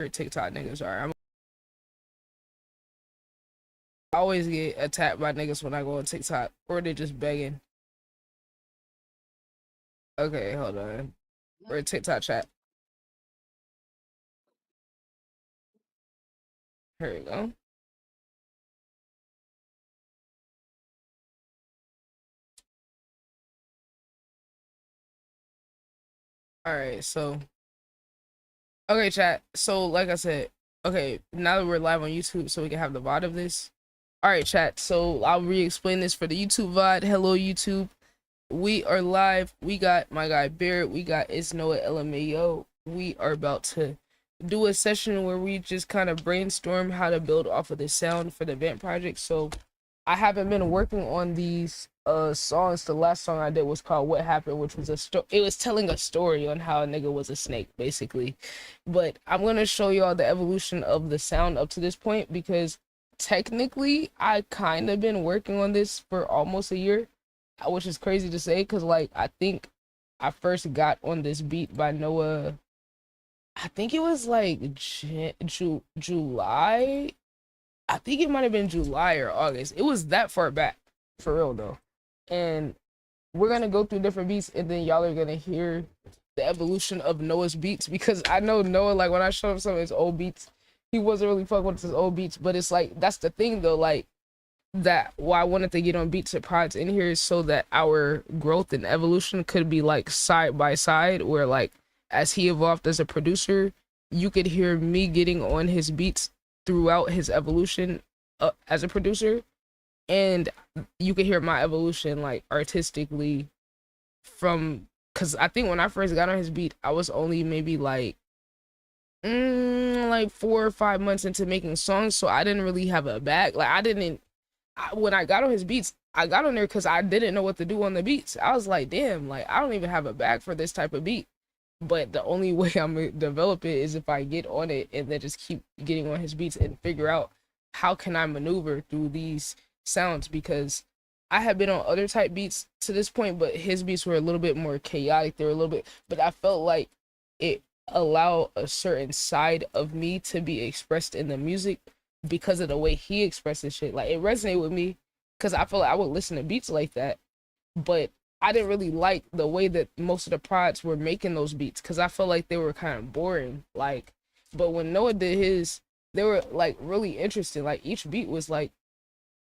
TikTok niggas are. I always get attacked by niggas when I go on TikTok, or they just begging. Okay, hold on. Or TikTok chat. Here we go. All right, so okay, chat. So like I said, okay, now that we're live on YouTube, so we can have the VOD of this. All right, chat. So I'll re-explain this for the YouTube VOD. Hello, YouTube. We are live. We got my guy Barrett. We got It's Noah LMAO. We are about to do a session where we just kind of brainstorm how to build off of the sound for the Vamp project. So I haven't been working on these songs. The last song I did was called What Happened, which was it was telling a story on how a nigga was a snake, basically. But I'm gonna show y'all the evolution of the sound up to this point, because technically I kind of been working on this for almost a year, which is crazy to say, because like I think I first got on this beat by Noah, I think it was like July. I think it might have been July or August. It was that far back, for real though. And we're gonna go through different beats, and then y'all are gonna hear the evolution of Noah's beats, because I know Noah, like when I showed him some of his old beats, he wasn't really fucking with his old beats. But it's like, that's the thing though, like that why I wanted to get on Beats and Prods in here, is so that our growth and evolution could be like side by side, where like as he evolved as a producer, you could hear me getting on his beats throughout his evolution as a producer, and you could hear my evolution like artistically from, because I think when I first got on his beat, I was only maybe like 4 or 5 months into making songs, so I didn't really have a bag. Like when I got on his beats, I got on there because I didn't know what to do on the beats. I was like, damn, like I don't even have a bag for this type of beat. But the only way I'm gonna develop it is if I get on it and then just keep getting on his beats and figure out how can I maneuver through these sounds, because I have been on other type beats to this point, but his beats were a little bit more chaotic. They were a little bit, but I felt like it allowed a certain side of me to be expressed in the music because of the way he expresses shit. Like it resonated with me because I feel like I would listen to beats like that, but I didn't really like the way that most of the prods were making those beats, because I felt like they were kind of boring. Like, but when Noah did his, they were like really interesting. Like each beat was like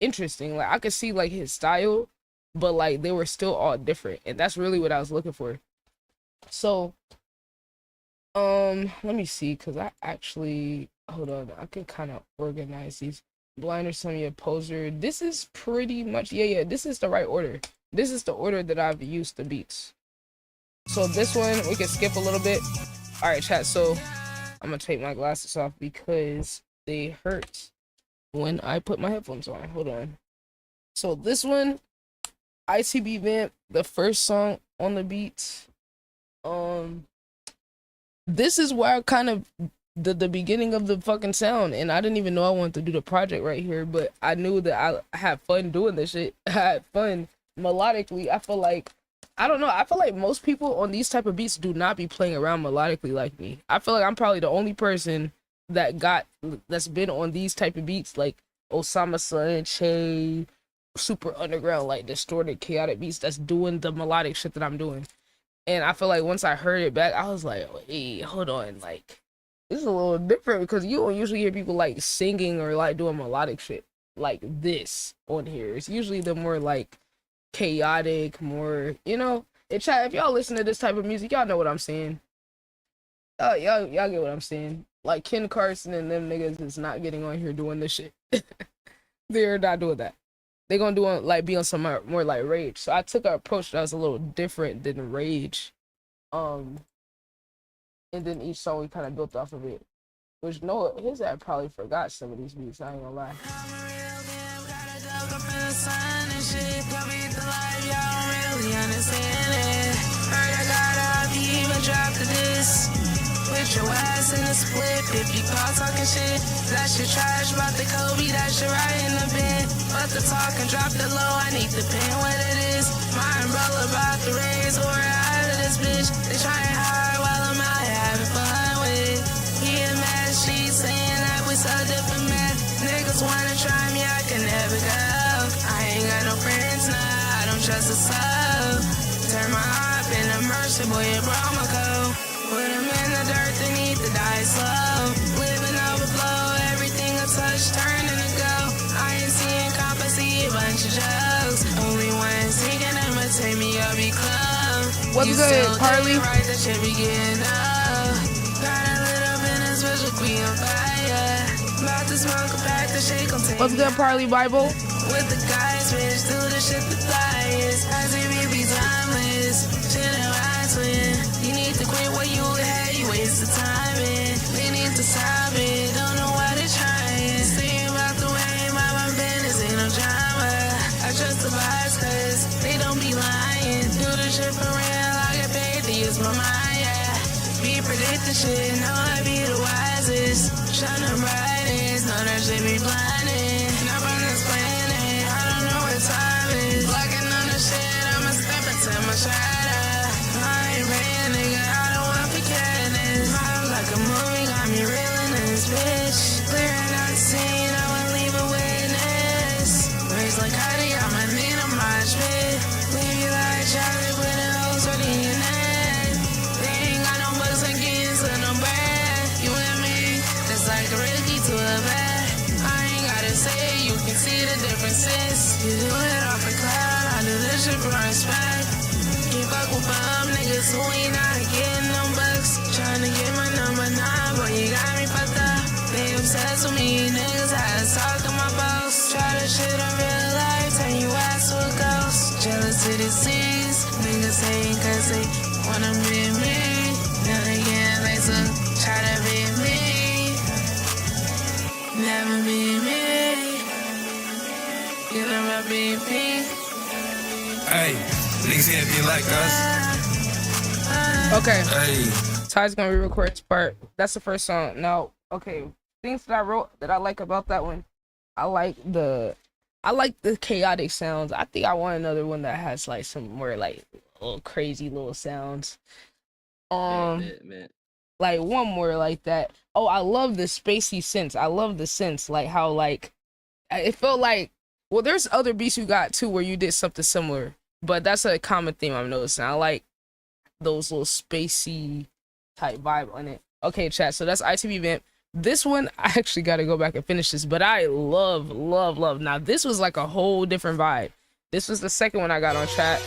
interesting. Like I could see like his style, but like they were still all different, and that's really what I was looking for. So let me see, because I actually, hold on, I can kind of organize these. Blinder, Sonya, Poser. This is pretty much, yeah, this is the right order. This is the order that I've used the beats. So this one, we can skip a little bit. All right, chat, so I'm gonna take my glasses off because they hurt when I put my headphones on. Hold on. So this one, ICB Vamp, the first song on the beat. This is where I kind of the beginning of the fucking sound, and I didn't even know I wanted to do the project right here, but I knew that I had fun doing this shit. I had fun melodically. I feel like, I don't know, I feel like most people on these type of beats do not be playing around melodically like me. I feel like I'm probably the only person that's been on these type of beats, like Osama Sun, Che, super underground, like distorted, chaotic beats, that's doing the melodic shit that I'm doing. And I feel like once I heard it back, I was like, hey, hold on, like this is a little different, because you don't usually hear people like singing or like doing melodic shit like this on here. It's usually the more like chaotic, more, you know. And chat, if y'all listen to this type of music, y'all know what I'm saying. Y'all get what I'm saying. Like Ken Carson and them niggas is not getting on here doing this shit. They're not doing that. They're gonna do on, like, be on some more like Rage. So I took an approach that was a little different than Rage. And then each song we kind of built off of it. Which Noah, his ass probably forgot some of these beats, I ain't gonna lie. With your ass in a split, if you call talking shit, that shit trash about the Kobe, that shit right in the bin. But the talk and drop the low, I need the pin what it is. My umbrella about to raise or out of this bitch. They trying hard while I'm out having fun with. He a mad, she just wanna try me, I can never go. I ain't got no friends now, I don't trust a soul. Turn my heart into mercy, boy, it brought my cold. Put them in the dirt, they need to die slow. Living overflow, everything I touch turn into gold. I ain't seeing comp, I see a bunch of jokes. Only one thinking I'ma take me, I'll be close. What's good, Carly? Right, that shit be getting up. Got a little business, special queen on fire. About to smoke a pack, the shit gon' take. What's good, Parley Bible? With the guys, bitch, do the shit the flyers. I see me be timeless. Shit and rise with. You need to quit what you had, you waste the time in. They need to stop it, don't know why they're trying. Thinking about the way my business ain't no drama. I trust the vibes, cause they don't be lying. Do the shit for real, I get paid to use my mind, yeah. Be predicting shit, know I be the wisest. Shine the brightest, know that shit be blinding. Not on this planet, I don't know what time is. Blocking on the shit, I'ma step into my shadow. I ain't praying, nigga, I don't want forgiveness. Vibe like a movie, got me reeling in this bitch. Clearing out the scene, I won't leave a witness. Raised like Heidi, I'ma need a mosh pit. Leave you like Charlie with a hose for the neck. They ain't got no bucks and keys to no bread. You and me, it's like a Ricky to a vet. I ain't gotta say it, you can see the differences. You do it off a cloud, I do this shit for respect. You fuck with bum niggas who ain't not getting no bucks. Tryna get my number 9, boy, you got me fucked up. They obsessed with me, niggas had to talk to my boss. Try to shit in real life, turn you ass to a ghost. Jealous to the scenes, niggas hating cause they wanna be me. Then again, they so try to be me. Never be me. You never be me. Hey, niggas can't be like us. Okay. Hey. Ty's gonna re-record this part. That's the first song. Now, okay, things that I wrote that I like about that one. I like the chaotic sounds. I think I want another one that has like some more like little crazy little sounds. Man. Like one more like that. Oh, I love the spacey synths. I love the synths. Like how like it felt like. Well, there's other beats you got too where you did something similar, but that's a common theme I'm noticing. I like those little spacey type vibe on it. Okay, chat. So that's ITV Vamp. This one, I actually got to go back and finish this, but I love. Now, this was like a whole different vibe. This was the second one I got on chat.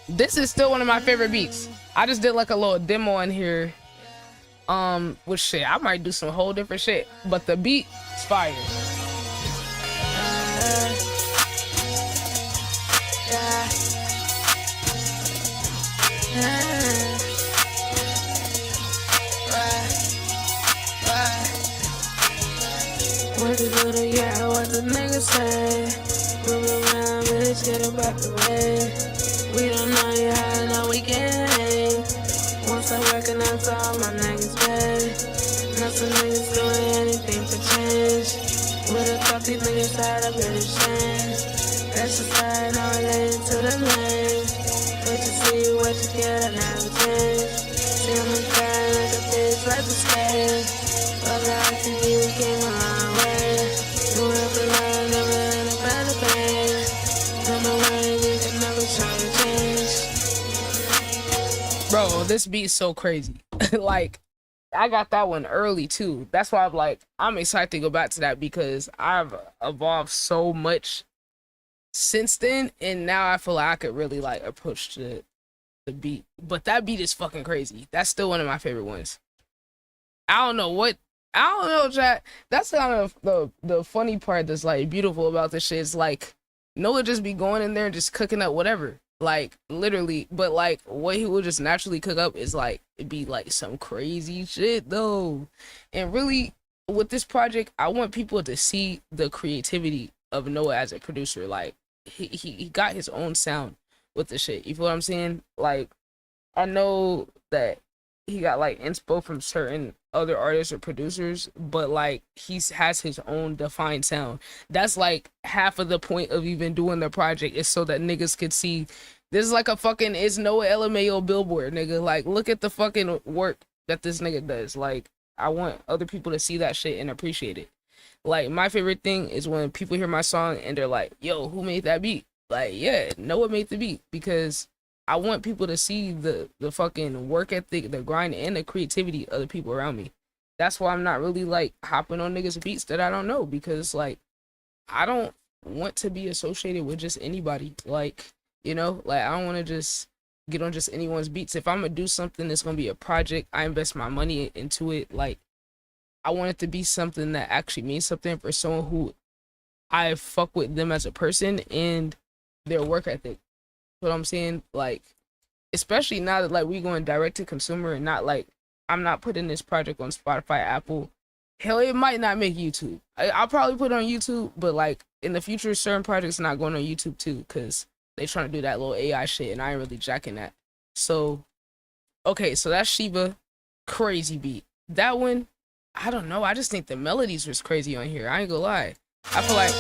This is still one of my favorite beats. I just did like a little demo in here. With shit, I might do some whole different shit, but the beat is fire. What the little, yeah, what the niggas say. Move around, bitch, get it back the way. We don't know you how, now we can hang. Once I recognize all my niggas pay. Now some niggas doing anything for change. Would've thought these niggas had a better chance. That's just how I know related to the lane. But you see what you get, I never change. See I'm crying like a bitch, like the stage. But like to be, we came a long way. Grew up alive, never in a better place. Number one, you can never try to change. Bro, this beat's so crazy. Like, I got that one early too. That's why I'm excited to go back to that because I've evolved so much since then, and now I feel like I could really like approach the beat. But that beat is fucking crazy. That's still one of my favorite ones. I don't know, chat. That's kind of the funny part that's like beautiful about this shit. Is like Noah just be going in there and just cooking up whatever. Like literally, but like what he would just naturally cook up is like it'd be like some crazy shit though. And really with this project, I want people to see the creativity of Noah as a producer. Like he got his own sound with the shit. You feel what I'm saying? Like I know that he got like inspo from certain other artists or producers, but like he has his own defined sound. That's like half of the point of even doing the project is so that niggas could see this is like a fucking it's Noah LMAO billboard, nigga. Like look at the fucking work that this nigga does. Like I want other people to see that shit and appreciate it. Like my favorite thing is when people hear my song and they're like, "Yo, who made that beat?" Like, yeah, Noah made the beat, because I want people to see the fucking work ethic, the grind, and the creativity of the people around me. That's why I'm not really like hopping on niggas beats that I don't know, because like I don't want to be associated with just anybody. Like, like I don't want to just get on just anyone's beats. If I'm gonna do something that's gonna be a project, I invest my money into it. Like, I want it to be something that actually means something for someone who I fuck with them as a person and their work ethic. What I'm saying, like, especially now that like we going direct to consumer and not like I'm not putting this project on Spotify, Apple. Hell, it might not make YouTube. I'll probably put it on YouTube, but like in the future, certain projects are not going on YouTube too, because they trying to do that little AI shit, and I ain't really jacking that. So, okay, so that's Shiva, crazy beat. That one, I don't know. I just think the melodies was crazy on here. I ain't gonna lie. I feel like,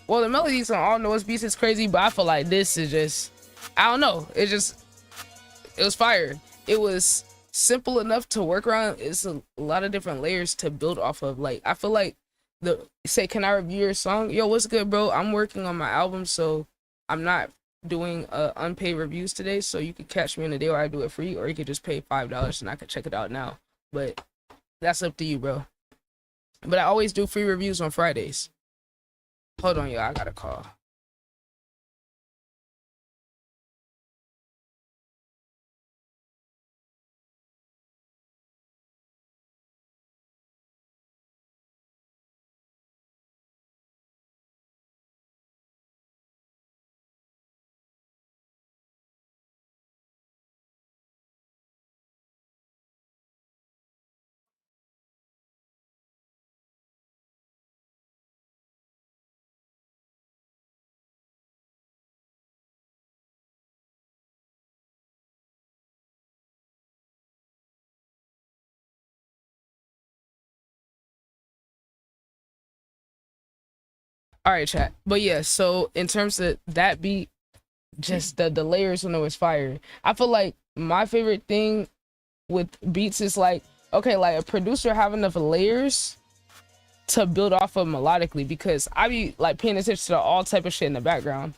well, the melodies on all Noah's beats is crazy, but I feel like this is just, I don't know. It was fire. It was simple enough to work around. It's a lot of different layers to build off of. Like, I feel like can I review your song? Yo, what's good, bro? I'm working on my album, so I'm not doing unpaid reviews today, so you could catch me in the day where I do it free, or you could just pay $5 and I could check it out now. But that's up to you, bro. But I always do free reviews on Fridays. Hold on, y'all, I got a call. All right, chat. But yeah, so in terms of that beat, just the layers when it was fire. I feel like my favorite thing with beats is like, okay, like a producer have enough layers to build off of melodically, because I be like paying attention to all type of shit in the background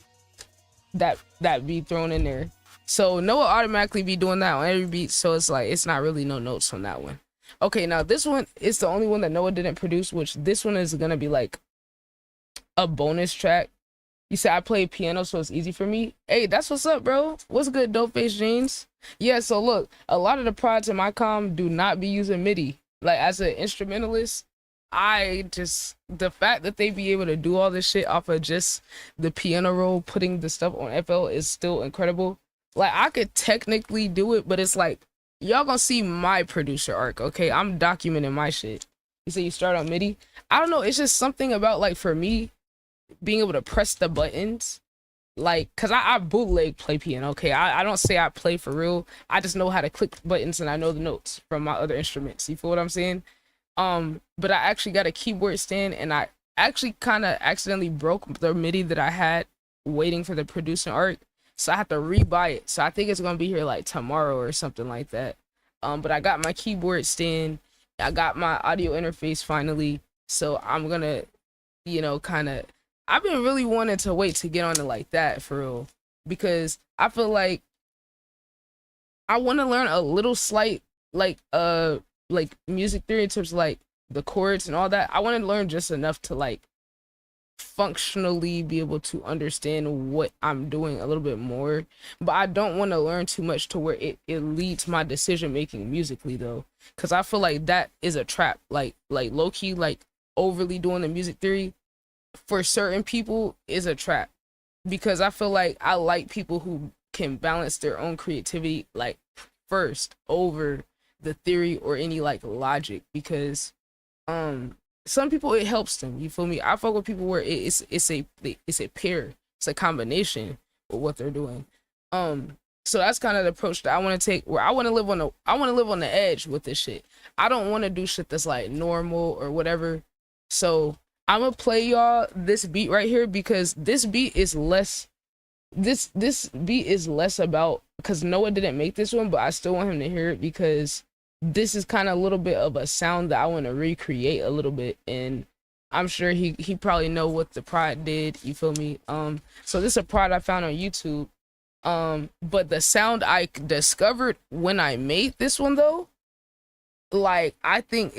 that be thrown in there. So Noah automatically be doing that on every beat, so it's like it's not really no notes on that one. Okay, now this one is the only one that Noah didn't produce, which this one is gonna be like a bonus track. You said I play piano, so it's easy for me. Hey, that's what's up, bro. What's good, Dope Face Jeans? Yeah, so look, a lot of the prods in my com do not be using MIDI. Like, as an instrumentalist, the fact that they be able to do all this shit off of just the piano roll, putting the stuff on FL is still incredible. Like, I could technically do it, but it's like, y'all gonna see my producer arc, okay? I'm documenting my shit. You say you start on MIDI? I don't know, it's just something about, like, for me, being able to press the buttons, like, because I bootleg play piano, okay? I don't say I play for real. I just know how to click buttons and I know the notes from my other instruments. You feel what I'm saying? But I actually got a keyboard stand, and I actually kind of accidentally broke the MIDI that I had waiting for the producing arc, so I have to rebuy it. So I think it's gonna be here like tomorrow or something like that. But I got my keyboard stand, I got my audio interface finally, so I'm gonna, kind of, I've been really wanting to wait to get on it like that for real, because I feel like I want to learn a little slight like music theory in terms of like the chords and all that. I want to learn just enough to like functionally be able to understand what I'm doing a little bit more, but I don't want to learn too much to where it leads my decision making musically though, because I feel like that is a trap. Like low-key, like overly doing the music theory for certain people is a trap, because I feel like I like people who can balance their own creativity like first over the theory or any like logic, because some people it helps them, you feel me? I fuck with people where it's a pair, it's a combination with what they're doing. So that's kind of the approach that I want to take, where I want to live on the edge with this shit. I don't want to do shit that's like normal or whatever. So I'm gonna play y'all this beat right here, because this beat is less about, because Noah didn't make this one, but I still want him to hear it, because this is kind of a little bit of a sound that I want to recreate a little bit, and I'm sure he probably know what the prod did. You feel me? So this is a prod I found on YouTube. But the sound I discovered when I made this one though, like I think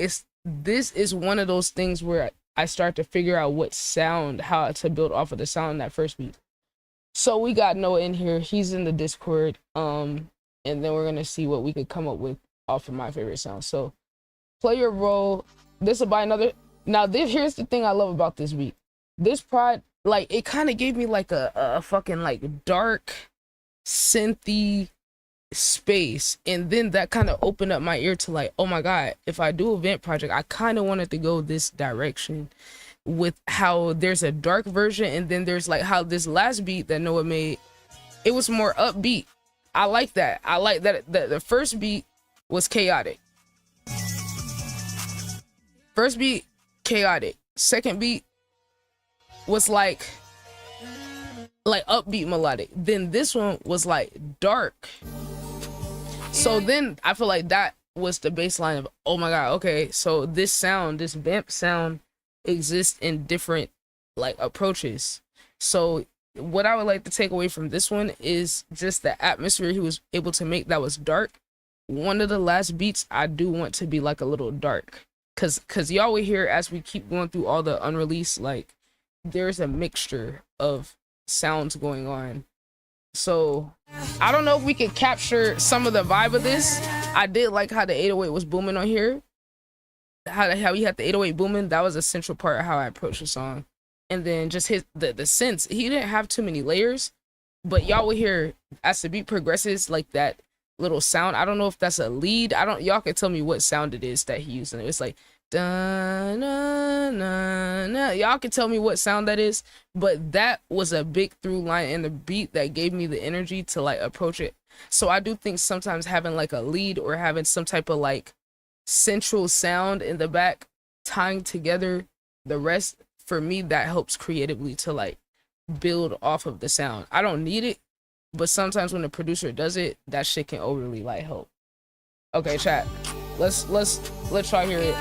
this is one of those things where I start to figure out what sound, how to build off of the sound in that first beat. So we got Noah in here. He's in the Discord. And then we're gonna see what we could come up with off of my favorite sound. So play your role. This will buy another. Now here's the thing I love about this beat. This prod, like it kind of gave me like a fucking like dark synthy space, and then that kind of opened up my ear to like, oh my god, if I do a Vamp project, I kind of wanted to go this direction with how there's a dark version, and then there's like how this last beat that Noah made, it was more upbeat. I like that. I like that the first beat was chaotic. First beat chaotic. Second beat was like upbeat melodic. Then this one was like dark. So then I feel like that was the baseline of, oh my god, okay, so this sound, this Vamp sound exists in different like approaches. So what I would like to take away from this one is just the atmosphere he was able to make that was dark. One of the last beats I do want to be like a little dark, cause y'all will hear as we keep going through all the unreleased, like there's a mixture of sounds going on. So I don't know if we could capture some of the vibe of this. I did like how the 808 was booming on here. How he had the 808 booming, that was a central part of how I approached the song. And then just the synths, he didn't have too many layers, but y'all will hear as the beat progresses like that little sound. I don't know if that's a lead. Y'all can tell me what sound it is that he used, and it's like da na na na. Y'all can tell me what sound that is, but that was a big through line in the beat that gave me the energy to like approach it. So I do think sometimes having like a lead or having some type of like central sound in the back tying together the rest, for me that helps creatively to like build off of the sound. I don't need it, but sometimes when the producer does it, that shit can overly like help. Okay, chat, let's try hear it.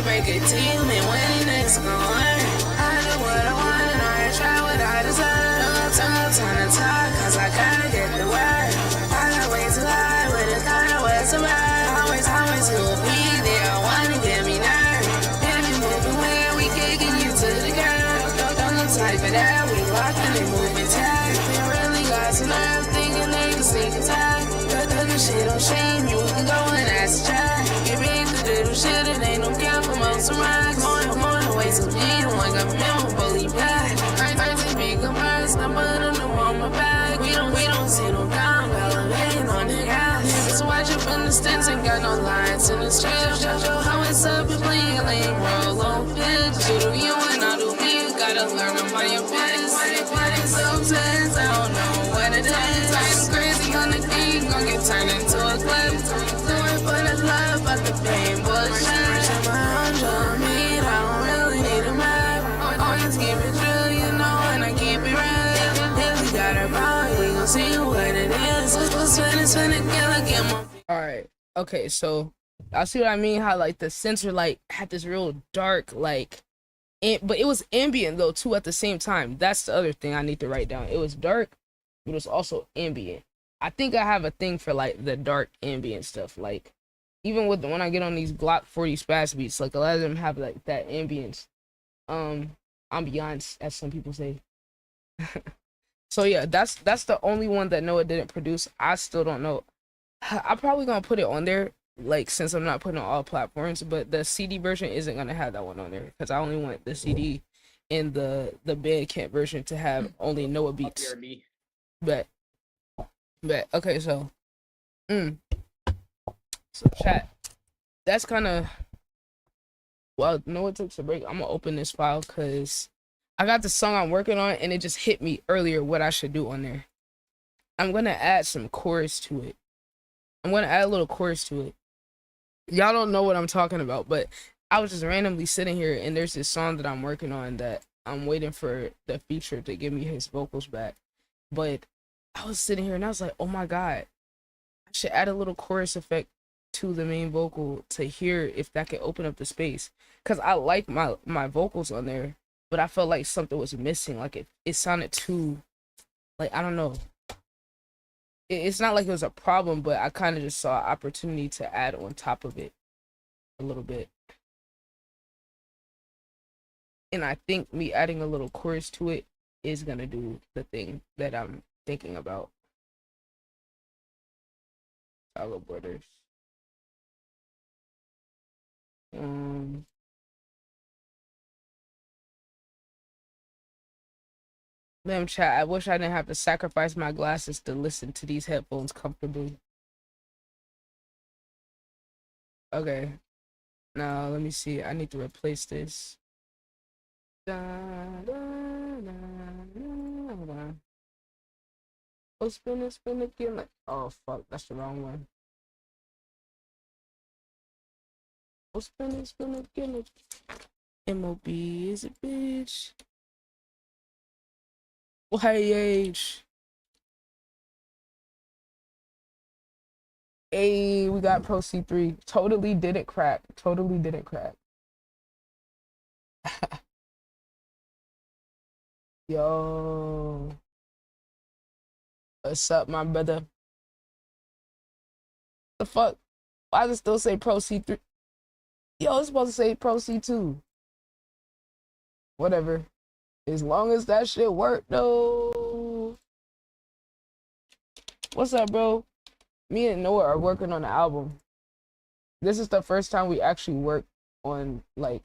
Break it to you, man, when you next gon' learn. I do what I want and I try what I deserve. No time to talk, cause I gotta get the word. I got ways to lie, but it's kinda ways to ride. Always who will be there, I wanna get me nerve. If you moving where we kicking you to the curb. Don't look type of that, we walking and moving tight. They really got some nerve thinking they can sneak attack. But the shit don't shame you, we can go and ask a try. Get ready to do shit, it ain't no cap. Some rocks, more away to me, like a memory back. I just be compressed, I'm putting them on my back. We don't see no down, elevating on the gas. So watch up in the stands, ain't got no lines in the strip. Show how it's up and playing, lane, roll on pitch. You do you and I do me, gotta learn to mind your business. What is so tense, I don't know what it is. I'm crazy on the king, gon' get turned into a clip. Do it for the love, but the pain bullshit. Alright, okay, so I see what I mean, how like the sensor like had this real dark like, but it was ambient though too at the same time. That's the other thing I need to write down. It was dark, but it was also ambient. I think I have a thing for like the dark ambient stuff. Like even with when I get on these Glock 40 spaz beats, like a lot of them have like that ambience, ambiance as some people say. So yeah, that's the only one that Noah didn't produce. I still don't know. I'm probably gonna put it on there, like since I'm not putting it on all platforms, but the CD version isn't gonna have that one on there because I only want the CD and the Bandcamp version to have only Noah beats. But okay, so chat. That's kind of, well, Noah took a break. I'm gonna open this file because I got the song I'm working on and it just hit me earlier what I should do on there. I'm gonna add some chorus to it. I'm gonna add a little chorus to it. Y'all don't know what I'm talking about, but I was just randomly sitting here and there's this song that I'm working on that I'm waiting for the feature to give me his vocals back. But I was sitting here and I was like, oh my god, I should add a little chorus effect to the main vocal to hear if that could open up the space. Cause I like my vocals on there, but I felt like something was missing. Like it sounded too, like, I don't know. It's not like it was a problem, but I kind of just saw an opportunity to add on top of it a little bit. And I think me adding a little chorus to it is gonna do the thing that I'm thinking about. Follow borders. Damn chat, I wish I didn't have to sacrifice my glasses to listen to these headphones comfortably. Okay. Now let me see. I need to replace this. Da, da, da, hold on. Oh, spin it again. Like, oh fuck, that's the wrong one. Oh, spin it again. MOB is it, bitch? YH. Hey, we got Pro C3. Totally didn't crack. Totally didn't crack. Yo. What's up, my brother? The fuck? Why does it still say Pro C3? Yo, it's supposed to say Pro C2. Whatever. As long as that shit work, though. What's up, bro? Me and Noah are working on the album. This is the first time we actually work on, like,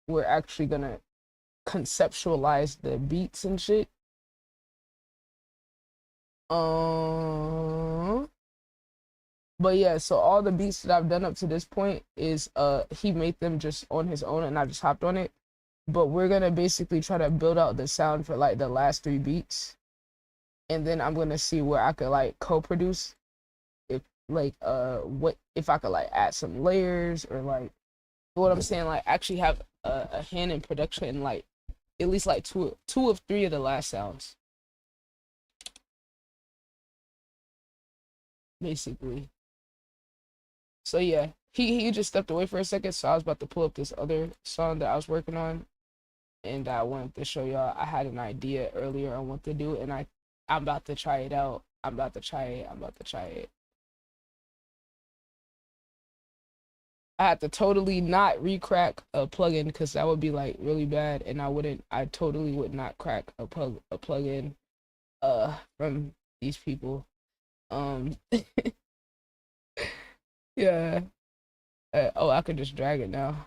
we're actually gonna conceptualize the beats and shit. But yeah, so all the beats that I've done up to this point is he made them just on his own and I just hopped on it. But we're gonna basically try to build out the sound for like the last 3 beats. And then I'm gonna see where I could like co-produce, if like what if I could like add some layers, or like, what I'm saying, like actually have a hand in production and like at least like two of 3 of the last sounds. Basically. So yeah, he just stepped away for a second, so I was about to pull up this other song that I was working on, and I wanted to show y'all. I had an idea earlier on what to do, and I'm about to try it out. I'm about to try it. I had to totally not recrack a plugin because that would be like really bad, and I totally would not crack a plugin from these people. Yeah. Oh, I could just drag it now.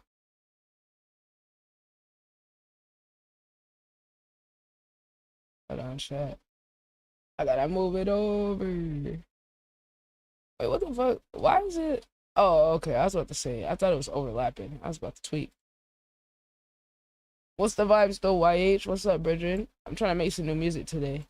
Hold on, chat. I gotta move it over. Wait, what the fuck? Why is it? Oh, okay. I was about to say. I thought it was overlapping. I was about to tweet. What's the vibes though, YH? What's up, brethren? I'm trying to make some new music today.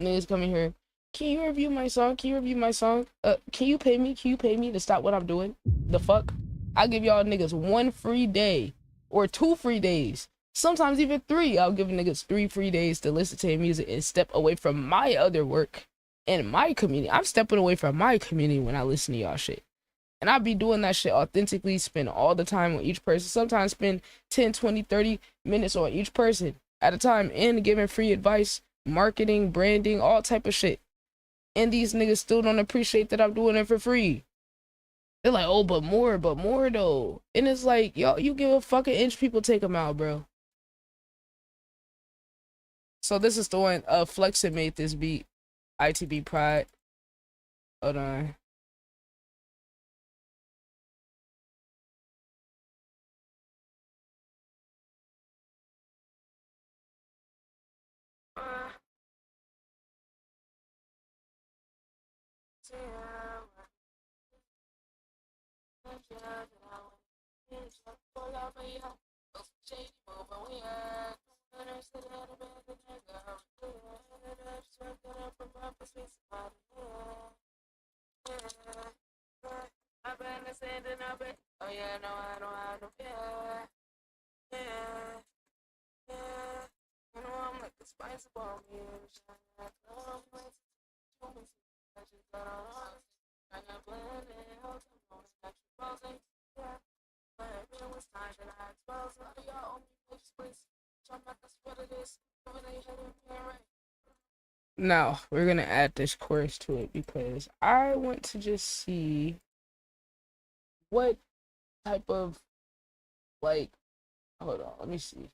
Niggas coming here. Can you review my song? Can you review my song? Can you pay me? Can you pay me to stop what I'm doing? The fuck? I'll give y'all niggas 1 free day or 2 free days. Sometimes even 3. I'll give niggas 3 free days to listen to music and step away from my other work and my community. I'm stepping away from my community when I listen to y'all shit. And I'll be doing that shit authentically, spend all the time on each person. Sometimes spend 10, 20, 30 minutes on each person at a time and giving free advice, marketing, branding, all type of shit. And these niggas still don't appreciate that I'm doing it for free. They're like, oh, but more though. And it's like, yo, you give a fucking inch, people take them out, bro. So this is the one, Flexin made this beat, ITB Pride. Hold on. Oh yeah, no, I don't have no fear. Now we're gonna add this chorus to it because I want to just see what type of like. Hold on, let me see.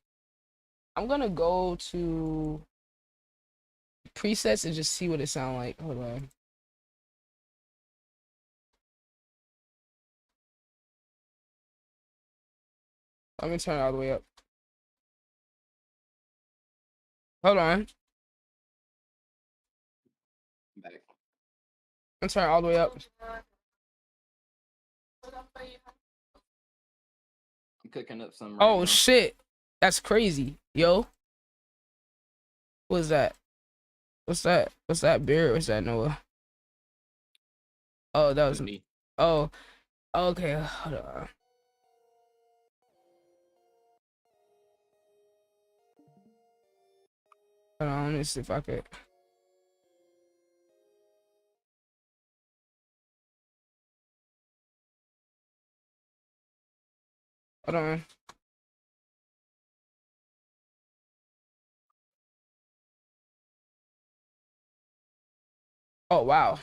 I'm gonna go to presets and just see what it sound like. Hold on. Let me turn it all the way up. Hold on. Back. I'm turning all the way up. I'm cooking up some right Oh now. shit. That's crazy. Yo. What's that? What's that? What's that beer? What's that, Noah? Oh, that was me. Oh. Okay. Hold on. Hold on, let me see if I could. Hold on. Oh wow.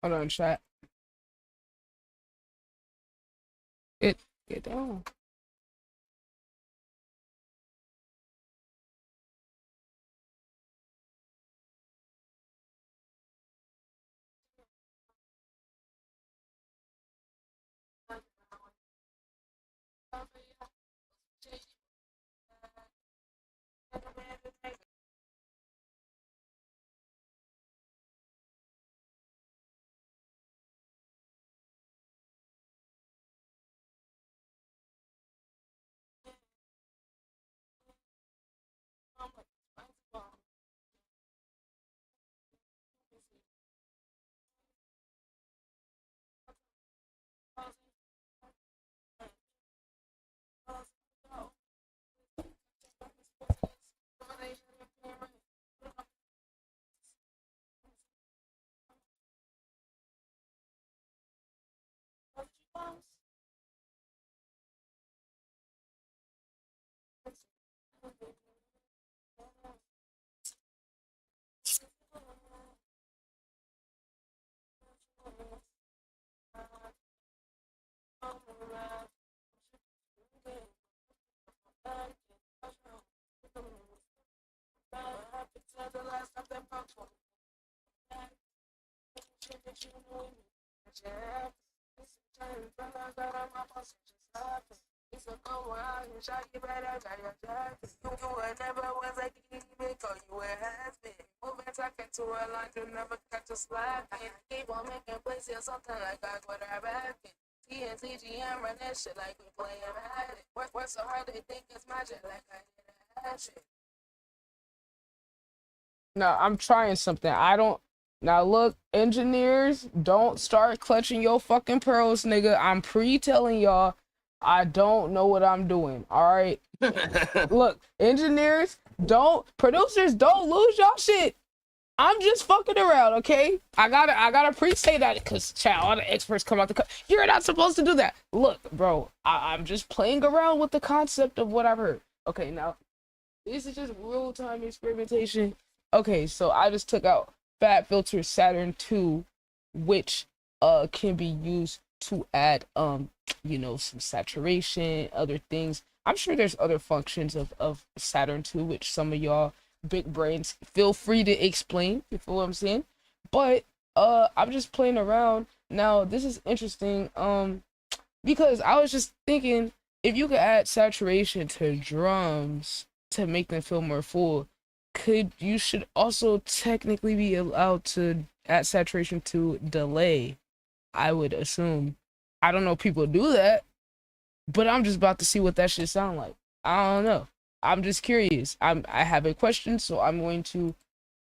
Hold on, chat. Get down. TNCGM run that shit like we play it. Work so hard they think it's magic like I did that shit. No, I'm trying something. I don't. Now look, engineers, don't start clutching your fucking pearls, nigga. I'm pre-telling y'all, I don't know what I'm doing. All right. Look, engineers, producers, don't lose y'all shit. I'm just fucking around, okay? I gotta pre-say that because chat, all the experts come out the you're not supposed to do that. Look, bro, I'm just playing around with the concept of what I've heard. Okay, now this is just real-time experimentation. Okay, so I just took out Fat Filter Saturn 2, which can be used to add some saturation, other things. I'm sure there's other functions of Saturn 2, which some of y'all big brains feel free to explain. You feel what I'm saying? But I'm just playing around. Now this is interesting because I was just thinking if you could add saturation to drums to make them feel more full, you should also technically be allowed to add saturation to delay, I would assume. I don't know if people do that, but I'm just about to see what that shit sound like. I don't know. I'm just curious. I have a question, so I'm going to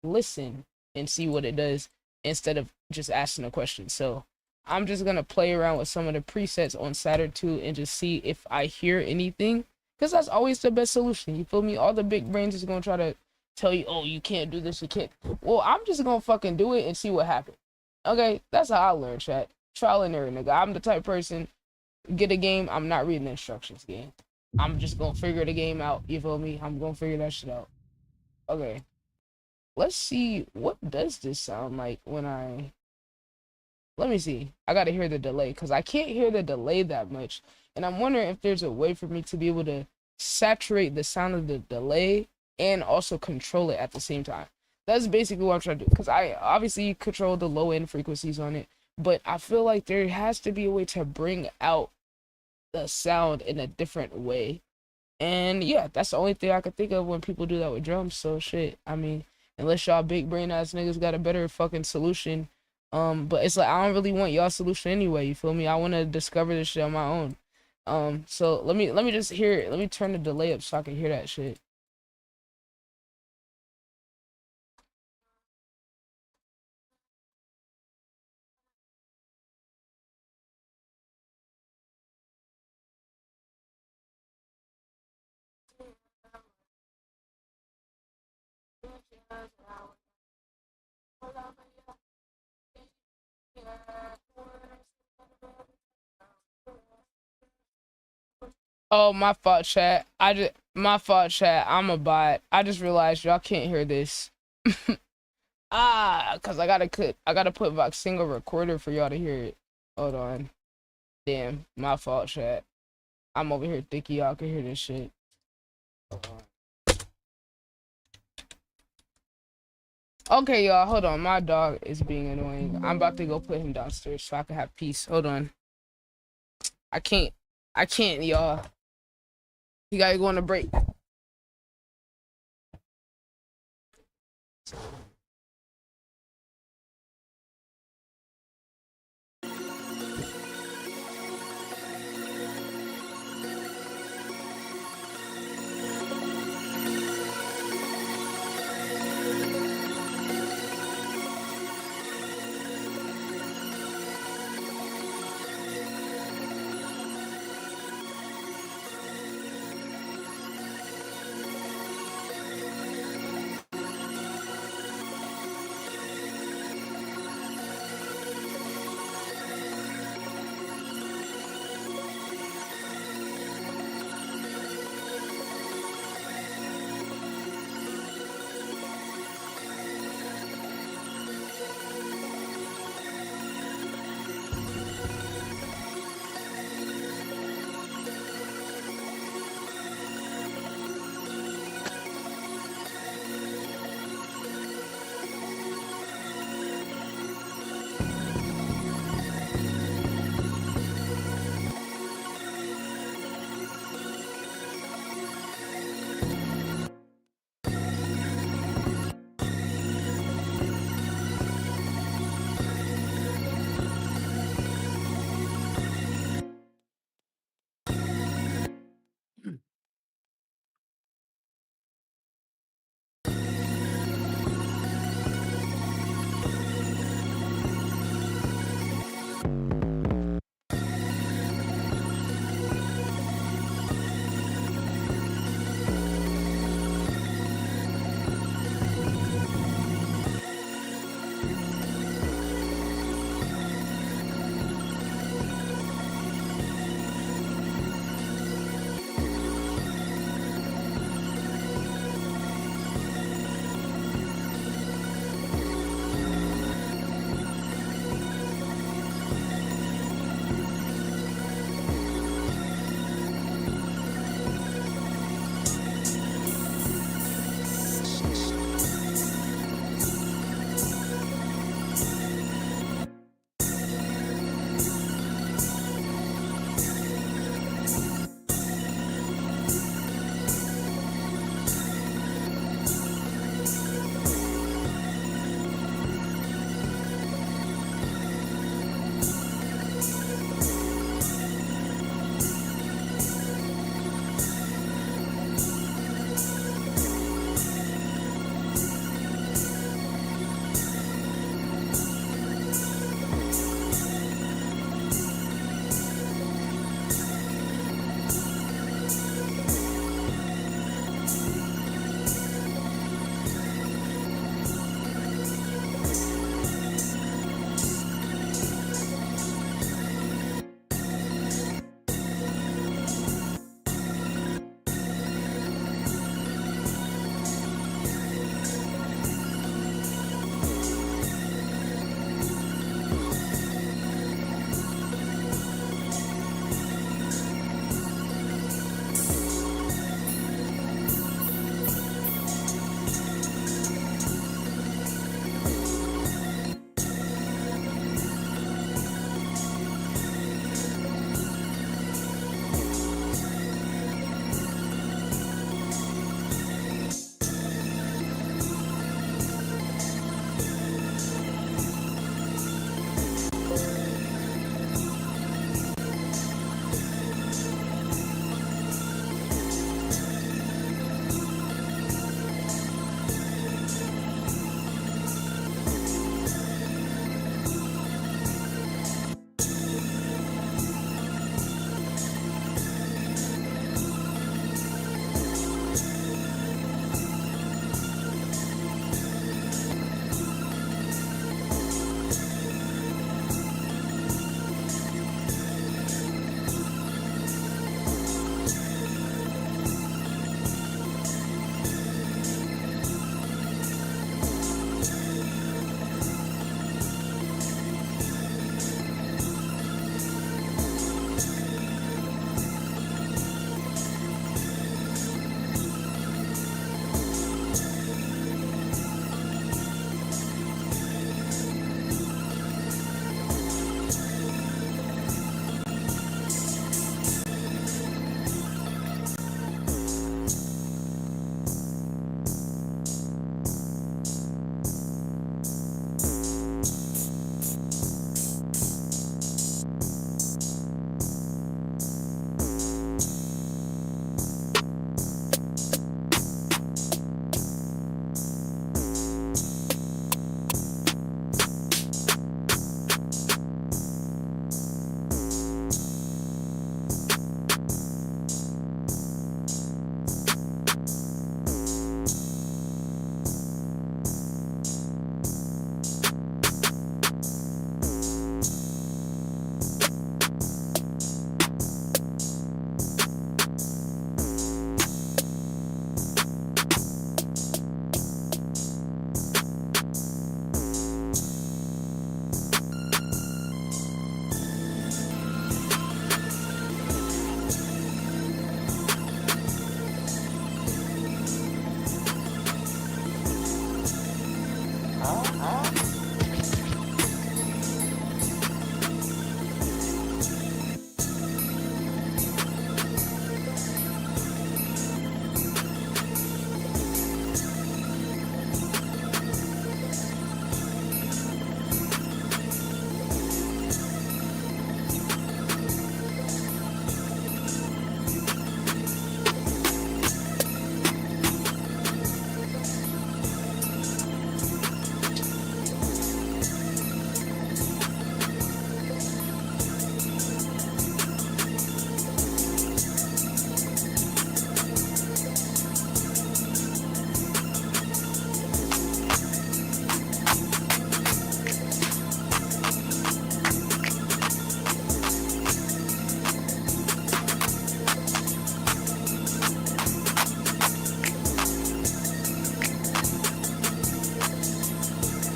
listen and see what it does instead of just asking a question. So I'm just gonna play around with some of the presets on Saturn 2 and just see if I hear anything. Because that's always the best solution. You feel me? All the big brains is gonna try to tell you, oh, you can't do this, you can't. Well, I'm just gonna fucking do it and see what happens. Okay, that's how I learn, chat. Trial and error, nigga. I'm the type person, get a game, I'm not reading the instructions, game. I'm just gonna figure the game out, you feel me? I'm gonna figure that shit out. Okay. Let's see, what does this sound like when let me see. I gotta hear the delay, because I can't hear the delay that much. And I'm wondering if there's a way for me to be able to saturate the sound of the delay and also control it at the same time. That's basically what I'm trying to do, because I obviously control the low end frequencies on it, but I feel like there has to be a way to bring out the sound in a different way. And yeah, that's the only thing I could think of when people do that with drums. So shit, I mean, unless y'all big brain ass niggas got a better fucking solution. But it's like I don't really want y'all solution anyway, you feel me? I wanna discover this shit on my own. So let me just hear it. Let me turn the delay up so I can hear that shit. Oh, my fault, chat. My fault, chat. I'm a bot. I just realized y'all can't hear this. Cause I gotta put like single recorder for y'all to hear it. Hold on. Damn, my fault, chat. I'm over here thinking y'all can hear this shit. Hold on. Okay, y'all, hold on. My dog is being annoying. I'm about to go put him downstairs so I can have peace. Hold on. I can't, y'all. You gotta go on a break.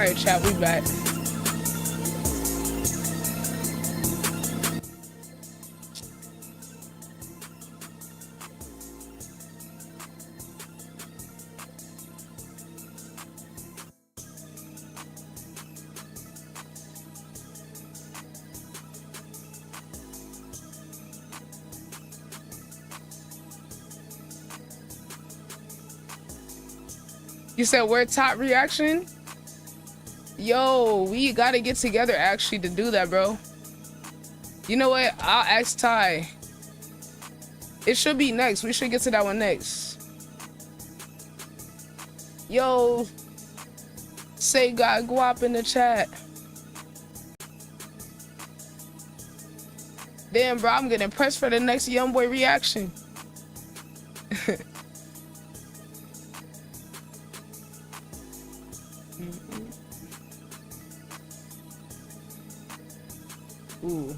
right, chat, we back. You said we're top reaction? Yo, we gotta get together actually to do that, bro. You know what? I'll ask Ty. It should be next. We should get to that one next. Yo, say got guap in the chat. Damn, bro, I'm getting pressed for the next young boy reaction. Ooh.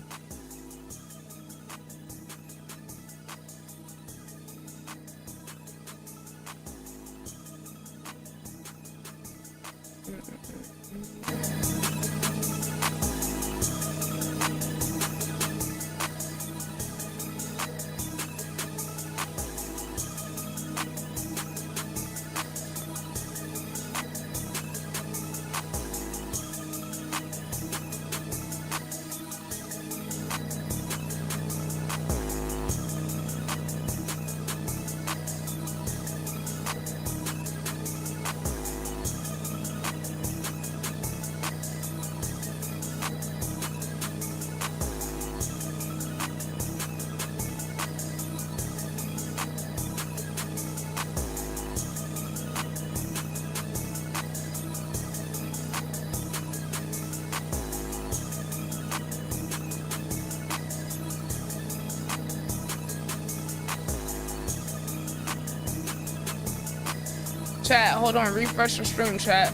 Chat, hold on, refresh the stream, chat.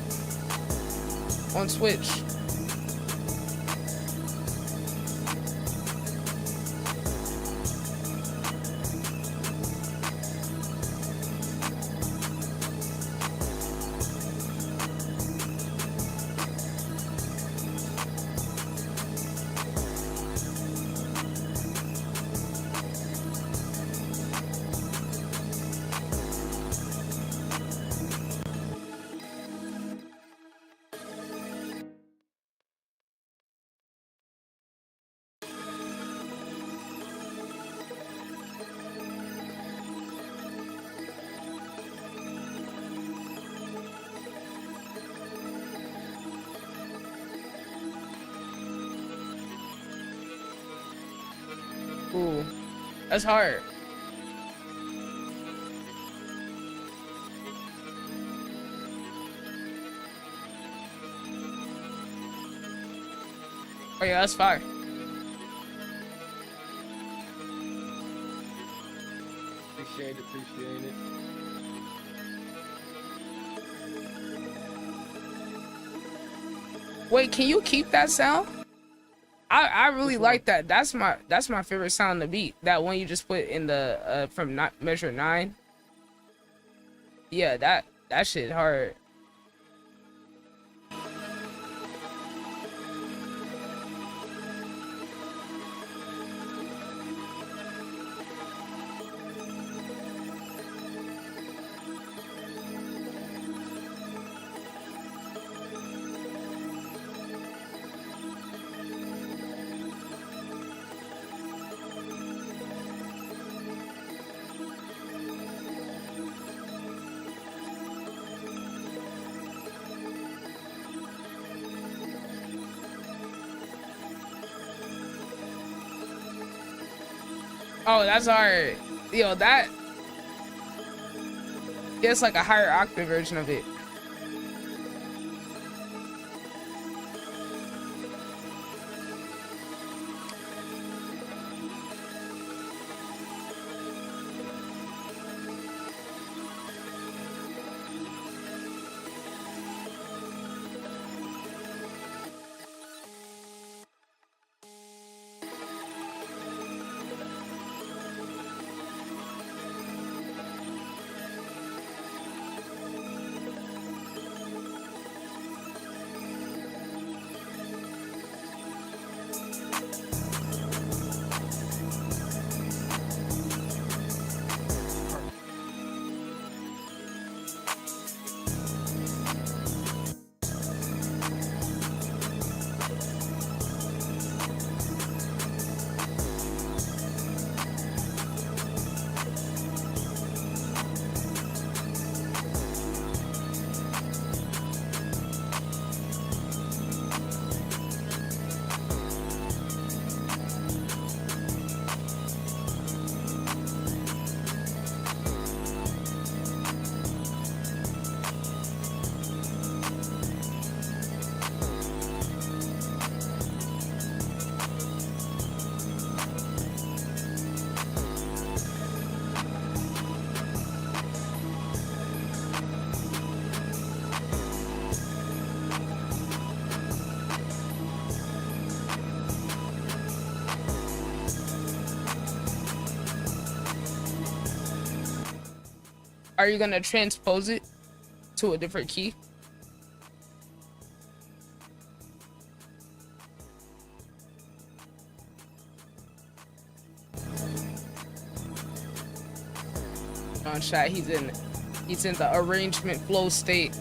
On Twitch. Ooh, that's hard. Oh yeah, that's fire. Appreciate it. Wait, can you keep that sound? I really like that. That's my favorite sound to beat. That one you just put in the from not measure 9. Yeah, that shit hard. Oh, that's hard. Yo, that... Yeah, it's like a higher octave version of it. Are you gonna transpose it to a different key? On shot, he's in the arrangement flow state.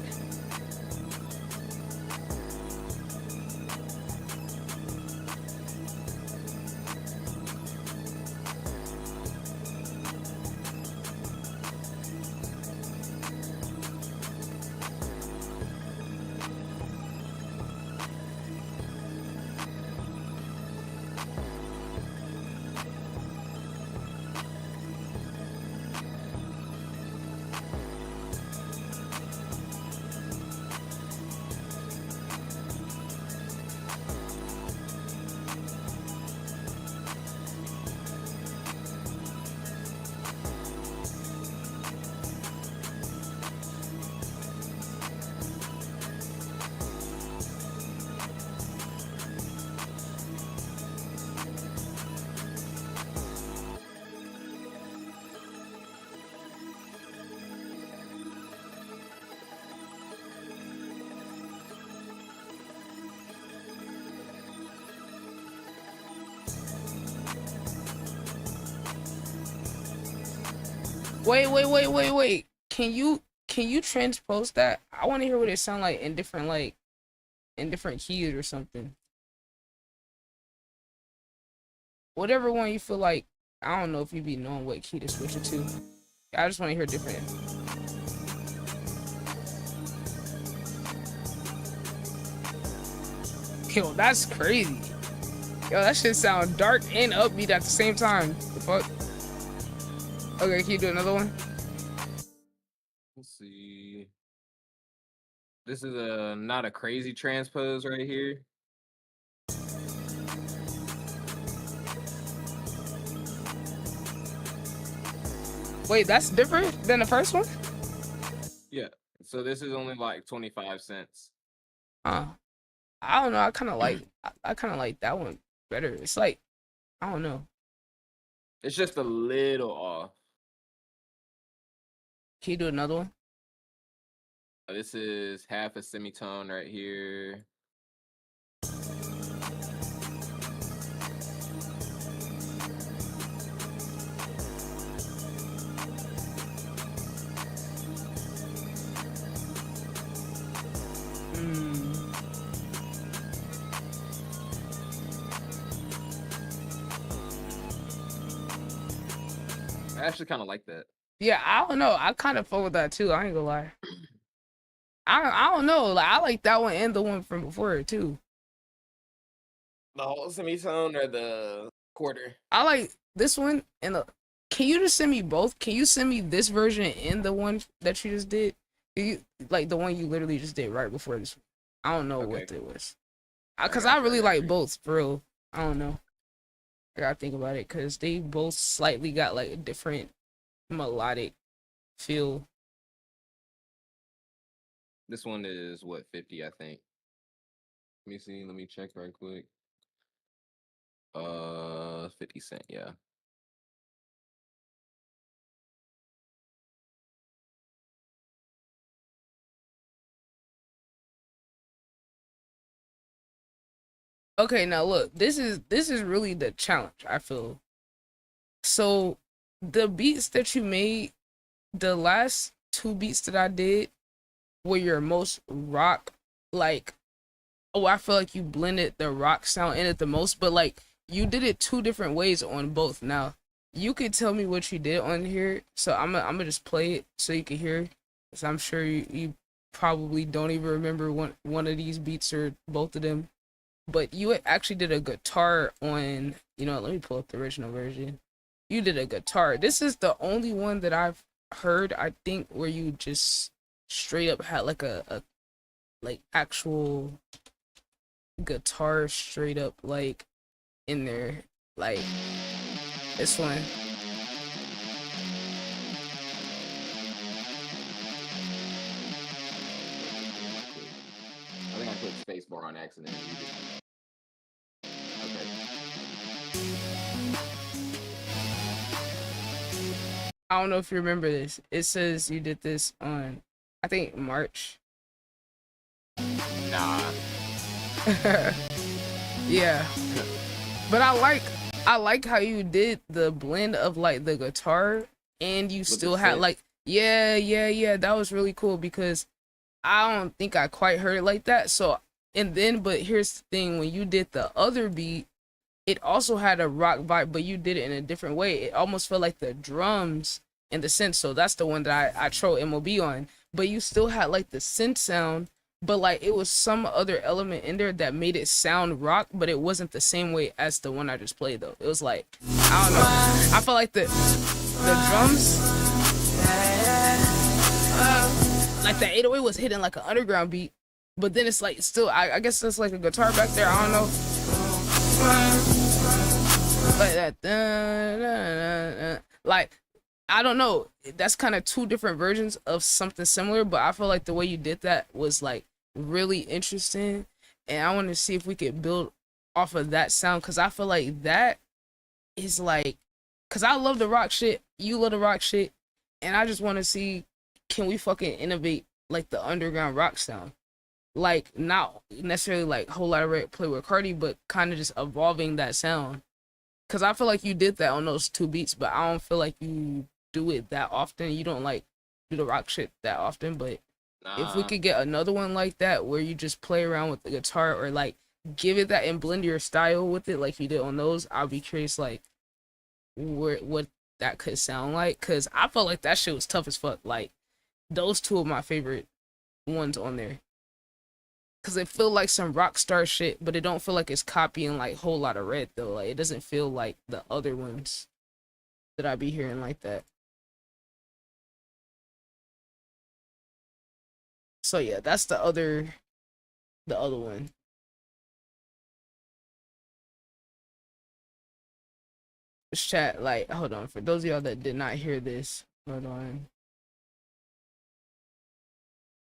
Wait. Can you transpose that? I want to hear what it sound like in different keys or something. Whatever one you feel like. I don't know if you be knowing what key to switch it to. I just want to hear different. Yo, that's crazy. Yo, that shit sound dark and upbeat at the same time. The fuck? Okay, can you do another one? Let's see. This is not a crazy transpose right here. Wait, that's different than the first one? Yeah. So this is only like 25 cents. I don't know. I kind of like that one better. It's like, I don't know. It's just a little off. Can you do another one? This is half a semitone right here. I actually kind of like that. Yeah, I don't know. I kind of fuck with that too. I ain't gonna lie. I don't know. Like, I like that one and the one from before too. The whole semitone or the quarter? I like this one and the. Can you just send me both? Can you send me this version and the one that you just did? Like the one you literally just did right before this one? I don't know what it was. Cause I really like both, for real. I don't know. I gotta think about it, cause they both slightly got like a different melodic feel. This one is what, 50, I think. Let me see. Let me check right quick. 50 cent, yeah. Okay, now look, this is really the challenge, I feel. So the beats that you made, the last two beats that I did were your most rock, like, oh, I feel like you blended the rock sound in it the most, but like you did it two different ways on both. Now you could tell me what you did on here, so I'm gonna just play it so you can hear, because I'm sure you probably don't even remember one of these beats or both of them. But you actually did a guitar on, let me pull up the original version. You did a guitar. This is the only one that I've heard, I think, where you just straight up had like a like actual guitar straight up like in there, like this one. I think I put spacebar on accident. Okay. I don't know if you remember this. It says you did this on, I think March. Nah. Yeah, but I like how you did the blend of like the guitar and you With the still had synth. like yeah, that was really cool because I don't think I quite heard it like that. So and then but here's the thing, when you did the other beat, it also had a rock vibe, but you did it in a different way. It almost felt like the drums and the synth. So that's the one that I troll MOB on. But you still had like the synth sound, but like it was some other element in there that made it sound rock, but it wasn't the same way as the one I just played though. It was like, I don't know. I felt like the drums, like the 808 was hitting like an underground beat, but then it's like still I guess it's like a guitar back there. I don't know. Like that, like I don't know. That's kind of two different versions of something similar, but I feel like the way you did that was like really interesting, and I want to see if we could build off of that sound because I feel like that is like, because I love the rock shit, you love the rock shit, and I just want to see, can we fucking innovate like the underground rock sound? Like not necessarily like whole lot of red play with Cardi, but kind of just evolving that sound. Cause I feel like you did that on those two beats, but I don't feel like you do it that often. You don't like do the rock shit that often, but if we Nah. could get another one like that where you just play around with the guitar or like give it that and blend your style with it like you did on those, I'll be curious like what that could sound like. Cause I felt like that shit was tough as fuck. Like those two of my favorite ones on there. Cause it feel like some rock star shit, but it don't feel like it's copying like whole lot of red though. Like it doesn't feel like the other ones that I be hearing like that. So yeah, that's the other one. Chat, like, hold on, for those of y'all that did not hear this, hold on.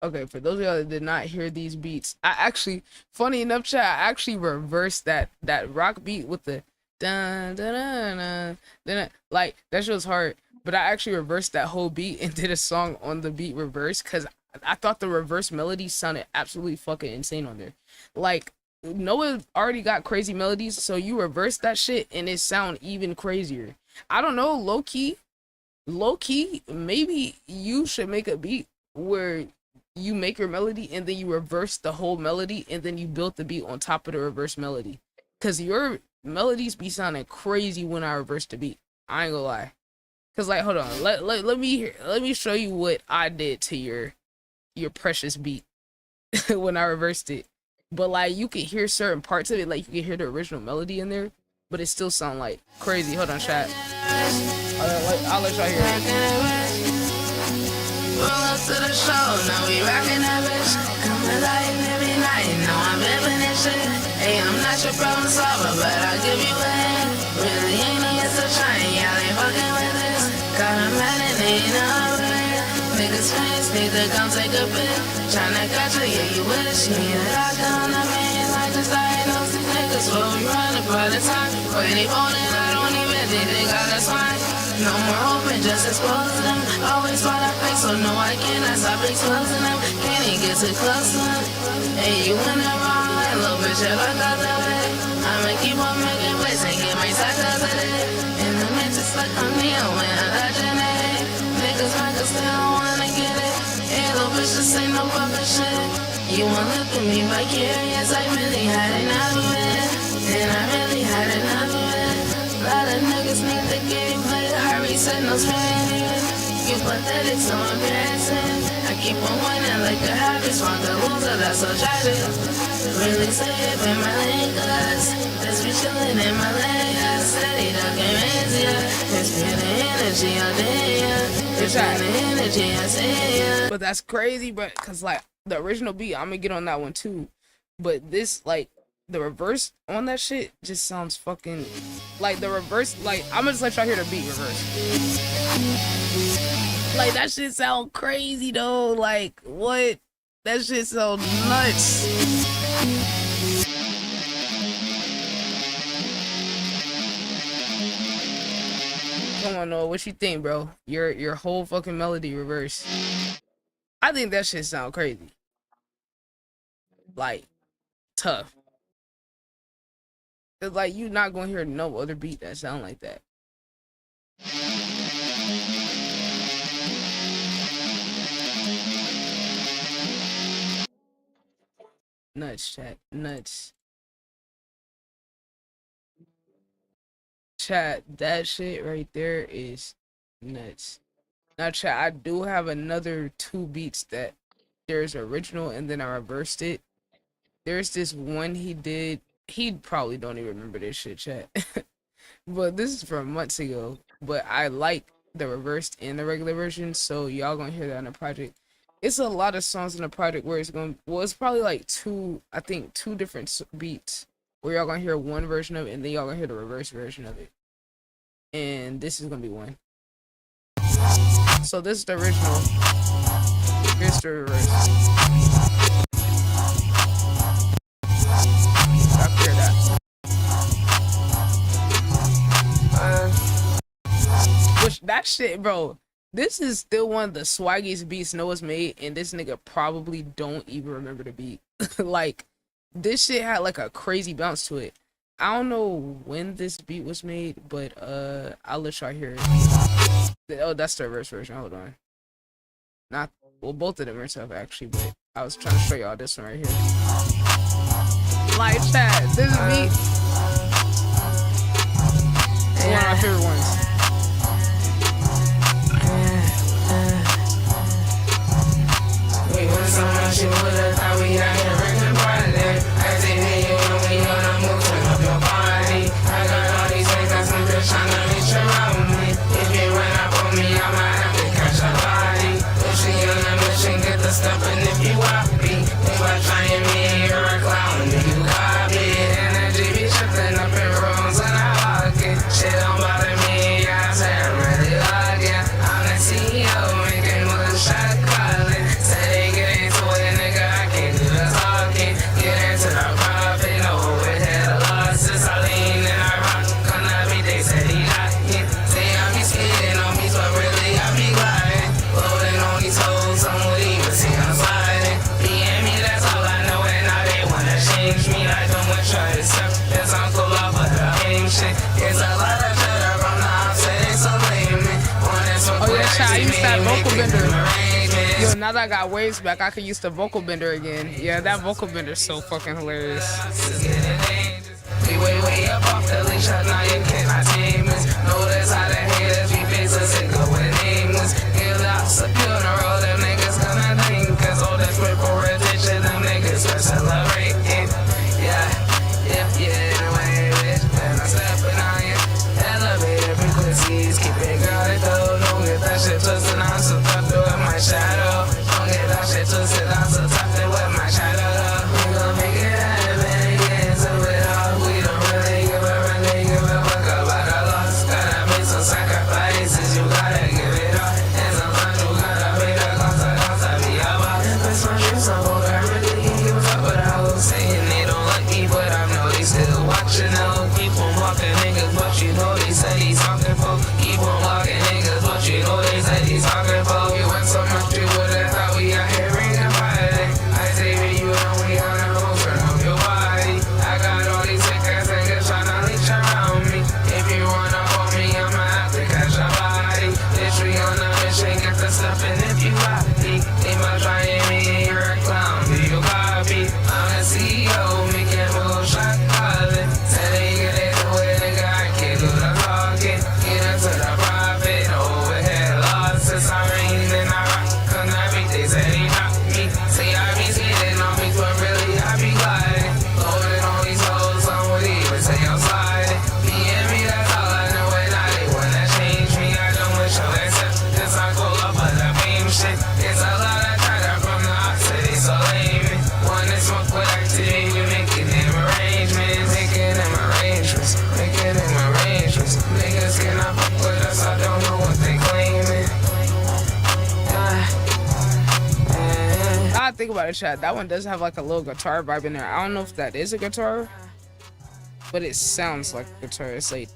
Okay, for those of y'all that did not hear these beats, I actually, funny enough, chat, I actually reversed that rock beat with the dun dun dun dun, dun, like that shit was hard, but I actually reversed that whole beat and did a song on the beat reverse because I thought the reverse melody sounded absolutely fucking insane on there. Like Noah already got crazy melodies, so you reverse that shit and it sound even crazier. I don't know, low key, maybe you should make a beat where you make your melody and then you reverse the whole melody and then you build the beat on top of the reverse melody. Cause your melodies be sounding crazy when I reverse the beat. I ain't gonna lie. Cause like, hold on, let me show you what I did to your precious beat when I reversed it. But like you can hear certain parts of it, like you can hear the original melody in there, but it still sound like crazy. Hold on, chat. I'll let y'all hear it. Pull up to the show, now we rockin' that bitch. Come alive every night, now I'm living that shit. Hey, I'm not your problem solver, but I'll give you a hand. Really ain't no yes to shine, y'all ain't fucking with this. Got a man and they ain't alright. Niggas fans need to come take a pic. Tryna catch her, yeah, you wish. You need a doctor on the man, like just diagnose these niggas. What we running by the time? When they folding, I don't even think they got us fine. No more hoping, just exposing them. Always find a face, so no, I cannot stop exposing them. Can't even get too close to them. Hey, you in the wrong way, little bitch, if I got the way. I'ma keep on making ways and get my tacos today. And the man just like on me, when I got your name. Niggas still wanna get it. Hey, little bitch, this ain't no fucking shit. You wanna look at me vicarious, I really had enough of it. And I really had enough of it. A lot of niggas need the game, but hurry, said no spinning. You pathetic, so embarrassing. I keep on winning like a happy swan, the loser, that's so tragic. Really say it in my lane, cause just be chillin' in my lane. I steady ducking easier. It's been the energy all day, yeah. It's been the energy, I say, yeah. But that's crazy, but cause like the original beat, I'm gonna get on that one too. But this, like, the reverse on that shit just sounds fucking like the reverse. Like, I'm gonna just let y'all hear the beat reverse. Like that shit sound crazy though. Like what? That shit so nuts. Come on, Noah, what you think, bro? Your whole fucking melody reverse. I think that shit sound crazy. Like, tough. Cause like you not gonna hear no other beat that sound like that. Nuts, chat. Nuts. Chat, that shit right there is nuts. Now, chat, I do have another 2 beats that there's original and then I reversed it. There's this one he did. He probably don't even remember this shit, chat. But this is from months ago. But I like the reversed and the regular version, so y'all gonna hear that on the project. It's a lot of songs in the project where it's gonna, well, it's probably like 2 different beats where y'all gonna hear one version of it and then y'all gonna hear the reverse version of it. And this is gonna be one. So this is the original. Here's the reverse. I hear that. Which that shit, bro. This is still one of the swaggiest beats Noah's made, and this nigga probably don't even remember the beat. Like, this shit had like a crazy bounce to it. I don't know when this beat was made, but I'll let y'all hear it. Oh, that's the reverse version. Hold on. Not, well, both of them are tough actually, but I was trying to show y'all this one right here. Like, chat, this is me. One of my favorite ones. We want so much shit with us, how we out here working party. I say, hey, you know we on a move, turn up your body. I got all these things, got some bitch tryna reach around me. If you run up on me, I might have to catch a body. If she on a mission, get the stuff, and if you copy, if I trying me, you're a clown, if you copy. Energy be shifting up in rooms when I walk in. Shit don't bother me, I say I'm ready again. I'm the CEO, making one shot calling. Say get into it, nigga, I can't do the talking. Get into the profit, no overhead, the losses. I lean and I rock, come to me, they said he got me. Say I be skating on me, but really I be gliding. Loading on these hoes, some would even see I'm sliding. Being me, that's all I know, and now they wanna change me. I don't want try to step, yes, I'm cool off of the aim shit. It's a lot of cheddar from the offset, it's so lame. Oh yeah, chat, I used that vocal bender. Yo, now that I got waves back, I can use the vocal bender again. Yeah, that vocal bender is so fucking hilarious. We way up off the leash, now you cannot tame us. Notice how the haters be faceless and going nameless. Give out, secure the road, them niggas gonna think. Cause all this wait for attention, them niggas are celebrating. Yeah, the way bitch, and I'm stepping on you. Elevator frequencies, keep it guarded though. Don't get that shit twisted, I'm so tough to with my shadow. Don't get that shit twisted, I'm so tough to with my shadow. We gon' make it happen, get into it all. We don't really give a fuck about the loss. Gotta make some sacrifices, you gotta give it all. And sometimes you gotta pay the cost, I be about. That's my dreams, I'm old, I really can't give a fuck what I was saying. They don't like me, but I know they still watching out. Keep on walking niggas, but you know they say he's talking for. Keep on walking niggas, but you know they say he's talking for. You want so much people, that's how we out here ringing party. I say to you, and we on the road, turn up your body. I got all these niggas tryna reach around me. If you run up on me, I'ma have to catch a body. Bitch, we on a mission, get the stuff, and if you copy, they might try me, you're a clown, do you copy? I'm the CEO, making moves, shot calling. Say they get into it, nigga, I can't do the talking. Get into the profit, overhead losses. I rain and I rock, come to me, they say they drop me. Say I be skating on me, but really I be gliding. Loading on these hoes, some would even say I'm sliding. Being me, that's all I know, and now they wanna change me. I don't wish I accept this, I go up for the fame shit. It's a lot of chatter from the offset, they so lame. Wanna smoke with activity, we making them arrangements. Making them arrangements, making them arrangements. Niggas cannot fuck with us, I don't know what they claiming. I think about it, chat. That one does have like a little guitar vibe in there. I don't know if that is a guitar, but it sounds like a guitar. It's like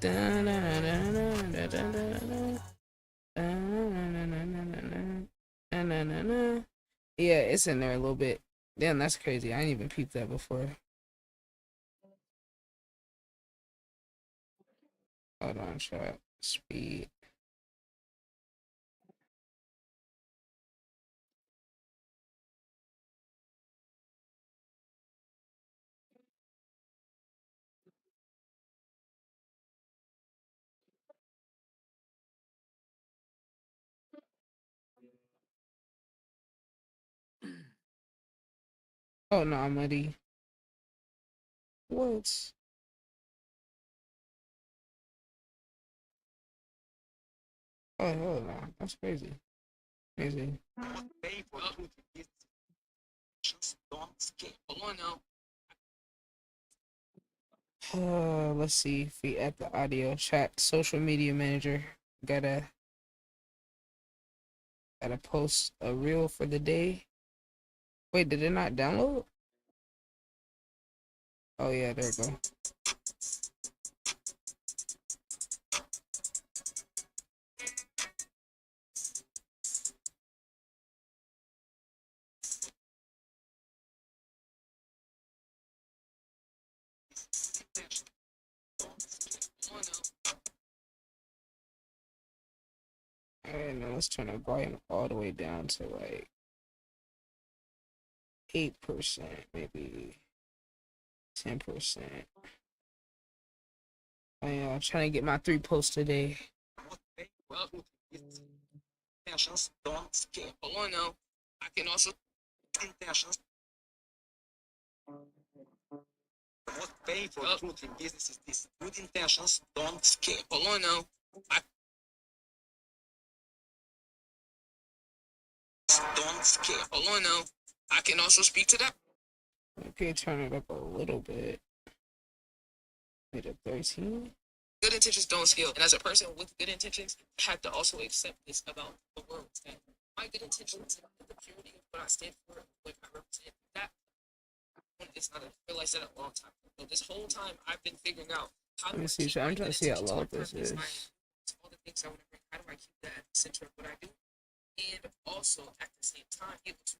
Na. Yeah, it's in there a little bit. Damn, that's crazy. I didn't even peeped that before. Hold on, chat. Speed. Oh no, I'm muddy. What? Oh hell no, that's crazy. Crazy. Let's see if we add the audio chat. Social media manager. Gotta post a reel for the day. Wait, did it not download? Oh yeah, there we go. Alright, now let's turn the volume all the way down to like 8%, maybe 10%. Oh yeah, I'm trying to get my 3 posts today. Intentions don't scale. Hold on now. I can also intentions. What pay for truth in business is this. Good intentions don't scale. Hold on now. I don't scale. Hold on now. I can also speak to that. Okay, turn it up a little bit. Made it 13. Good intentions don't scale. And as a person with good intentions, I have to also accept this about the world. That my good intentions and the purity of what I stand for, what I represent, that it's not a realized that a long time ago. This whole time I've been figuring out how Let do me I see, keep chat. my I'm trying good to see how intentions, my loud this purpose, is. my all the things I want to bring. How do I keep that at the center of what I do? And also at the same time able to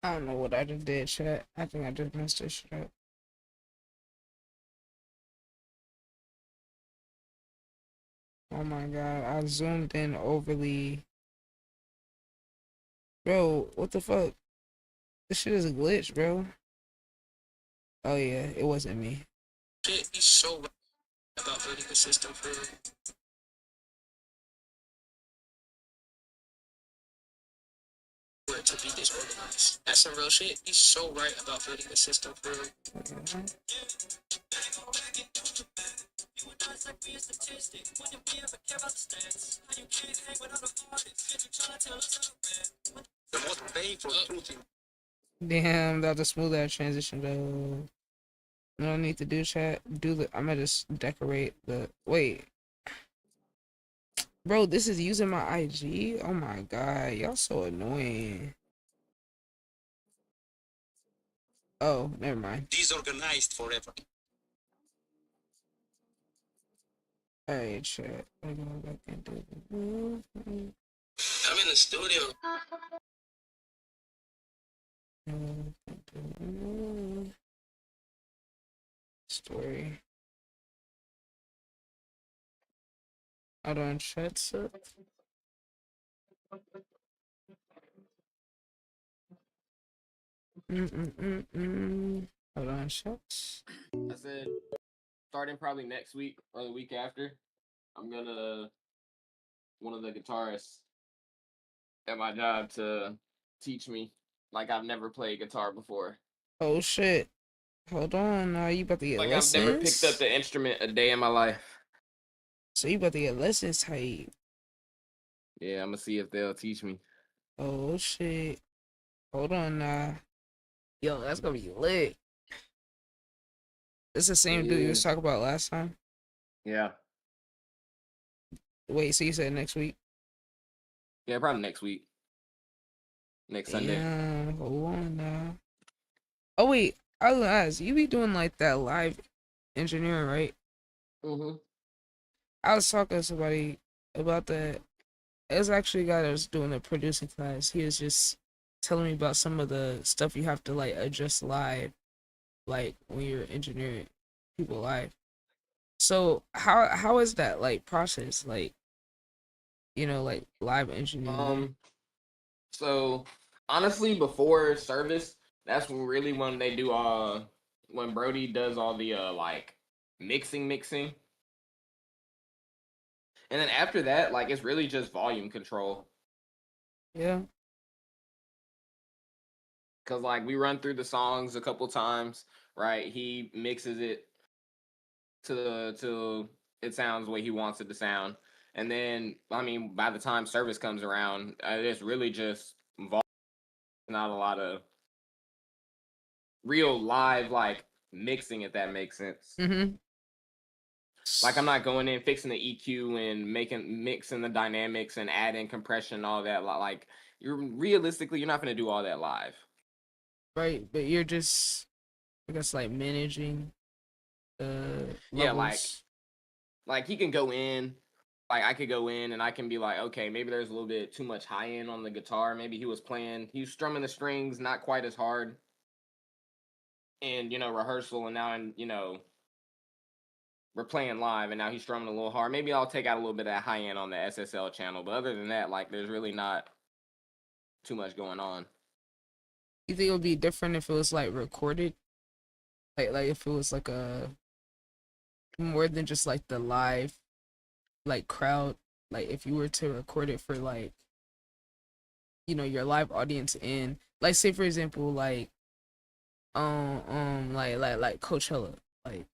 I don't know what I just did, chat. I think I just messed this shit up. Oh my god, I zoomed in overly. Bro, what the fuck? This shit is a glitch, bro. Oh yeah, it wasn't me. shit be so right about building a system for it to be disorganized. That's some real shit. He's so right about building a system for the most painful truth in Damn, that was a smooth ass transition though. No need to do chat. Do the. I'm gonna just decorate the. Wait, bro, this is using my IG. Oh my god, y'all so annoying. Oh, never mind. disorganized forever. Alright, chat. I'm gonna go back and do I'm in the studio. the story. Hold on, chat. So. Hold on, chat. I said starting probably next week or the week after. I'm gonna one of the guitarists at my job to teach me. Like I've never played guitar before. Oh shit. Hold on now. You about to get Like I've never picked up lessons? the instrument a day in my life. So you about to get lessons tight. Yeah, I'm gonna see if they'll teach me. Oh shit. Hold on now. Yo, that's gonna be lit. It's the It same dude you was is. talking about last time. Yeah. Wait, so you said next week? Yeah, probably next week. Next Sunday. Damn, hold on now. Oh wait, I was gonna ask, you be doing like that live engineering, right? Mm-hmm. I was talking to somebody about that. It was actually a guy that was doing a producing class. He was just telling me about some of the stuff you have to like adjust live, like when you're engineering people live. So how is that like process? Like, like live engineering. Um, so honestly, before service, that's really when they do when Brody does all the like mixing. And then after that, like it's really just volume control. Yeah. Cause like we run through the songs a couple times, right? He mixes it to it sounds the way he wants it to sound. And then I mean by the time service comes around, it's really just volume, not a lot of real live like mixing, if that makes sense. Mm-hmm. Like I'm not going in fixing the EQ and mixing the dynamics and adding compression and all that. Like you're realistically you're not gonna do all that live. Right, but you're just, I guess, like managing the Yeah, levels. like he can go in, like I could go in and I can be like, okay, maybe there's a little bit too much high end on the guitar. Maybe he was strumming the strings not quite as hard in rehearsal, and now we're playing live and now he's strumming a little hard. Maybe I'll take out a little bit of that high end on the SSL channel, but other than that, like there's really not too much going on. You think it would be different if it was like recorded? Like if it was like a more than just like the live like crowd. Like if you were to record it for like, your live audience in, like, say for example, like Coachella. Like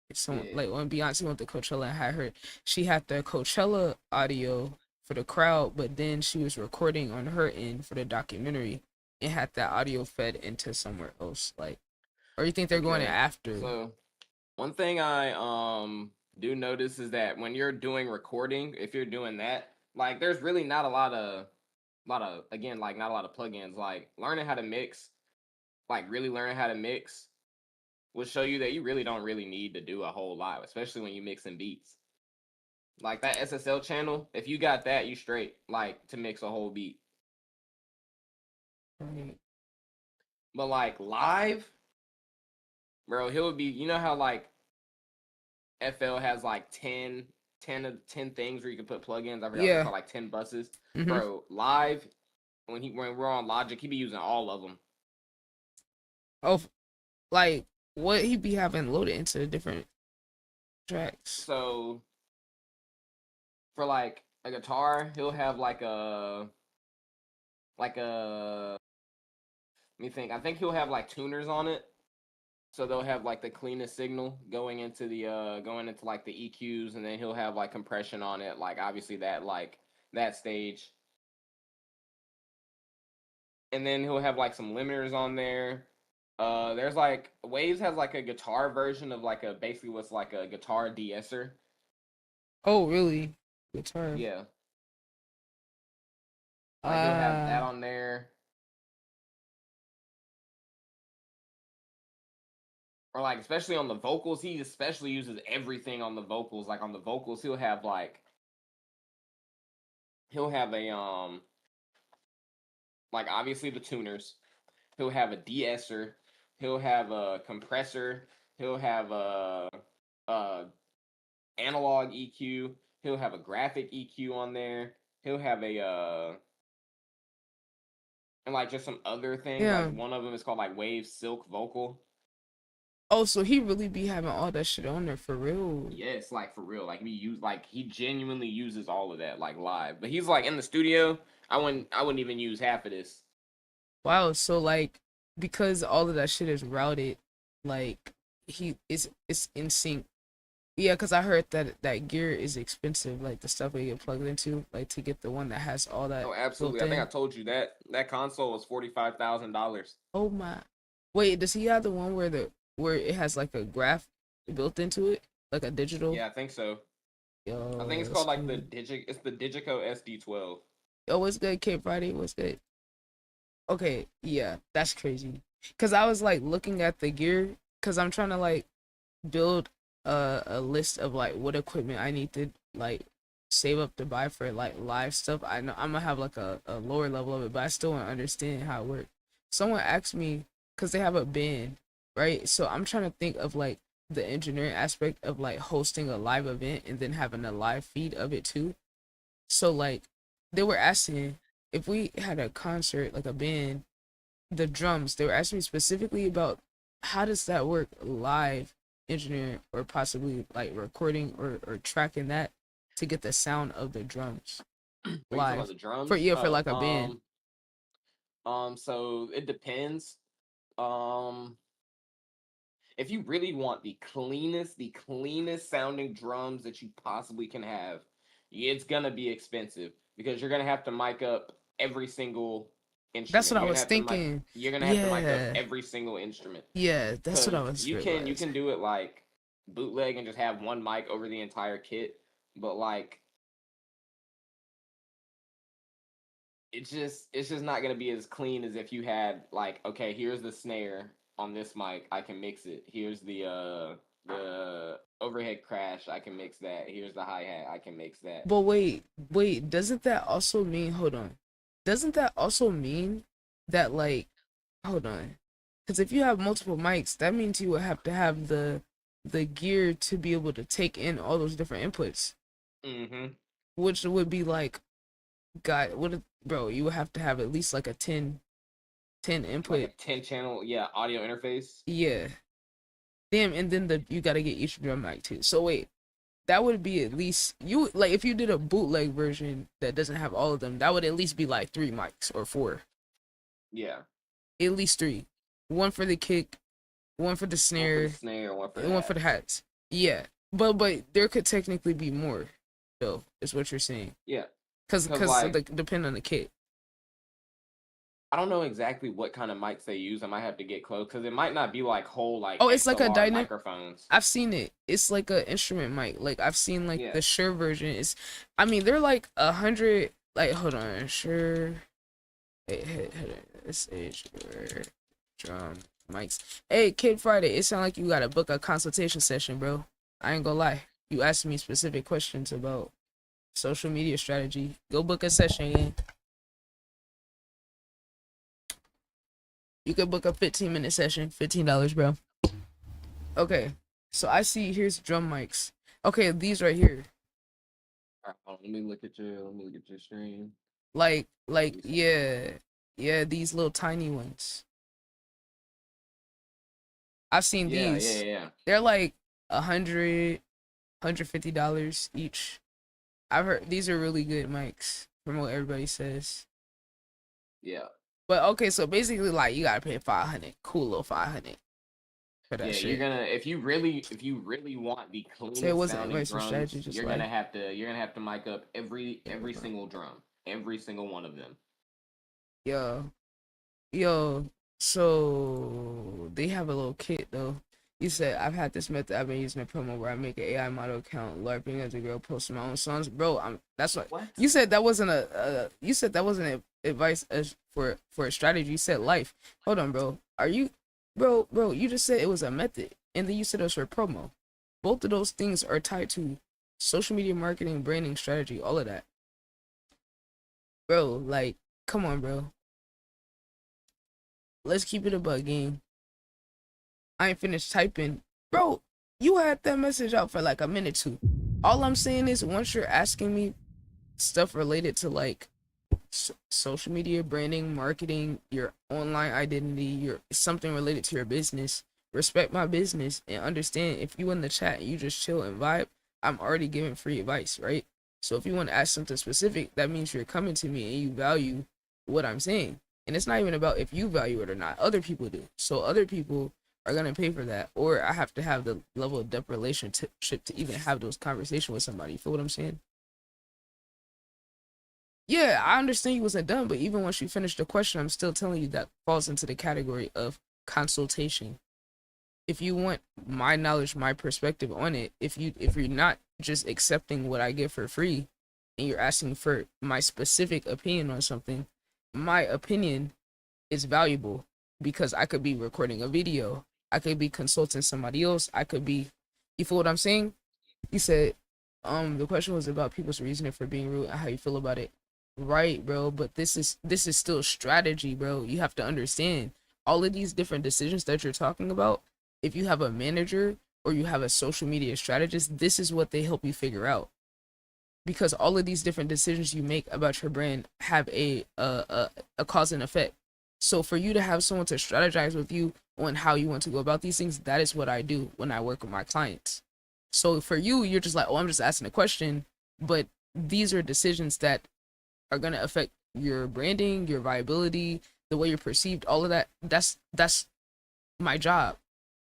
if someone, Yeah. like when Beyonce went to Coachella and had her, she had the Coachella audio for the crowd, but then she was recording on her end for the documentary and had that audio fed into somewhere else. Like, or you think they're going Okay. after? So one thing I do notice is that when you're doing recording, if you're doing that, like there's really not a lot of again, like not a lot of plugins. Like learning how to mix, like really learning how to mix will show you that you really don't really need to do a whole lot, especially when you mixing beats. Like that SSL channel, if you got that, you straight like to mix a whole beat. Right. But like live, bro, he'll be you know how like FL has like 10 things where you can put plugins. I forgot what they're Yeah. called, like 10 buses. Mm-hmm. Bro, live when we're on Logic, he be using all of them. Oh, like what he be having loaded into the different tracks. So for like a guitar, he'll have like a let me think. I think he'll have like tuners on it. So they'll have like the cleanest signal going into like the EQs, and then he'll have like compression on it, like obviously that stage. And then he'll have like some limiters on there. There's like Waves has like a guitar version of like a basically what's like a guitar de-esser. Oh, really? Guitar. Yeah, like he'll have that Uh, on there. Or like especially on the vocals, he especially uses everything on the vocals. Like on the vocals, he'll have a like obviously the tuners. He'll have a de-esser. He'll have a compressor. He'll have a analog EQ. He'll have a graphic EQ on there. He'll have a and like just some other things. yeah. Like one of them is called like Wave Silk Vocal. Oh, so he really be having all that shit on there for real. Yes, like for real. Like he genuinely uses all of that like live. But he's like in the studio. I wouldn't even use half of this. Wow, so like because all of that shit is routed, like he is it's in sync. Yeah, because I heard that that gear is expensive, like the stuff that you get plugged into, like to get the one that has all that Oh, built absolutely. I think I in. told you that that console was $45,000. Oh my. Wait, does he have the one where it has like a graph built into it? Like a digital? Yeah, I think so. I Yo, think it's that's called like crazy. It's the Digico SD12. Oh, what's good, Cape Friday? What's good? Okay, yeah, that's crazy. Cause I was like looking at the gear, cause I'm trying to like build a list of like what equipment I need to like save up to buy for like live stuff. I know I'm gonna have like a lower level of it, but I still want to understand how it works. Someone asked me because they have a band, right? So I'm trying to think of like the engineering aspect of like hosting a live event and then having a live feed of it too. So like they were asking if we had a concert like a band, the drums. They were asking me specifically about how does that work live engineering or possibly like recording or tracking that to get the sound of the drums Are you talking about live the for drums? yeah for like a band. So it depends. Um, if you really want the cleanest sounding drums that you possibly can have, it's gonna be expensive because you're gonna have to mic up every single That's instrument. what I was thinking. You're gonna have to mic up Yeah, every single instrument. yeah, that's what I Cause was you realizing. can do it like bootleg and just have one mic over the entire kit, but like it's just not gonna be as clean as if you had like, okay, here's the snare on this mic, I can mix it. Here's the overhead crash, I can mix that. Here's the hi-hat, I can mix that. But wait, doesn't that also mean hold on? Doesn't that also mean that like hold on? Because if you have multiple mics, that means you would have to have the gear to be able to take in all those different inputs, Mm-hmm. which would be like God, bro? You would have to have at least like a ten Like a input. 10 channel, yeah, audio interface. Yeah, damn, and then the you got to get each drum mic too. So wait, that would be at least you like if you did a bootleg version that doesn't have all of them, that would at least be like three mics or four, Yeah. at least three, one for the kick, one for the One for the snare, snare, one for the and one for the hats. hats. Yeah, but there could technically be more, though. Is what you're saying? Yeah. Because Cause of like the depend on the kit. I don't know exactly what kind of mics they use. I might have to get close because it might not be like whole like Oh, it's like a XLR dynamic. microphones. I've seen it. It's like a instrument mic. Like I've seen like Yeah. the Shure version. Is, I mean, they're like 100. Like hold on, Shure. Hey, this is Shure drum mics. Hey, Kid Friday. It sound like you gotta book a consultation session, bro. I ain't gonna lie. You asked me specific questions about social media strategy. Go book a session, yeah. You could book a 15-minute session, $15, bro. Okay. So I see here's drum mics. Okay, these right here. All right, hold on, let me look at your stream. Like Let me see. yeah. Yeah, these little tiny ones. I've seen Yeah, these. yeah. They're like 150 $150 each. I've heard these are really good mics from what everybody says. Yeah. But okay, so basically like you gotta pay 500. Cool little 500 for that Yeah, you're shit. gonna if you really want the Say it cleanest wasn't sounding advice or drums, strategy, just like you're gonna have to mic up yeah, every bro. single drum, every single one of them. Yo. Yo, so they have a little kit though. You said I've had this method I've been using a promo where I make an AI model account, LARPing as a girl, posting my own songs. Bro, that's what What? you said that wasn't you said that wasn't advice as for a strategy. You said life. Hold on, bro. Are you bro, you just said it was a method and then you said it was for promo. Both of those things are tied to social media marketing, branding, strategy, all of that. Bro, like, come on, bro. Let's keep it a bug game. I ain't finished typing. Bro, you had that message out for like a minute too. All I'm saying is once you're asking me stuff related to like social media, branding, marketing, your online identity, your something related to your business, respect my business and understand if you in the chat and you just chill and vibe, I'm already giving free advice, right? So if you want to ask something specific, that means you're coming to me and you value what I'm saying. And it's not even about if you value it or not. Other people do. So other people are gonna pay for that, or I have to have the level of depth relationship to even have those conversations with somebody. You feel what I'm saying? Yeah, I understand you wasn't done, but even once you finish the question, I'm still telling you that falls into the category of consultation. If you want my knowledge, my perspective on it, if you're not just accepting what I give for free and you're asking for my specific opinion on something, my opinion is valuable because I could be recording a video, I could be consulting somebody else, I could be, you feel what I'm saying? He said, the question was about people's reasoning for being rude and how you feel about it. Right, bro, but this is still strategy, bro. You have to understand all of these different decisions that you're talking about. If you have a manager or you have a social media strategist, this is what they help you figure out. Because all of these different decisions you make about your brand have a cause and effect. So for you to have someone to strategize with you on how you want to go about these things, that is what I do when I work with my clients. So for you, you're just like, oh, I'm just asking a question, but these are decisions that are going to affect your branding, your viability, the way you're perceived, all of that. That's my job.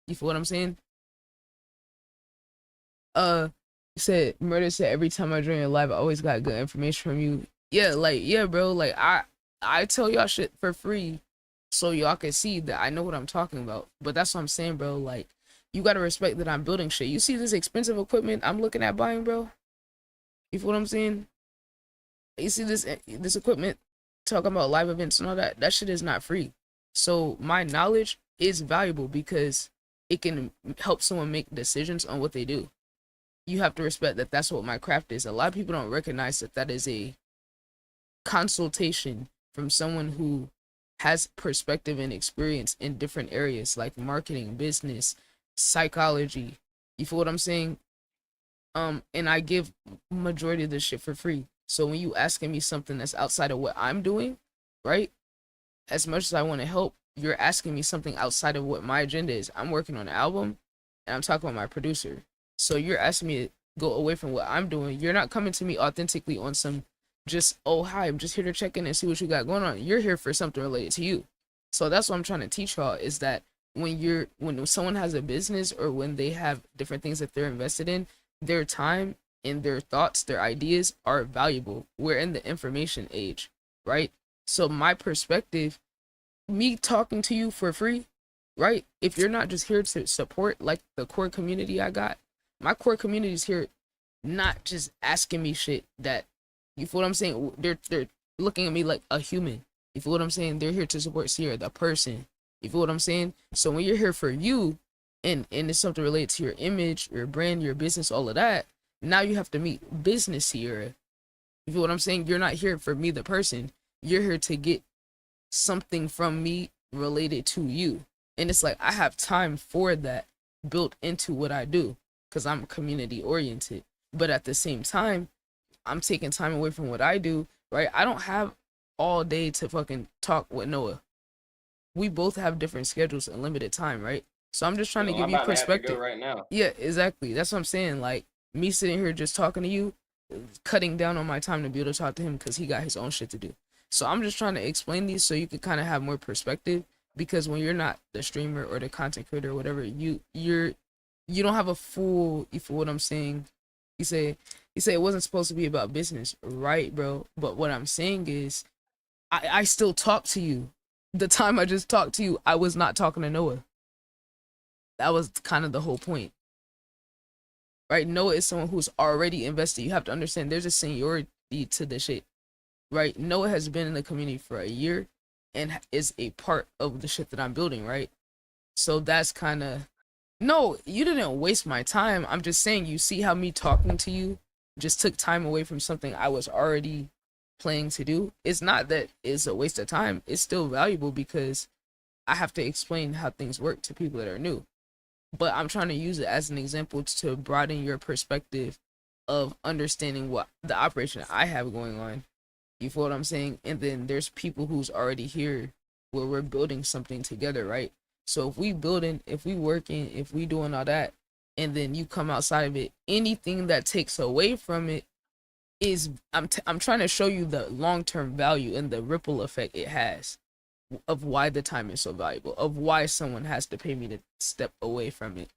You feel what I'm saying? Said Murder said every time I join your live, I always got good information from you. Yeah, like, yeah, bro, like I tell y'all shit for free so y'all can see that I know what I'm talking about. But that's what I'm saying, bro. Like, you gotta respect that I'm building shit. You see this expensive equipment I'm looking at buying, bro? You feel what I'm saying? You see this equipment talking about live events and all that? That shit is not free. So my knowledge is valuable because it can help someone make decisions on what they do. You have to respect that that's what my craft is. A lot of people don't recognize that that is a consultation from someone who has perspective and experience in different areas like marketing, business, psychology. You feel what I'm saying? And I give majority of this shit for free. So when you asking me something that's outside of what I'm doing, right? As much as I want to help, you're asking me something outside of what my agenda is. I'm working on an album and I'm talking about my producer. So you're asking me to go away from what I'm doing. You're not coming to me authentically on some just, oh, hi, I'm just here to check in and see what you got going on. You're here for something related to you. So that's what I'm trying to teach y'all is that when someone has a business or when they have different things that they're invested in, their time and their thoughts, their ideas are valuable. We're in the information age, right? So my perspective, me talking to you for free, right? If you're not just here to support like the core community I got, my core community is here not just asking me shit that, you feel what I'm saying? They're looking at me like a human. You feel what I'm saying? They're here to support Sierra, the person. You feel what I'm saying? So when you're here for you and it's something related to your image, your brand, your business, all of that, now you have to meet business Sierra. You feel what I'm saying? You're not here for me, the person. You're here to get something from me related to you. And it's like I have time for that built into what I do because I'm community oriented. But at the same time, I'm taking time away from what I do, right? I don't have all day to fucking talk with Noah. We both have different schedules and limited time, right? So I'm just trying to give you perspective right now. Yeah, exactly. That's what I'm saying. Like me sitting here just talking to you, cutting down on my time to be able to talk to him because he got his own shit to do. So I'm just trying to explain these so you can kind of have more perspective because when you're not the streamer or the content creator or whatever, you don't have a full, you feel what I'm saying? You say it wasn't supposed to be about business, right, bro? But what I'm saying is I still talk to you. The time I just talked to you, I was not talking to Noah. That was kind of the whole point. Right? Noah is someone who's already invested. You have to understand there's a seniority to the shit. Right? Noah has been in the community for a year and is a part of the shit that I'm building, right? So that's kind of, no, you didn't waste my time. I'm just saying, you see how me talking to you just took time away from something I was already planning to do? It's not that it's a waste of time. It's still valuable because I have to explain how things work to people that are new. But I'm trying to use it as an example to broaden your perspective of understanding what the operation I have going on. You feel what I'm saying? And then there's people who's already here where we're building something together, right? So if we building, if we working, if we doing all that, and then you come outside of it, anything that takes away from it is I'm trying to show you the long-term value and the ripple effect it has of why the time is so valuable, of why someone has to pay me to step away from it.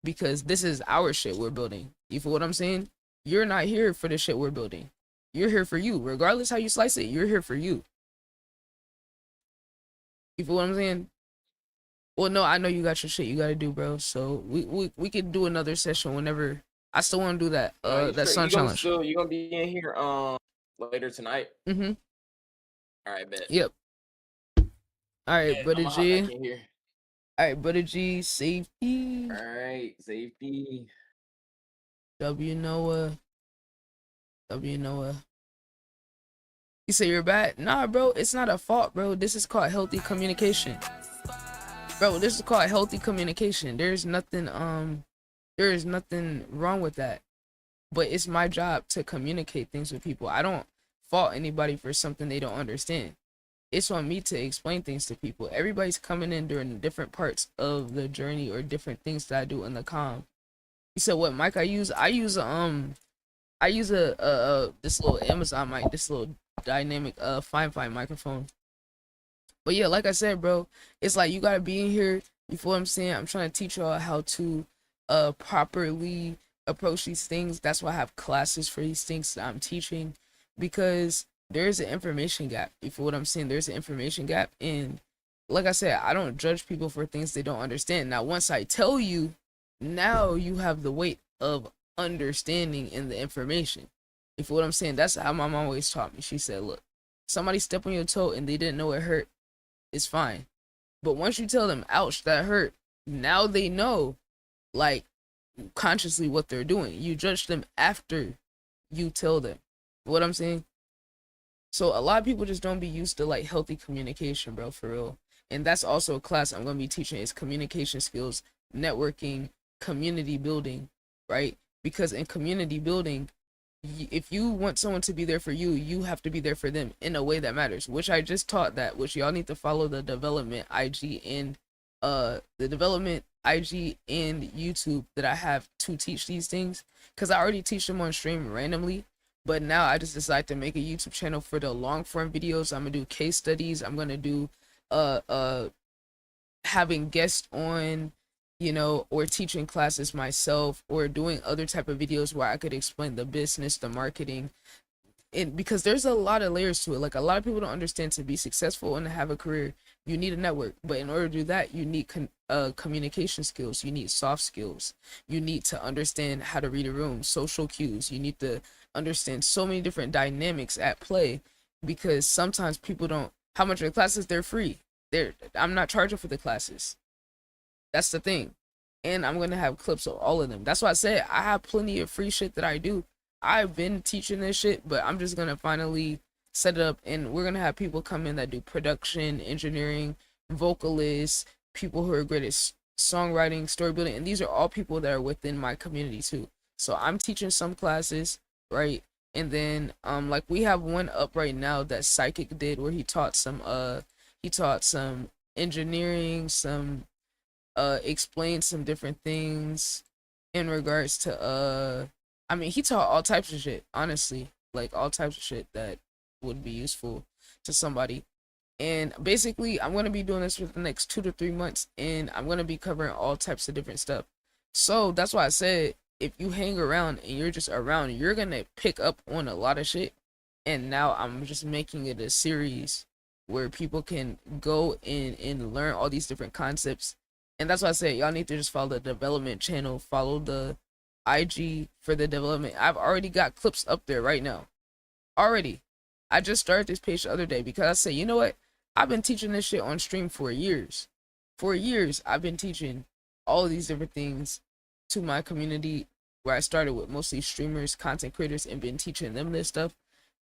Because this is our shit we're building. You feel what I'm saying? You're not here for the shit we're building. You're here for you. Regardless how you slice it, you're here for you. You feel what I'm saying? Well, no, I know you got your shit you gotta do, bro. So we could do another session whenever. I still want to do that that sun challenge. You gonna be in here later tonight? Mm-hmm. All right, bet. Yep. All right, Yeah, brother I'ma hop back G. in here. All right, brother G. Safety. All right, safety. W Noah. W Noah. You say you're bad? Nah, bro. It's not a fault, bro. This is called healthy communication. Bro, this is called healthy communication. There is nothing wrong with that. But it's my job to communicate things with people. I don't fault anybody for something they don't understand. It's on me to explain things to people. Everybody's coming in during different parts of the journey or different things that I do in the comm. You said what mic I use? I use a this little Amazon mic, this little dynamic fine microphone. But yeah, like I said, bro, it's like you gotta be in here. You feel what I'm saying? I'm trying to teach y'all how to properly approach these things. That's why I have classes for these things that I'm teaching, because there's an information gap. You feel what I'm saying? There's an information gap, and like I said, I don't judge people for things they don't understand. Now, once I tell you, now you have the weight of understanding in the information. You feel what I'm saying? That's how my mom always taught me. She said, look, somebody step on your toe and they didn't know it hurt, it's fine. But once you tell them, ouch, that hurt, now they know, like, consciously what they're doing. You judge them after you tell them. What I'm saying? So a lot of people just don't be used to like healthy communication, bro, for real. And that's also a class I'm going to be teaching, is communication skills, networking, community building, right? Because in community building, if you want someone to be there for you, you have to be there for them in a way that matters, which I just taught that, which y'all need to follow the development IG and YouTube that I have to teach these things, because I already teach them on stream randomly, but now I just decided to make a YouTube channel for the long form videos. I'm gonna do case studies. I'm gonna do having guests on, you know, or teaching classes myself, or doing other type of videos where I could explain the business, the marketing. And because there's a lot of layers to it. Like, a lot of people don't understand, to be successful and to have a career, you need a network. But in order to do that, you need communication skills. You need soft skills. You need to understand how to read a room, social cues. You need to understand so many different dynamics at play, because sometimes people don't. How much are the classes? They're free. I'm not charging for the classes. That's the thing. And I'm gonna have clips of all of them. That's why I said I have plenty of free shit that I do. I've been teaching this shit, but I'm just gonna finally set it up, and we're gonna have people come in that do production, engineering, vocalists, people who are great at songwriting, story building, and these are all people that are within my community too. So I'm teaching some classes, right? And then like we have one up right now that Psychic did, where he taught some engineering, some explained some different things in regards to I mean, he taught all types of shit, honestly, like all types of shit that would be useful to somebody. And basically, I'm going to be doing this for the next 2 to 3 months, and I'm going to be covering all types of different stuff. So that's why I said, if you hang around and you're just around, you're going to pick up on a lot of shit. And now I'm just making it a series where people can go in and learn all these different concepts. And that's why I say y'all need to just follow the development channel, follow the IG for the development. I've already got clips up there right now. Already. I just started this page the other day because I said, you know what? I've been teaching this shit on stream for years. For years, I've been teaching all of these different things to my community, where I started with mostly streamers, content creators, and been teaching them this stuff.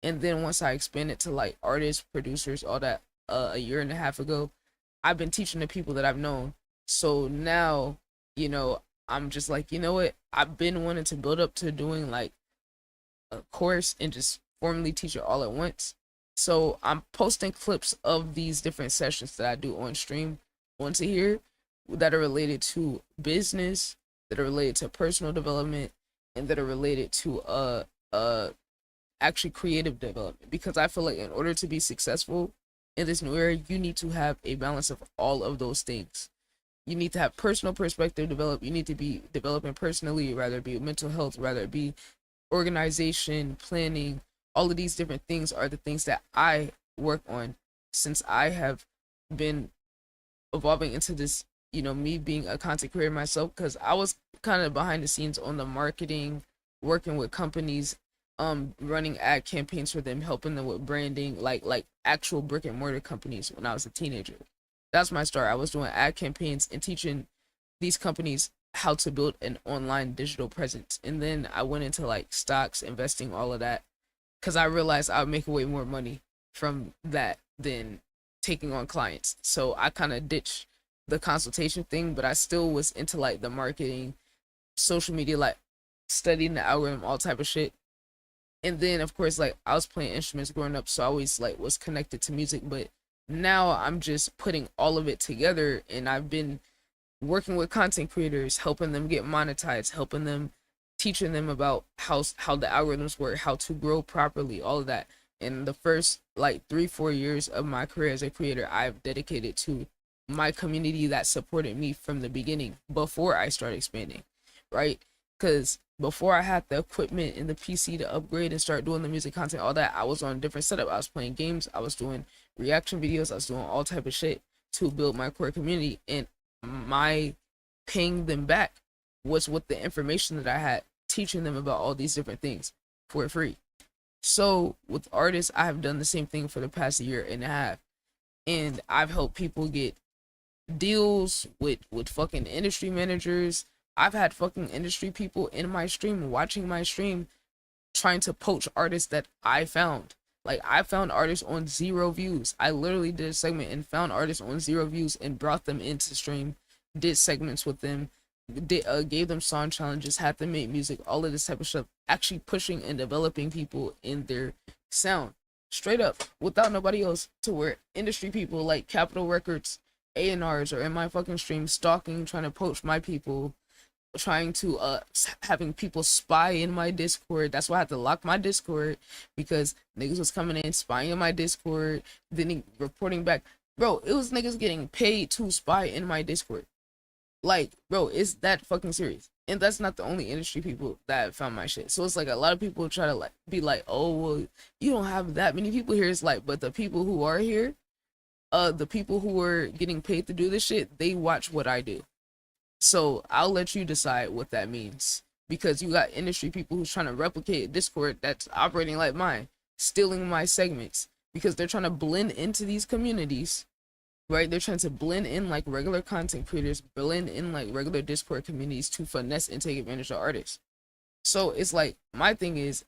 And then once I expanded to like artists, producers, all that a year and a half ago, I've been teaching the people that I've known. So now, you know, I'm just like, you know what? I've been wanting to build up to doing like a course and just formally teach it all at once. So I'm posting clips of these different sessions that I do on stream onto here that are related to business, that are related to personal development, and that are related to actually creative development, because I feel like in order to be successful in this new era, you need to have a balance of all of those things. You need to have personal perspective develop. You need to be developing personally, rather it be mental health, rather it be organization, planning. All of these different things are the things that I work on since I have been evolving into this, me being a content creator myself, because I was kind of behind the scenes on the marketing, working with companies, running ad campaigns for them, helping them with branding, like actual brick and mortar companies when I was a teenager. That's my start. I was doing ad campaigns and teaching these companies how to build an online digital presence. And then I went into like stocks, investing, all of that, because I realized I would make way more money from that than taking on clients. So I kind of ditched the consultation thing, but I still was into like the marketing, social media, like studying the algorithm, all type of shit. And then of course, like I was playing instruments growing up, so I always like was connected to music. But now I'm just putting all of it together, and I've been working with content creators, helping them get monetized, helping them, teaching them about how the algorithms work, how to grow properly, all of that. And the first like 3-4 years of my career as a creator, I've dedicated to my community that supported me from the beginning before I started expanding, right? Because before I had the equipment and the PC to upgrade and start doing the music content, all that, I was on a different setup. I was playing games, I was doing reaction videos, I was doing all type of shit to build my core community. And my paying them back was with the information that I had, teaching them about all these different things for free. So with artists, I have done the same thing for the past year and a half, and I've helped people get deals with fucking industry managers. I've had fucking industry people in my stream, watching my stream, trying to poach artists that I found. Like, I found artists on 0 views. I literally did a segment and found artists on 0 views and brought them into stream, did segments with them, gave them song challenges, had them make music, all of this type of stuff, actually pushing and developing people in their sound, straight up, without nobody else, to where industry people like Capitol Records, A&Rs are in my fucking stream, stalking, trying to poach my people, trying to having people spy in my Discord. That's why I had to lock my Discord, because niggas was coming in spying in my Discord, then reporting back. Bro, it was niggas getting paid to spy in my Discord. Like, bro, it's that fucking serious. And that's not the only industry people that found my shit. So it's like a lot of people try to like be like, oh well, you don't have that many people here. It's like, but the people who are here, the people who are getting paid to do this shit, they watch what I do. So I'll let you decide what that means, because you got industry people who's trying to replicate Discord that's operating like mine, stealing my segments because they're trying to blend into these communities, right? They're trying to blend in like regular content creators, blend in like regular Discord communities to finesse and take advantage of artists. So it's like, my thing is,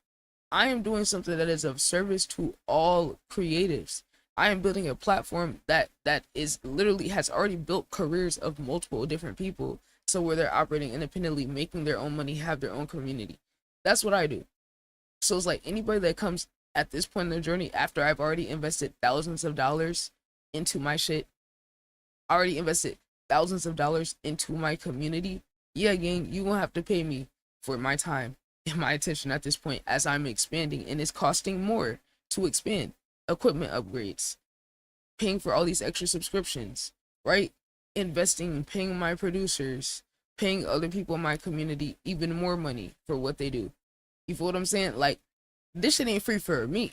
I am doing something that is of service to all creatives. I am building a platform that is literally has already built careers of multiple different people, so where they're operating independently, making their own money, have their own community. That's what I do. So it's like, anybody that comes at this point in their journey, after I've already invested thousands of dollars into my shit, already invested thousands of dollars into my community, yeah, gang, you won't have to pay me for my time and my attention at this point, as I'm expanding, and it's costing more to expand. Equipment upgrades, paying for all these extra subscriptions, right? Investing, paying my producers, paying other people in my community even more money for what they do. You feel what I'm saying? Like, this shit ain't free for me.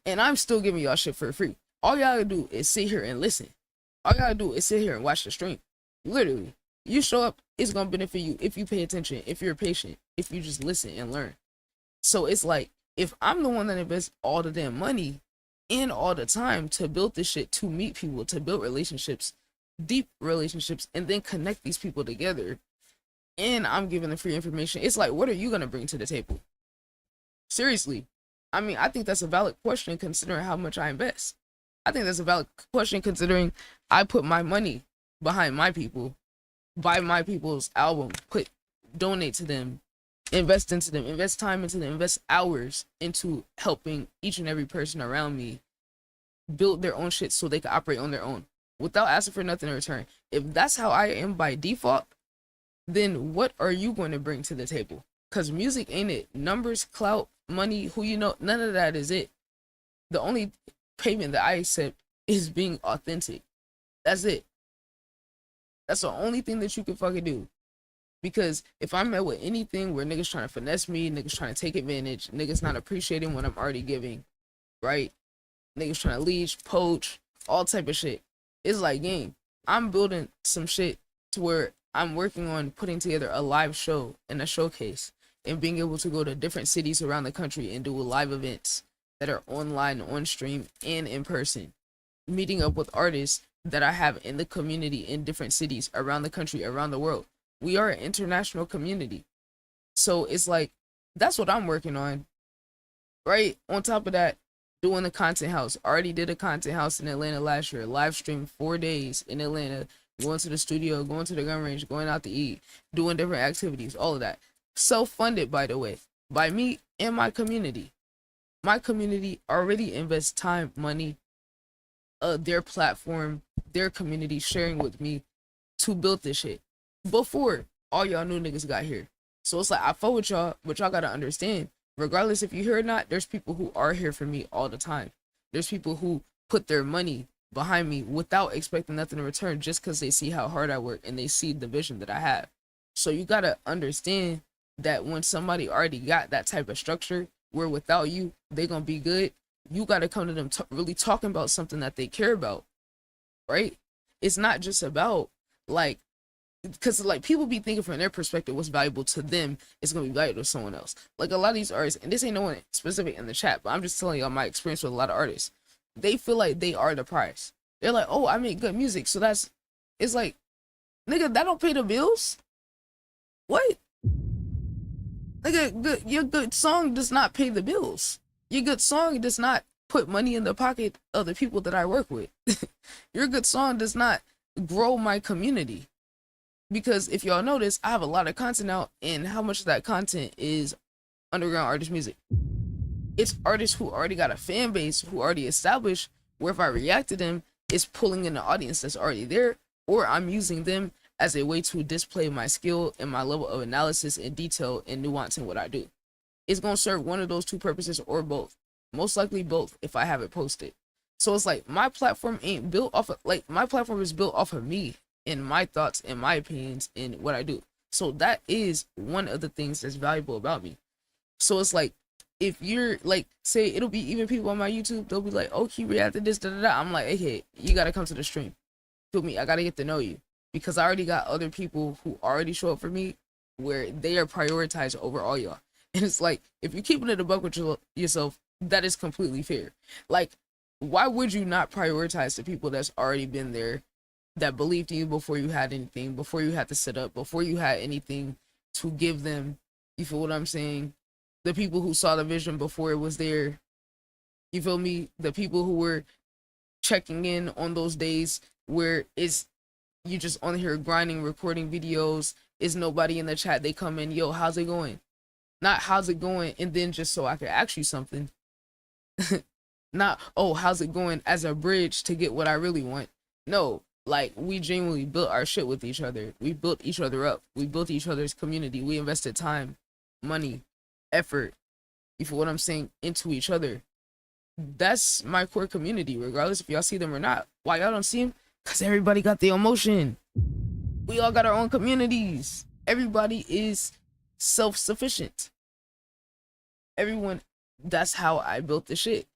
And I'm still giving y'all shit for free. All y'all gotta do is sit here and listen. All y'all gotta do is sit here and watch the stream. Literally, you show up, it's gonna benefit you if you pay attention, if you're patient, if you just listen and learn. So it's like, if I'm the one that invests all the damn money and all the time to build this shit, to meet people, to build relationships, deep relationships, and then connect these people together, and I'm giving them free information, it's like, what are you gonna bring to the table? Seriously. I mean, I think that's a valid question considering how much I invest. I think that's a valid question considering I put my money behind my people, buy my people's album, donate to them, invest into them, invest time into them, invest hours into helping each and every person around me build their own shit so they can operate on their own. without asking for nothing in return. If that's how I am by default, then what are you going to bring to the table? Because music ain't it. Numbers, clout, money, who you know, none of that is it. The only payment that I accept is being authentic. That's it. That's the only thing that you can fucking do. Because if I'm met with anything where niggas trying to finesse me, niggas trying to take advantage, niggas not appreciating what I'm already giving, right? Niggas trying to leech, poach, all type of shit. It's like, gang, I'm building some shit to where I'm working on putting together a live show and a showcase and being able to go to different cities around the country and do live events that are online, on stream, and in person. Meeting up with artists that I have in the community in different cities around the country, around the world. We are an international community. So it's like, that's what I'm working on. Right? On top of that, doing the content house. Already did a content house in Atlanta last year. Live streamed 4 days in Atlanta. Going to the studio, going to the gun range, going out to eat, doing different activities, all of that. Self-funded, by the way, by me and my community. My community already invests time, money, their platform, their community sharing with me to build this shit before all y'all new niggas got here. So it's like, I fuck with y'all, but y'all gotta understand, regardless if you're here or not, there's people who are here for me all the time. There's people who put their money behind me without expecting nothing in return, just because they see how hard I work and they see the vision that I have. So you gotta understand that when somebody already got that type of structure where without you they gonna be good, you gotta come to them really talking about something that they care about, right? It's not just about like, because like people be thinking from their perspective what's valuable to them is gonna be valuable to someone else. Like a lot of these artists, and this ain't no one specific in the chat, but I'm just telling y'all my experience with a lot of artists. They feel like they are the prize. They're like, oh, I make good music, so that's, it's like, nigga, that don't pay the bills. What? Nigga, your good song does not pay the bills. Your good song does not put money in the pocket of the people that I work with. Your good song does not grow my community. Because if y'all notice, I have a lot of content out, and how much of that content is underground artist music. It's artists who already got a fan base, who already established, where if I react to them, it's pulling in the audience that's already there, or I'm using them as a way to display my skill and my level of analysis and detail and nuance in what I do. It's going to serve one of those two purposes or both. Most likely both if I have it posted. So it's like, my platform ain't built off of, like, my platform is built off of me and my thoughts and my opinions and what I do. So that is one of the things that's valuable about me. So it's like, if you're like, say, it'll be even people on my YouTube, they'll be like, oh, he reacted this, da da da. I'm like, hey, you gotta come to the stream. Feel me? I gotta get to know you. Because I already got other people who already show up for me where they are prioritized over all y'all. And it's like, if you're keeping it a buck with yourself, that is completely fair. Like, why would you not prioritize the people that's already been there, that believed in you before you had anything, before you had to sit up, before you had anything to give them? You feel what I'm saying? The people who saw the vision before it was there. You feel me? The people who were checking in on those days where it's, you just on here grinding, recording videos, is nobody in the chat, they come in, yo, how's it going? Not how's it going, and then just so I could ask you something. Not, oh, how's it going as a bridge to get what I really want. No, like, we genuinely built our shit with each other. We built each other up. We built each other's community. We invested time, money, effort, you feel what I'm saying, into each other. That's my core community, regardless if y'all see them or not. Why y'all don't see them? Because everybody got their emotion. We all got our own communities. Everybody is self-sufficient. Everyone, that's how I built the shit.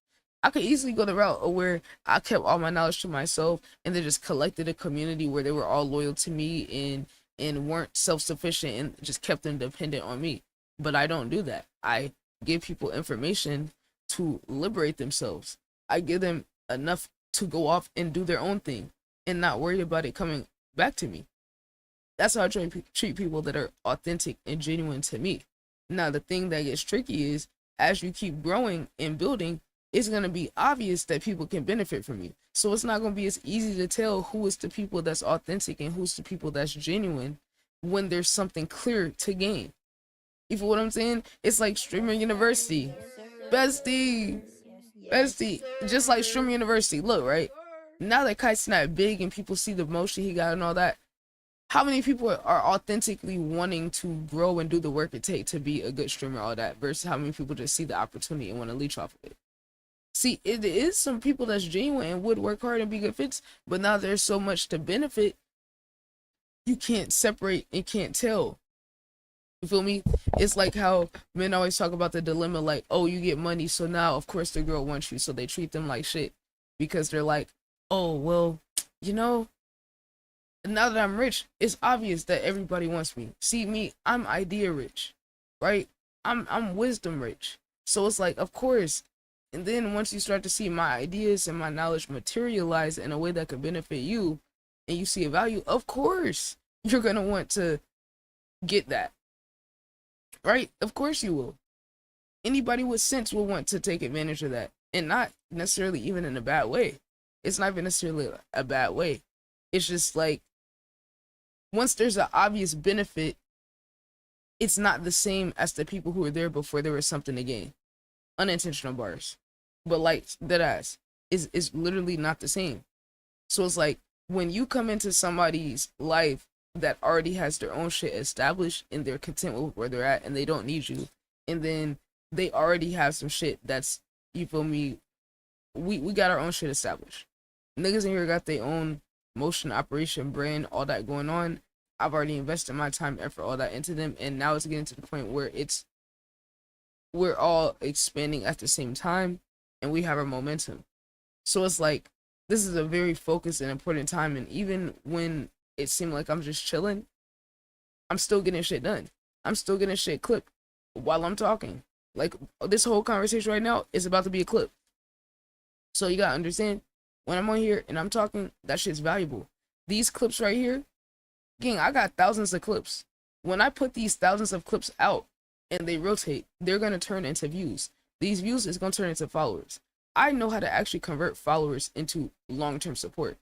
I could easily go the route of where I kept all my knowledge to myself and then just collected a community where they were all loyal to me and weren't self-sufficient and just kept them dependent on me. But I don't do that. I give people information to liberate themselves. I give them enough to go off and do their own thing and not worry about it coming back to me. That's how I try to treat people that are authentic and genuine to me. Now, the thing that gets tricky is, as you keep growing and building, it's going to be obvious that people can benefit from you. So it's not going to be as easy to tell who is the people that's authentic and who's the people that's genuine when there's something clear to gain. You feel what I'm saying? It's like Streamer University. Bestie. Just like Streamer University. Look, right? Now that Kite's not big and people see the motion he got and all that, how many people are authentically wanting to grow and do the work it takes to be a good streamer, all that, versus how many people just see the opportunity and want to leech off of it? See, it is some people that's genuine and would work hard and be good fits, but now there's so much to benefit, you can't separate and can't tell. You feel me? It's like how men always talk about the dilemma, like, oh, you get money, so now of course the girl wants you, so they treat them like shit because they're like, oh, well, you know, now that I'm rich, it's obvious that everybody wants me. See me, I'm idea rich, right? I'm wisdom rich. So it's like, of course. And then once you start to see my ideas and my knowledge materialize in a way that could benefit you, and you see a value, of course you're gonna want to get that. Right? Of course you will. Anybody with sense will want to take advantage of that. And not necessarily even in a bad way. It's not even necessarily a bad way. It's just like, once there's an obvious benefit, it's not the same as the people who were there before there was something to gain. Unintentional bars. But like, that ass is literally not the same. So it's like, when you come into somebody's life that already has their own shit established and they're content with where they're at and they don't need you, and then they already have some shit that's, you feel me, we got our own shit established. Niggas in here got their own motion, operation, brand, all that going on. I've already invested my time, effort, all that into them, and now it's getting to the point where we're all expanding at the same time and we have our momentum. So it's like, this is a very focused and important time, and even when it seemed like I'm just chilling, I'm still getting shit done. I'm still getting shit clipped while I'm talking. Like, this whole conversation right now is about to be a clip. So you gotta understand, when I'm on here and I'm talking, that shit's valuable. These clips right here, gang, I got thousands of clips. When I put these thousands of clips out and they rotate, they're gonna turn into views. These views is gonna turn into followers. I know how to actually convert followers into long-term support.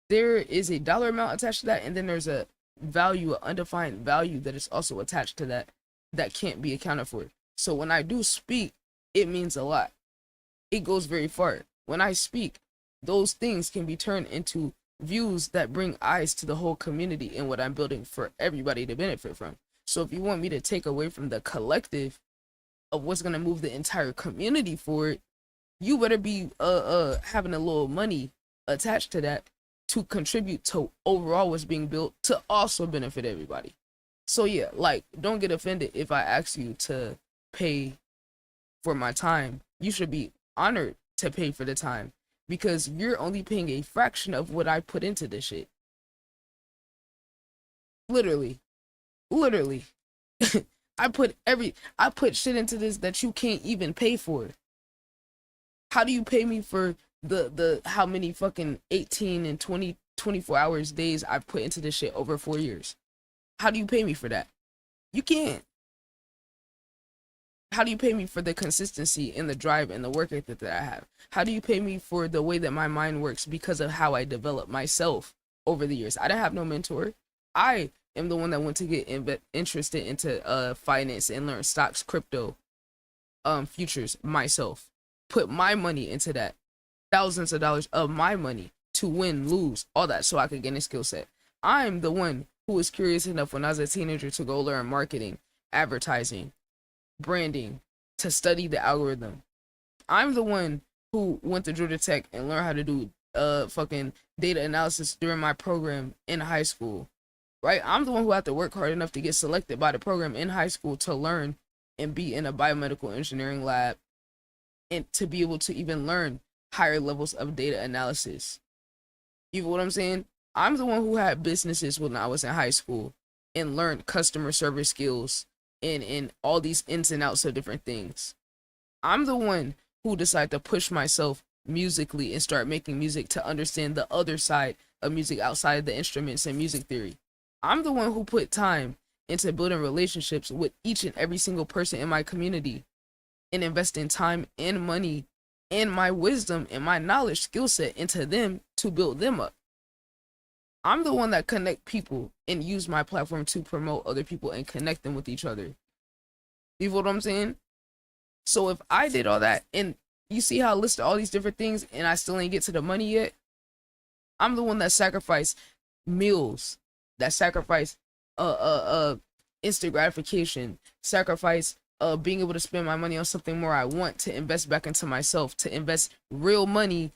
There is a dollar amount attached to that, and then there's a value, an undefined value that is also attached to that that can't be accounted for. So when I do speak, it means a lot. It goes very far. When I speak, those things can be turned into views that bring eyes to the whole community and what I'm building for everybody to benefit from. So if you want me to take away from the collective of what's going to move the entire community forward, you better be having a little money attached to that to contribute to overall what's being built to also benefit everybody. So yeah, like, don't get offended if I ask you to pay for my time. You should be honored to pay for the time, because you're only paying a fraction of what I put into this shit. Literally. I put shit into this that you can't even pay for. How do you pay me for the how many fucking 18 and 20, 24 hours days I've put into this shit over 4 years? How do you pay me for that? You can't. How do you pay me for the consistency and the drive and the work ethic that I have? How do you pay me for the way that my mind works because of how I developed myself over the years? I didn't have no mentor. I am the one that went to get interested into finance and learn stocks, crypto, futures myself. Put my money into that. Thousands of dollars of my money to win, lose, all that, so I could gain a skill set. I'm the one who was curious enough when I was a teenager to go learn marketing, advertising, branding, to study the algorithm. I'm the one who went to Georgia Tech and learned how to do fucking data analysis during my program in high school. Right? I'm the one who had to work hard enough to get selected by the program in high school to learn and be in a biomedical engineering lab and to be able to even learn higher levels of data analysis. You know what I'm saying? I'm the one who had businesses when I was in high school and learned customer service skills and all these ins and outs of different things. I'm the one who decided to push myself musically and start making music to understand the other side of music outside of the instruments and music theory. I'm the one who put time into building relationships with each and every single person in my community and investing time and money and my wisdom and my knowledge skill set into them to build them up. I'm the one that connect people and use my platform to promote other people and connect them with each other. You know what I'm saying? So if I did all that, and you see how I listed all these different things and I still ain't get to the money yet, I'm the one that sacrificed meals, that sacrificed instant gratification, sacrifice being able to spend my money on something more I want, to invest back into myself, to invest real money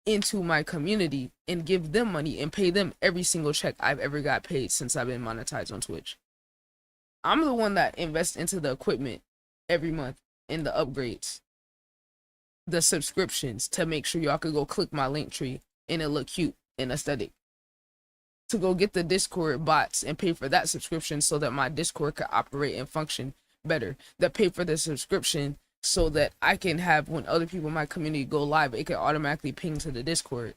into my community and give them money and pay them every single check I've ever got paid since I've been monetized on Twitch. I'm the one that invests into the equipment every month and the upgrades, the subscriptions, to make sure y'all could go click my link tree and it look cute and aesthetic, to go get the Discord bots and pay for that subscription so that my Discord could operate and function better, that pay for the subscription so that I can have, when other people in my community go live, it can automatically ping to the Discord.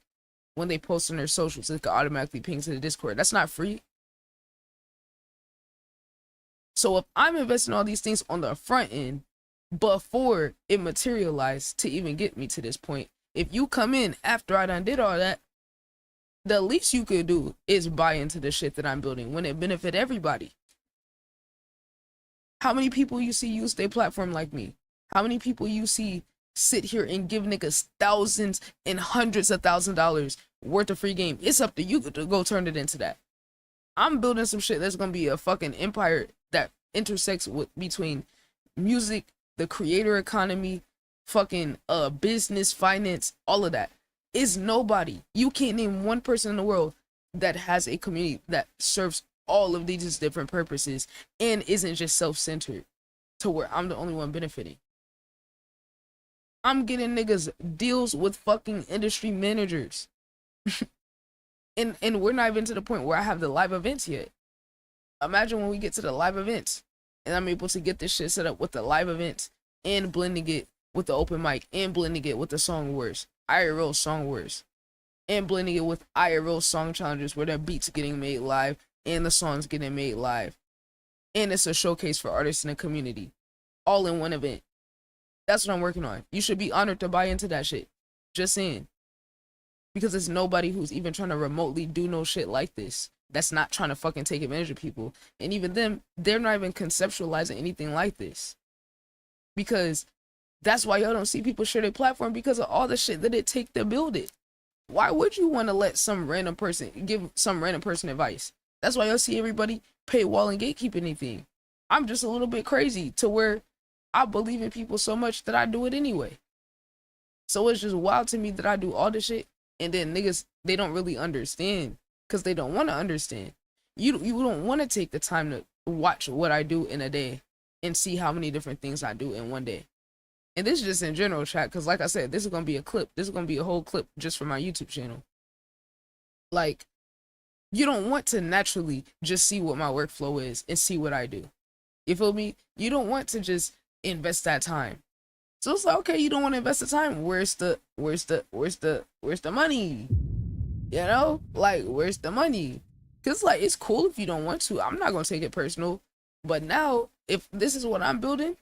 When they post on their socials, it can automatically ping to the Discord. That's not free. So if I'm investing all these things on the front end before it materialized to even get me to this point, if you come in after I done did all that, the least you could do is buy into the shit that I'm building when it benefit everybody. How many people you see use their platform like me? How many people you see sit here and give niggas thousands and hundreds of $1,000s worth of free game? It's up to you to go turn it into that. I'm building some shit that's gonna be a fucking empire that intersects with between music, the creator economy, fucking business, finance, all of that. Is nobody. You can't name one person in the world that has a community that serves all of these different purposes and isn't just self-centered to where I'm the only one benefiting. I'm getting niggas deals with fucking industry managers. and we're not even to the point where I have the live events yet. Imagine when we get to the live events and I'm able to get this shit set up with the live events and blending it with the open mic and blending it with the song wars, IRL song wars, and blending it with IRL song challenges where the beats getting made live and the songs getting made live. And it's a showcase for artists in the community, all in one event. That's what I'm working on. You should be honored to buy into that shit. Just saying. Because there's nobody who's even trying to remotely do no shit like this. That's not trying to fucking take advantage of people. And even them, they're not even conceptualizing anything like this. Because that's why y'all don't see people share their platform, because of all the shit that it take to build it. Why would you want to let some random person give some random person advice? That's why y'all see everybody paywall and gatekeep anything. I'm just a little bit crazy to where I believe in people so much that I do it anyway. So it's just wild to me that I do all this shit and then niggas, they don't really understand because they don't want to understand. You don't want to take the time to watch what I do in a day and see how many different things I do in one day. And this is just in general, chat, because like I said, this is going to be a clip. This is going to be a whole clip just for my YouTube channel. Like, you don't want to naturally just see what my workflow is and see what I do. You feel me? You don't want to just invest that time. So it's like, okay, you don't want to invest the time. Where's the money? You know? Like, where's the money? Cause like, it's cool if you don't want to. I'm not gonna take it personal. But now, if this is what I'm building,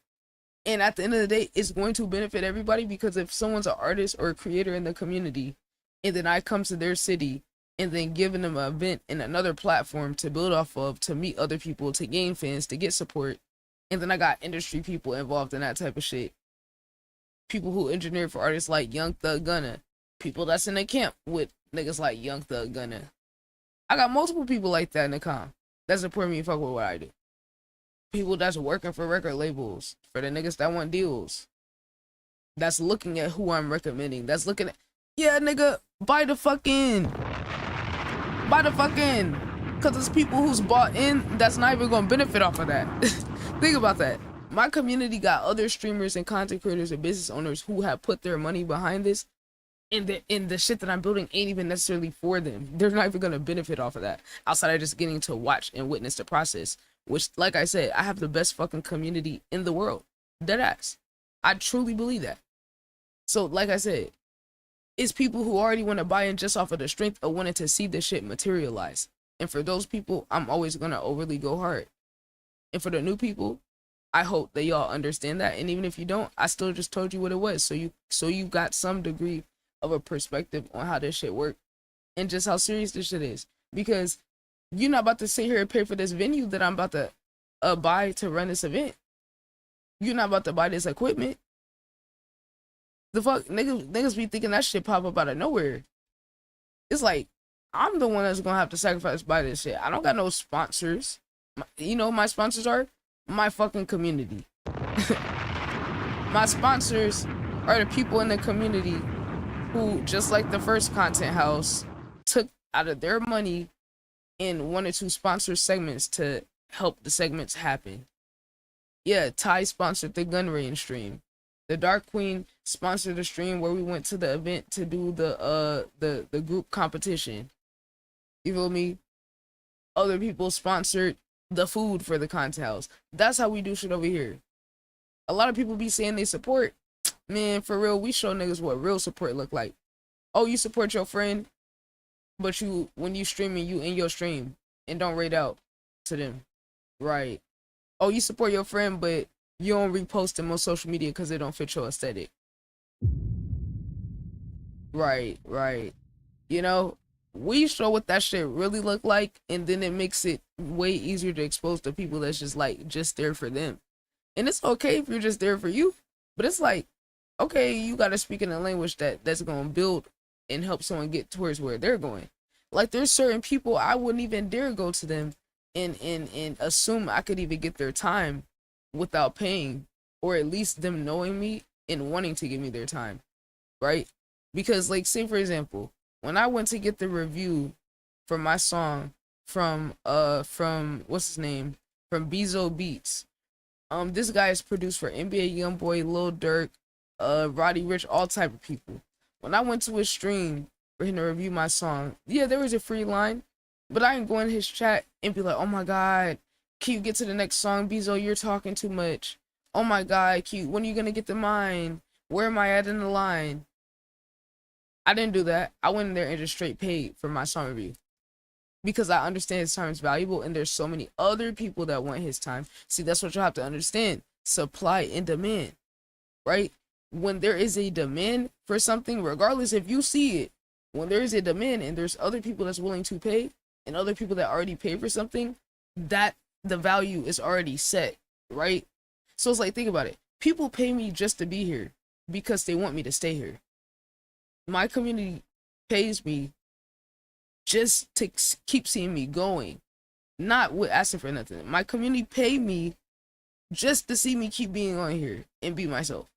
and at the end of the day, it's going to benefit everybody, because if someone's an artist or a creator in the community, and then I come to their city and then giving them an event and another platform to build off of, to meet other people, to gain fans, to get support, and then I got industry people involved in that type of shit. People who engineer for artists like Young Thug Gunna. People that's in the camp with niggas like Young Thug Gunna. I got multiple people like that in the com that support me and fuck with what I do. People that's working for record labels, for the niggas that want deals. That's looking at who I'm recommending. That's looking at, yeah, nigga, buy the fucking. Because it's people who's bought in that's not even gonna benefit off of that. Think about that. My community got other streamers and content creators and business owners who have put their money behind this, and the shit that I'm building ain't even necessarily for them. They're not even gonna benefit off of that, outside of just getting to watch and witness the process. Which, like I said, I have the best fucking community in the world. Deadass. I truly believe that. So, like I said, it's people who already want to buy in just off of the strength of wanting to see this shit materialize. And for those people, I'm always gonna overly go hard. And for the new people, I hope that y'all understand that. And even if you don't, I still just told you what it was. So you got some degree of a perspective on how this shit works and just how serious this shit is. Because you're not about to sit here and pay for this venue that I'm about to buy to run this event. You're not about to buy this equipment. The fuck, niggas be thinking that shit pop up out of nowhere. It's like, I'm the one that's gonna have to sacrifice by this shit. I don't got no sponsors. You know, my sponsors are my fucking community. My sponsors are the people in the community who, just like the first content house, took out of their money and wanted to sponsor segments to help the segments happen. Yeah, Ty sponsored the gun range stream. The Dark Queen sponsored a stream where we went to the event to do the group competition. You feel me? Other people sponsored the food for the content house. That's how we do shit over here. A lot of people be saying they support. Man, for real, we show niggas what real support look like. Oh, you support your friend, but you, when you streaming, you in your stream and don't rate out to them. Right. Oh, you support your friend, but you don't repost them on social media because they don't fit your aesthetic. Right, right. You know, we show what that shit really look like, and then it makes it way easier to expose to people that's just like, just there for them. And it's okay if you're just there for you, but it's like, okay, you gotta speak in a language that's gonna build and help someone get towards where they're going. Like, there's certain people I wouldn't even dare go to them and assume I could even get their time without paying, or at least them knowing me and wanting to give me their time, right? Because, like, say for example, when I went to get the review for my song from what's his name, from Bezo Beats, this guy is produced for NBA YoungBoy, Lil Durk, Roddy Rich, all type of people. When I went to his stream for him to review my song, yeah, there was a free line, but I didn't go in his chat and be like, oh my god, can you get to the next song, Bezo? You're talking too much. Oh my god, when are you gonna get to mine? Where am I at in the line? I didn't do that. I went in there and just straight paid for my song review, because I understand his time is valuable, and there's so many other people that want his time. See, that's what you have to understand. Supply and demand, right? When there is a demand for something, regardless if you see it, when there is a demand and there's other people that's willing to pay and other people that already pay for something, that the value is already set, right? So it's like, think about it. People pay me just to be here because they want me to stay here. My community pays me just to keep seeing me going, not with asking for nothing. My community pay me just to see me keep being on here and be myself.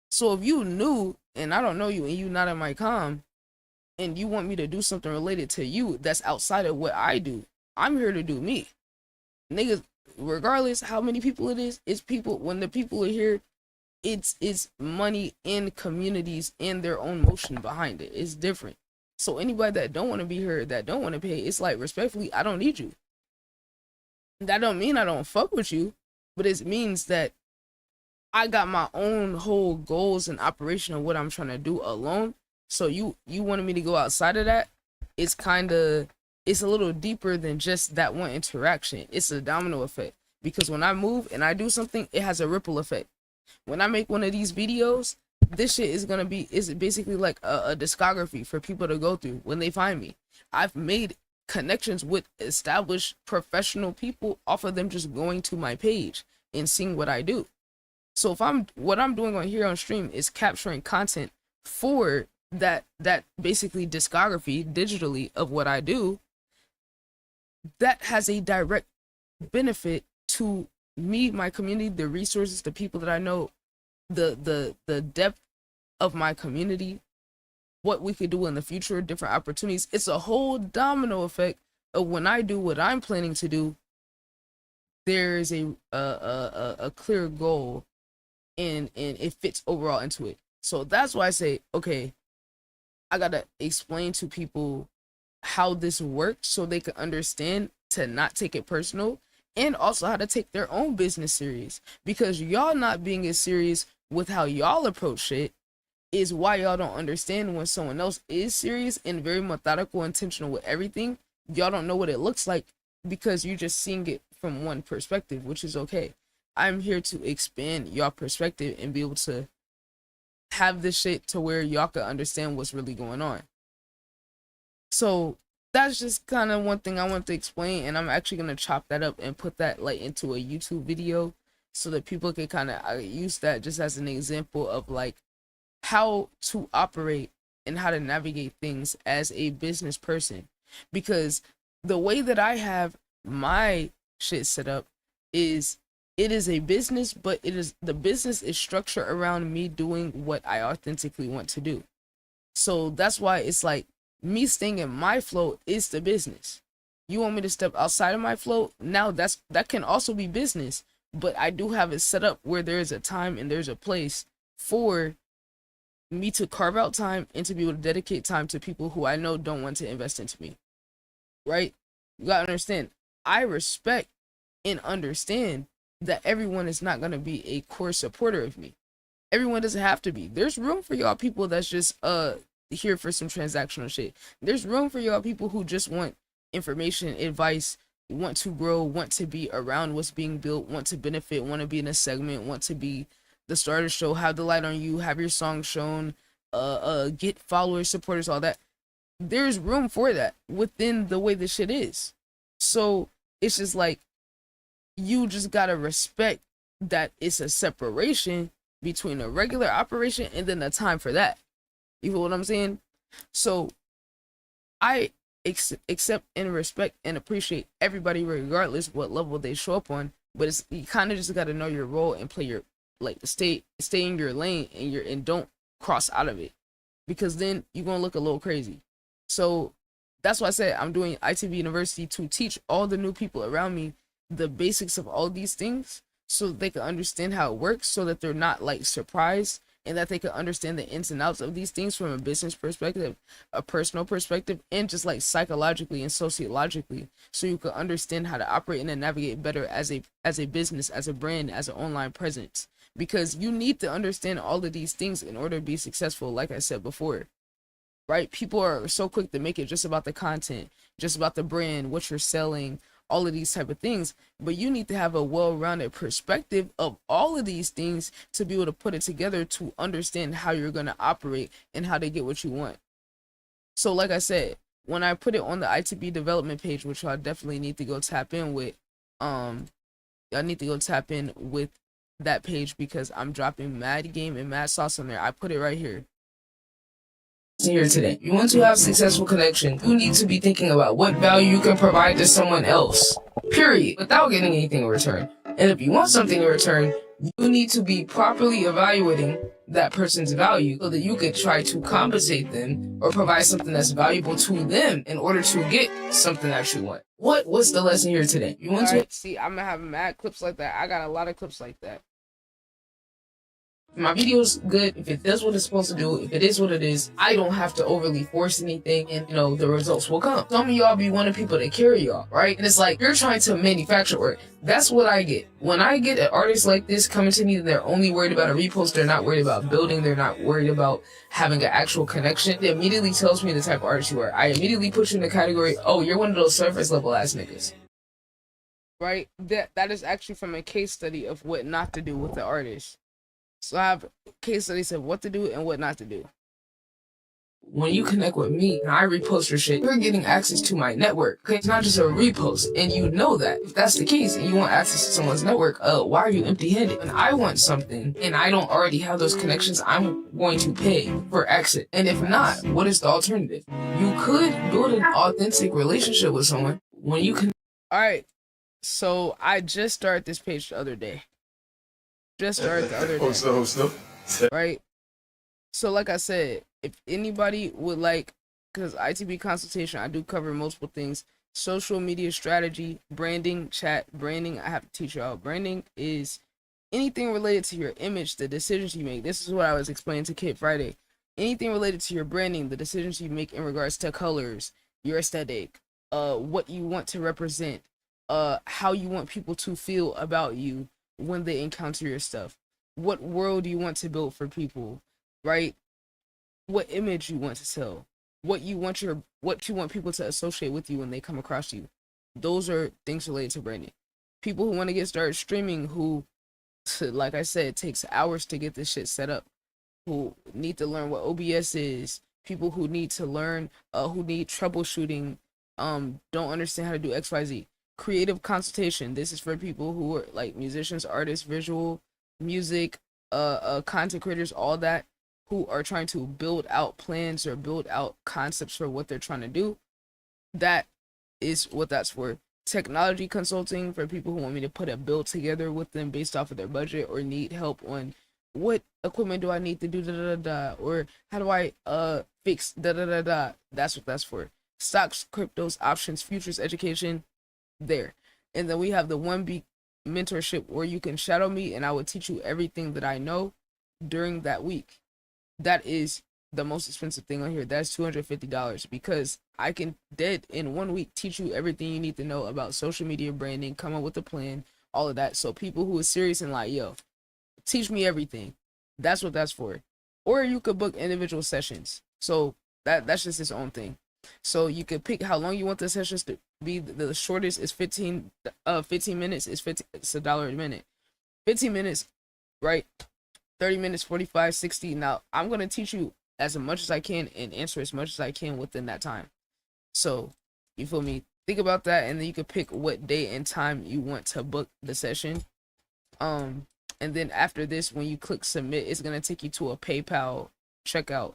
So if you new and I don't know you and you not in my comm and you want me to do something related to you that's outside of what I do, I'm here to do me. Niggas, regardless how many people it is, it's people. When the people are here, it's money in communities and their own motion behind it. It's different. So anybody that don't want to be here, that don't want to pay, it's like, respectfully, I don't need you. That don't mean I don't fuck with you, but it means that I got my own whole goals and operation of what I'm trying to do alone. So you wanted me to go outside of that? It's a little deeper than just that one interaction. It's a domino effect, because when I move and I do something, it has a ripple effect. When I make one of these videos, this shit is basically like a discography for people to go through when they find me. I've made connections with established professional people off of them just going to my page and seeing what I do. So what I'm doing on here on stream is capturing content for that basically discography digitally of what I do, that has a direct benefit to me, my community, the resources, the people that I know, the depth of my community, what we could do in the future, different opportunities. It's a whole domino effect of when I do what I'm planning to do, there's a clear goal and it fits overall into it. So that's why I say, okay, I gotta explain to people how this works so they can understand to not take it personal, and also how to take their own business serious, because y'all not being as serious with how y'all approach shit is why y'all don't understand when someone else is serious and very methodical, intentional with everything. Y'all don't know what it looks like because you're just seeing it from one perspective, which is okay. I'm here to expand y'all perspective and be able to have this shit to where y'all can understand what's really going on. So that's just kind of one thing I want to explain, and I'm actually going to chop that up and put that like into a YouTube video so that people can kind of use that just as an example of like how to operate and how to navigate things as a business person. because the way that I have my shit set up is it is a business, but the business is structured around me doing what I authentically want to do. So that's why it's like me staying in my flow is the business. You want me to step outside of my flow? Now that can also be business, but I do have it set up where there is a time and there's a place for me to carve out time and to be able to dedicate time to people who I know don't want to invest into me. Right? You gotta understand, I respect and understand that everyone is not gonna be a core supporter of me. Everyone doesn't have to be. There's room for y'all people that's just here for some transactional shit. There's room for y'all people who just want information, advice, want to grow, want to be around what's being built, want to benefit, want to be in a segment, want to be the star of the show, have the light on you, have your song shown, get followers, supporters, all that. There's room for that within the way this shit is. So it's just like, you just gotta respect that it's a separation between a regular operation and then a time for that. You feel what I'm saying? So I accept and respect and appreciate everybody regardless what level they show up on, but it's, you kind of just got to know your role and play your, like, stay in your lane and don't cross out of it, because then you're gonna look a little crazy. So that's why I said I'm doing ITV University to teach all the new people around me the basics of all these things, so that they can understand how it works, so that they're not like surprised, and that they can understand the ins and outs of these things from a business perspective, a personal perspective, and just like psychologically and sociologically, so you can understand how to operate and navigate better as a business, as a brand, as an online presence. Because you need to understand all of these things in order to be successful, like I said before. Right? People are so quick to make it just about the content, just about the brand, what you're selling, all of these type of things, but you need to have a well-rounded perspective of all of these things to be able to put it together to understand how you're going to operate and how to get what you want. So like I said, when I put it on the ITB development page, which I definitely need to go tap in with, I need to go tap in with that page, because I'm dropping mad game and mad sauce on there. I put it right here. Here today. You want to have successful connection, you need to be thinking about what value you can provide to someone else. Period. Without getting anything in return. And if you want something in return, you need to be properly evaluating that person's value so that you could try to compensate them or provide something that's valuable to them in order to get something that you want. What's the lesson here today? You want to see, I'm gonna have mad clips like that. I got a lot of clips like that. My video's good, if it does what it's supposed to do, if it is what it is, I don't have to overly force anything, and the results will come. Some of y'all be wanting people to carry y'all, right? And it's like, you're trying to manufacture work. That's what I get. When I get an artist like this coming to me, they're only worried about a repost, they're not worried about building, they're not worried about having an actual connection. It immediately tells me the type of artist you are. I immediately put you in the category, oh, you're one of those surface level ass niggas. Right? That is actually from a case study of what not to do with the artist. So I have case studies of what to do and what not to do. When you connect with me and I repost your shit, you're getting access to my network. Okay, it's not just a repost, and you know that. If that's the case and you want access to someone's network, why are you empty-handed? When I want something and I don't already have those connections, I'm going to pay for exit. And if not, what is the alternative? You could build an authentic relationship with someone when you can. Alright, so I just started this page the other day. Just started the other day. Right? So like I said, if anybody would like, because ITB consultation, I do cover multiple things: social media strategy, branding, chat. Branding, I have to teach y'all. Branding is anything related to your image, the decisions you make. This is what I was explaining to Kid Friday. Anything related to your branding, the decisions you make in regards to colors, your aesthetic, what you want to represent, how you want people to feel about you when they encounter your stuff, what world you want to build for people, right? What image you want to sell, what you want people to associate with you when they come across you. Those are things related to branding. People who want to get started streaming, who, like I said, it takes hours to get this shit set up, who need to learn what OBS is, people who need to learn, who need troubleshooting, don't understand how to do XYZ. Creative consultation. This is for people who are like musicians, artists, visual, music, content creators, all that, who are trying to build out plans or build out concepts for what they're trying to do. That is what that's for. Technology consulting for people who want me to put a bill together with them based off of their budget or need help on what equipment do I need to do da da da da, or how do I fix da da da da. That's what that's for. Stocks, cryptos, options, futures education there. And then we have the 1 week mentorship where you can shadow me and I will teach you everything that I know during that week. That is the most expensive thing on here. That's $250 because I can dead in 1 week teach you everything you need to know about social media branding, come up with a plan, all of that. So people who are serious and like, yo, teach me everything. That's what that's for. Or you could book individual sessions. So that's just its own thing. So you could pick how long you want the sessions to be. The shortest is 15 minutes is 50, it's $1 a minute. 15 minutes, right? 30 minutes, 45, 60. Now, I'm going to teach you as much as I can and answer as much as I can within that time. So, you feel me? Think about that, and then you can pick what day and time you want to book the session. And then after this, when you click submit, it's going to take you to a PayPal checkout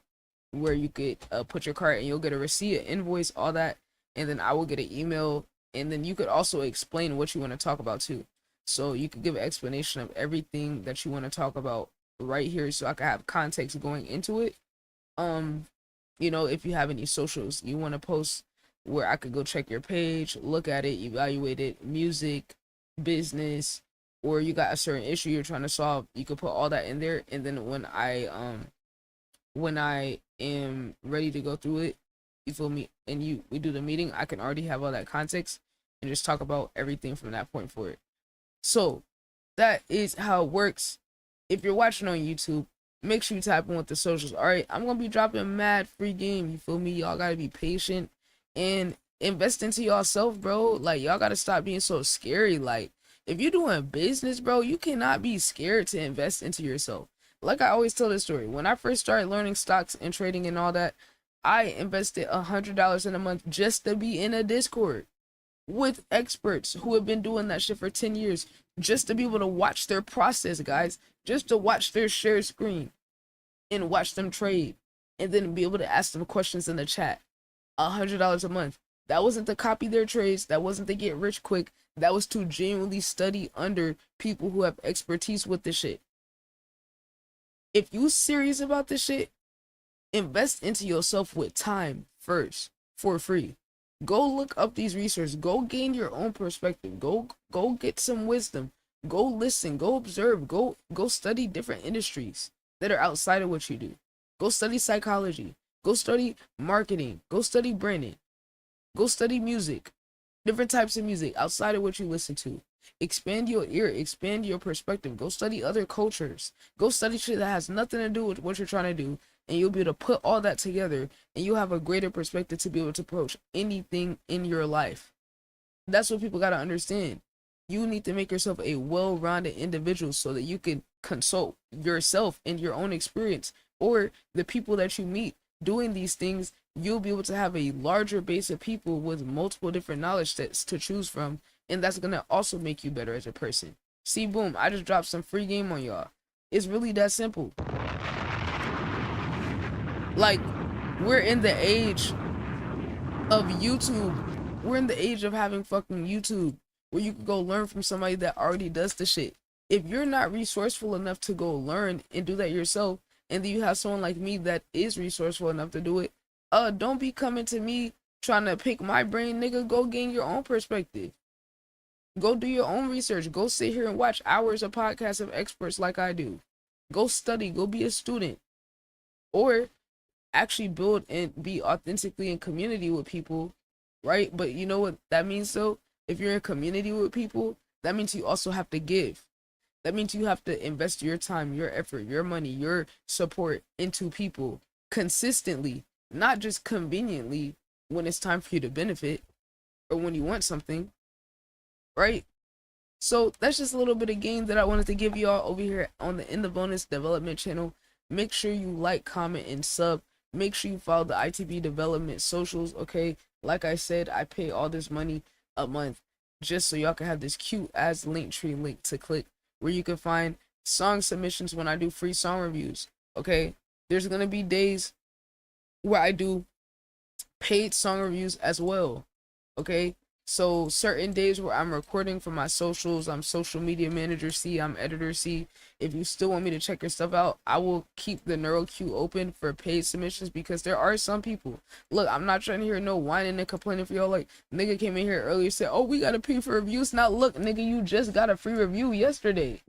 where you could put your card and you'll get a receipt, an invoice, all that. And then I will get an email. And then you could also explain what you want to talk about too. So you could give an explanation of everything that you want to talk about right here so I can have context going into it. You know, if you have any socials you want to post where I could go check your page, look at it, evaluate it, music, business, or you got a certain issue you're trying to solve, you could put all that in there. And then when I am ready to go through it, you feel me, and we do the meeting, I can already have all that context and just talk about everything from that point forward. So that is how it works. If you're watching on YouTube, make sure you tap in with the socials. All right, I'm gonna be dropping mad free game. You feel me? Y'all gotta be patient and invest into yourself, bro. Like, y'all gotta stop being so scary. Like, if you're doing business, bro, you cannot be scared to invest into yourself. Like I always tell this story. When I first started learning stocks and trading and all that, I invested $100 in a month just to be in a Discord with experts who have been doing that shit for 10 years, just to be able to watch their process, guys, just to watch their share screen and watch them trade, and then be able to ask them questions in the chat. $100 a month. That wasn't to copy their trades. That wasn't to get rich quick. That was to genuinely study under people who have expertise with this shit. If you serious about this shit, invest into yourself with time first for free. Go look up these resources. Go gain your own perspective. Go get some wisdom. Go listen. Go observe. Go study different industries that are outside of what you do. Go study psychology. Go study marketing. Go study branding. Go study music. Different types of music outside of what you listen to. Expand your ear. Expand your perspective. Go study other cultures. Go study shit that has nothing to do with what you're trying to do. And you'll be able to put all that together and you'll have a greater perspective to be able to approach anything in your life. That's what people got to understand. You need to make yourself a well-rounded individual so that you can consult yourself and your own experience, or the people that you meet doing these things. You'll be able to have a larger base of people with multiple different knowledge sets to choose from, and that's going to also make you better as a person. See, boom, I just dropped some free game on y'all. It's really that simple. Like, we're in the age of YouTube. We're in the age of having fucking YouTube where you can go learn from somebody that already does the shit. If you're not resourceful enough to go learn and do that yourself, and then you have someone like me that is resourceful enough to do it, don't be coming to me trying to pick my brain, nigga. Go gain your own perspective. Go do your own research. Go sit here and watch hours of podcasts of experts like I do. Go study. Go be a student. Or actually build and be authentically in community with people, right? But you know what that means though? If you're in community with people, that means you also have to give. That means you have to invest your time, your effort, your money, your support into people consistently, not just conveniently when it's time for you to benefit or when you want something, right? So that's just a little bit of game that I wanted to give y'all over here on the In the Bonus Development channel. Make sure you like, comment, and sub. Make sure you follow the ITB Development socials, okay? Like I said, I pay all this money a month just so y'all can have this cute ass Linktree link to click where you can find song submissions when I do free song reviews, okay? There's gonna be days where I do paid song reviews as well. Okay. So certain days where I'm recording for my socials, I'm social media manager C, I'm editor C. If you still want me to check your stuff out, I will keep the neural queue open for paid submissions because there are some people. Look, I'm not trying to hear no whining and complaining for y'all. Like, nigga came in here earlier, said, oh, we gotta pay for reviews. Now look, nigga, you just got a free review yesterday.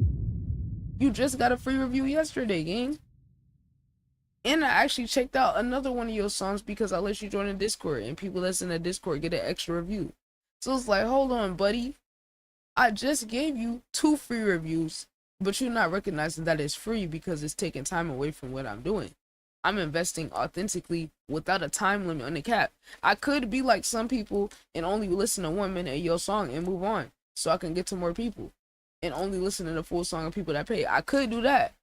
You just got a free review yesterday, gang. And I actually checked out another one of your songs because I let you join the Discord, and people that's in the Discord get an extra review. So it's like, hold on, buddy. I just gave you 2 free reviews, but you're not recognizing that it's free because it's taking time away from what I'm doing. I'm investing authentically without a time limit on the cap. I could be like some people and only listen to 1 minute of your song and move on so I can get to more people and only listen to the full song of people that pay. I could do that.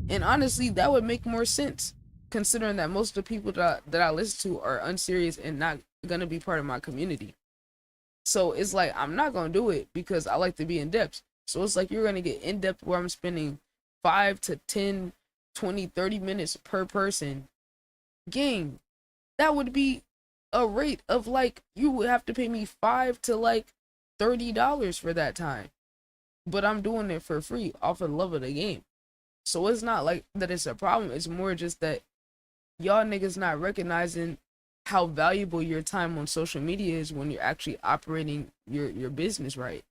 And honestly, that would make more sense considering that most of the people that I listen to are unserious and not gonna be part of my community. So it's like, I'm not gonna do it because I like to be in depth. So it's like, you're gonna get in depth where I'm spending 5 to 10, 20, 30 minutes per person. Gang, that would be a rate of like, you would have to pay me $5 to like $30 for that time. But I'm doing it for free off of the love of the game. So it's not like that it's a problem. It's more just that y'all niggas not recognizing how valuable your time on social media is when you're actually operating your business right.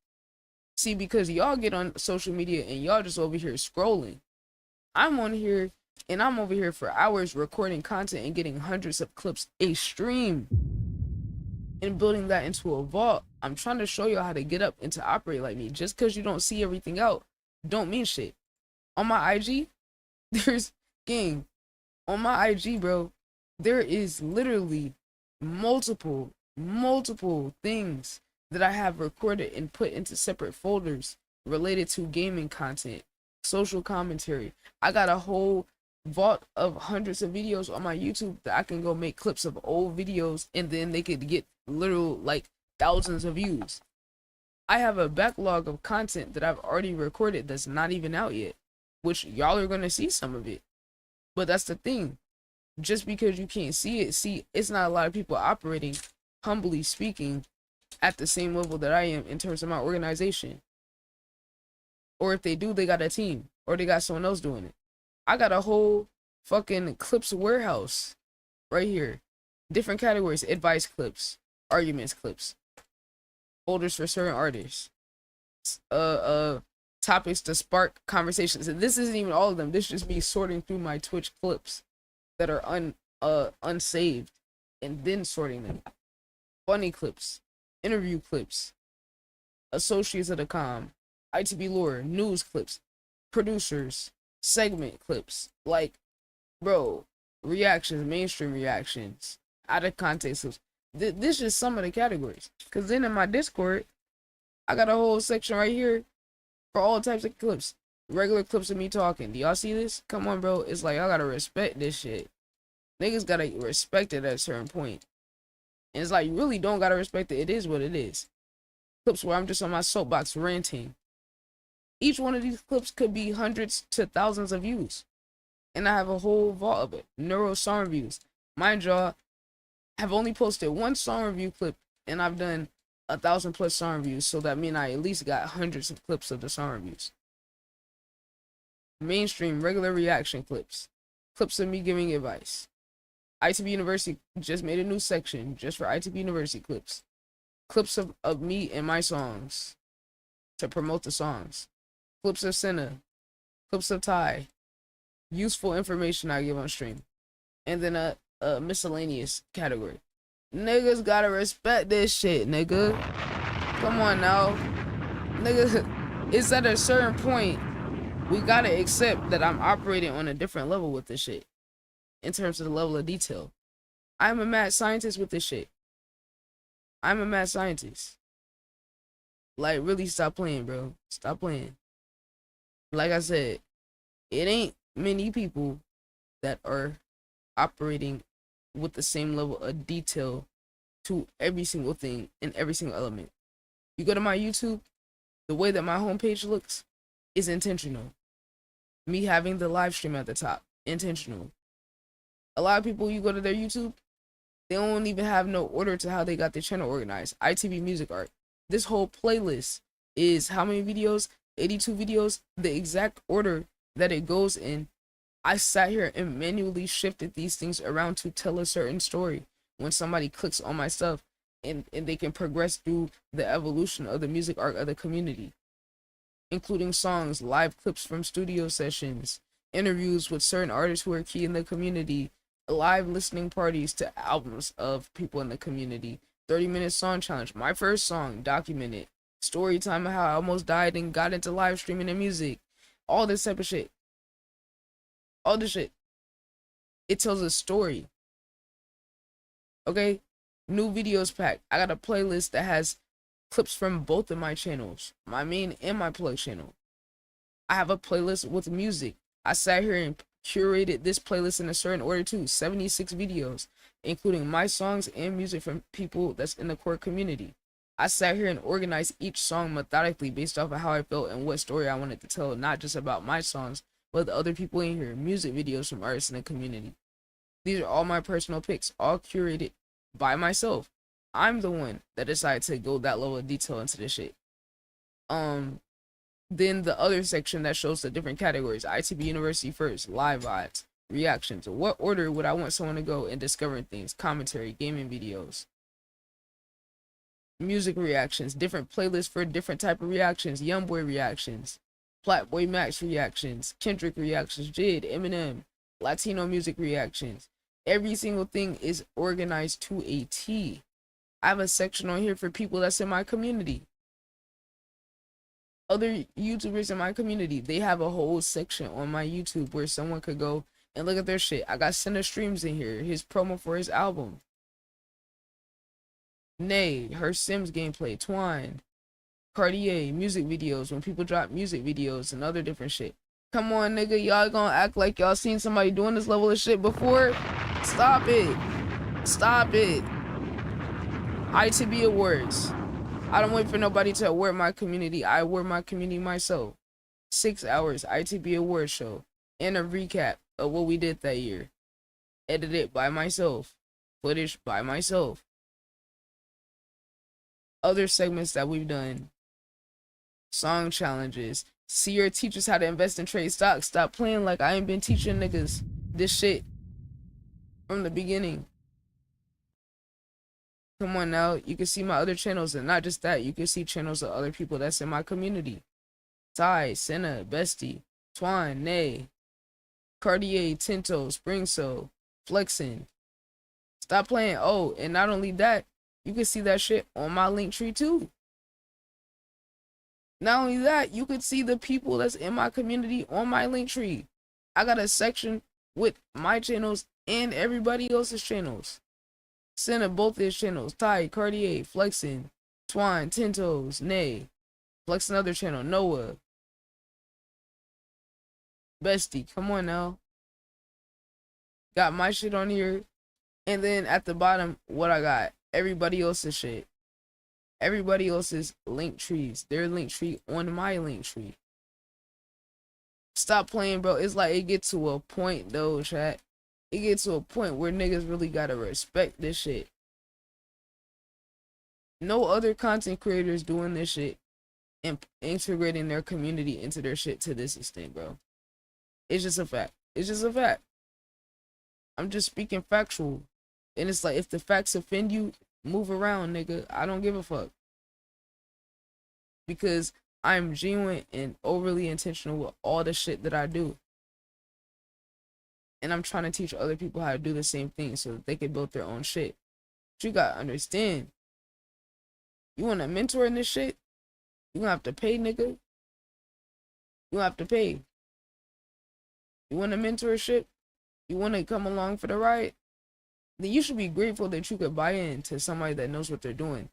See, because y'all get on social media and y'all just over here scrolling. I'm on here and I'm over here for hours recording content and getting hundreds of clips a stream and building that into a vault. I'm trying to show y'all how to get up and to operate like me. Just because you don't see everything out don't mean shit. On my IG, there's gang. On my IG, bro, there is literally multiple things that I have recorded and put into separate folders related to gaming content, social commentary. I got a whole vault of hundreds of videos on my YouTube that I can go make clips of old videos and then they could get literal like thousands of views. I have a backlog of content that I've already recorded that's not even out yet, which y'all are gonna see some of it. But that's the thing. Just because you can't see it, it's not a lot of people operating, humbly speaking, at the same level that I am in terms of my organization. Or if they do, they got a team, or they got someone else doing it. I got a whole fucking clips warehouse right here. Different categories: advice clips, arguments clips, folders for certain artists, topics to spark conversations. And this isn't even all of them. This is just me sorting through my Twitch clips that are unsaved and then sorting them. Funny clips, interview clips, associates of the com, ITB lore, news clips, producers, segment clips, like, bro, reactions, mainstream reactions, out of context clips. This is some of the categories. Cause then in my Discord, I got a whole section right here for all types of clips. Regular clips of me talking. Do y'all see this? Come on, bro. It's like, I gotta respect this shit. Niggas gotta respect it at a certain point. And it's like, you really don't gotta respect it. It is what it is. Clips where I'm just on my soapbox ranting. Each one of these clips could be hundreds to thousands of views. And I have a whole vault of it. Neuro song reviews. Mind y'all, have only posted 1 song review clip and I've done 1,000+ song reviews. So that means I at least got hundreds of clips of the song reviews. Mainstream regular reaction clips. Clips of me giving advice. ITB University just made a new section just for ITB University clips. Clips of me and my songs to promote the songs. Clips of Senna. Clips of Ty. Useful information I give on stream. And then a miscellaneous category. Niggas gotta respect this shit, nigga. Come on now. Nigga, it's at a certain point we gotta accept that I'm operating on a different level with this shit. In terms of the level of detail. I'm a mad scientist with this shit. I'm a mad scientist. Like, really stop playing, bro. Stop playing. Like I said, it ain't many people that are operating with the same level of detail to every single thing in every single element. You go to my YouTube, the way that my homepage looks is intentional. Me having the live stream at the top, intentional. A lot of people, you go to their YouTube, They don't even have no order to how they got their channel organized. ITV Music Art. This whole playlist is how many videos? 82 videos. The exact order that it goes in. I sat here and manually shifted these things around to tell a certain story. When somebody clicks on my stuff and they can progress through the evolution of the music art of the community, including songs, live clips from studio sessions, interviews with certain artists who are key in the community, live listening parties to albums of people in the community, 30-minute song challenge, my first song, documented, story time of how I almost died and got into live streaming and music, all this type of shit. All this shit. It tells a story. Okay? New videos pack. I got a playlist that has clips from both of my channels, my main and my plug channel. I have a playlist with music. I sat here and curated this playlist in a certain order too. 76 videos, including my songs and music from people that's in the core community. I sat here and organized each song methodically based off of how I felt and what story I wanted to tell, not just about my songs, but the other people in here, music videos from artists in the community. These are all my personal picks, all curated by myself. I'm the one that decided to go that level of detail into this shit. Then the other section that shows the different categories: ITB University first, live vibes, reactions. What order would I want someone to go in discovering things? Commentary, gaming videos, music reactions, different playlists for different type of reactions, Youngboy reactions, Flatboy Max reactions, Kendrick reactions, Jid, Eminem, Latino music reactions. Every single thing is organized to a T. I have a section on here for people that's in my community. Other YouTubers in my community, they have a whole section on my YouTube where someone could go and look at their shit. I got Center Streams in here, his promo for his album. Nay, her Sims gameplay, Twine, Cartier, music videos, when people drop music videos and other different shit. Come on, nigga, y'all gonna act like y'all seen somebody doing this level of shit before? Stop it. Stop it. ITB Awards. I don't wait for nobody to award my community. I award my community myself. 6 hours ITB Award show and a recap of what we did that year. Edited by myself. Footage by myself. Other segments that we've done. Song challenges. See your teachers how to invest in trade stocks. Stop playing like I ain't been teaching niggas this shit from the beginning. Come on now, you can see my other channels, and not just that, you can see channels of other people that's in my community. Ty, Senna, Bestie, Twine, Nay, Cartier, Tinto, Spring Soul, Flexin. Stop playing. Oh, and not only that, you can see that shit on my link tree too. Not only that, you could see the people that's in my community on my link tree. I got a section with my channels and everybody else's channels. Center both his channels. Ty, Cartier, Flexin, Twine, Tintos, Nay. Flex another channel. Noah. Bestie, come on now. Got my shit on here. And then at the bottom, what I got? Everybody else's shit. Everybody else's link trees. Their link tree on my link tree. Stop playing, bro. It's like it gets to a point though, chat. It gets to a point where niggas really gotta respect this shit. No other content creators doing this shit and integrating their community into their shit to this extent, bro. It's just a fact. It's just a fact. I'm just speaking factual. And it's like, if the facts offend you, move around, nigga. I don't give a fuck. Because I'm genuine and overly intentional with all the shit that I do. And I'm trying to teach other people how to do the same thing so that they can build their own shit. But you gotta understand. You want a mentor in this shit? You gonna have to pay, nigga. You gonna have to pay. You want a mentorship? You want to come along for the ride? Then you should be grateful that you could buy into somebody that knows what they're doing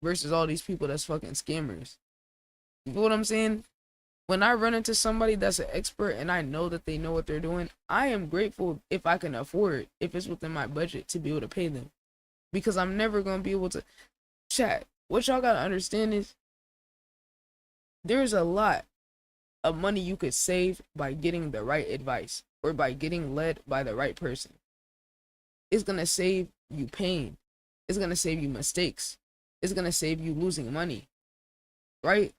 versus all these people that's fucking scammers. You know what I'm saying? When I run into somebody that's an expert and I know that they know what they're doing, I am grateful if I can afford, if it's within my budget, to be able to pay them. Because I'm never going to be able to... Chat, what y'all got to understand is there's a lot of money you could save by getting the right advice or by getting led by the right person. It's going to save you pain. It's gonna save you mistakes. It's gonna save you losing money, right?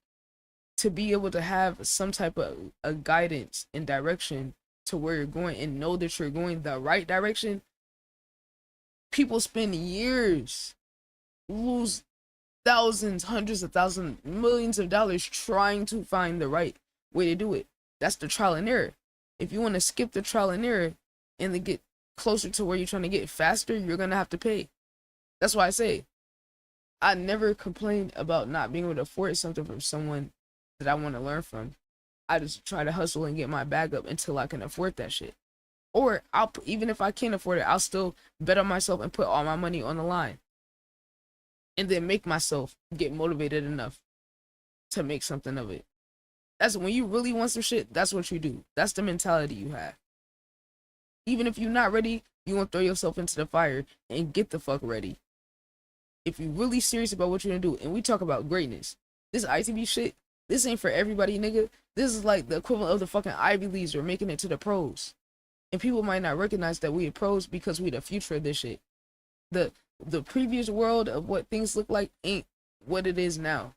To be able to have some type of a guidance and direction to where you're going and know that you're going the right direction. People spend years, lose thousands, hundreds of thousands, millions of dollars trying to find the right way to do it. That's the trial and error. If you want to skip the trial and error and then get closer to where you're trying to get faster, you're going to have to pay. That's why I say I never complain about not being able to afford something from someone that I want to learn from. I just try to hustle and get my bag up until I can afford that shit. Or even if I can't afford it, I'll still bet on myself and put all my money on the line. And then make myself get motivated enough to make something of it. That's when you really want some shit, that's what you do. That's the mentality you have. Even if you're not ready, you want to throw yourself into the fire and get the fuck ready. If you're really serious about what you're gonna do, and we talk about greatness, this ITV shit, this ain't for everybody, nigga. This is like the equivalent of the fucking Ivy Leagues or making it to the pros. And people might not recognize that we are pros because we the future of this shit. The previous world of what things look like ain't what it is now.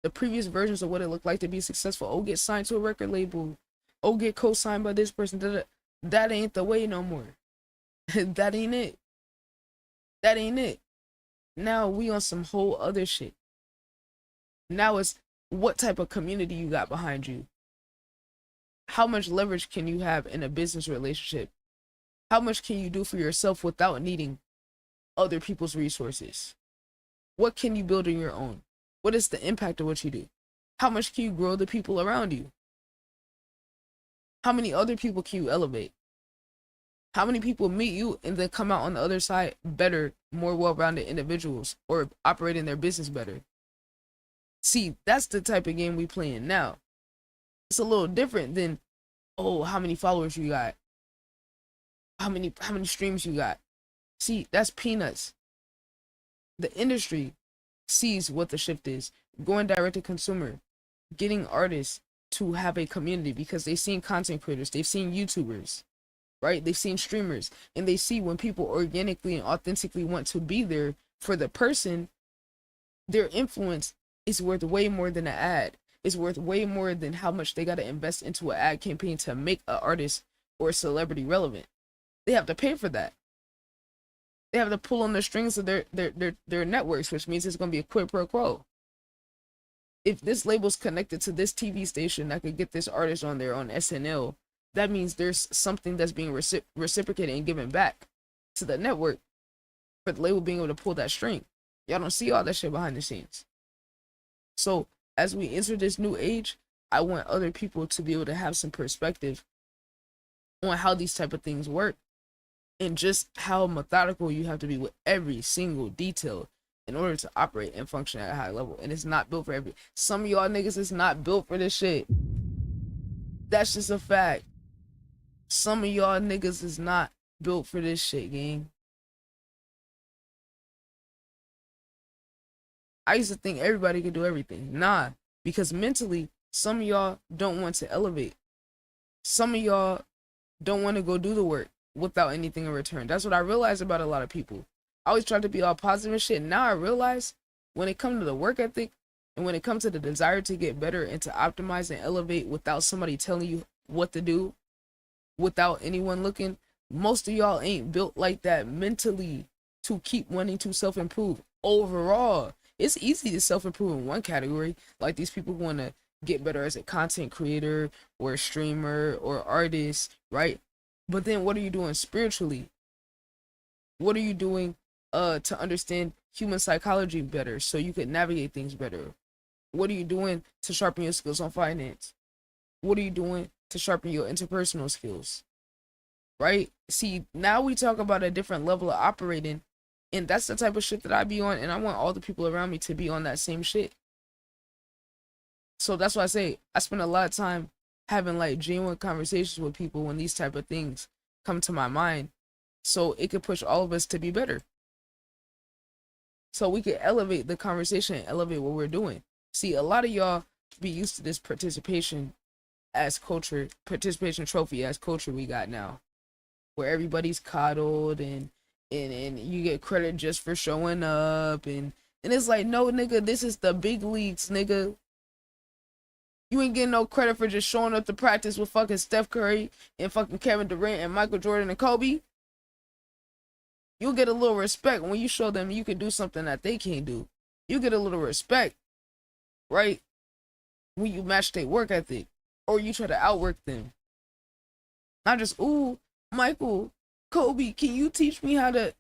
The previous versions of what it looked like to be successful, oh, get signed to a record label, oh, get co-signed by this person, that ain't the way no more. That ain't it. That ain't it. Now we on some whole other shit. Now it's what type of community you got behind you. How much leverage can you have in a business relationship? How much can you do for yourself without needing other people's resources? What can you build on your own? What is the impact of what you do? How much can you grow the people around you? How many other people can you elevate? How many people meet you and then come out on the other side better, more well-rounded individuals or operating their business better? See, that's the type of game we playing now. It's a little different than, oh, how many followers you got? How many streams you got? See, that's peanuts. The industry sees what the shift is. Going direct to consumer. Getting artists to have a community because they've seen content creators. They've seen YouTubers. Right? They've seen streamers. And they see when people organically and authentically want to be there for the person, their influence is worth way more than an ad. It's worth way more than how much they got to invest into an ad campaign to make an artist or a celebrity relevant. They have to pay for that. They have to pull on the strings of their networks, which means it's going to be a quid pro quo. If this label's connected to this TV station that could get this artist on there on SNL, that means there's something that's being reciprocated and given back to the network for the label being able to pull that string. Y'all don't see all that shit behind the scenes. So as we enter this new age, I want other people to be able to have some perspective on how these type of things work and just how methodical you have to be with every single detail in order to operate and function at a high level. And it's not built for some of y'all niggas is not built for this shit. That's just a fact. Some of y'all niggas is not built for this shit, gang. I used to think everybody could do everything. Nah, because mentally, some of y'all don't want to elevate. Some of y'all don't want to go do the work without anything in return. That's what I realized about a lot of people. I always tried to be all positive and shit. Now I realize when it comes to the work ethic and when it comes to the desire to get better and to optimize and elevate without somebody telling you what to do, without anyone looking, most of y'all ain't built like that mentally to keep wanting to self-improve overall. It's easy to self-improve in one category, like these people who want to get better as a content creator or a streamer or artist, right? But then what are you doing spiritually? What are you doing to understand human psychology better so you can navigate things better? What are you doing to sharpen your skills on finance? What are you doing to sharpen your interpersonal skills? Right? See, now we talk about a different level of operating, and that's the type of shit that I be on, and I want all the people around me to be on that same shit. So that's why I say I spend a lot of time having like genuine conversations with people when these type of things come to my mind, so it could push all of us to be better. So we could elevate the conversation and elevate what we're doing. See, a lot of y'all be used to this participation trophy as culture we got now, where everybody's coddled and and you get credit just for showing up, and it's like, no, nigga, this is the big leagues, nigga. You ain't getting no credit for just showing up to practice with fucking Steph Curry and fucking Kevin Durant and Michael Jordan and Kobe. You'll get a little respect when you show them you can do something that they can't do. You get a little respect, right? When you match their work ethic or you try to outwork them. Not just, ooh, Michael, Kobe, can you teach me how to...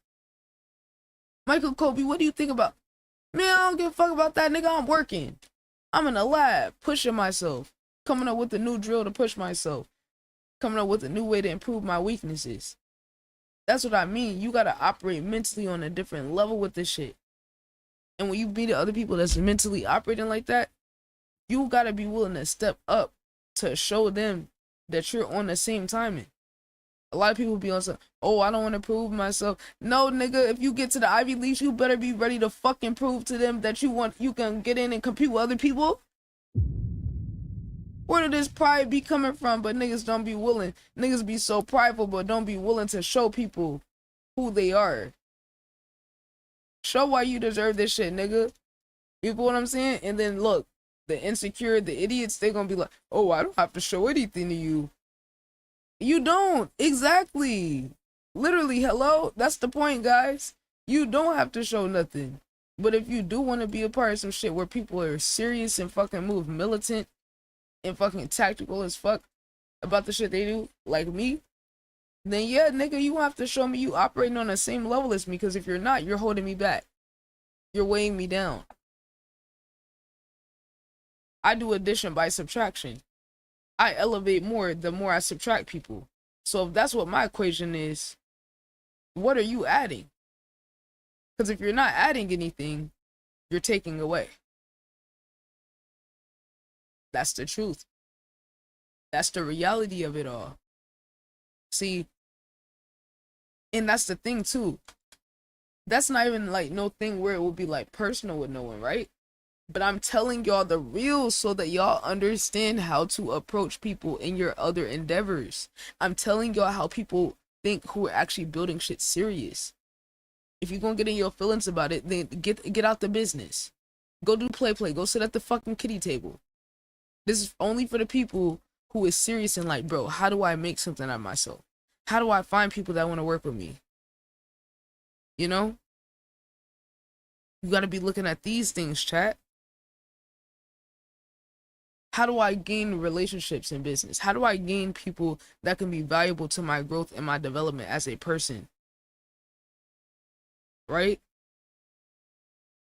Michael, Kobe, what do you think about... Man, I don't give a fuck about that, nigga. I'm working. I'm in the lab, pushing myself, coming up with a new drill to push myself, coming up with a new way to improve my weaknesses. That's what I mean. You gotta operate mentally on a different level with this shit. And when you meet the other people that's mentally operating like that, you gotta be willing to step up to show them that you're on the same timing. A lot of people be on some, oh, I don't want to prove myself. No, nigga, if you get to the Ivy Leagues, you better be ready to fucking prove to them that you can get in and compete with other people. Where did this pride be coming from? But niggas don't be willing. Niggas be so prideful, but don't be willing to show people who they are. Show why you deserve this shit, nigga. You know what I'm saying? And then look, the insecure, the idiots, they gonna be like, oh, I don't have to show anything to you. You don't. Exactly. Literally, hello? That's the point, guys. You don't have to show nothing. But if you do want to be a part of some shit where people are serious and fucking move militant and fucking tactical as fuck about the shit they do, like me, then yeah, nigga, you have to show me you operating on the same level as me, because if you're not, you're holding me back. You're weighing me down. I do addition by subtraction. I elevate more the more I subtract people. So if that's what my equation is, what are you adding? Because if you're not adding anything, you're taking away. That's the truth. That's the reality of it all. See, and that's the thing too. That's not even like no thing where it will be like personal with no one, right? But I'm telling y'all the real so that y'all understand how to approach people in your other endeavors. I'm telling y'all how people think who are actually building shit serious. If you're gonna get in your feelings about it, then get out the business. Go do play. Go sit at the fucking kiddie table. This is only for the people who is serious and like, bro, how do I make something out of myself? How do I find people that want to work with me? You know? You gotta be looking at these things, chat. How do I gain relationships in business? How do I gain people that can be valuable to my growth and my development as a person? Right?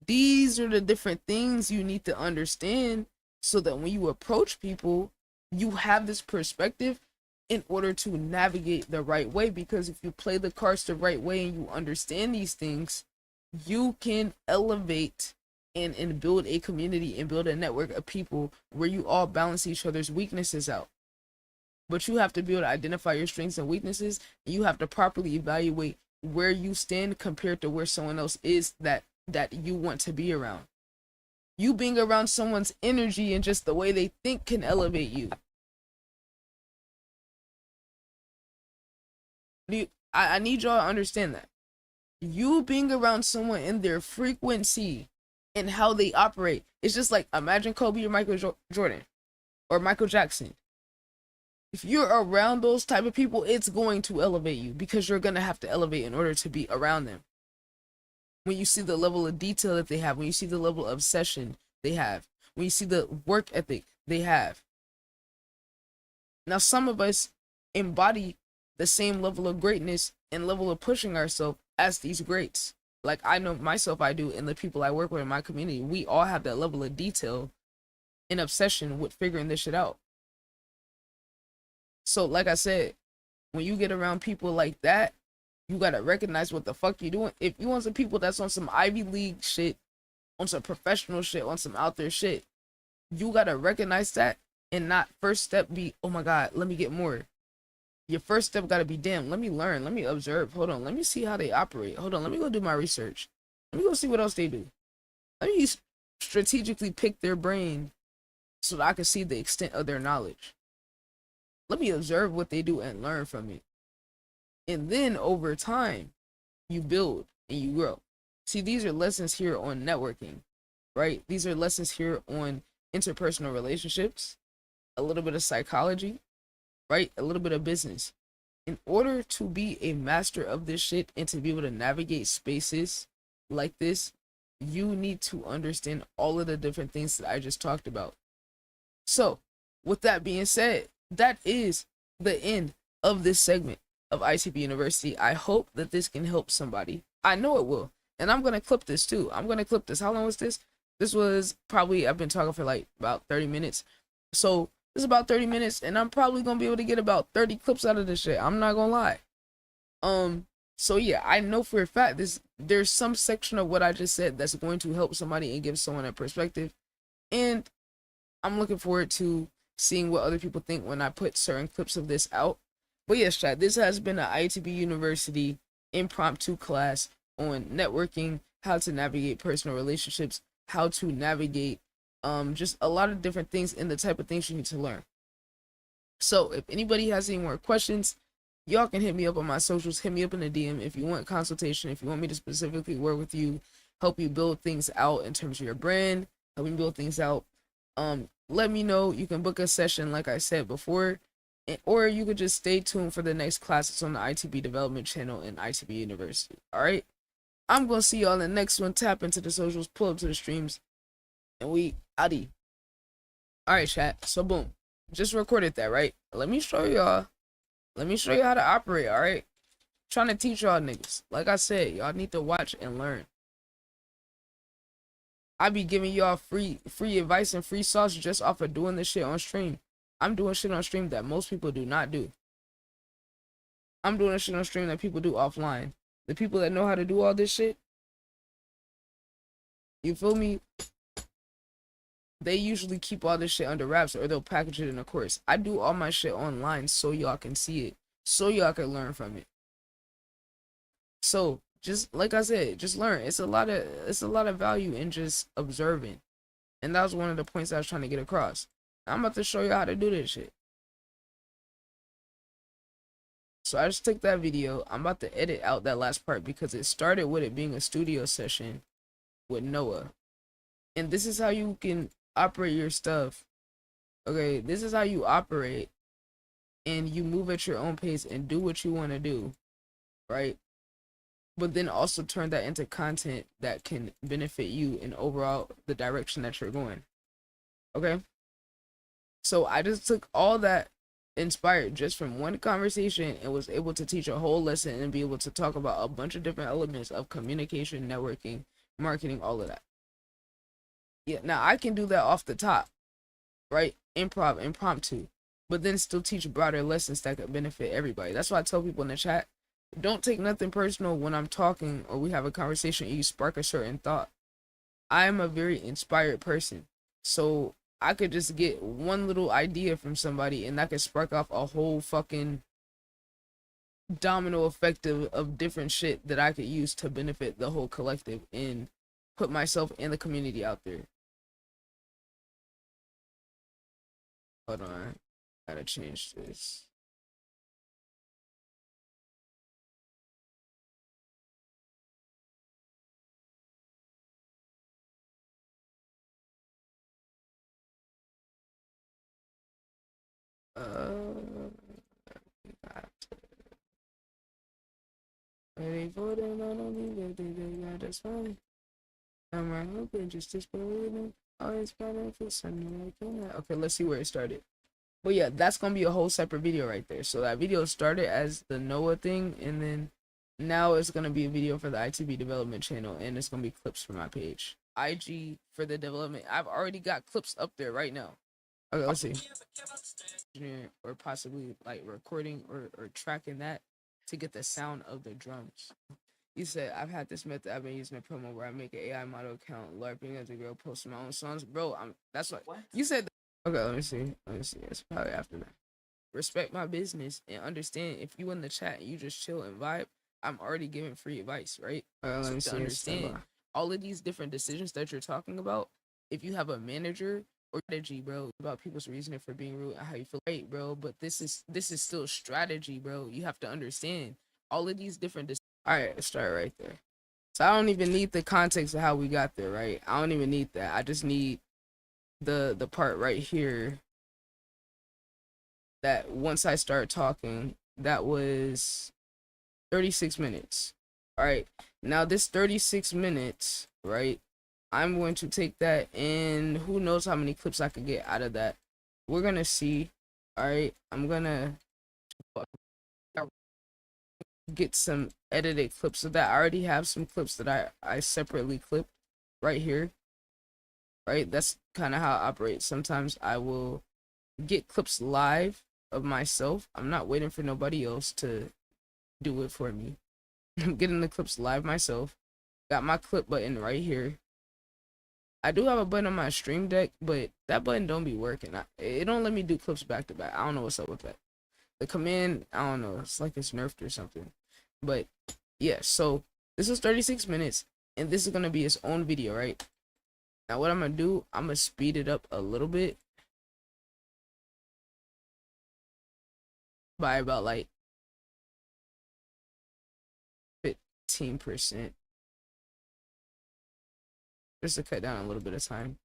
These are the different things you need to understand so that when you approach people, you have this perspective in order to navigate the right way. Because if you play the cards the right way and you understand these things, you can elevate and build a community and build a network of people where you all balance each other's weaknesses out. But you have to be able to identify your strengths and weaknesses, and you have to properly evaluate where you stand compared to where someone else is that you want to be around. You being around someone's energy and just the way they think can elevate you. I need y'all to understand that. You being around someone in their frequency and how they operate. It's just like, imagine Kobe or Michael Jordan or Michael Jackson. If you're around those type of people, it's going to elevate you because you're going to have to elevate in order to be around them. When you see the level of detail that they have, when you see the level of obsession they have, when you see the work ethic they have. Now, some of us embody the same level of greatness and level of pushing ourselves as these greats. Like I know myself, I do, and the people I work with in my community, we all have that level of detail and obsession with figuring this shit out. So like I said, when you get around people like that, you gotta recognize what the fuck you doing. If you want some people that's on some Ivy League shit, on some professional shit, on some out there shit, you gotta recognize that and not first step be, oh my God, let me get more. Your first step gotta be, damn, let me learn, let me observe, hold on, let me see how they operate, hold on, let me go do my research, let me go see what else they do. Let me strategically pick their brain so that I can see the extent of their knowledge. Let me observe what they do and learn from it. And then over time, you build and you grow. See, these are lessons here on networking, right? These are lessons here on interpersonal relationships, a little bit of psychology, right? A little bit of business. In order to be a master of this shit and to be able to navigate spaces like this, you need to understand all of the different things that I just talked about. So, with that being said, that is the end of this segment of ITB University. I hope that this can help somebody. I know it will. And I'm going to clip this too. I'm going to clip this. How long was this? This was probably, I've been talking for like about 30 minutes. So, this is about 30 minutes, and I'm probably going to be able to get about 30 clips out of this shit. I'm not going to lie. So yeah, I know for a fact there's some section of what I just said that's going to help somebody and give someone a perspective. And I'm looking forward to seeing what other people think when I put certain clips of this out. But yes, chat, this has been an ITB University impromptu class on networking, how to navigate personal relationships, how to navigate just a lot of different things and the type of things you need to learn. So if anybody has any more questions, y'all can hit me up on my socials, hit me up in the DM if you want consultation, if you want me to specifically work with you, help you build things out in terms of your brand, help you build things out. Let me know. You can book a session like I said before, or you could just stay tuned for the next classes on the ITB development channel in ITB University. All right, I'm gonna see y'all in the next one. Tap into the socials, pull up to the streams, and we outie. All right, chat. So boom, just recorded that, right? Let me show y'all how to operate. All right, trying to teach y'all niggas. Like I said, y'all need to watch and learn. I be giving y'all free advice and free sauce just off of doing this shit on stream. I'm doing shit on stream that most people do not do. I'm doing shit on stream that people do offline. The people that know how to do all this shit, you feel me? They usually keep all this shit under wraps, or they'll package it in a course. I do all my shit online so y'all can see it, so y'all can learn from it. So just like I said, just learn. It's a lot of value in just observing. And that was one of the points I was trying to get across. I'm about to show you how to do this shit. So I just took that video. I'm about to edit out that last part because it started with it being a studio session with Noah. And this is how you can operate your stuff. Okay, this is how you operate. And you move at your own pace and do what you want to do. Right? But then also turn that into content that can benefit you in overall the direction that you're going. Okay? So I just took all that inspired just from one conversation and was able to teach a whole lesson and be able to talk about a bunch of different elements of communication, networking, marketing, all of that. Yeah, now I can do that off the top, right? Impromptu, but then still teach broader lessons that could benefit everybody. That's why I tell people in the chat, don't take nothing personal when I'm talking or we have a conversation and you spark a certain thought. I am a very inspired person. So I could just get one little idea from somebody and that could spark off a whole fucking domino effect of different shit that I could use to benefit the whole collective and put myself and the community out there. Hold on. Gotta change this. Ready for them, I don't need that, that's fine. I'm right open, just this believing. Always better for something like that. Okay, let's see where it started. But yeah, that's gonna be a whole separate video right there. So that video started as the Noah thing, and then now it's gonna be a video for the ITB development channel, and it's gonna be clips for my page. IG for the development. I've already got clips up there right now. Okay, let's see. Or possibly like recording or tracking that to get the sound of the drums. You said, I've had this method I've been using a promo where I make an AI model account, LARPing as a girl, posting my own songs. Bro, that's what you said. Okay, let me see. It's probably after that. Respect my business and understand if you in the chat and you just chill and vibe, I'm already giving free advice, right? Let me see. Understand all of these different decisions that you're talking about. If you have a manager or strategy, bro, about people's reasoning for being rude and how you feel, right, bro? But this is still strategy, bro. You have to understand all of these different decisions All right, let's start right there. So I don't even need the context of how we got there, right? I don't even need that. I just need the part right here that once I start talking, that was 36 minutes. All right. Now this 36 minutes, right? I'm going to take that, and who knows how many clips I could get out of that. We're going to see. All right. I'm going to get some edited clips of that. I already have some clips that I separately clipped right here. Right? That's kind of how I operate. Sometimes I will get clips live of myself. I'm not waiting for nobody else to do it for me. I'm getting the clips live myself. Got my clip button right here. I do have a button on my stream deck, but that button don't be working. It don't let me do clips back to back. I don't know what's up with that. The command, I don't know. It's like it's nerfed or something. But yeah, so this is 36 minutes, and this is gonna be its own video, right? Now what I'm gonna do, I'm gonna speed it up a little bit by about like 15%, just to cut down a little bit of time.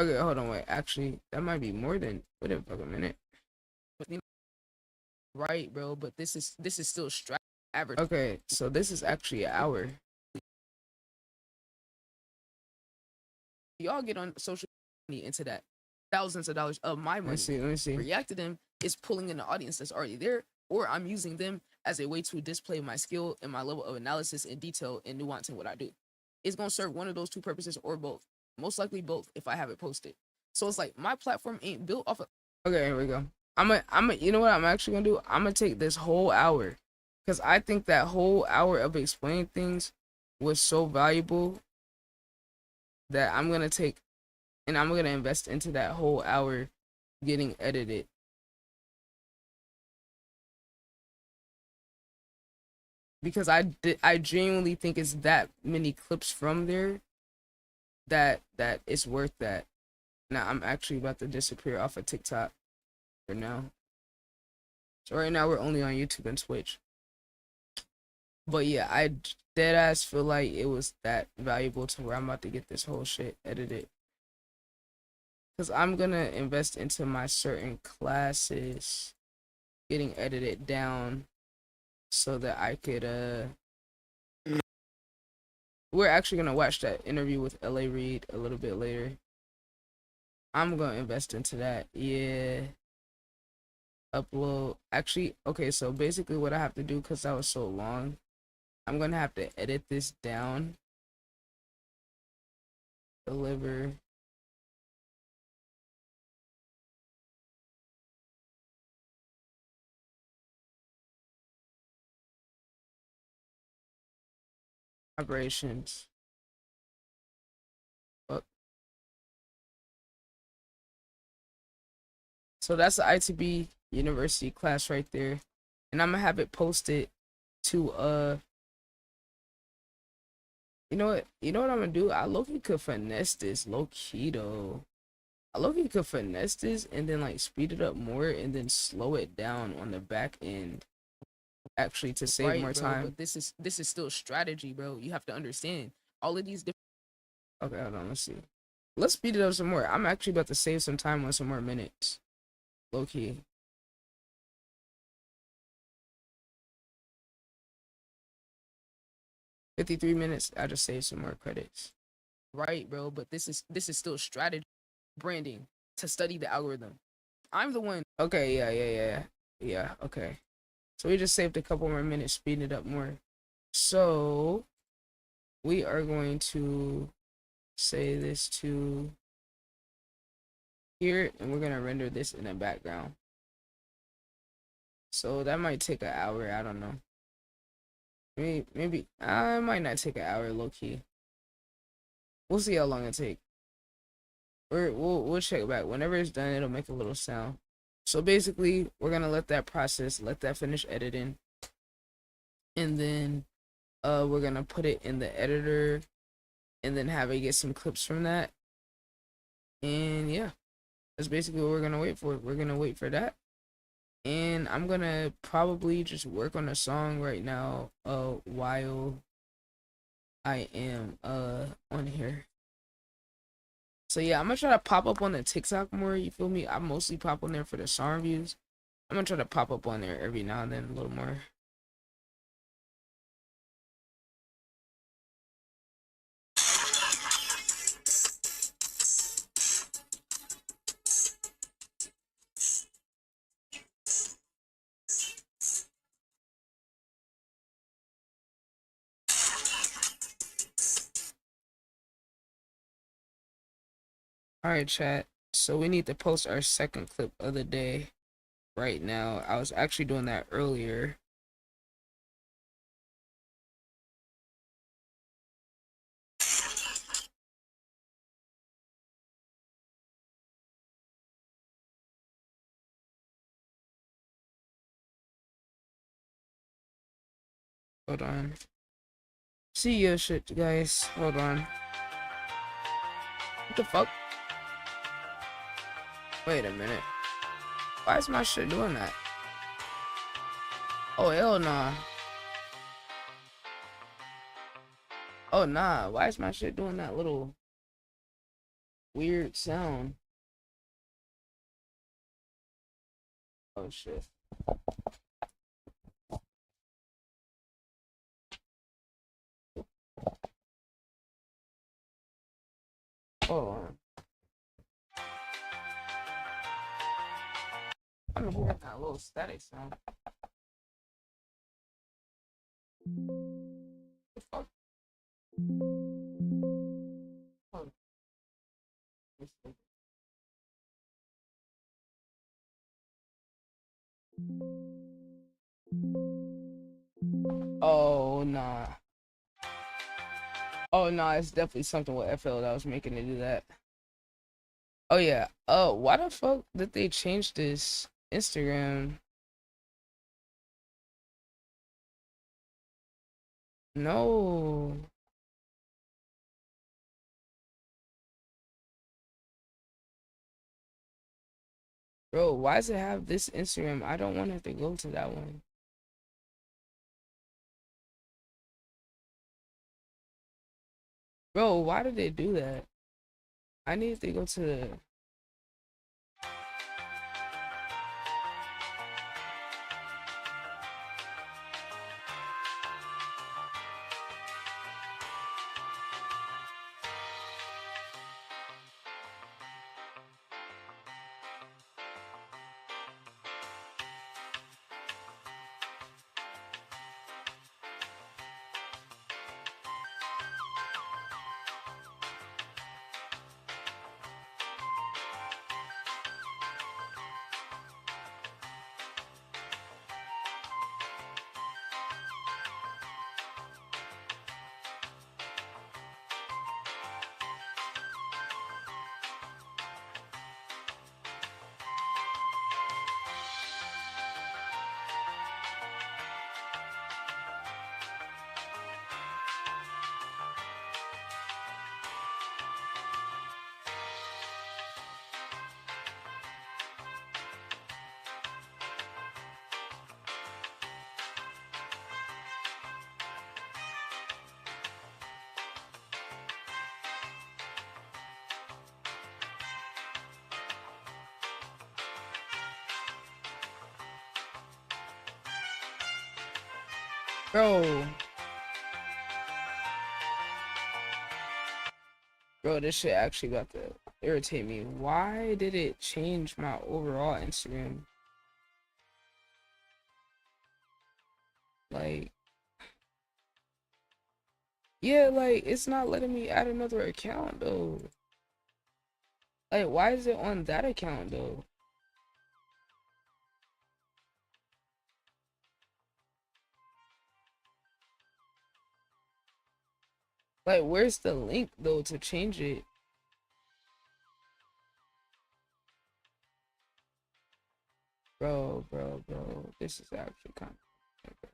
Okay, hold on, wait. Actually, that might be more than. Wait a fucking minute. Right, bro. But this is still average. Okay, so this is actually an hour. Y'all get on social media into that thousands of dollars of my money. Let me see. React to them is pulling in the audience that's already there, or I'm using them as a way to display my skill and my level of analysis and detail and nuance in what I do. It's gonna serve one of those two purposes or both. Most likely both if I have it posted. So it's like my platform ain't built off of. Okay, here we go. I'm a. You know what I'm actually gonna do? I'm gonna take this whole hour, because I think that whole hour of explaining things was so valuable that I'm gonna take, and I'm gonna invest into that whole hour getting edited. Because I genuinely think it's that many clips from there that it's worth that. Now I'm actually about to disappear off of TikTok for now. So right now we're only on YouTube and Twitch. But yeah, I dead ass feel like it was that valuable to where I'm about to get this whole shit edited. Because I'm gonna invest into my certain classes getting edited down so that I could we're actually gonna watch that interview with LA Reid a little bit later. I'm gonna invest into that. Yeah. Upload. Actually, okay, so basically what I have to do, because that was so long, I'm gonna have to edit this down. Deliver. Operations. Oh. So that's the ITB University class right there. And I'm gonna have it posted to you know what I'm gonna do? I low-key could finesse this low-key though. I low-key could finesse this and then like speed it up more and then slow it down on the back end. Actually, to save more time. But this is still strategy, bro. You have to understand all of these different. Okay, hold on. Let's see. Let's speed it up some more. I'm actually about to save some time on some more minutes. Low key. $53 minutes. I just saved some more credits. Right, bro. But this is still strategy, branding to study the algorithm. I'm the one. Okay, yeah. Okay. So we just saved a couple more minutes, speeding it up more. So we are going to say this to here, and we're gonna render this in the background. So that might take an hour. I don't know. Maybe it might not take an hour, low key. We'll see how long it takes. We'll check back. Whenever it's done, it'll make a little sound. So basically, we're gonna let that process, let that finish editing, and then we're gonna put it in the editor, and then have it get some clips from that, And yeah, that's basically what we're gonna wait for. We're gonna wait for that. And I'm gonna probably just work on a song right now while I am on here. So yeah, I'm gonna try to pop up on the TikTok more, you feel me? I mostly pop on there for the song reviews. I'm gonna try to pop up on there every now and then a little more. Alright, chat. So we need to post our second clip of the day right now. I was actually doing that earlier. Hold on. See your shit, guys. Hold on. What the fuck? Wait a minute. Why is my shit doing that? Oh, hell nah. Oh, nah. Why is my shit doing that little weird sound? Oh, shit. Hold on. I'm hearing that little static sound. What the fuck? Hold on. Oh, nah. Oh, nah, it's definitely something with FL that was making it do that. Oh, yeah. Oh, why the fuck did they change this Instagram? No. Bro, why does it have this Instagram? I don't want it to go to that one. Bro, why did they do that? I need to go to the... Bro. Bro, this shit actually got to irritate me. Why did it change my overall Instagram? Like, yeah, like, it's not letting me add another account, though. Like, why is it on that account, though? Like, where's the link, though, to change it? Bro. This is actually kind of...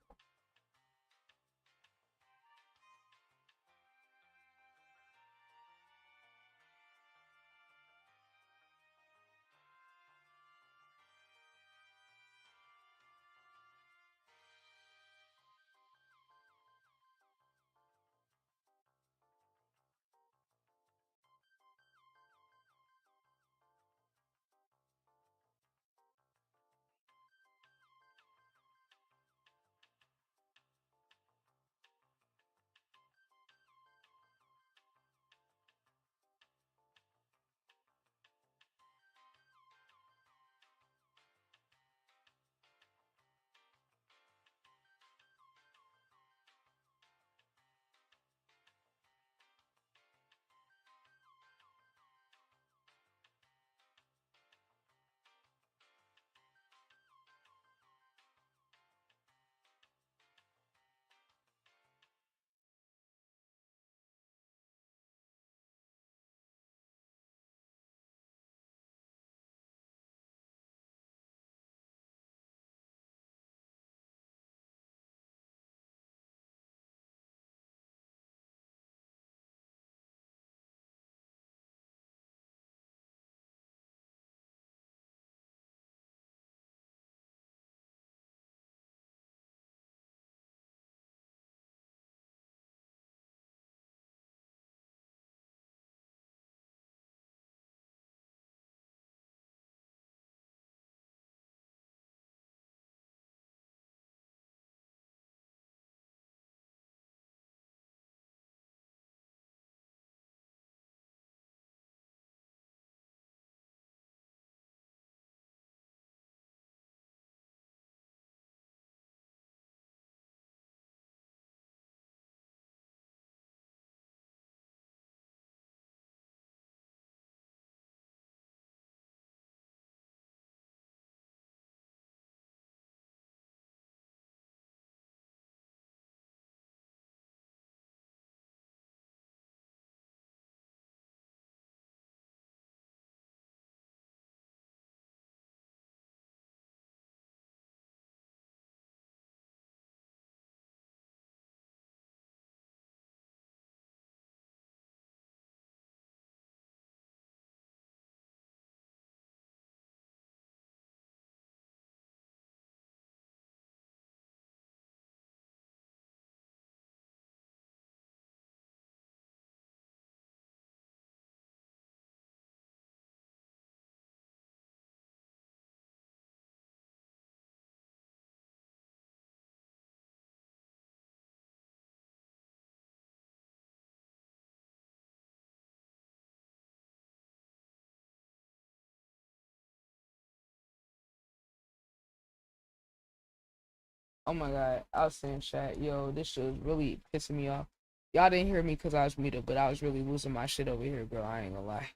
Oh my god, I was saying chat, yo, this shit was really pissing me off. Y'all didn't hear me because I was muted, but I was really losing my shit over here, bro. I ain't gonna lie.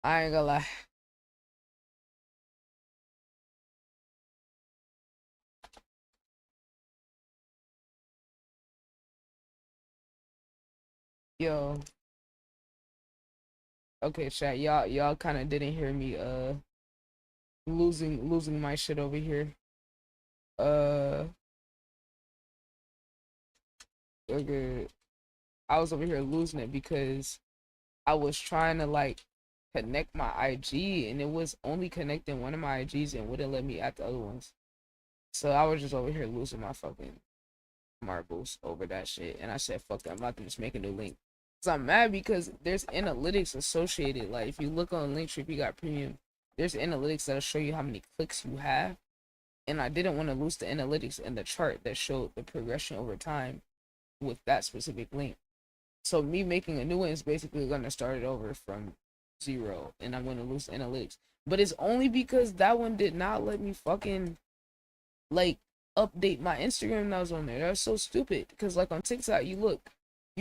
I ain't gonna lie. Yo. Okay, chat, y'all kind of didn't hear me losing my shit over here. Okay. I was over here losing it because I was trying to like connect my IG and it was only connecting one of my IGs and wouldn't let me add the other ones. So I was just over here losing my fucking marbles over that shit. And I said, fuck that, I'm about to just make a new link. So I'm mad because there's analytics associated. Like if you look on Linktree, if you got premium, there's analytics that'll show you how many clicks you have. And I didn't want to lose the analytics and the chart that showed the progression over time with that specific link. So me making a new one is basically gonna start it over from 0 and I'm gonna lose analytics. But it's only because that one did not let me fucking like update my Instagram that was on there. That's so stupid. Because like on TikTok, you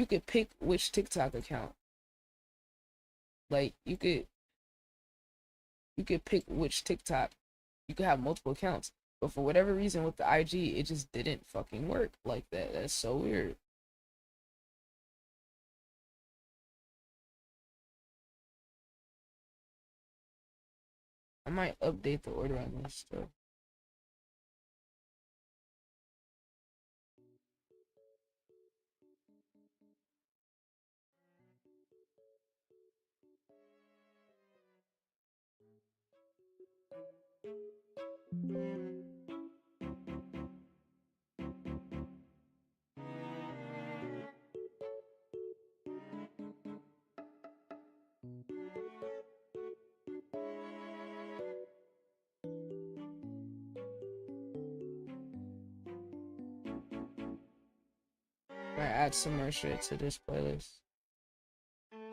could pick which TikTok account. Like you could pick which TikTok. You could have multiple accounts. But for whatever reason with the IG, it just didn't fucking work like that. That's so weird. I might update the order on this stuff. I might add some more shit to this playlist.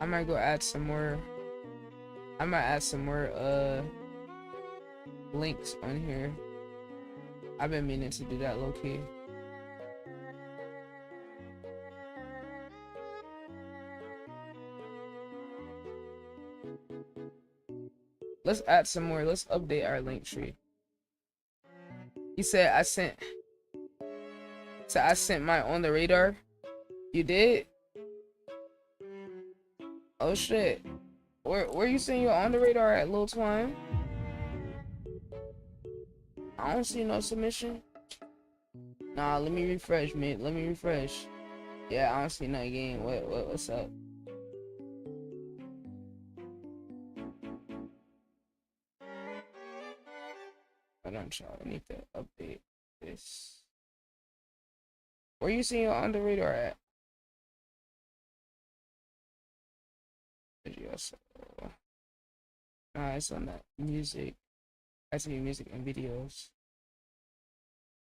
I might go add some more. I might add some more links on here. I've been meaning to do that low key. Let's add some more. Let's update our link tree. He said I sent. So I sent my on the radar. You did? Oh shit. Where you saying you're on the radar at, Lil Twine? I don't see no submission. Nah, let me refresh, man. Let me refresh. Yeah, I don't see no game. What's up? Hold on, y'all. I need to update this. Where you seeing your on the radar at? Nah, it's on that music. I see music and videos.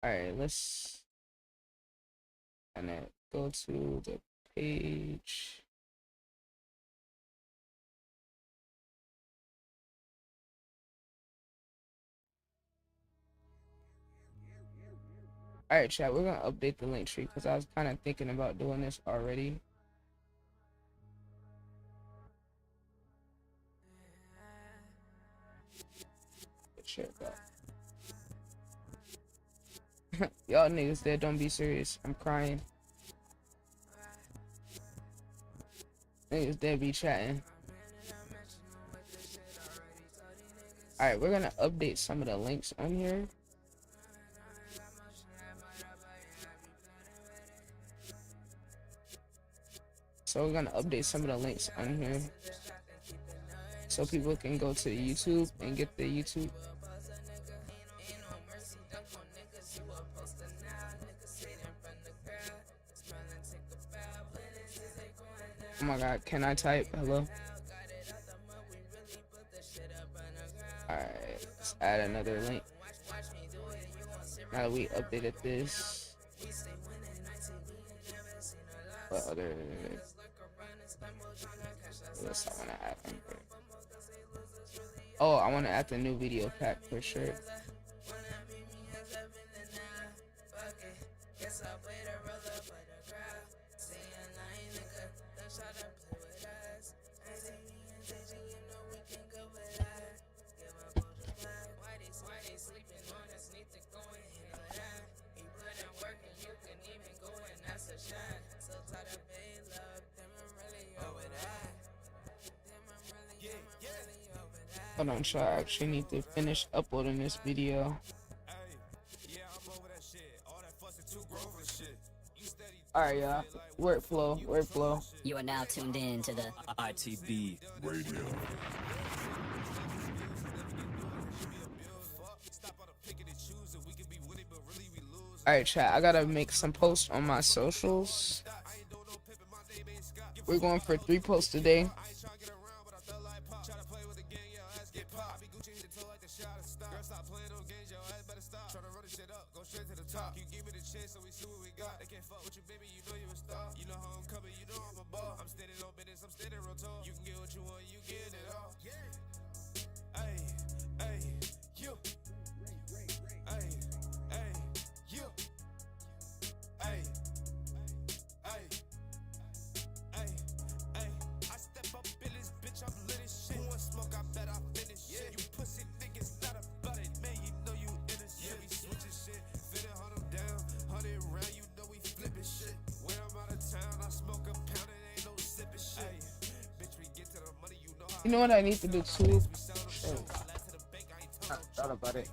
Alright, let's go to the page. Alright, chat, we're gonna update the link tree because I was kind of thinking about doing this already. Check out. Y'all niggas dead, don't be serious. I'm crying. Niggas dead be chatting. Alright, we're gonna update some of the links on here. So we're gonna update some of the links on here so people can go to YouTube and get the YouTube. Oh my god, can I type hello? Alright, let's add another link. Now that we updated this. What other... What's I wanna add on here? Oh, I wanna add the new video pack for sure. Hold on, chat. I actually need to finish uploading this video. Alright, y'all. Workflow. You are now tuned in to the ITB Radio. Alright, chat. I gotta make some posts on my socials. We're going for 3 posts today. You know what I need to do too? Shit. I thought about it.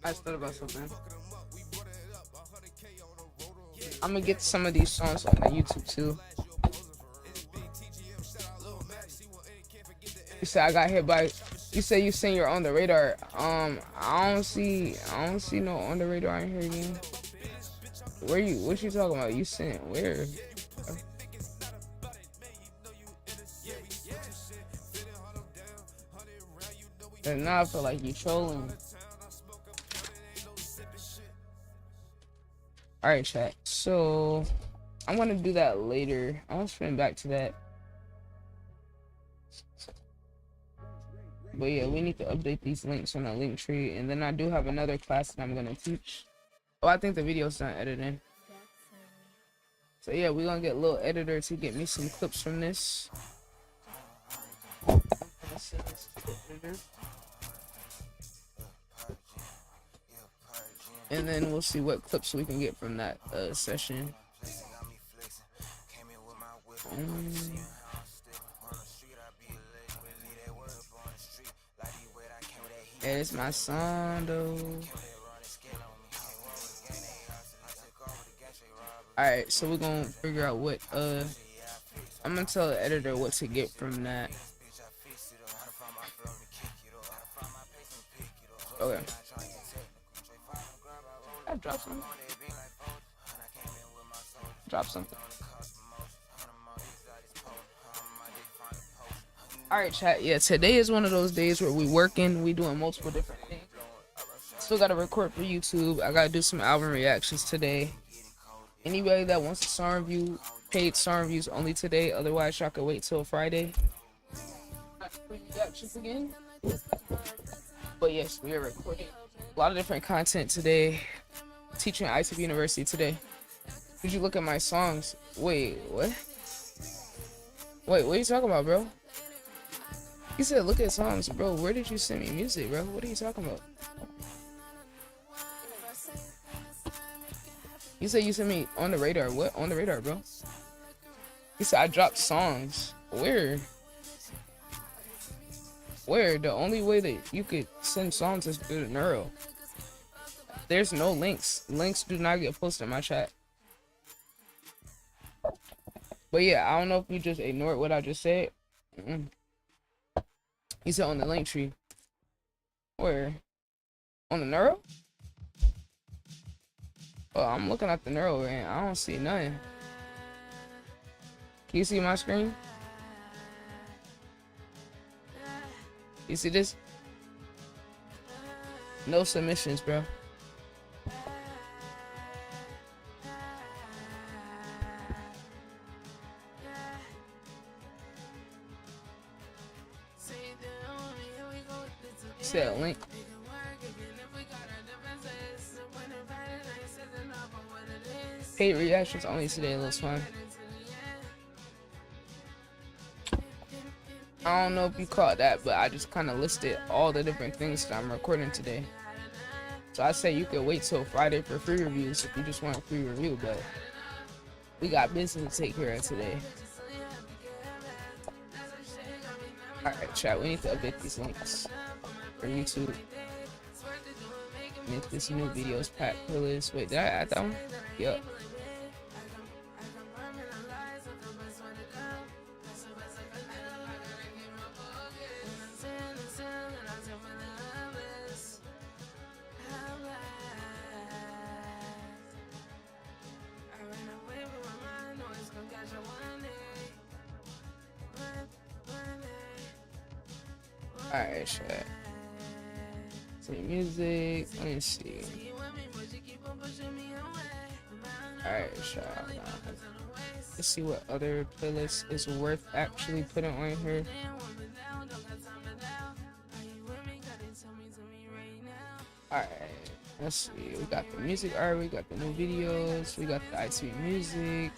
I thought about something. I'm gonna get some of these songs on the YouTube too. You said I got hit by. You say you saying you're on the radar. I don't see no on the radar in here again. Where you? What you talking about? You sent where? And now I feel like you trolling. Alright, chat. So I'm gonna do that later. I'm gonna spin back to that. But yeah, we need to update these links on the link tree, and then I do have another class that I'm gonna teach. Oh, I think the video's not editing. So yeah, we're gonna get a little editor to get me some clips from this. And then we'll see what clips we can get from that session. Yeah, it's my song though. Alright, so we're gonna figure out what I'm gonna tell the editor what to get from that. Okay. I dropped something. Drop something. Alright, chat. Yeah, today is one of those days where we working, we doing multiple different things. Still gotta record for YouTube. I gotta do some album reactions today. Anybody that wants a song review, paid song reviews only today. Otherwise, y'all can wait till Friday. Reactions again. But yes, we are recording a lot of different content today. Teaching at ITB University today. Did you look at my songs? Wait, what? Wait, what are you talking about, bro? You said look at songs, bro. Where did you send me music, bro? What are you talking about? You said you sent me on the radar. What? On the radar, bro? You said I dropped songs. Where? Where? The only way that you could send songs is through the Neuro. There's no links. Links do not get posted in my chat. But yeah, I don't know if you just ignored what I just said. You said on the link tree. Where? On the Neuro? Oh, I'm looking at the Neuro and I don't see nothing. Can you see my screen? You see this? No submissions, bro. Said link. Paid reactions only today, little swine. I don't know if you caught that, but I just kind of listed all the different things that I'm recording today. So I say you could wait till Friday for free reviews if you just want a free review, but we got business to take care of today. Alright, chat, we need to update these links for YouTube. Make this new videos pack playlist. Wait, did I add that one? Yup. Alright, chat. Play music. Let me see. Alright, chat. Let's see what other playlist is worth actually putting on here. Alright, let's see. We got the music art, we got the new videos, we got the ITV music.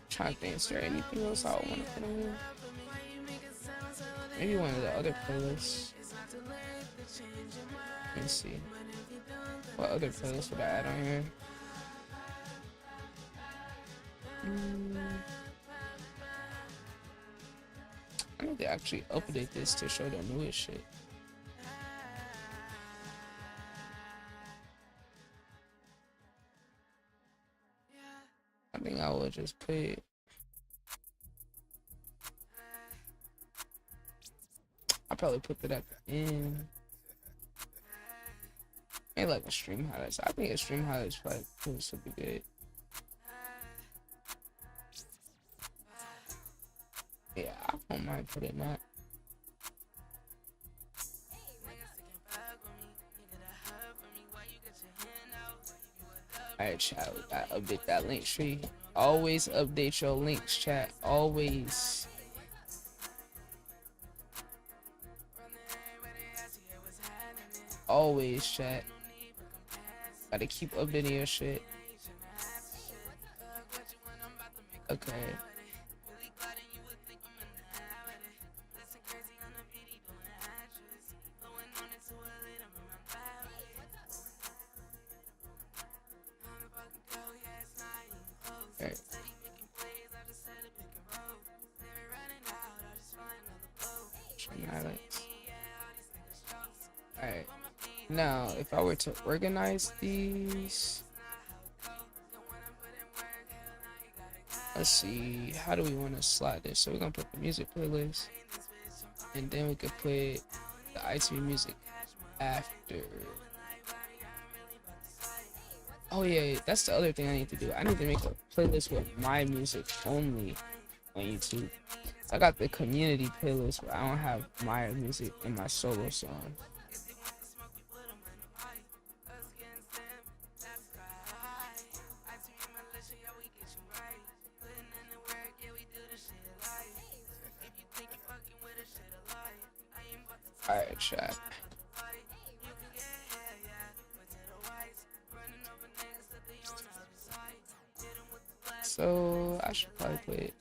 Trying to think, is there anything else I want to put on here? Maybe one of the other playlists. Let me see. What other playlist would I add on here? I need to actually update this to show the newest shit. I think I will just put it. I'll probably put that at the end. Maybe like a stream highlights. I think a stream highlights probably would be good. Yeah, I don't mind putting that. Alright, chat, we gotta update that link tree. Always update your links, chat. Always. Always, chat. Gotta keep updating your shit. Okay. Alright. Alright. Now, if I were to organize these, let's see, how do we want to slide this? So we're gonna put the music playlist, and then we could put the ITV music after. Oh yeah, that's the other thing I need to do. I need to make a playlist with my music only on YouTube. I got the community playlist where I don't have my music in my solo song. Alright, chat. So I should probably put it.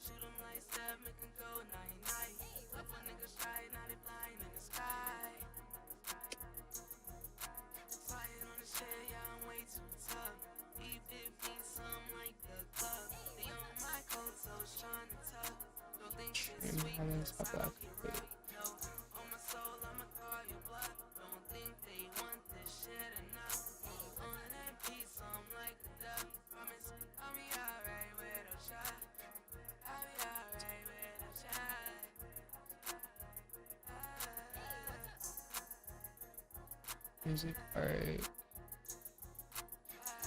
Music art,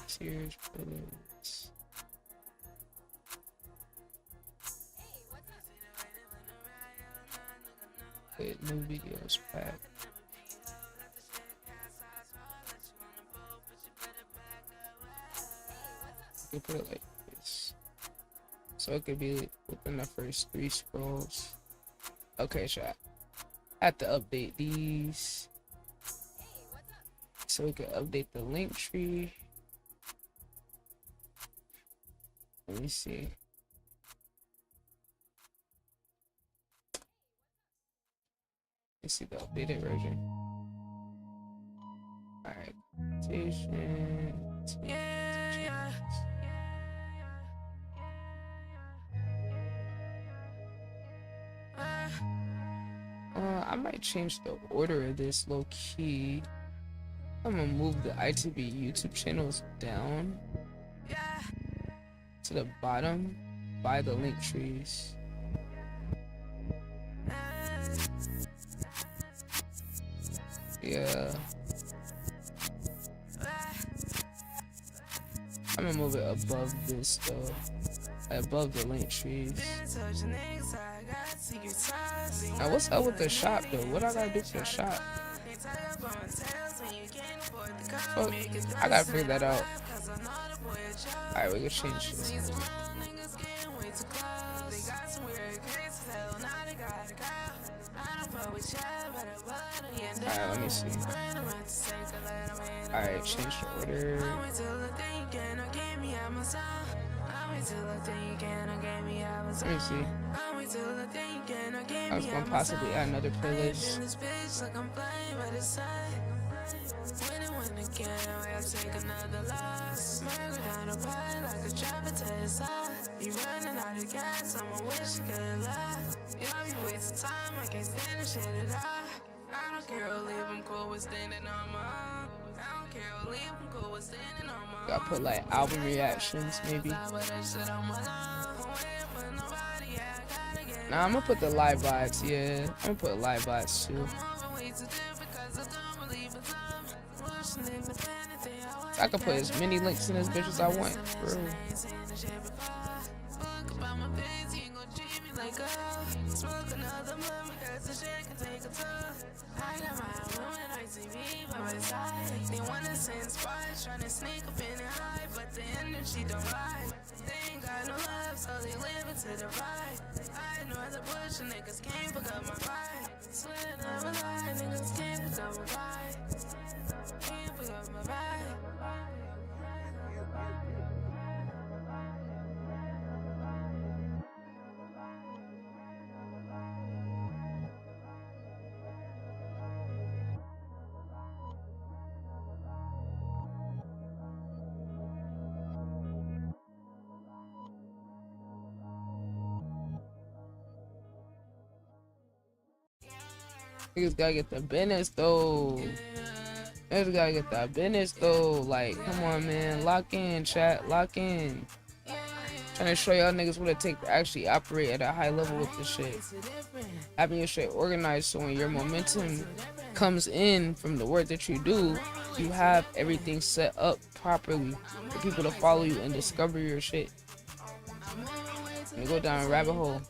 series playlist. With new videos pack. You put it like this, so it could be within the first 3 scrolls. Okay, chat. I have to update these. so we can update the link tree. Let me see. Let's see the updated version. Alright. Station. I might change the order of this low key. I'm gonna move the ITB YouTube channels down to the bottom by the link trees. Yeah. I'm gonna move it above this though. Above the link trees. Now what's up with the shop though? What I gotta do for the shop? Oh, I gotta figure that out. Alright, we can change this. Alright, let me see. Alright, change the order. Let me see. I was gonna possibly add another playlist. You running out of gas, I'ma wish you could lie. You know you waste time, I can't stand the shit at all. I don't care, I'll leave them cool with standing on my own. I don't care, I'll leave them cool with standing on my own. Gotta put like album reactions, maybe. Nah, I'm gonna put the live vibes, yeah. I'm gonna put live vibes too. I can put as many links in this bitch as I want, bro. They wanna send spies, trying to sneak up in and hide, but the energy don't lie. They ain't got no love, so they live it to the right. I ignore the bush, and niggas can't pick up my vibe. Swear never lie, niggas can't pick up my vibe. Can't pick up my vibe. Niggas gotta get the business though. Niggas gotta get that business though. Like, come on, man. Lock in, chat. Lock in. Trying to show y'all niggas what it take to actually operate at a high level with this shit. Having your shit organized so when your momentum comes in from the work that you do, you have everything set up properly for people to follow you and discover your shit. And go down a rabbit hole.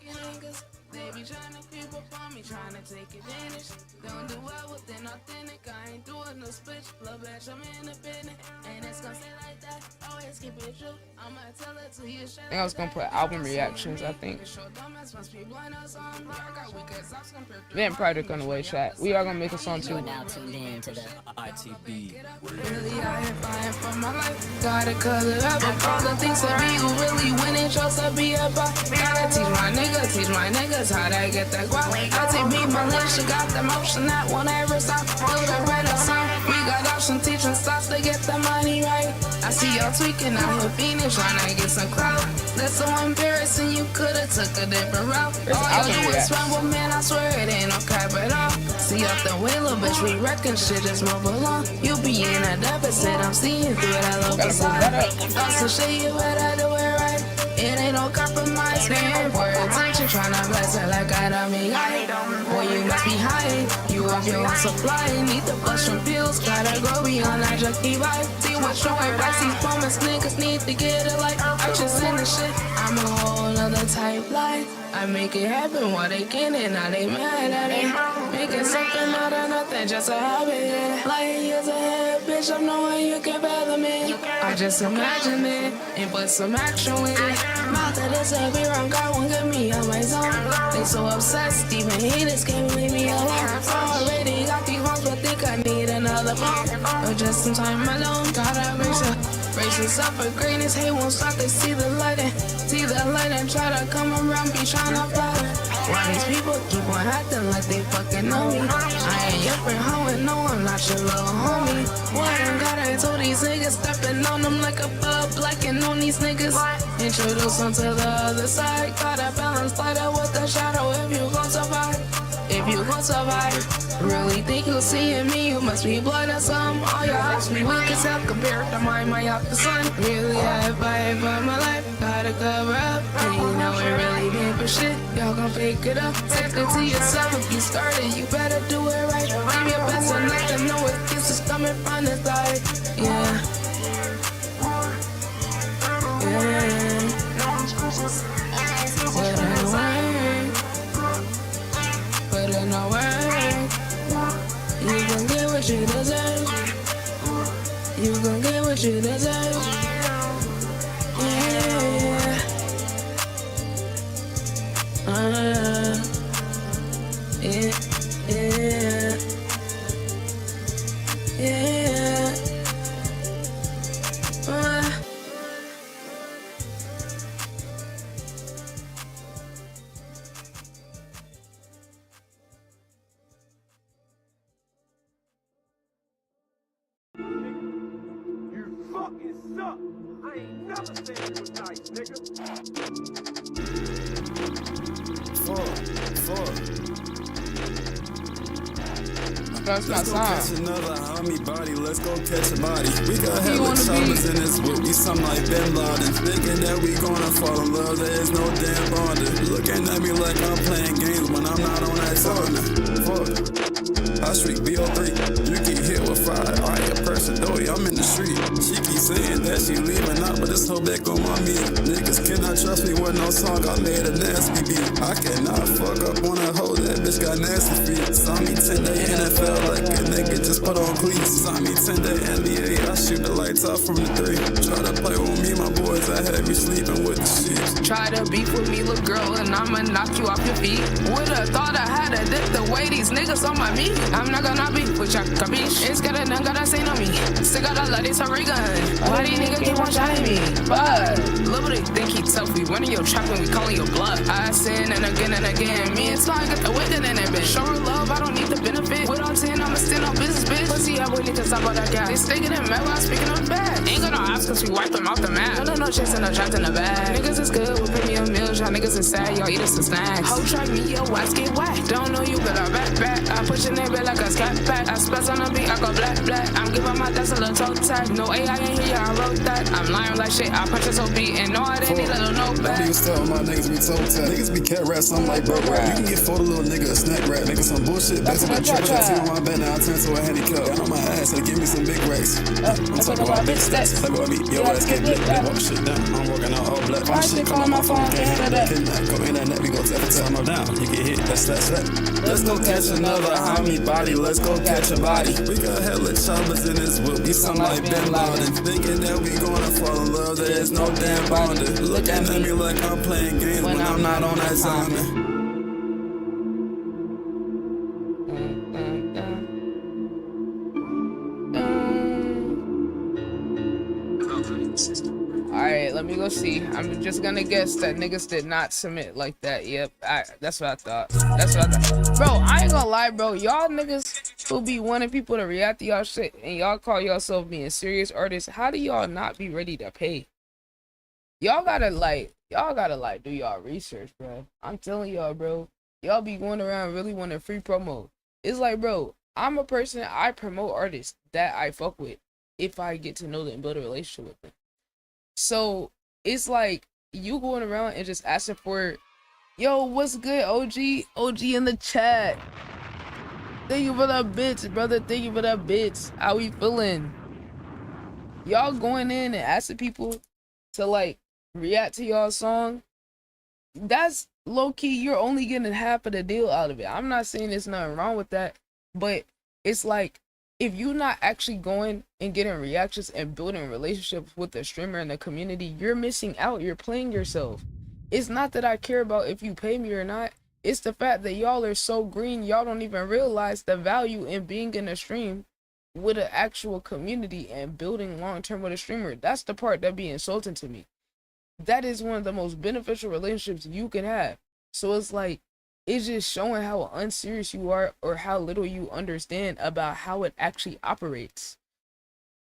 Don't do well within authentic. I ain't doing no switch. Love bitch, I'm independent. And it's gonna stay like that. Always keep it true. I'ma tell it to you. I think I was gonna put album reactions, I think. Vamp project on the way, chat. We are gonna make a song too. Now tuned in to the ITB. Really out here fighting for my life. Gotta color up all the things that be who really win it. Chose to be about. Gotta teach my niggas how to get that guap. I take me my life, she got the motion that won't ever stop. Do the renaissance. We got option teaching stops to get the money right. I see y'all tweaking out here fiending, trying to get some clout. That's so embarrassing, you could've took a different route. All y'all do is rumble, man, I swear it ain't no cap at all. See off the way, little bitch, we reckon shit just move along. You be in a deficit, I'm seeing through that little facade. Also show you what I do it right. It ain't no compromise, man. For attention, tryna bless it like I don't mean I. Boy, you must be high. You off your own supply. Need to bust some pills. Gotta go beyond that junkie vibe. See what's your way, right? See promise niggas need to get it like actions in the shit. I'm a whole nother type life. I make it happen while they can and now they mad at it. Making something out of nothing, just a habit. Like years ahead, bitch, I'm knowing you can fathom it. I just imagine it and put some action with it. Mouth of this every wrong, God won't get me on my zone. They so obsessed, even haters can't leave me alone. Already got these ones, but think I need another phone, or just some time alone. Gotta raise yourself for greatness. Hate won't stop to see the light and try to come around, be trying to fly. Why these people keep on acting like they fucking know me? I ain't your friend, hoe, and no, I'm not your little homie. What I gotta told these niggas, stepping on them like a bug, blacking on these niggas. Introduce them to the other side. Gotta balance lighter with the shadow if you gon' survive. If you gon' survive, really think you'll see in me, you must be blood or something. All your eyes be weak as hell compared to mine, my out the sun. Really, I fight for my life, gotta cover up. And you know it really been for shit, y'all gon' pick it up. Take it to yourself, if you started, you better do it right. Give your best and let them know excuses coming from the side. Yeah. Put in the work. You gon' get what you deserve. You gon' get what you deserve. Yeah. Yeah. Yeah. Yeah. That's my Let's go song. catch another homie body, let's go catch a body. We got hella choppers in this whip, we something like Bin Laden. Thinking that we gonna fall in love, there is no damn bonding. Looking at me like I'm playing games when I'm not on that tournament. Fuck. I streak BO3, you get hit with fire. I a person, though, I'm in the street. She keep saying that she leaving out, but this hoe back on my meat. Niggas cannot trust me with no song, I made a nasty beat. I cannot fuck up on a hoe, that bitch got nasty feet. Saw me 10-day NFL like a nigga just put on cleats. Saw me 10-day NBA, I shoot the lights off from the 3. Try to play with me, my boys, I have you sleeping with the sheets. Try to beef with me, little girl, and I'ma knock you off your feet. Would've thought I had a dick the way these niggas on my meat. I'm not gonna be with ya, capiche? It's gotta none gotta say no me. Still gotta let it sorry gun. Why these niggas keep on shining me? But little they think he tough, we running your trap and we calling your blood. I sin and again. Me and Sly got the wicked in that bitch. Show her love, I don't need the benefit. With all 10, I'ma stand on business, bitch. Pussy, I wouldn't cause I bought that guy. They sticking in mad while I'm speaking of bad. Ain't gonna ask cause we wipe them off the map. No chasing, no trapped in the bag. Niggas is good with premium meals, y'all niggas is sad, y'all eat us some snacks. Ho, try me, yo, ass get whacked. Don't know you, but I back. I push in that bed like a scat pack. I spaz on the beat, I go black. I'm giving my dance a little toe tag. No AI ain't here, I wrote that. I'm lying like shit, I punch this whole beat and no, I didn't need a little no back. Don't even tell my niggas be toe tag. Niggas be cat rap, something like broke rap. You can get for the little nigga a snack rap. Making some bullshit, based on the triple tattoo on my bed, now I turn to a handicap. Got on my ass, they give me some big racks. I'm talking about big stats. Play with me, your ass get blick. Walk shit down, I'm working out all black. My shit come on my phone, can't handle that. Go internet, we go tap it time I'm down. You get hit, that's that. Let's go catch another homie body, let's go catch a body. We got hella choppers in this whip, we something like Bin Laden. Thinking that we gonna fall in love, there is no damn bonding. Looking at me like I'm playing games when I'm not on that timing. Alright, let me go see. I'm just gonna guess that niggas did not submit like that. Yep, that's what I thought. Bro, I ain't gonna lie, bro. Y'all niggas who be wanting people to react to y'all shit and y'all call yourself being serious artists, how do y'all not be ready to pay? Y'all gotta do y'all research, bro. I'm telling y'all, bro. Y'all be going around really wanting free promo. It's like, bro, I'm a person, I promote artists that I fuck with if I get to know them and build a relationship with them. So it's like you going around and just asking for, yo, what's good, OG? OG in the chat. Thank you for that bits, brother. Thank you for that bits. How we feeling? Y'all going in and asking people to like react to y'all song. That's low key. You're only getting half of the deal out of it. I'm not saying there's nothing wrong with that, but it's like, if you're not actually going and getting reactions and building relationships with the streamer and the community, you're missing out. You're playing yourself. It's not that I care about if you pay me or not. It's the fact that y'all are so green, y'all don't even realize the value in being in a stream with an actual community and building long-term with a streamer. That's the part that be insulting to me. That is one of the most beneficial relationships you can have. So it's like, it's just showing how unserious you are or how little you understand about how it actually operates.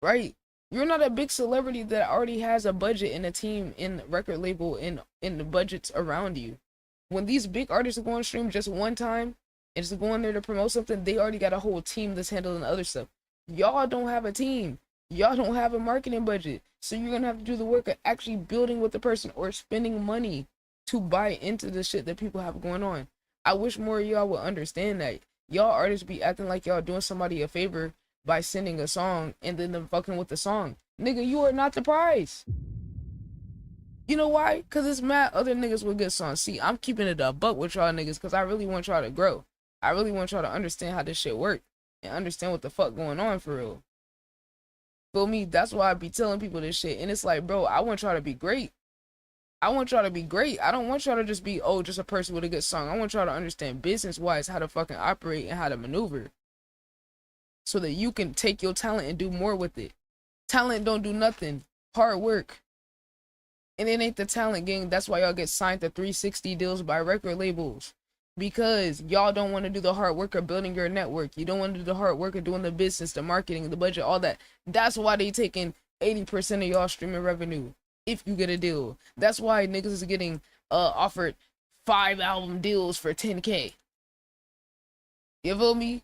Right? You're not a big celebrity that already has a budget and a team in record label in the budgets around you. When these big artists go on stream just one time and just go in there to promote something, they already got a whole team that's handling other stuff. Y'all don't have a team. Y'all don't have a marketing budget. So you're gonna have to do the work of actually building with the person or spending money to buy into the shit that people have going on. I wish more of y'all would understand that. Y'all artists be acting like y'all doing somebody a favor by sending a song and then them fucking with the song. Nigga, you are not the prize. You know why? Because it's mad other niggas with good songs. See, I'm keeping it a buck with y'all niggas because I really want y'all to grow. I really want y'all to understand how this shit work and understand what the fuck going on for real. Feel me? That's why I be telling people this shit. And it's like, bro, I want y'all to be great. I want y'all to be great. I don't want y'all to just be, oh, just a person with a good song. I want y'all to understand business-wise how to fucking operate and how to maneuver. So that you can take your talent and do more with it. Talent don't do nothing. Hard work. And it ain't the talent gang. That's why y'all get signed to 360 deals by record labels. Because y'all don't want to do the hard work of building your network. You don't want to do the hard work of doing the business, the marketing, the budget, all that. That's why they taking 80% of y'all streaming revenue. If you get a deal. That's why niggas is getting offered 5 album deals for 10K. You feel me?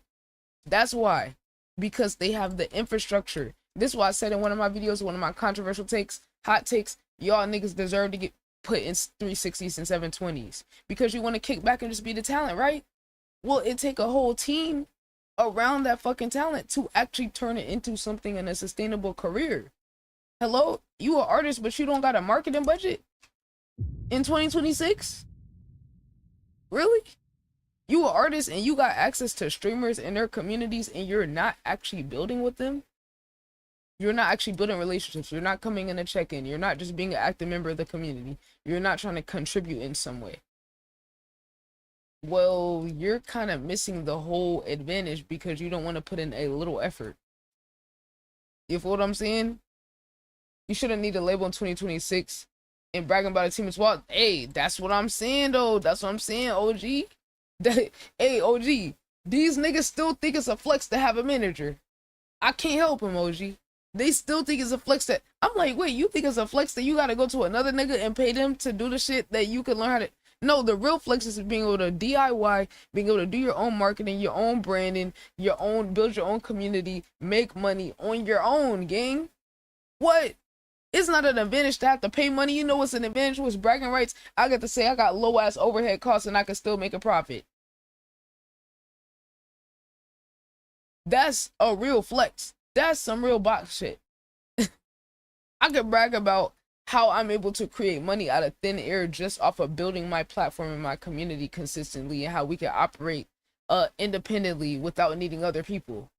That's why. Because they have the infrastructure. This is why I said in one of my videos, one of my controversial takes, hot takes, y'all niggas deserve to get put in 360s and 720s. Because you want to kick back and just be the talent, right? Well, it take a whole team around that fucking talent to actually turn it into something in a sustainable career. Hello? You an artist, but you don't got a marketing budget? In 2026? Really? You an artist and you got access to streamers and their communities and you're not actually building with them? You're not actually building relationships. You're not coming in to check in. You're not just being an active member of the community. You're not trying to contribute in some way. Well, you're kind of missing the whole advantage because you don't want to put in a little effort. You feel what I'm saying? You shouldn't need a label in 2026 and bragging about a team as well. Hey, that's what I'm saying though. That's what I'm saying, OG. Hey, OG, these niggas still think it's a flex to have a manager. I can't help him, OG. They still think it's a flex that I'm like, wait, you think it's a flex that you gotta go to another nigga and pay them to do the shit that you can learn how to. No, the real flex is being able to DIY, being able to do your own marketing, your own branding, build your own community, make money on your own, gang. What? It's not an advantage to have to pay money. You know what's an advantage with bragging rights? I get to say I got low ass overhead costs and I can still make a profit. That's a real flex. That's some real box shit. I could brag about how I'm able to create money out of thin air just off of building my platform and my community consistently and how we can operate independently without needing other people.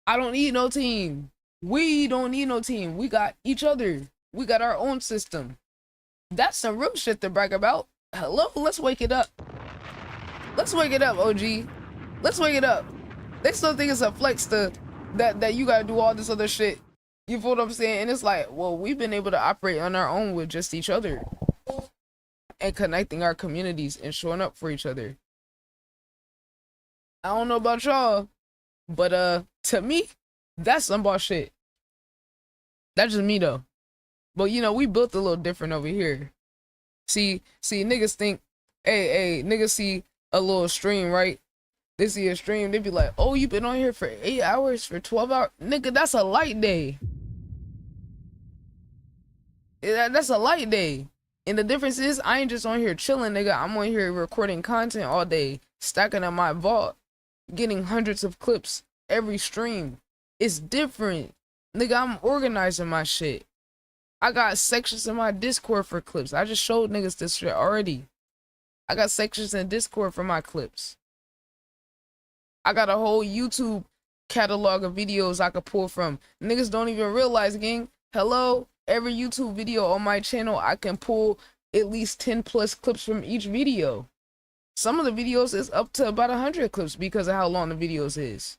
I don't need no team. We don't need no team. We got each other. We got our own system. That's some real shit to brag about. Hello, let's wake it up. Let's wake it up, OG. Let's wake it up. They still think it's a flex that you gotta do all this other shit. You feel what I'm saying? And it's like, well, we've been able to operate on our own with just each other and connecting our communities and showing up for each other. I don't know about y'all, but to me, that's some boss shit. That's just me though. But you know, we built a little different over here. See, niggas think, hey, niggas see a little stream, right? They see a stream, they be like, oh, you been on here for 8 hours, for 12 hours? Nigga, that's a light day. That's a light day. And the difference is, I ain't just on here chilling, nigga. I'm on here recording content all day, stacking up my vault, getting hundreds of clips every stream. It's different. Nigga, I'm organizing my shit. I got sections in my Discord for clips. I just showed niggas this shit already. I got sections in Discord for my clips. I got a whole YouTube catalog of videos I could pull from. Niggas don't even realize, gang. Hello? Every YouTube video on my channel, I can pull at least 10 plus clips from each video. Some of the videos is up to about 100 clips because of how long the videos is.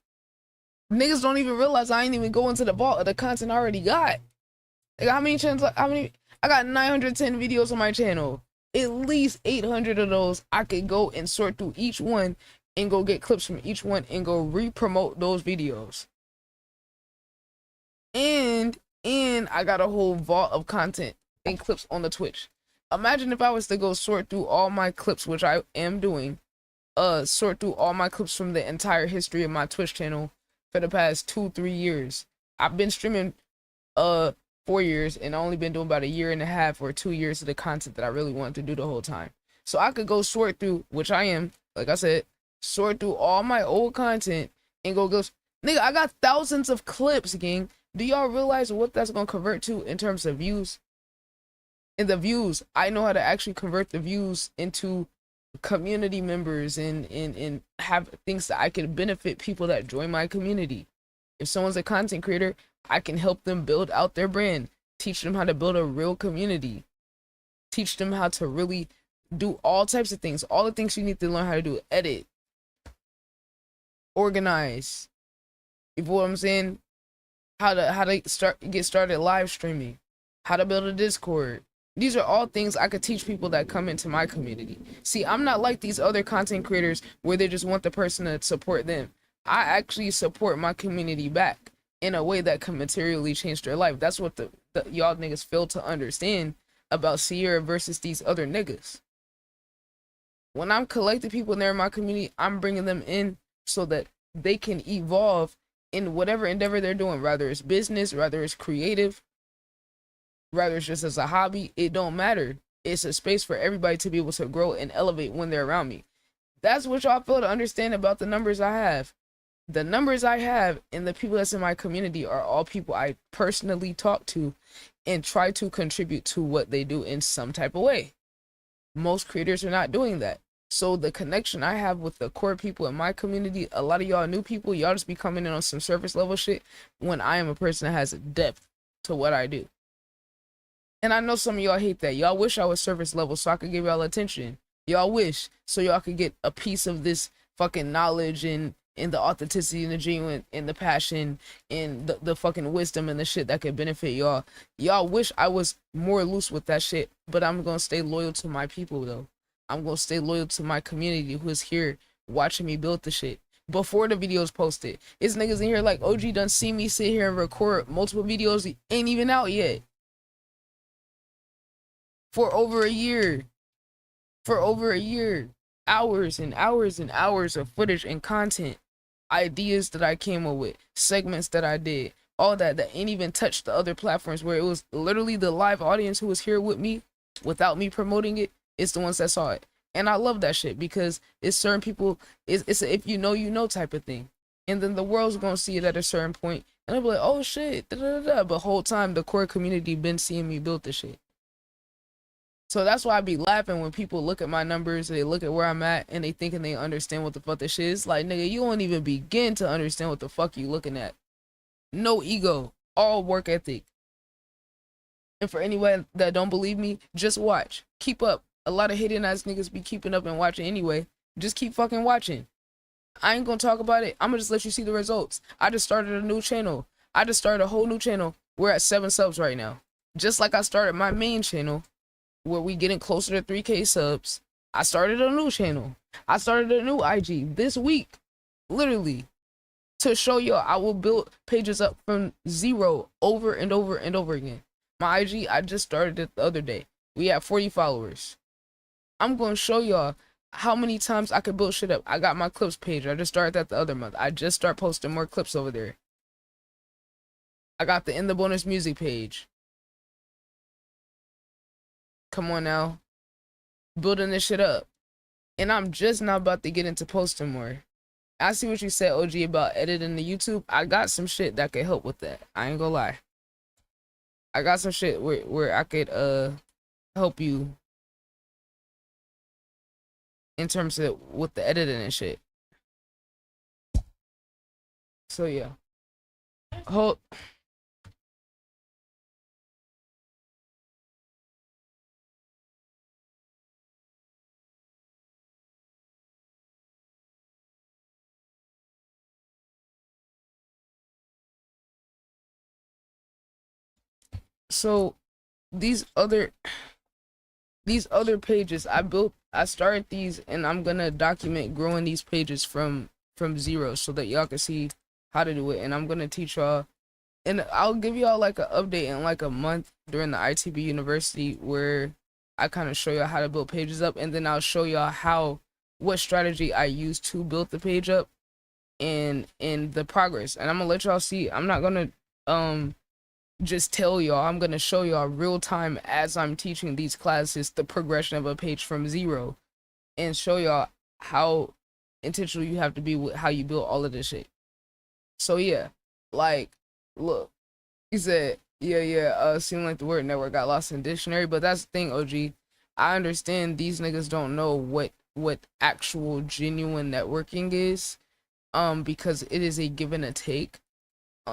Niggas don't even realize I ain't even go into the vault of the content I already got. Like, how many channels? I got 910 videos on my channel. At least 800 of those I could go and sort through each one and go get clips from each one and go re-promote those videos. And I got a whole vault of content and clips on the Twitch. Imagine if I was to go sort through all my clips, which I am doing, sort through all my clips from the entire history of my Twitch channel for the past 2-3 years. I've been streaming 4 years and I only been doing about 1.5 years or 2 years of the content that I really wanted to do the whole time. So I could go sort through, which I am, like I said, sort through all my old content and go, nigga, I got thousands of clips, gang. Do y'all realize what that's gonna convert to in terms of views? And the views, I know how to actually convert the views into community members and have things that I can benefit people that join my community. If someone's a content creator, I can help them build out their brand, teach them how to build a real community, teach them how to really do all types of things, all the things you need to learn how to do: edit, organize, you know what I'm saying? How to get started live streaming, how to build a Discord. These are all things I could teach people that come into my community. See, I'm not like these other content creators where they just want the person to support them. I actually support my community back in a way that can materially change their life. That's what the y'all niggas fail to understand about Sierra versus these other niggas. When I'm collecting people in there in my community, I'm bringing them in so that they can evolve in whatever endeavor they're doing, whether it's business, whether it's creative, whether it's just as a hobby. It don't matter. It's a space for everybody to be able to grow and elevate when they're around me. That's what y'all fail to understand about the numbers I have. The numbers I have and the people that's in my community are all people I personally talk to and try to contribute to what they do in some type of way. Most creators are not doing that. So the connection I have with the core people in my community, a lot of y'all new people, y'all just be coming in on some surface level shit when I am a person that has a depth to what I do. And I know some of y'all hate that. Y'all wish I was surface level so I could give y'all attention. Y'all wish so y'all could get a piece of this fucking knowledge and the authenticity and the genuine and the passion and the fucking wisdom and the shit that could benefit y'all. Y'all wish I was more loose with that shit, but I'm gonna stay loyal to my people though. I'm gonna stay loyal to my community who is here watching me build the shit before the videos posted. It's niggas in here like OG done see me sit here and record multiple videos ain't even out yet. For over a year. Hours and hours and hours of footage and content. Ideas that I came up with. Segments that I did. All that ain't even touched the other platforms where it was literally the live audience who was here with me without me promoting it. It's the ones that saw it. And I love that shit because it's certain people, it's a, if you know type of thing. And then the world's gonna see it at a certain point and they'll be like, oh shit, da, da, da, da. But whole time the core community been seeing me build this shit. So that's why I be laughing when people look at my numbers, they look at where I'm at, and they thinking they understand what the fuck this shit is. Like, nigga, you won't even begin to understand what the fuck you looking at. No ego, all work ethic. And for anyone that don't believe me, just watch. Keep up. A lot of hating ass niggas be keeping up and watching anyway. Just keep fucking watching. I ain't gonna talk about it. I'm gonna just let you see the results. I just started a new channel. I just started a whole new channel. We're at 7 subs right now. Just like I started my main channel, where we getting closer to 3K subs. I started a new channel. I started a new IG this week, literally, to show y'all I will build pages up from zero over and over and over again. My IG, I just started it the other day. We have 40 followers. I'm going to show y'all how many times I could build shit up. I got my clips page. I just started that the other month. I just start posting more clips over there. I got the In the Bonus music page. Come on now. Building this shit up. And I'm just now about to get into posting more. I see what you said, OG, about editing the YouTube. I got some shit that could help with that. I ain't gonna lie. I got some shit where I could help you in terms of with the editing and shit. So yeah. Hold So these other pages I started these, and I'm gonna document growing these pages from zero so that y'all can see how to do it. And I'm gonna teach y'all, and I'll give y'all like an update in like a month during the ITB University, where I kind of show y'all how to build pages up, and then I'll show y'all what strategy I use to build the page up, and the progress. And I'm gonna let y'all see. I'm not gonna just tell y'all, I'm gonna show y'all real time as I'm teaching these classes the progression of a page from zero, and show y'all how intentional you have to be with how you build all of this shit. So yeah, like, look, he said, seemed like the word network got lost in the dictionary, but that's the thing, OG. I understand these niggas don't know what actual genuine networking is, because it is a give and a take.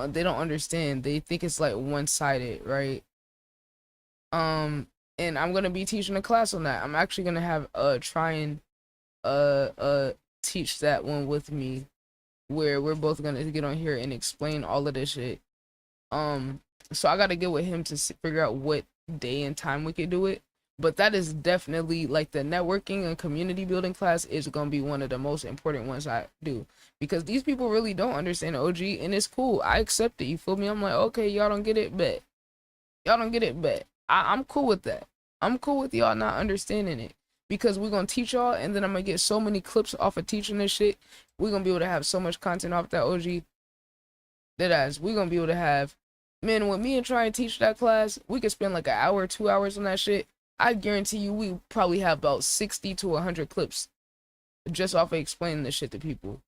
They don't understand. They think it's like one-sided, right? And I'm gonna be teaching a class on that. I'm actually gonna have try and teach that one with me, where we're both gonna get on here and explain all of this shit. So I gotta get with him to figure out what day and time we could do it. But that is definitely like the networking and community building class is gonna be one of the most important ones I do, because these people really don't understand OG, and it's cool. I accept it. You feel me? I'm like, okay, y'all don't get it, bet. Y'all don't get it, bet. I'm cool with that. I'm cool with y'all not understanding it, because we're gonna teach y'all, and then I'm gonna get so many clips off of teaching this shit. We're gonna be able to have so much content off that OG. Deadass. We're gonna be able to have, man, when me and try and teach that class, we could spend like an hour, 2 hours on that shit. I guarantee you we probably have about 60 to 100 clips just off of explaining this shit to people.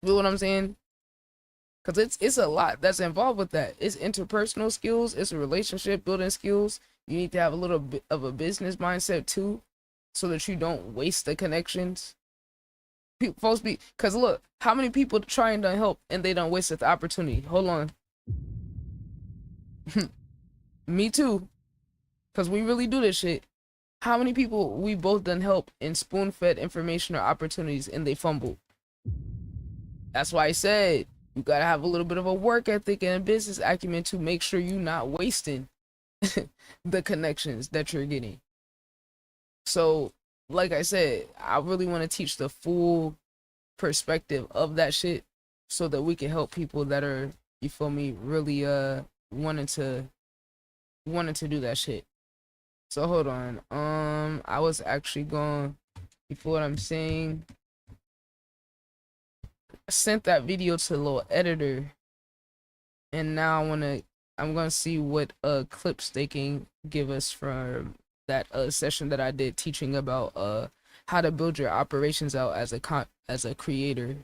You know what I'm saying? Because it's a lot that's involved with that. It's interpersonal skills. It's a relationship building skills. You need to have a little bit of a business mindset too, so that you don't waste the connections. People supposed to be, because look, how many people trying to help and they don't waste the opportunity? Hold on. Me too. Because we really do this shit. How many people we both done help and spoon-fed information or opportunities and they fumbled? That's why I said you gotta have a little bit of a work ethic and a business acumen to make sure you're not wasting the connections that you're getting. So, like I said, I really want to teach the full perspective of that shit so that we can help people that are, you feel me, really wanting to do that shit. So hold on. I was actually going, before what I'm saying, I sent that video to the little editor, and now I'm gonna see what clips they can give us from that session that I did teaching about how to build your operations out as a creator.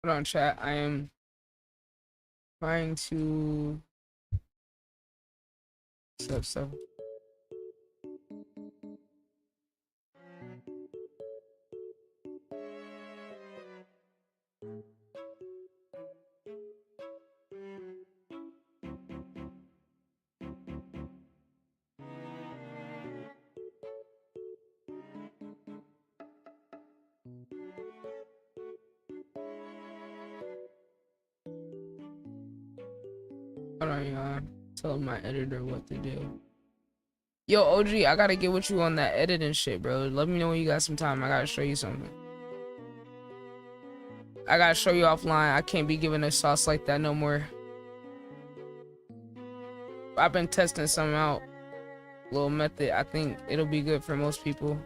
Hold on, chat. I am trying to set up stuff. Hold on, y'all. Tell my editor what to do. Yo, OG, I gotta get with you on that editing shit, bro. Let me know when you got some time. I gotta show you something. I gotta show you offline. I can't be giving a sauce like that no more. I've been testing some out. Little method. I think it'll be good for most people.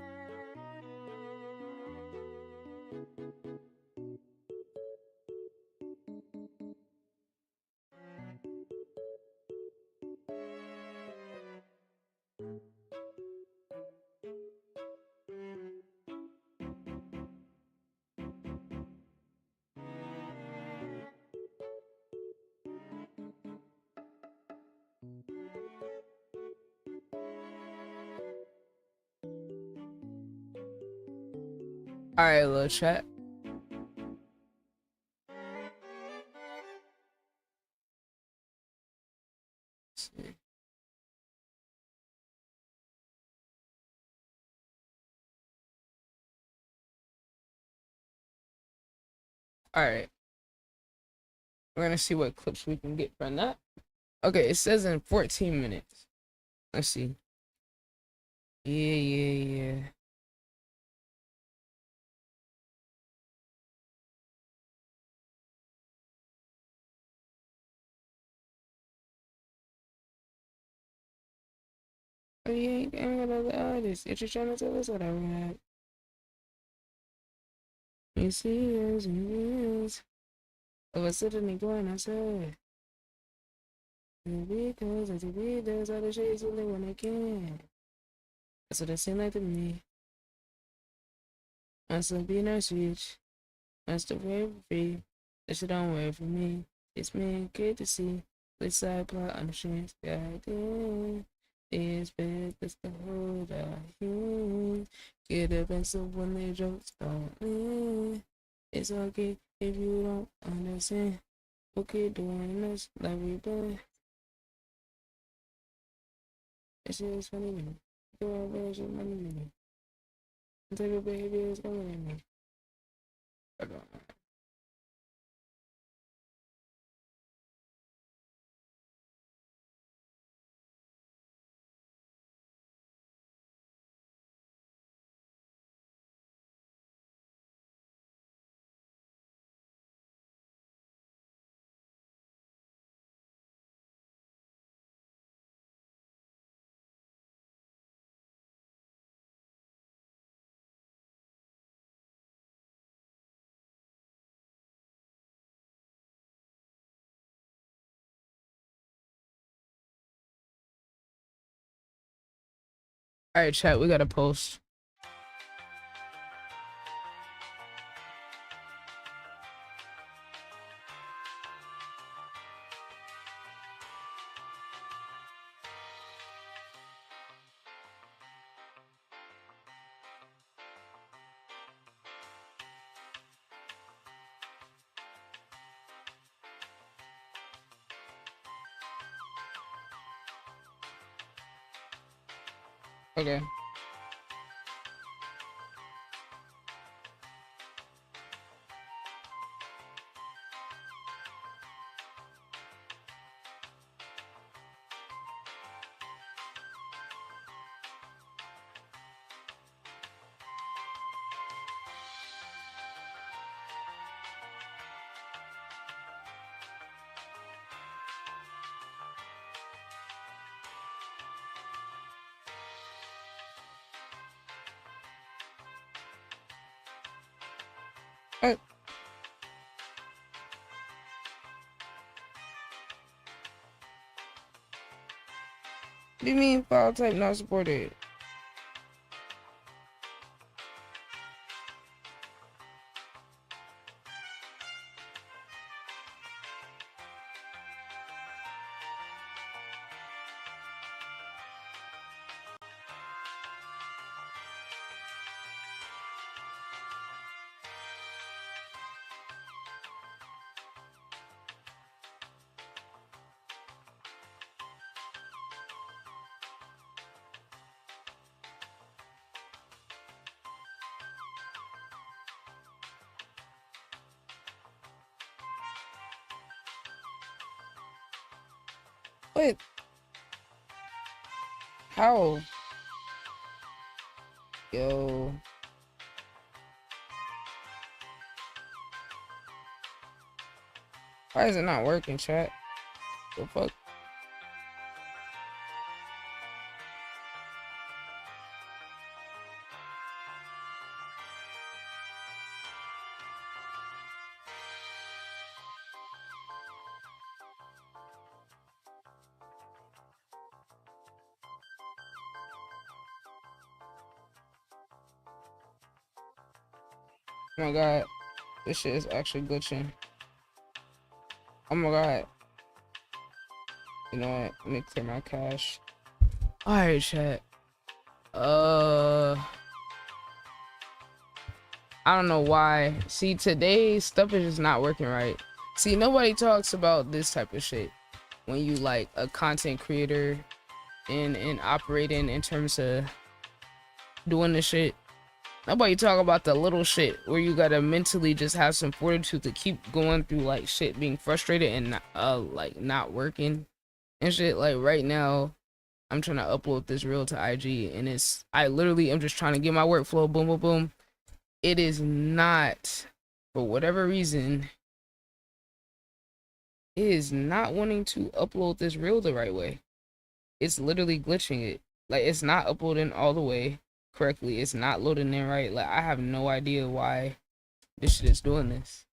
Alright, little chat. Let's see. Alright. We're gonna see what clips we can get from that. Okay, it says in 14 minutes. Let's see. Yeah. Oh, you ain't got other artists. If you're trying to tell us what I rap. You see us and us. Of a sudden going outside. Because as it does, all the shades only when I can. That's what it seemed like to me. I'm still being our switch. I'm still very free. That shit don't work for me. It's me, good to see. Let's side plot on the strength. Goddamn. It's bad, that's the hold our hands. Get up and so when the jokes don't land. It's okay if you don't understand. Okay, doing this like we been. That shit is funny to me. Do our bad shit money to me. Take a baby, it's coming at me. I don't know. Alright, chat, we got a post. Okay. Alright. What do you mean file type not supported? Wait. How? Yo. Why is it not working, chat? The fuck? Oh my god. This shit is actually glitching. Oh my god. You know what? Let me clear my cache. Alright, chat. I don't know why. See, today's stuff is just not working right. See, nobody talks about this type of shit when you like a content creator and operating in terms of doing the shit. Nobody talk about the little shit where you gotta mentally just have some fortitude to keep going through like shit being frustrated and like not working and shit. Like right now I'm trying to upload this reel to IG and I literally am just trying to get my workflow boom boom boom. It is not, for whatever reason, it is not wanting to upload this reel the right way. It's literally glitching it. Like it's not uploading all the way correctly. It's not loading in right. Like I have no idea why this shit is doing this.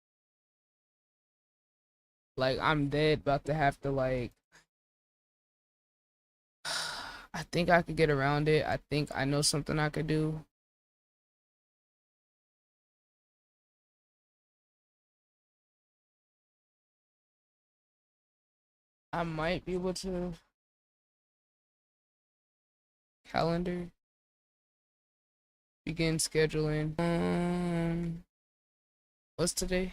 Like I'm dead about to have to like I think I could get around it. I think I know something I could do. I might be able to calendar begin scheduling. What's today?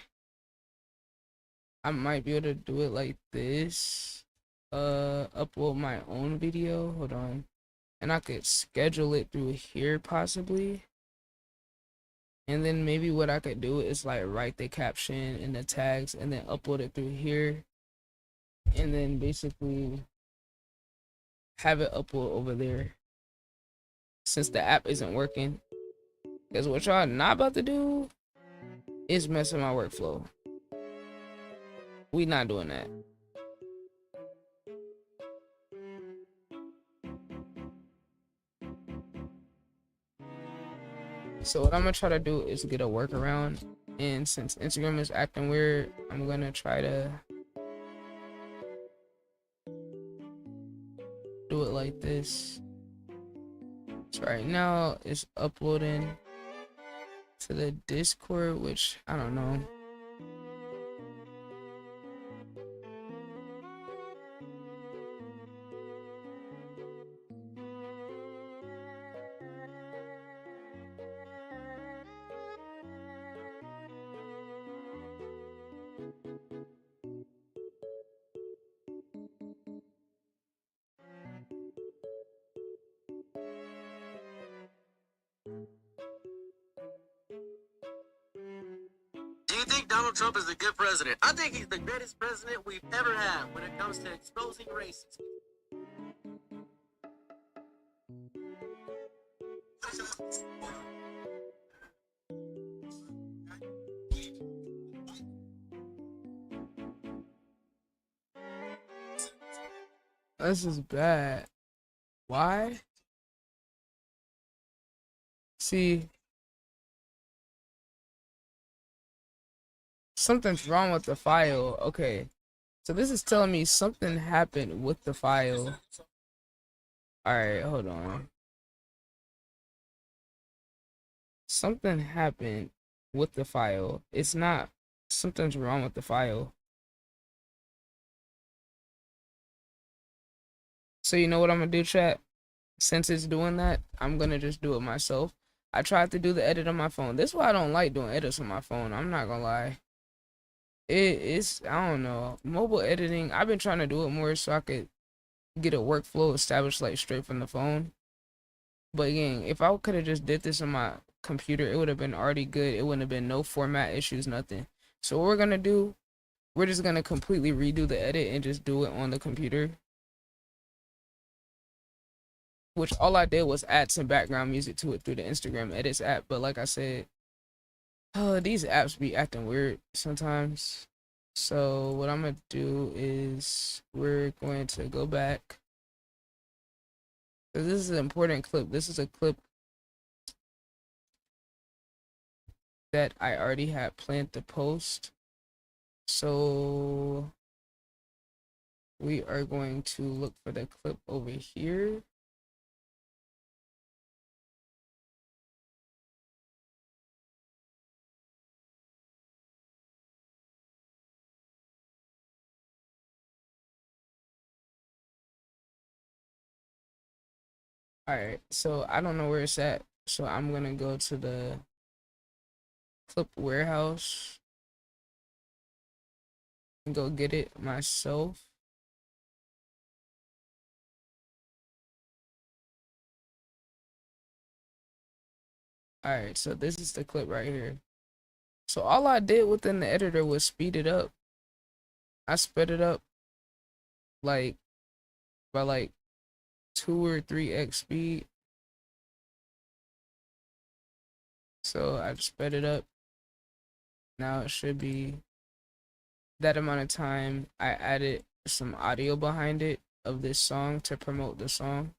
I might be able to do it like this. Upload my own video. Hold on. And I could schedule it through here possibly. And then maybe what I could do is like write the caption and the tags and then upload it through here. And then basically have it upload over there. Since the app isn't working. Because what y'all not about to do is messing my workflow. We not doing that. So what I'm gonna try to do is get a workaround, and since Instagram is acting weird, I'm gonna try to do it like this. So right now it's uploading to the Discord, which I don't know. Do you think Donald Trump is a good president? I think he's the greatest president we've ever had when it comes to exposing racism. This is bad. Why? See, something's wrong with the file. Okay, so this is telling me something happened with the file. All right, hold on. Something happened with the file. It's not, something's wrong with the file. So you know what I'm gonna do, chat? Since it's doing that, I'm gonna just do it myself. I tried to do the edit on my phone. This is why I don't like doing edits on my phone. I'm not gonna lie. It's, I don't know. Mobile editing, I've been trying to do it more so I could get a workflow established like straight from the phone. But again, if I could have just did this on my computer, it would have been already good. It wouldn't have been no format issues, nothing. So what we're gonna do, we're just gonna completely redo the edit and just do it on the computer. which all I did was add some background music to it through the Instagram edits app. But like I said, these apps be acting weird sometimes. So what I'm gonna do is we're going to go back. This is an important clip. This is a clip that I already had planned to post. So we are going to look for the clip over here. All right, so I don't know where it's at. So I'm gonna go to the clip warehouse and go get it myself. All right, so this is the clip right here. So all I did within the editor was speed it up. I sped it up like by like 2 or 3x speed. So I just sped it up. Now it should be that amount of time. I added some audio behind it of this song to promote the song.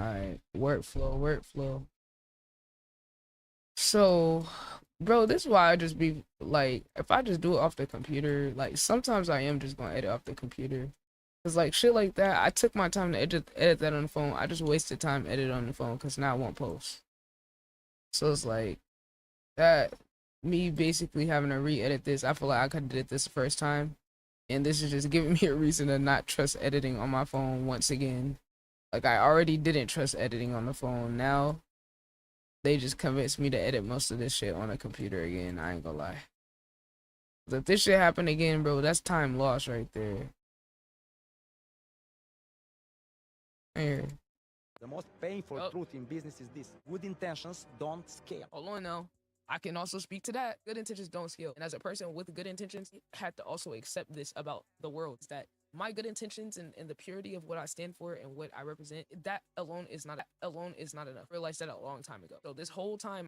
Alright, workflow. So, bro, this is why I just be like, if I just do it off the computer, like sometimes I am just gonna edit off the computer. Cause like shit like that, I took my time to edit that on the phone. I just wasted time editing on the phone because now I won't post. So it's like that, me basically having to re-edit this. I feel like I could have did this the first time, and this is just giving me a reason to not trust editing on my phone once again. Like I already didn't trust editing on the phone. Now they just convinced me to edit most of this shit on a computer again. I ain't gonna lie. If this shit happen again, bro, that's time lost right there. Here. The most painful truth in business is this: good intentions don't scale. Hold on now. I can also speak to that. Good intentions don't scale. And as a person with good intentions, I had to also accept this about the world. Is that my good intentions and the purity of what I stand for and what I represent, that alone is not enough. I realized that a long time ago. So this whole time,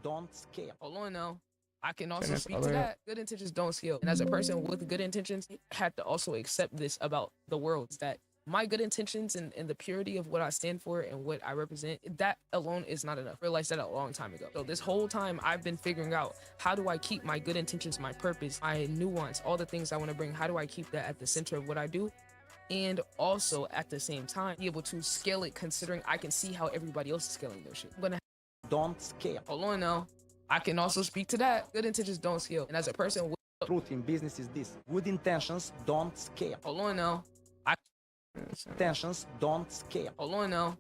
Don't scale. hold on now. I can also speak to that. Good intentions don't scale. And as a person with good intentions, I had to also accept this about the world. Is that my good intentions and the purity of what I stand for and what I represent, that alone is not enough. I realized that a long time ago. So this whole time I've been figuring out, how do I keep my good intentions, my purpose, my nuance, all the things I want to bring, how do I keep that at the center of what I do? And also at the same time, be able to scale it, considering I can see how everybody else is scaling their shit. I'm gonna Don't scale. hold on now. I can also speak to that. Good intentions don't scale. And as a person with Truth in business is this: good intentions don't scale. hold on now. Intentions don't scale. Hold on now.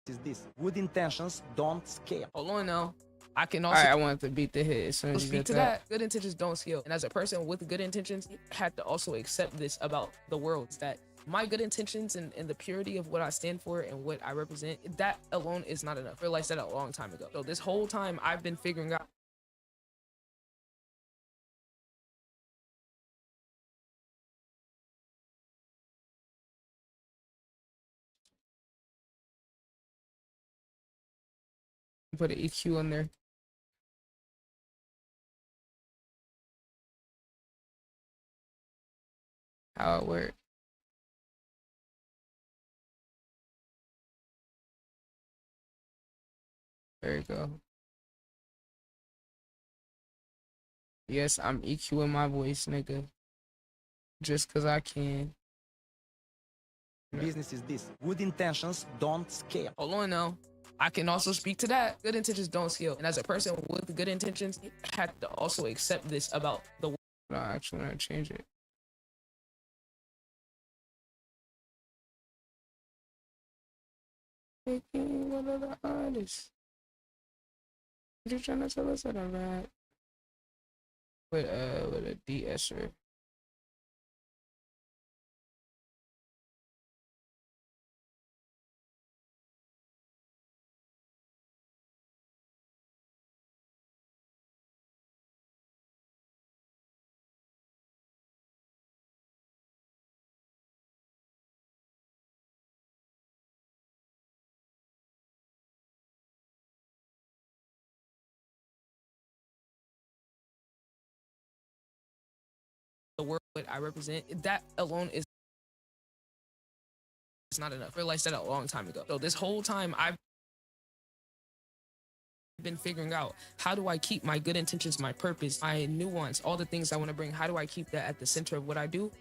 Is this: good intentions don't scale. Hold on now. I can also I wanted to beat the hit as soon as you Speak get to that. Good intentions don't scale. And as a person with good intentions, I had to also accept this about the world. Is that my good intentions and the purity of what I stand for and what I represent, that alone is not enough. I realized that a long time ago. So this whole time I've been figuring out put an EQ on there. How it works. There you go. Yes, I'm EQing my voice, nigga. Just cause I can. Business is this: good intentions don't scale. Hold on now. I can also speak to that. Good intentions don't scale. And as a person with good intentions, I had to also accept this about the world. No, I actually want to change it. Picking one of the artists. What you trying to tell us that I'm rap? With a de-esser. what I represent, that alone is not enough. I realized that a long time ago. So this whole time I've been figuring out, how do I keep my good intentions, my purpose, my nuance, all the things I want to bring, how do I keep that at the center of what I do?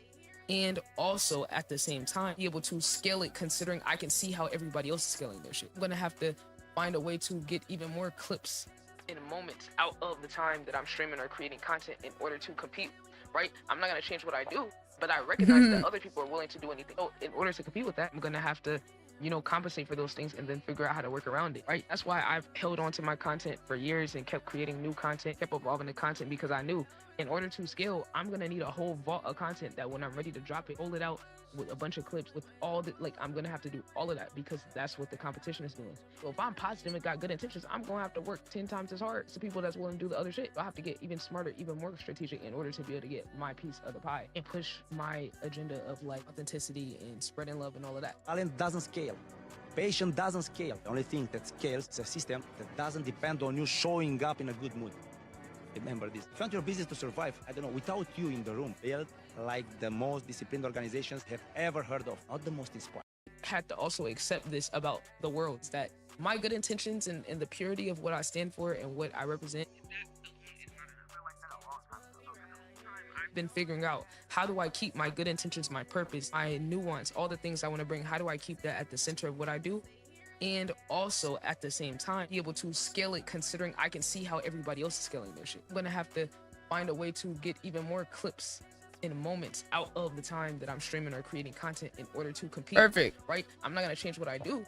And also at the same time be able to scale it, considering I can see how everybody else is scaling their shit. I'm gonna have to find a way to get even more clips in moments out of the time that I'm streaming or creating content in order to compete, right? I'm not gonna change what I do, but I recognize that other people are willing to do anything. So in order to compete with that, I'm gonna have to, you know, compensate for those things and then figure out how to work around it, right? That's why I've held on to my content for years and kept creating new content, kept evolving the content, because I knew in order to scale, I'm gonna need a whole vault of content that when I'm ready to drop it, hold it out with a bunch of clips, with all the, like, I'm gonna have to do all of that because that's what the competition is doing. So if I'm positive and got good intentions, I'm gonna have to work 10 times as hard to people that's willing to do the other shit. I have to get even smarter, even more strategic in order to be able to get my piece of the pie and push my agenda of like authenticity and spreading love and all of that. Talent doesn't scale. Patience doesn't scale. The only thing that scales is a system that doesn't depend on you showing up in a good mood. Remember this. If you want your business to survive, I don't know, without you in the room, build like the most disciplined organizations have ever heard of, not the most inspired. Had to also accept this about the world, is that my good intentions and the purity of what I stand for and what I represent, I've been figuring out, how do I keep my good intentions, my purpose, my nuance, all the things I want to bring, how do I keep that at the center of what I do? And also at the same time be able to scale it, considering I can see how everybody else is scaling their shit. I'm gonna have to find a way to get even more clips in moments out of the time that I'm streaming or creating content in order to compete. Perfect, right? I'm not gonna change what I do.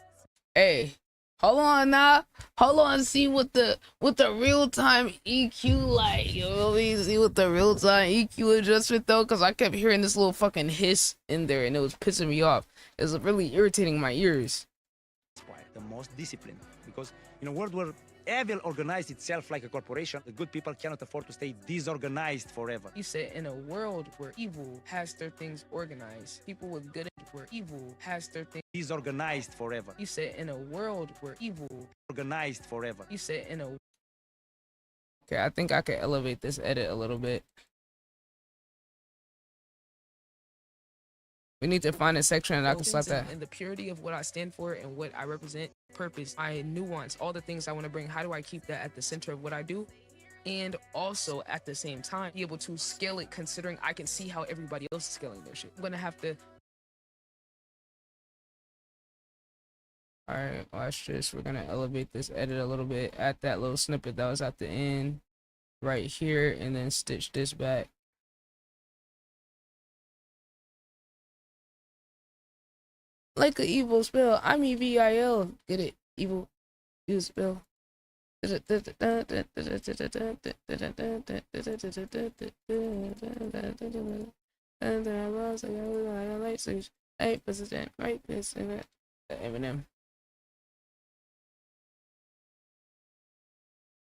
Hey, hold on now. Hold on, see what the real time EQ like. You really see what the real time EQ adjustment though, because I kept hearing this little fucking hiss in there and it was pissing me off. It was really irritating my ears. The most disciplined, because in a world where evil organized itself like a corporation, the good people cannot afford to stay disorganized forever. He said, in a world where evil has their things organized, people with good, where evil has their things disorganized forever. He said, in a world where evil organized forever. He said, in a okay, I think I could elevate this edit a little bit. We need to find a section and I can slap that. And the purity of what I stand for and what I represent, purpose, my nuance, all the things I want to bring, how do I keep that at the center of what I do? And also at the same time be able to scale it, considering I can see how everybody else is scaling their shit. I'm gonna have to. All right, watch this. We're gonna elevate this edit a little bit, add that little snippet that was at the end right here, and then stitch this back. Like an evil spell. I mean VIL. Get it? Evil. Evil spell. Eminem.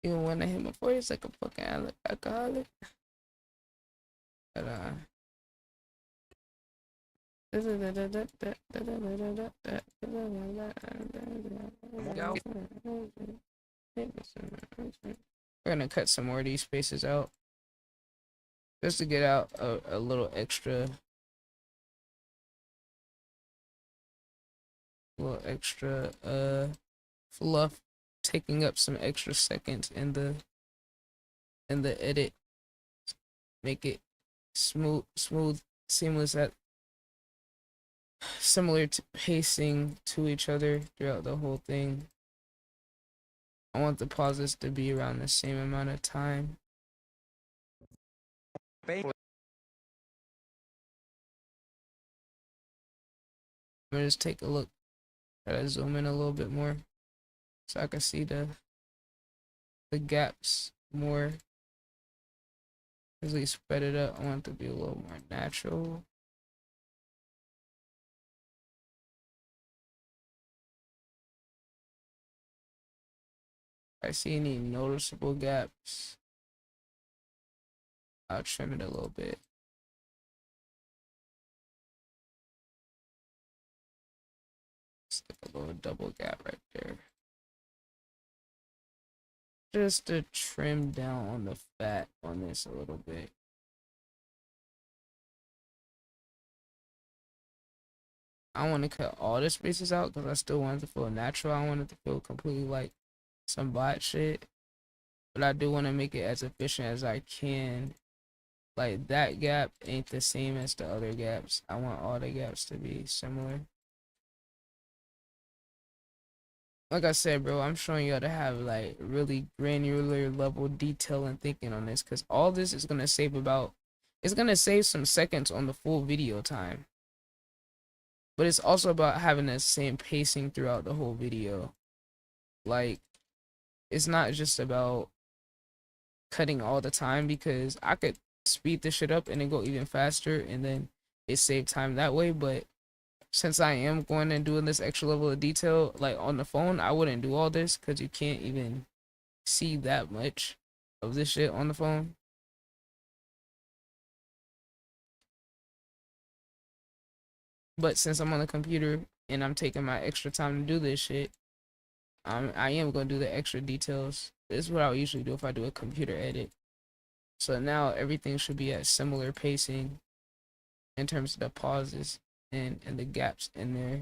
Even when I hit my 40, it's like a fucking alcoholic. But we're gonna cut some more of these spaces out just to get out a little extra fluff, taking up some extra seconds in the edit, make it smooth, seamless, at similar to pacing to each other throughout the whole thing. I want the pauses to be around the same amount of time. I'm gonna just take a look, try to zoom in a little bit more so I can see the gaps more. As we spread it up, I want it to be a little more natural. If I see any noticeable gaps, I'll trim it a little bit. Stick a little double gap right there. Just to trim down on the fat on this a little bit. I want to cut all the spaces out because I still want it to feel natural. I want it to feel completely like some bot shit. But I do want to make it as efficient as I can. Like, that gap ain't the same as the other gaps. I want all the gaps to be similar. Like I said, bro, I'm showing y'all to have like really granular level detail and thinking on this, because all this is gonna save it's gonna save some seconds on the full video time. But it's also about having the same pacing throughout the whole video. Like, it's not just about cutting all the time, because I could speed this shit up and then go even faster and then it saved time that way. But since I am going and doing this extra level of detail, like on the phone, I wouldn't do all this because you can't even see that much of this shit on the phone. But since I'm on the computer and I'm taking my extra time to do this shit, I am going to do the extra details. This is what I would usually do if I do a computer edit. So now everything should be at similar pacing in terms of the pauses and the gaps in there.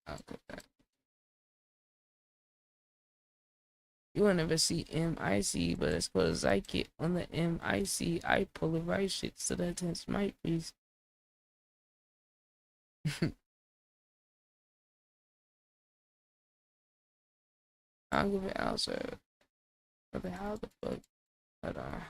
I'll cut that. You will never see MIC, but as close as I get on the MIC, I polarize shit so that tense might freeze. I'll give it outside. But how the fuck? Hold on.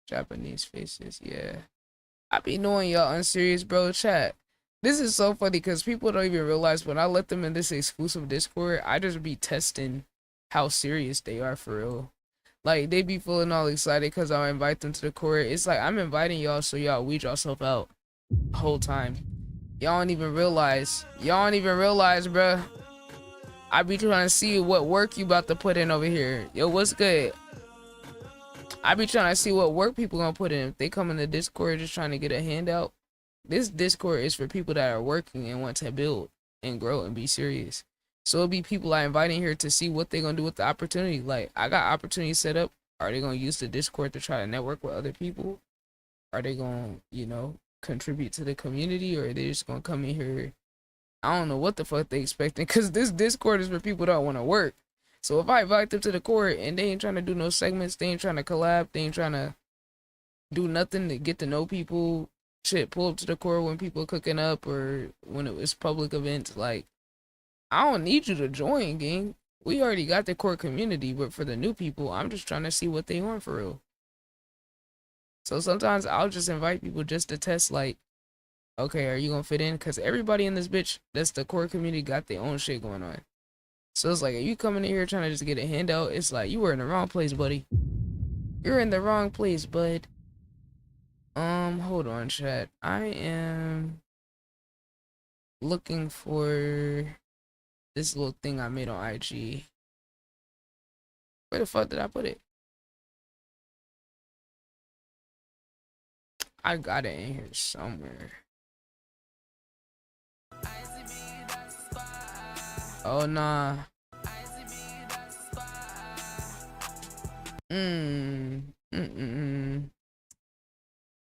Japanese faces, yeah. I be knowing y'all unserious, bro. Chat. This is so funny because people don't even realize when I let them in this exclusive Discord, I just be testing how serious they are for real. Like, they be feeling all excited because I invite them to the court. It's like, I'm inviting y'all so y'all weed yourself out the whole time. Y'all don't even realize. Y'all don't even realize, bruh. I be trying to see what work you about to put in over here. Yo, what's good? I be trying to see what work people gonna put in. If they come in the Discord just trying to get a handout, this Discord is for people that are working and want to build and grow and be serious. So it'll be people I invite in here to see what they gonna do with the opportunity. Like, I got opportunities set up. Are they gonna use the Discord to try to network with other people? Are they gonna, you know, contribute to the community, or are they just gonna come in here? I don't know what the fuck they expecting, because this Discord is for people that want to work. So if I invite them to the court and they ain't trying to do no segments, they ain't trying to collab, they ain't trying to do nothing to get to know people, shit, pull up to the court when people are cooking up or when it was public events, like, I don't need you to join, gang. We already got the court community, but for the new people, I'm just trying to see what they want for real. So sometimes I'll just invite people just to test, like, okay, are you gonna fit in? Because everybody in this bitch that's the core community got their own shit going on. So it's like, if you coming in here trying to just get a handout, it's like, you were in the wrong place, buddy. You're in the wrong place, bud. Hold on, chat. I am looking for this little thing I made on IG. Where the fuck did I put it? I got it in here somewhere. Oh, nah.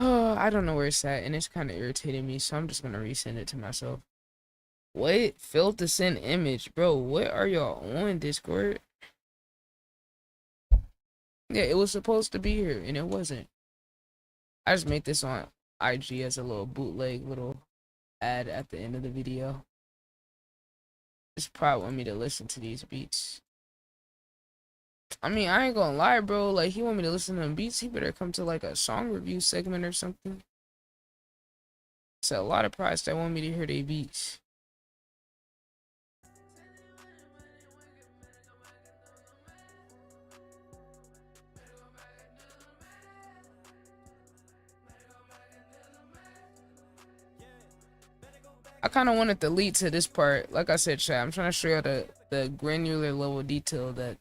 Oh, I don't know where it's at, and it's kind of irritating me, so I'm just gonna resend it to myself. What? Failed to send image. Bro, what are y'all on, Discord? Yeah, it was supposed to be here, and it wasn't. I just made this on IG as a little bootleg little ad at the end of the video. This probably want me to listen to these beats. I mean, I ain't gonna lie, bro. Like, he want me to listen to them beats. He better come to like a song review segment or something. It's a lot of price that want me to hear their beats. I kind of wanted to lead to this part. Like I said, chat, I'm trying to show you the granular level detail that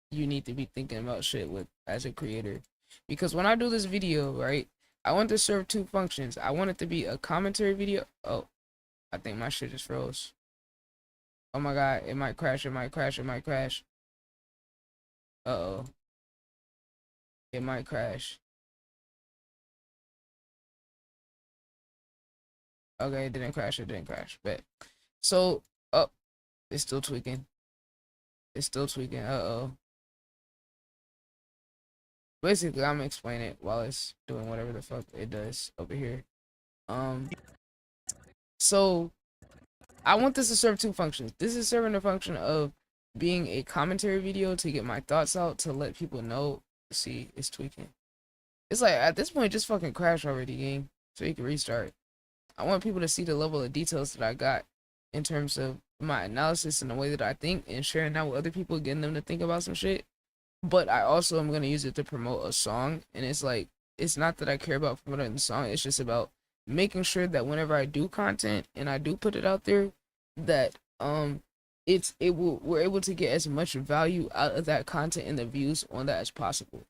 you need to be thinking about shit with as a creator. Because when I do this video, right, I want to serve two functions. I want it to be a commentary video. Oh, I think my shit just froze. Oh my god, it might crash, it might crash, it might crash. Uh-oh. It might crash. Okay, it didn't crash. It didn't crash. But so, oh, it's still tweaking. It's still tweaking. Uh-oh. Basically, I'm explaining it while it's doing whatever the fuck it does over here. So I want this to serve two functions. This is serving the function of being a commentary video to get my thoughts out, to let people know. See, it's tweaking. It's like, at this point, just fucking crash already, gang, so you can restart. I want people to see the level of details that I got in terms of my analysis and the way that I think, and sharing that with other people, getting them to think about some shit. But I also am going to use it to promote a song, and it's like, it's not that I care about promoting the song, it's just about making sure that whenever I do content and I do put it out there, that we're able to get as much value out of that content and the views on that as possible.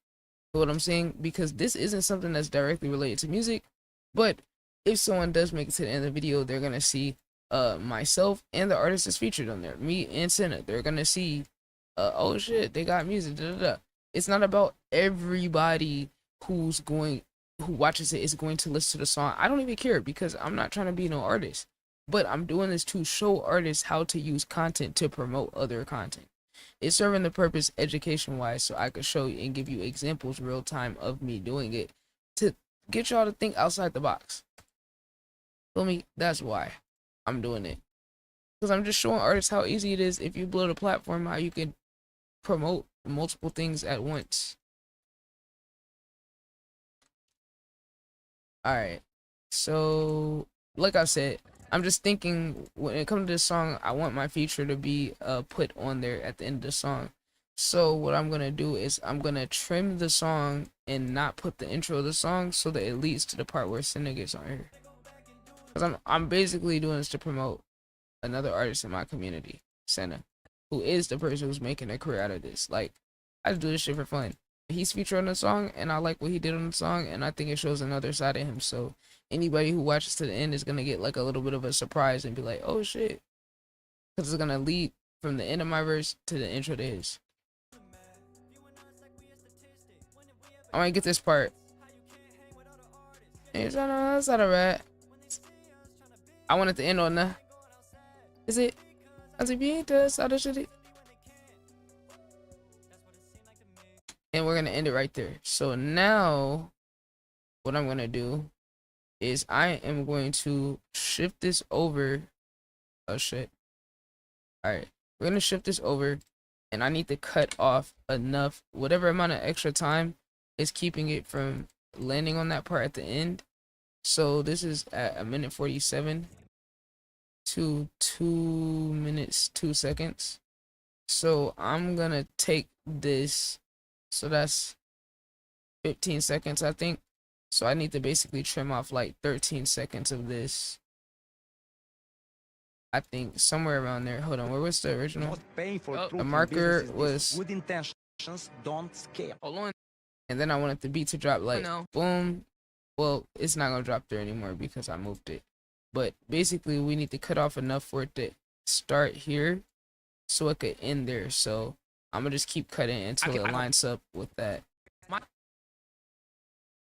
You know what I'm saying? Because this isn't something that's directly related to music, but if someone does make it to the end of the video, they're gonna see myself and the artist is featured on there, me and Senna. They're gonna see oh shit, they got music. Da, da, da. It's not about everybody who watches it is going to listen to the song. I don't even care, because I'm not trying to be no artist, but I'm doing this to show artists how to use content to promote other content. It's serving the purpose education wise, so I could show you and give you examples real time of me doing it to get y'all to think outside the box. Feel me? That's why I'm doing it, because I'm just showing artists how easy it is if you build a platform, how you can promote multiple things at once. Alright, so like I said, I'm just thinking when it comes to this song, I want my feature to be put on there at the end of the song. So what I'm gonna do is I'm gonna trim the song and not put the intro of the song, so that it leads to the part where Senna gets on here. Because I'm basically doing this to promote another artist in my community, Senna, who is the person who's making a career out of this. Like, I just do this shit for fun. He's featured on the song, and I like what he did on the song, and I think it shows another side of him. So anybody who watches to the end is gonna get like a little bit of a surprise and be like, oh shit, because it's gonna lead from the end of my verse to the intro to his. I want to get this part. It's not a rat. I want it to end on the. Is it? And we're gonna end it right there. So now, what I'm gonna do is I am going to shift this over. Oh shit. Alright, we're gonna shift this over, and I need to cut off enough, whatever amount of extra time is keeping it from landing on that part at the end. So this is at 1:47 to 2 minutes 2 seconds. So I'm gonna take this, so that's 15 seconds, I think. So I need to basically trim off like 13 seconds of this. I think somewhere around there. Hold on, where was the original? The marker was good intentions don't scale. Hold on. And then I wanted the beat to drop like boom. Well, it's not gonna drop there anymore because I moved it. But basically we need to cut off enough for it to start here so it could end there. So I'm gonna just keep cutting until it lines up with that.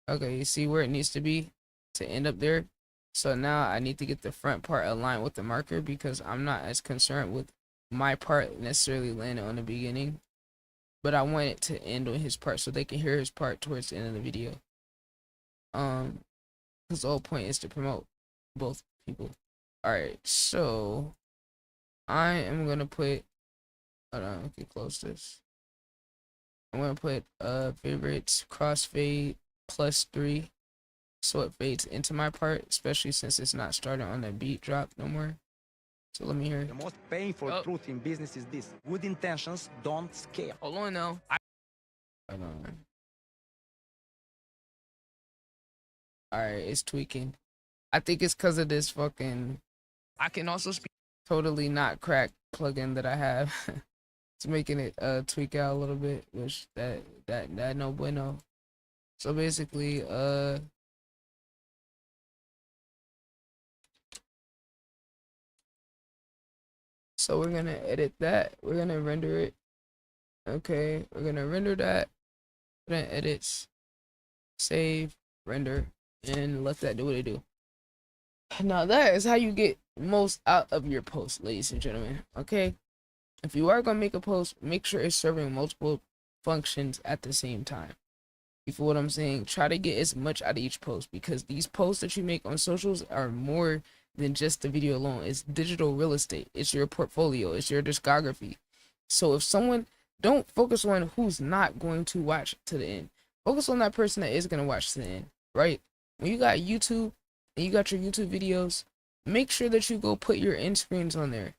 Okay, you see where it needs to be to end up there? So now I need to get the front part aligned with the marker, because I'm not as concerned with my part necessarily landing on the beginning, but I want it to end on his part so they can hear his part towards the end of the video. Because the whole point is to promote both people. Alright, so I am gonna put, hold on, I can close this. I'm gonna put favorites crossfade +3, so it fades into my part, especially since it's not starting on the beat drop no more. So let me hear. The most painful truth in business is this: good intentions don't scale. Hold on now. Hold on. Alright, it's tweaking. I think it's because of this fucking, I can also speak, totally not cracked plugin that I have. It's making it tweak out a little bit, which that no bueno. So basically so we're gonna edit that, we're gonna render it, Okay, we're gonna render that. Put in edits, save, render, and let that do what it do. Now that is how you get most out of your post, ladies and gentlemen. Okay, if you are gonna make a post, make sure it's serving multiple functions at the same time. You feel what I'm saying? Try to get as much out of each post, because these posts that you make on socials are more than just the video alone. It's digital real estate. It's your portfolio. It's your discography. So if someone, don't focus on who's not going to watch to the end. Focus on that person that is going to watch to the end, right? When you got YouTube and you got your YouTube videos, make sure that you go put your end screens on there.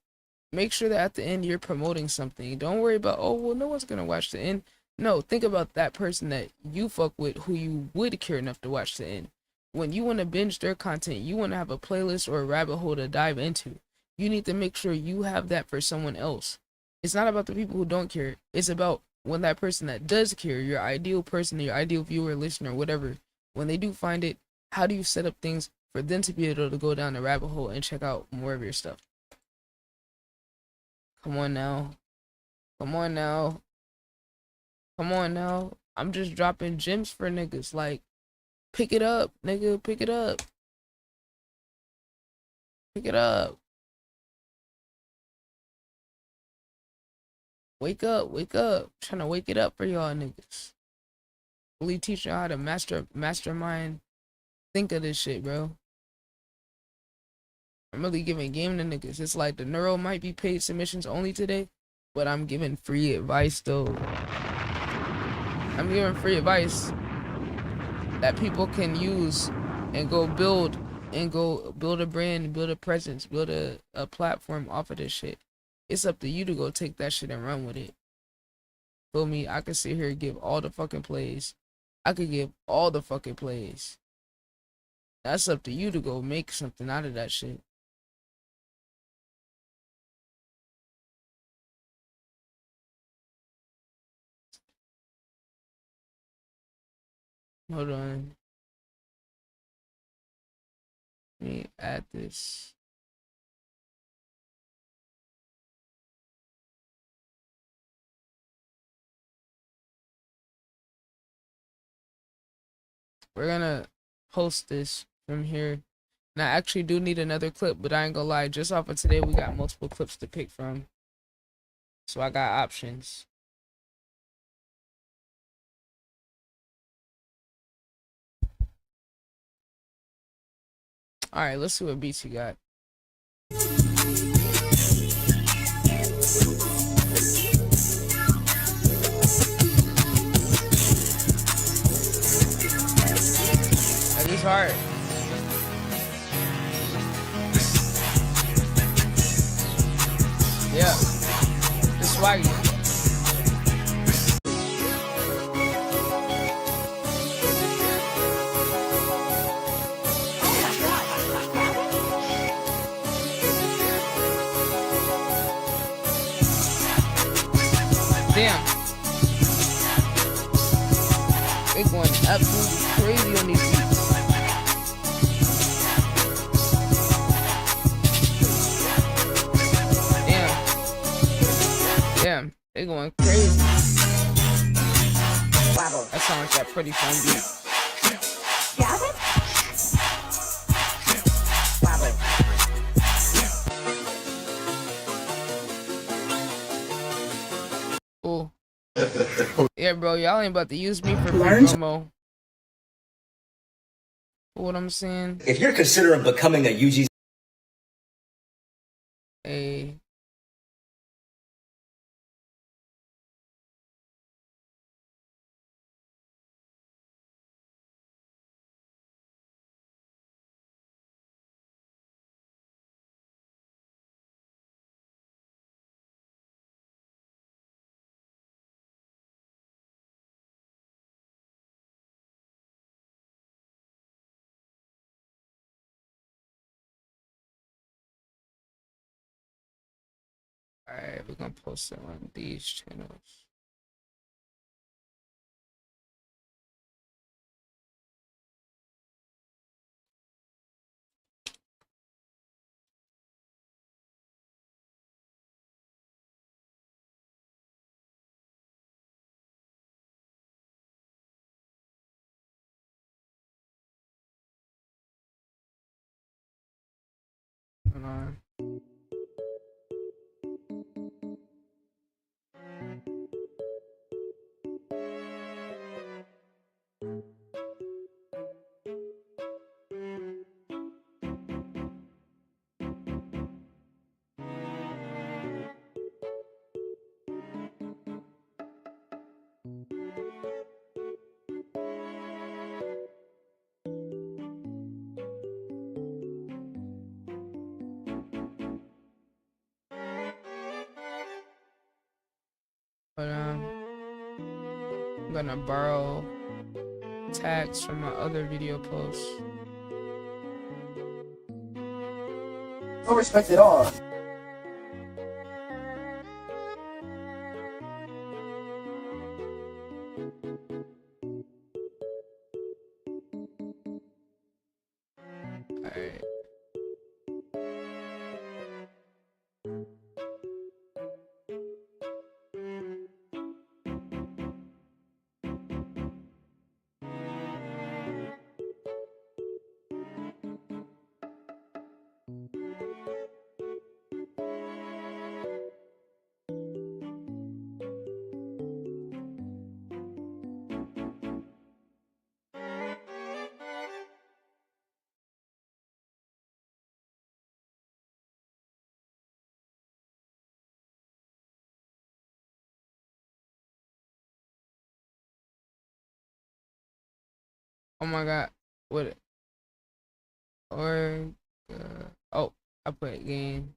Make sure that at the end you're promoting something. Don't worry about, oh, well, no one's going to watch the end. No, think about that person that you fuck with, who you would care enough to watch the end. When you want to binge their content, you want to have a playlist or a rabbit hole to dive into. You need to make sure you have that for someone else. It's not about the people who don't care. It's about when that person that does care, your ideal person, your ideal viewer, listener, whatever, when they do find it, how do you set up things for them to be able to go down the rabbit hole and check out more of your stuff? Come on now. Come on now. Come on now. I'm just dropping gems for niggas. Like, pick it up, nigga. Pick it up. Pick it up. Wake up. Wake up. I'm trying to wake it up for y'all niggas. Really teach y'all how to mastermind. Think of this shit, bro. I'm really giving game to niggas. It's like the neuro might be paid submissions only today, but I'm giving free advice though. I'm giving free advice that people can use and go build a brand, build a presence, build a platform off of this shit. It's up to you to go take that shit and run with it. Feel me? I could sit here and give all the fucking plays. I could give all the fucking plays. That's up to you to go make something out of that shit. Hold on. Let me add this. We're gonna post this from here. And I actually do need another clip, but I ain't gonna lie, just off of today, we got multiple clips to pick from. So I got options. Alright, let's see what beats you got. That is hard. Yeah. It's swaggy. Damn. They going absolutely crazy on these beats. Damn, they going crazy. That sounds like that pretty fun beat. Cool. Yeah, bro, y'all ain't about to use me for promo. What I'm saying? If you're considering becoming a UGC, Hey. Alright, we're gonna post it on these channels. Hold on. But I'm gonna borrow tags from my other video posts. No respect at all. Alright. Oh my god. What? Or oh, I put game.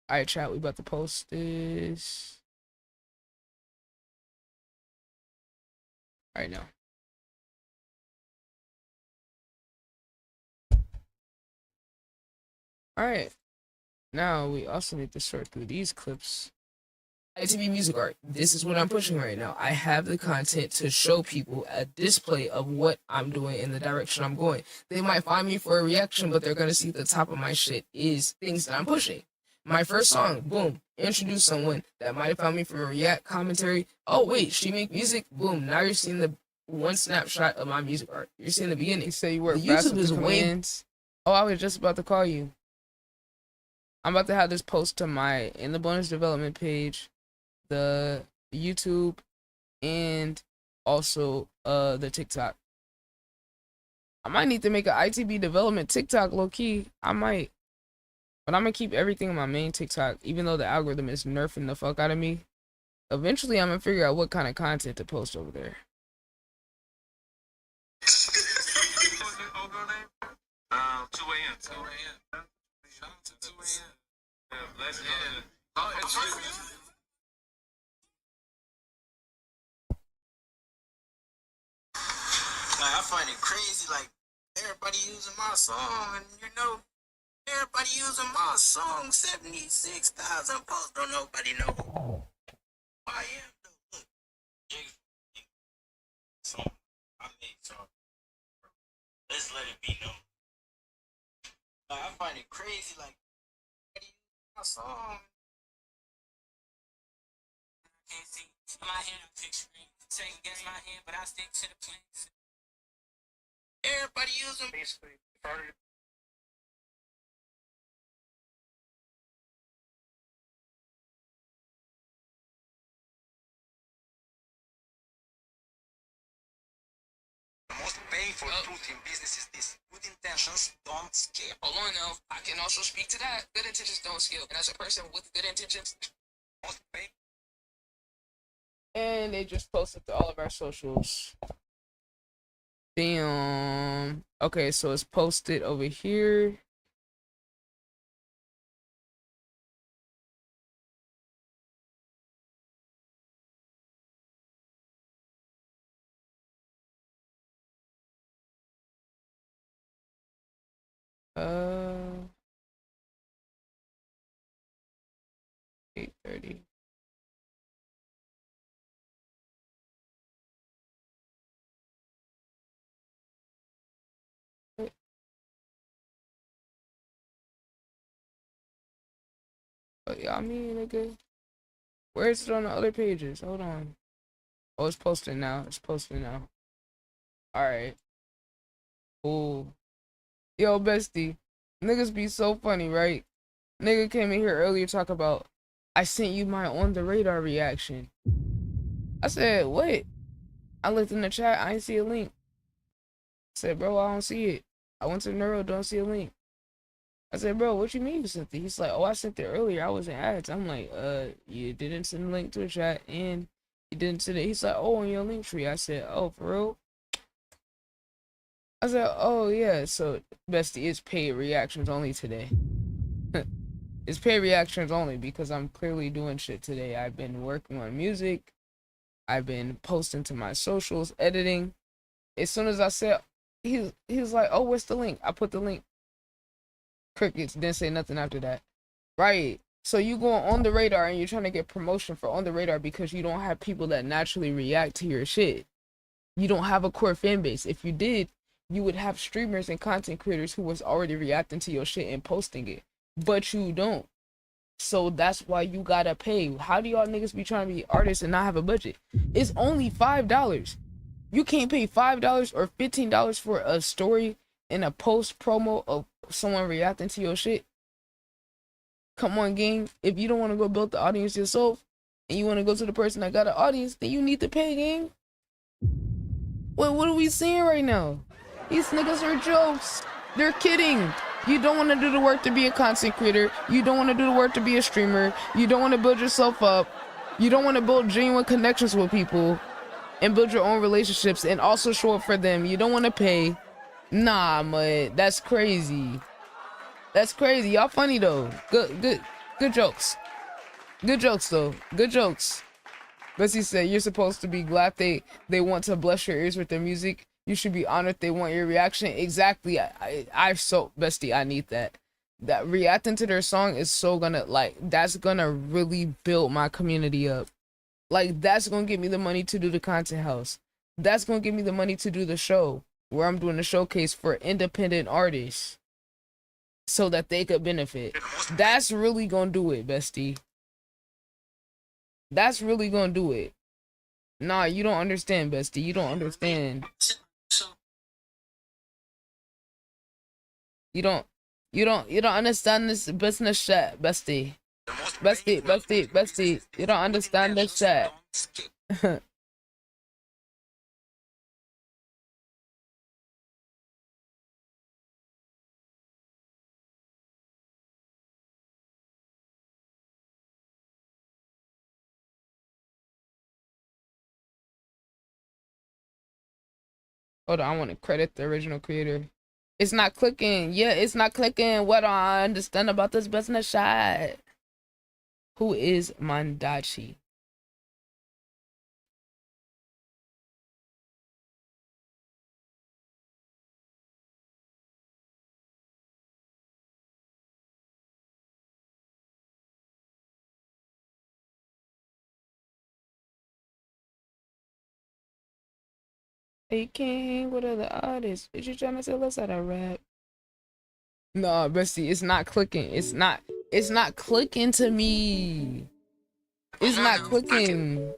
Alright, chat. We about to post this right now. Alright. Now we also need to sort through these clips. ITV Music Art. This is what I'm pushing right now. I have the content to show people a display of what I'm doing in the direction I'm going. They might find me for a reaction, but they're gonna see the top of my shit is things that I'm pushing. My first song, boom, introduce someone that might have found me from a react commentary. Oh wait, she make music, boom. Now you're seeing the one snapshot of my music art. You're seeing the beginning. You say you work YouTube is way. Oh, I was just about to call you. I'm about to have this post to my in the bonus development page, the YouTube, and also the TikTok. I might need to make an ITB development TikTok low key. I might. But I'm gonna keep everything on my main TikTok, even though the algorithm is nerfing the fuck out of me. Eventually I'm gonna figure out what kind of content to post over there. 2 a.m. 2 a.m. Shout out to 2 a.m. Yeah, let's go. Oh, it's like, I find it crazy, like, everybody using my song, and you know, everybody using my song, 76,000 posts, don't nobody know who I am, though. Look, song, I made song. Let's let it be known. Like, I find it crazy, like, everybody using my song. I can't see, in my head, I picture it. Second guess my hand, but I stick to the plans. Everybody using basically started. The most painful truth in business is this: good intentions don't scale. Hold on now, I can also speak to that. Good intentions don't scale, and as a person with good intentions, most painful. And they just posted to all of our socials. Damn. Okay, so it's posted over here. Uh, 8:30. But yeah, I mean, nigga. Where is it on the other pages? Hold on. Oh, it's posted now. It's posted now. Alright. Cool. Yo, bestie. Niggas be so funny, right? Nigga came in here earlier talk about, I sent you my on the radar reaction. I said, what? I looked in the chat, I ain't see a link. I said, bro, I don't see it. I went to Neuro, don't see a link. I said, bro, what you mean you sent it? He's like, oh, I sent it earlier. I was in ads. I'm like, you didn't send a link to the chat and you didn't send it. He's like, oh, on your link tree. I said, oh, for real? I said, oh, yeah. So, bestie, it's paid reactions only today. It's paid reactions only because I'm clearly doing shit today. I've been working on music. I've been posting to my socials, editing. As soon as I said, he was like, oh, what's the link? I put the link. Crickets, didn't say nothing after that. Right. So you going on the radar and you're trying to get promotion for on the radar because you don't have people that naturally react to your shit. You don't have a core fan base. If you did, you would have streamers and content creators who was already reacting to your shit and posting it. But you don't. So that's why you gotta pay. How do y'all niggas be trying to be artists and not have a budget? It's only $5. You can't pay $5 or $15 for a story and a post promo of someone reacting to your shit. Come on, gang. If you don't want to go build the audience yourself and you want to go to the person that got an audience, then you need to pay, gang. What are we seeing right now? These niggas are jokes. They're kidding. You don't want to do the work to be a content creator. You don't want to do the work to be a streamer. You don't want to build yourself up. You don't want to build genuine connections with people and build your own relationships and also show up for them. You don't want to pay. Nah, man, that's crazy. That's crazy. Y'all funny though. Good jokes. Good jokes though. Good jokes. Bessie said, you're supposed to be glad they want to bless your ears with their music. You should be honored they want your reaction. Exactly. I so bestie, I need that. That reacting to their song is so gonna like that's gonna really build my community up. Like that's gonna give me the money to do the content house. That's gonna give me the money to do the show where I'm doing a showcase for independent artists so that they could benefit. That's really gonna do it, bestie. That's really gonna do it. Nah, you don't understand, bestie. You don't understand. You don't understand this business shit, bestie. Bestie. You don't understand this shit. Hold on, I want to credit the original creator. It's not clicking. Yeah, it's not clicking. What do I understand about this business shit? Who is Mandachi? Hey King, what other artists? Is you trying to tell us how to rap? No, bestie, it's not clicking. It's not clicking to me. It's not clicking.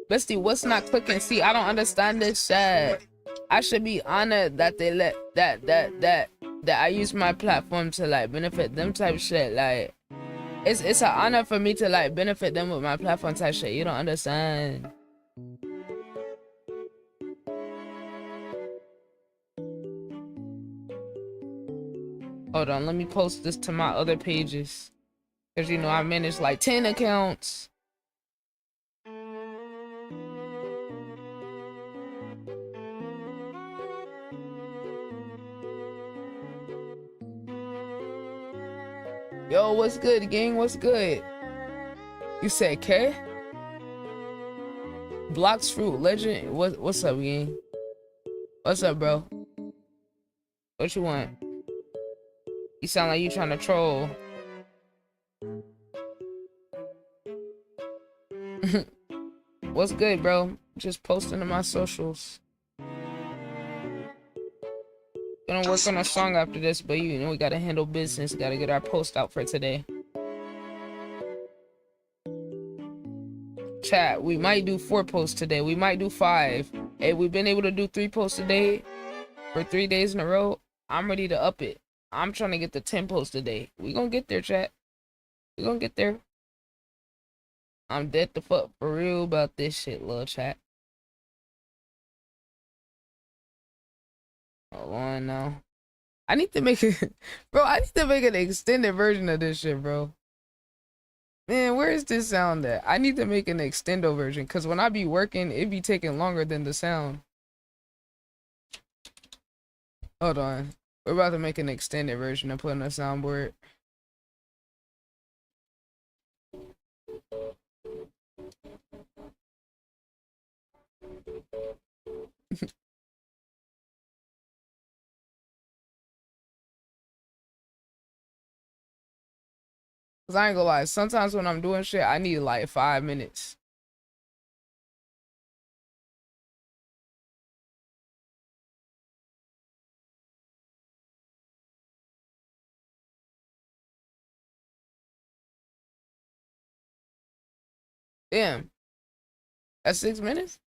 Bestie, what's not clicking? See, I don't understand this shit. I should be honored that they let that I use my platform to like benefit them type shit. Like it's an honor for me to like benefit them with my platform type shit. You don't understand. Hold on, let me post this to my other pages. Cause you know I manage like 10 accounts. Yo, what's good, gang? What's good? You said K? Blocks Fruit Legend? What's up, gang? What's up, bro? What you want? You sound like you trying to troll. What's good, bro? Just posting to my socials. Gonna work on a song after this, but you know we gotta handle business. Gotta get our post out for today. Chat, we might do 4 posts today. We might do 5. Hey, we've been able to do 3 posts a day for 3 days in a row. I'm ready to up it. I'm trying to get to 10 posts a day. We gonna get there, chat. We gonna get there. I'm dead the fuck for real about this shit, little chat. Hold on now. I need to make it, bro. I need to make an extended version of this shit, bro. Man, where is this sound at? I need to make an extendo version, cause when I be working, it be taking longer than the sound. Hold on. We're about to make an extended version and put on a soundboard. Cause I ain't gonna lie, sometimes when I'm doing shit, I need like 5 minutes. Damn. That's 6 minutes?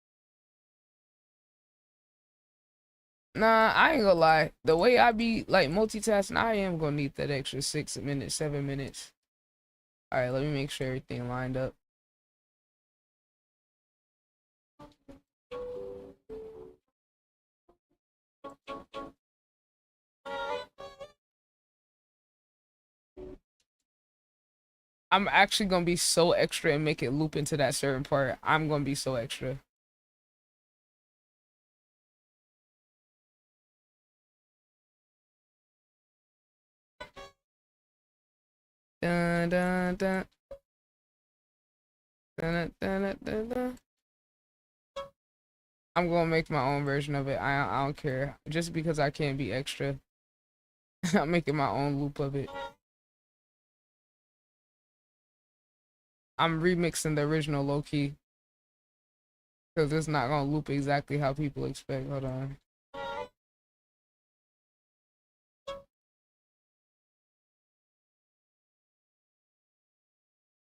Nah, I ain't gonna lie. The way I be like multitasking, I am gonna need that extra 6 minutes, 7 minutes. Alright, let me make sure everything lined up. I'm actually gonna be so extra and make it loop into that certain part. I'm gonna be so extra. Dun, dun, dun. Dun, dun, dun, dun, dun. I'm gonna make my own version of it. I don't care. Just because I can't be extra. I'm making my own loop of it. I'm remixing the original low key. Because it's not gonna loop exactly how people expect. Hold on.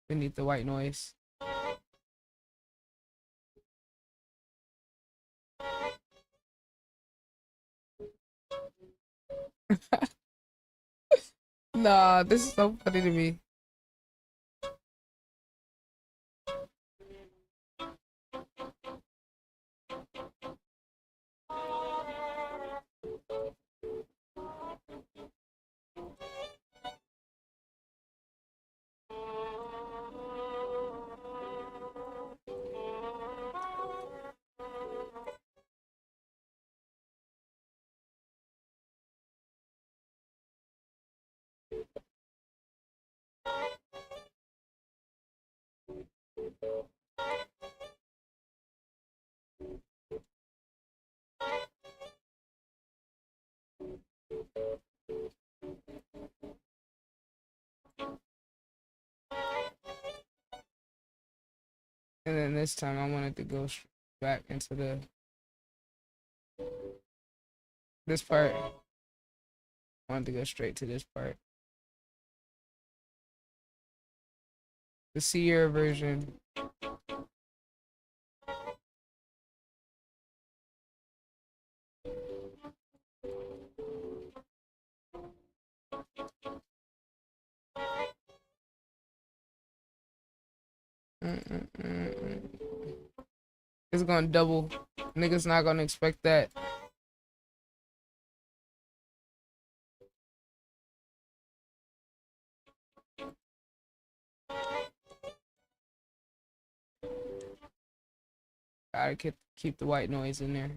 Beneath the white noise. Nah, this is so funny to me. And then this time I wanted to go back into this part. I wanted to go straight to this part. The Sierra version. It's gonna double. Niggas not gonna expect that. Gotta keep the white noise in there.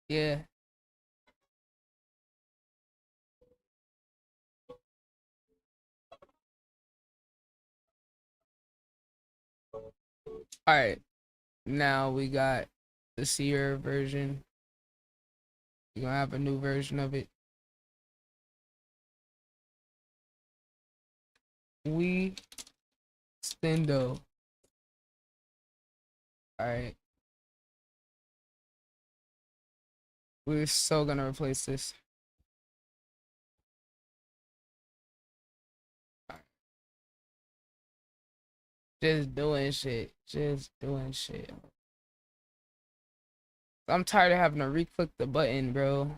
Yeah. Alright. Now we got the Sierra version. You're gonna have a new version of it. We Stendo. Alright. We're so gonna replace this. Just doing shit. Just doing shit. I'm tired of having to re-click the button, bro.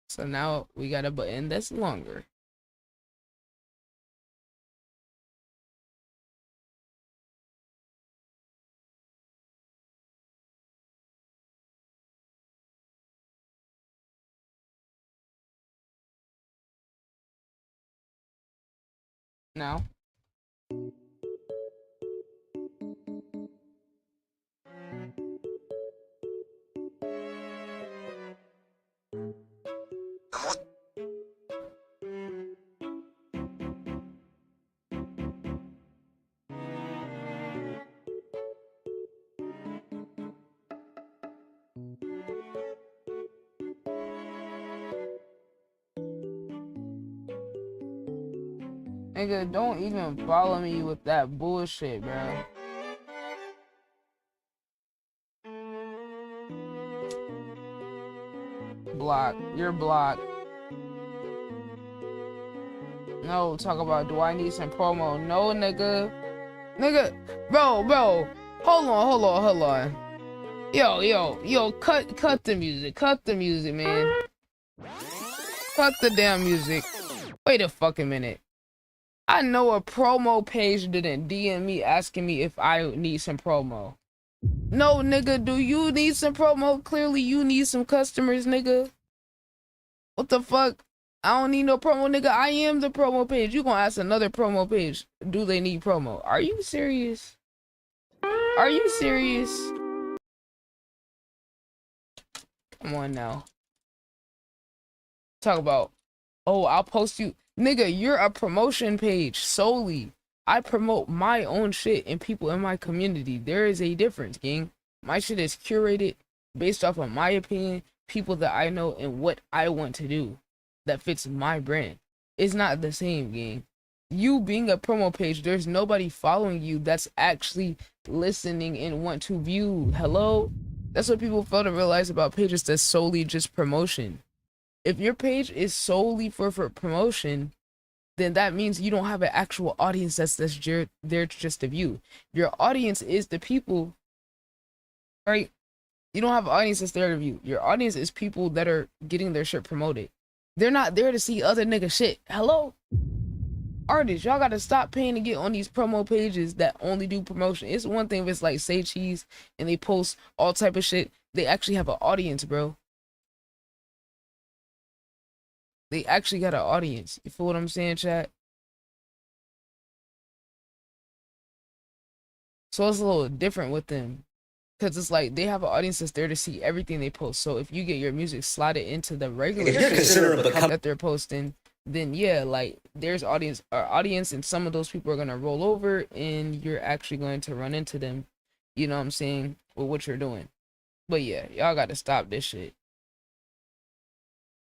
So now we got a button that's longer. Now. Nigga, don't even follow me with that bullshit, bro. Block. You're blocked. No, talk about do I need some promo? No, nigga. Nigga, bro. Hold on. Yo, cut the music. Cut the music, man. Cut the damn music. Wait a fucking minute. I know a promo page didn't DM me asking me if I need some promo. No, nigga, do you need some promo? Clearly you need some customers, nigga. What the fuck? I don't need no promo, nigga. I am the promo page. You gonna ask another promo page, do they need promo? Are you serious? Are you serious? Come on now. Talk about, oh, I'll post you. Nigga, you're a promotion page solely. I promote my own shit and people in my community. There is a difference, gang. My shit is curated based off of my opinion, people that I know, and what I want to do that fits my brand. It's not the same, gang. You being a promo page, there's nobody following you that's actually listening and want to view. Hello? That's what people fail to realize about pages that's solely just promotion. If your page is solely for promotion, then that means you don't have an actual audience that's there just to view. Your audience is the people, right? You don't have an audience that's there to view. Your audience is people that are getting their shit promoted. They're not there to see other nigga shit. Hello? Artists, y'all gotta stop paying to get on these promo pages that only do promotion. It's one thing if it's like Say Cheese and they post all type of shit. They actually have an audience, bro. They actually got an audience. You feel what I'm saying, chat? So it's a little different with them. Because it's like they have an audience that's there to see everything they post. So if you get your music slotted into the regular shit that they're posting, then yeah, like there's audience and some of those people are gonna roll over and you're actually going to run into them, you know what I'm saying, with what you're doing. But yeah, y'all gotta stop this shit.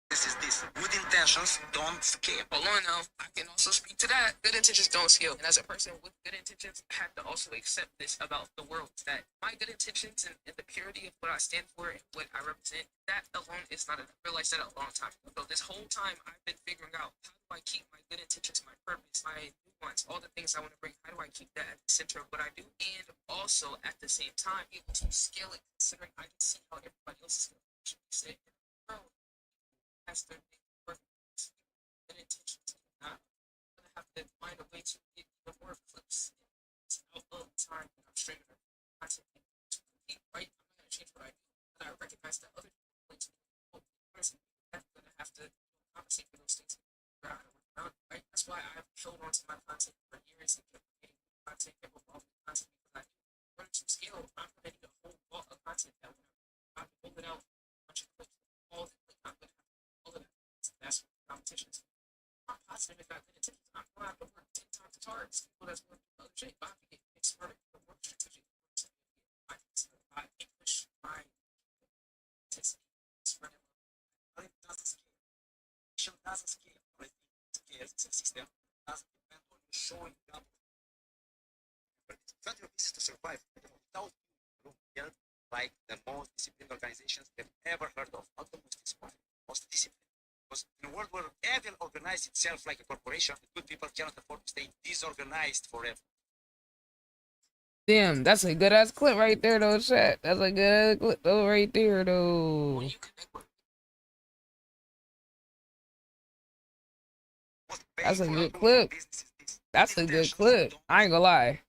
This is this. Good intentions don't scale. Hold on now. I can also speak to that. Good intentions don't scale. And as a person with good intentions, I have to also accept this about the world. That my good intentions and the purity of what I stand for and what I represent, that alone is not enough. I realized that a long time ago. So this whole time I've been figuring out how do I keep my good intentions, my purpose, my nuance, all the things I want to bring, how do I keep that at the center of what I do? And also at the same time able to scale it considering I can see how everybody else is going to say it. That's their big purpose. Good intentions. I'm gonna have to find a way to get even more clips out all the time when I'm streaming or content to compete, right? I'm not gonna change what I do, but I recognize that other people are going to I'm gonna have to compensate for those things around, right? That's why I've held on to my content for years and kept creating content, kept evolving content because I do. In order to scale, I'm gonna need a whole vault of content that when I'm pulling out a bunch of clips, all the I'm gonna have all of that. That's what competition is. I'm positive if I good intentions. I'm gonna have to work 10 times as hard as people that's working other shit. But I have to get smarter, more strategic, my English, my intensity, spreading. doesn't scale. Passion doesn't scale. Only thing that scales is a system that doesn't depend on you showing up. But if you want your business to survive, without you, like the most disciplined organizations they've ever heard of, not the most inspired, most disciplined. Because in a world where evil organized itself like a corporation, the good people cannot afford to stay disorganized forever. Damn, that's a good ass clip right there, though, chat. That's a good ass clip, though, right there, though. When you connect with That's a good clip. That's a good clip. I ain't gonna lie.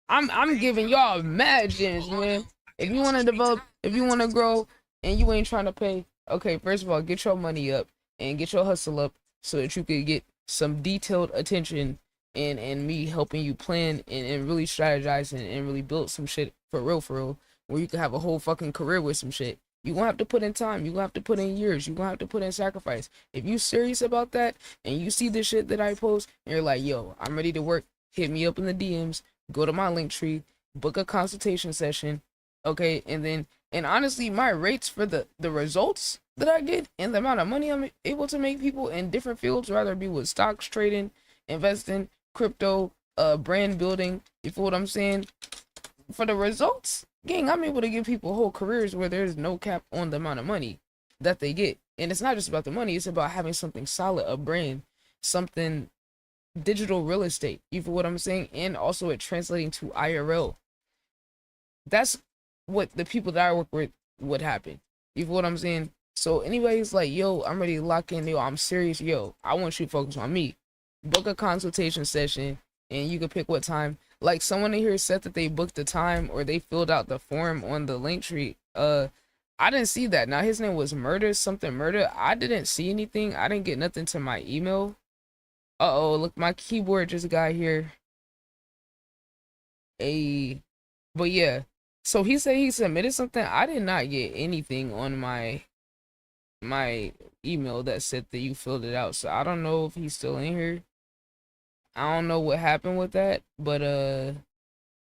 I'm giving y'all mad gems, man. If you wanna develop, if you wanna grow, and you ain't trying to pay, okay, first of all, get your money up and get your hustle up so that you could get some detailed attention and me helping you plan and really strategizing and really build some shit for real, where you can have a whole fucking career with some shit. You gonna have to put in time. You gonna have to put in years. You gonna have to put in sacrifice. If you serious about that and you see the shit that I post and you're like, yo, I'm ready to work, hit me up in the DMs, go to my link tree, book a consultation session, okay, and honestly, my rates for the results that I get and the amount of money I'm able to make people in different fields, whether it be with stocks, trading, investing, crypto, brand building, you feel what I'm saying? For the results, gang, I'm able to give people whole careers where there's no cap on the amount of money that they get. And it's not just about the money, it's about having something solid, a brand, something digital real estate. You feel what I'm saying? And also it translating to IRL. That's what the people that I work with would happen. You feel what I'm saying? So anybody's like, yo, I'm ready to lock in, yo, I'm serious, yo, I want you to focus on me. Book a consultation session and you can pick what time. Like someone in here said that they booked the time or they filled out the form on the link tree. I didn't see that. Now his name was Murder. I didn't see anything. I didn't get nothing to my email. Uh-oh, look, my keyboard just got here. But yeah. So he said he submitted something. I did not get anything on my email that said that you filled it out. So I don't know if he's still in here. I don't know what happened with that, but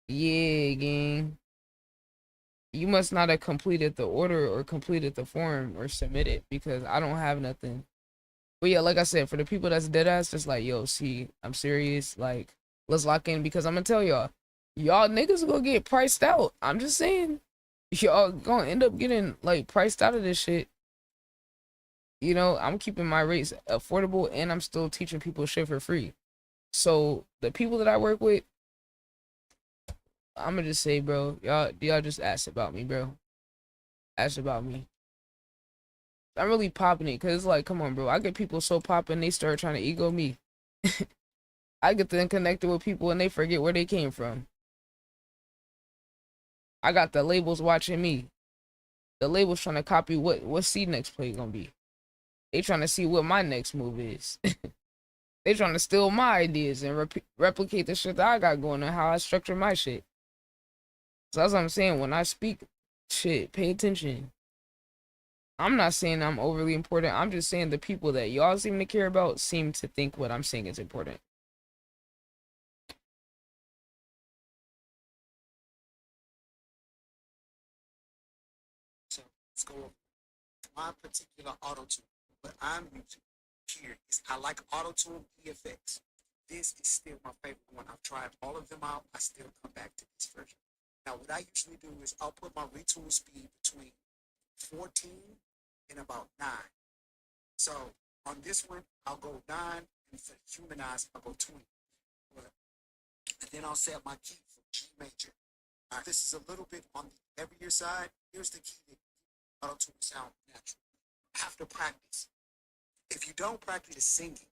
yeah, gang. You must not have completed the order or completed the form or submitted because I don't have nothing. But yeah, like I said, for the people that's dead ass, just like, yo, see, I'm serious. Like, let's lock in because I'm gonna tell y'all niggas gonna get priced out. I'm just saying, y'all gonna end up getting like priced out of this shit. You know, I'm keeping my rates affordable and I'm still teaching people shit for free. So the people that I work with, I'm gonna just say, bro, y'all just ask about me, bro. Ask about me. I'm really popping it because it's like, come on, bro. I get people so popping, they start trying to ego me. I get them connected with people and they forget where they came from. I got the labels watching me. The labels trying to copy what C next play gonna be. They trying to see what my next move is. They trying to steal my ideas and replicate the shit that I got going on, how I structure my shit. So that's what I'm saying. When I speak shit, pay attention. I'm not saying I'm overly important. I'm just saying the people that y'all seem to care about seem to think what I'm saying is important. So let's go over my particular auto tune. What I'm using here is I like auto tune EFX. This is still my favorite one. I've tried all of them out. I still come back to this version. Now, what I usually do is I'll put my retool speed between 14 and about 9. So on this one, I'll go 9, and for humanize, I'll go 20. But, and then I'll set my key for G major. This is a little bit on the heavier side. Here's the key to auto tune sound natural. You have to practice. If you don't practice singing,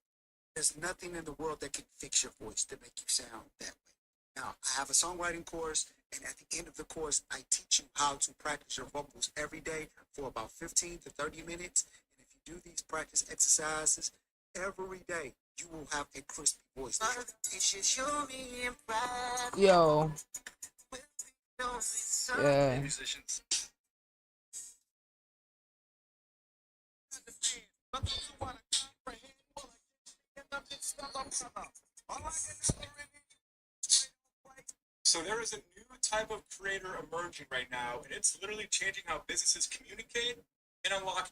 there's nothing in the world that can fix your voice to make you sound that way. Now, I have a songwriting course, and at the end of the course, I teach you how to practice your vocals every day for about 15 to 30 minutes. And if you do these practice exercises every day, you will have a crispy voice. Yo. Yeah. Musicians. So there is a new type of creator emerging right now, and it's literally changing how businesses communicate and unlock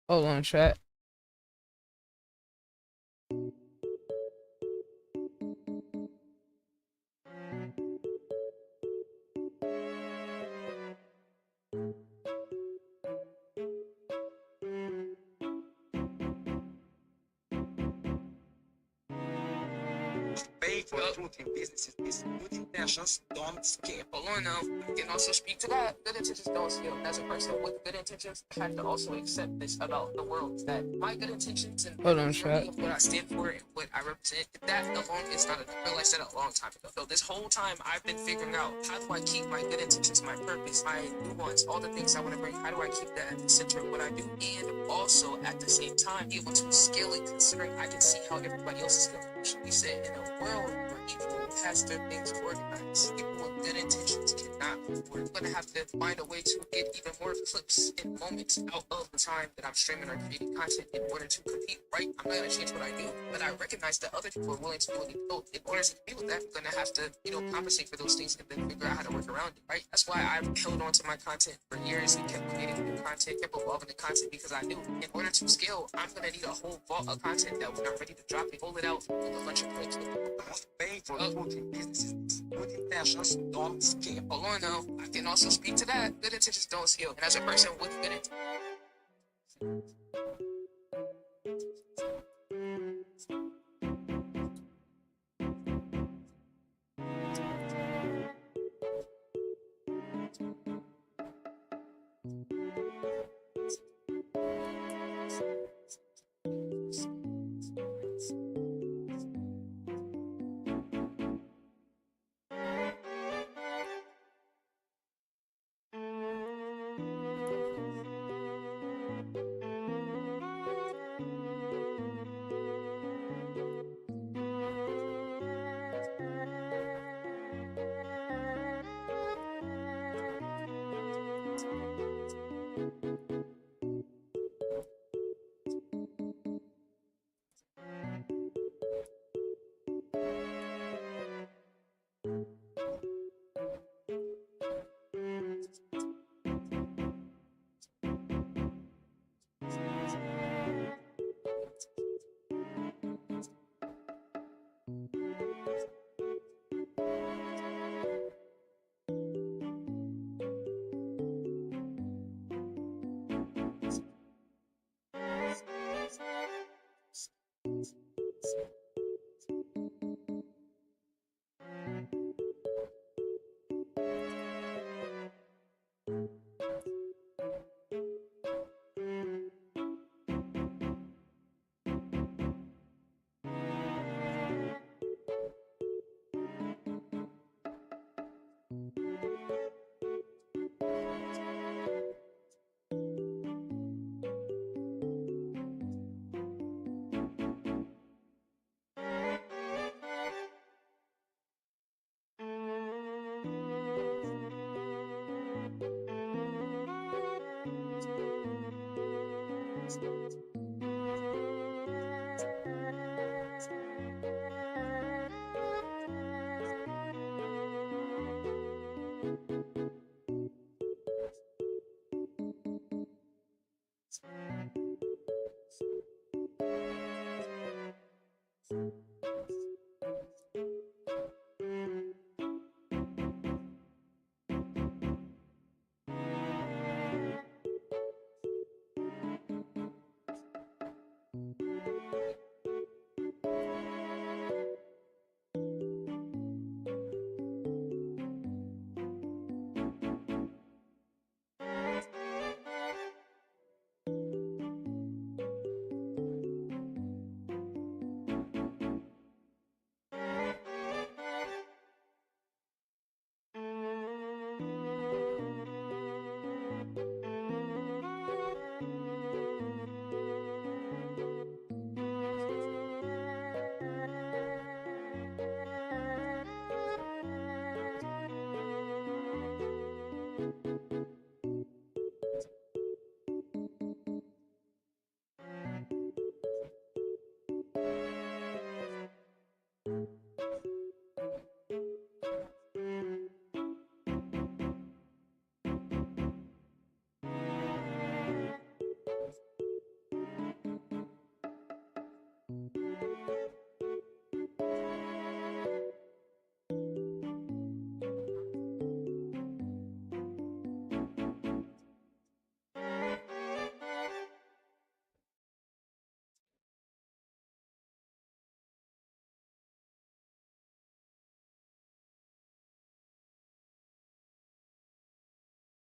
Hold on, chat. Pay for truth in businesses is good intentions don't scale. Hold on now. I can also speak to that. Good intentions don't scale. As a person with good intentions, I have to also accept this about the world. That my good intentions and Hold on, the chat. of what I stand for and what I represent, that alone is not enough. I realized that a long time ago. So this whole time I've been figuring out how do I keep my good intentions, my purpose, my nuance, all the things I want to bring, how do I keep that at the center of what I do? And also at the same time be able to scale it considering I can see how everybody else is going. We said in a world where evil has their things organized, people with good intentions cannot move forward. We're gonna have to find a way to get even more clips and moments out of the time that I'm streaming or creating content in order to compete, right? I'm not gonna change what I do, but I recognize that other people are willing to do what they do. In order to compete with that, I'm gonna have to, compensate for those things and then figure out how to work around it, right? That's why I've held on to my content for years and kept creating new content, kept evolving the content because I knew in order to scale, I'm gonna need a whole vault of content that when I'm ready to drop it, hold it out with a bunch of clicks. Paying for truth in businesses is good intentions don't scale. Hold on now. I can also speak to that. Good intentions don't scale. And as a person with good intentions,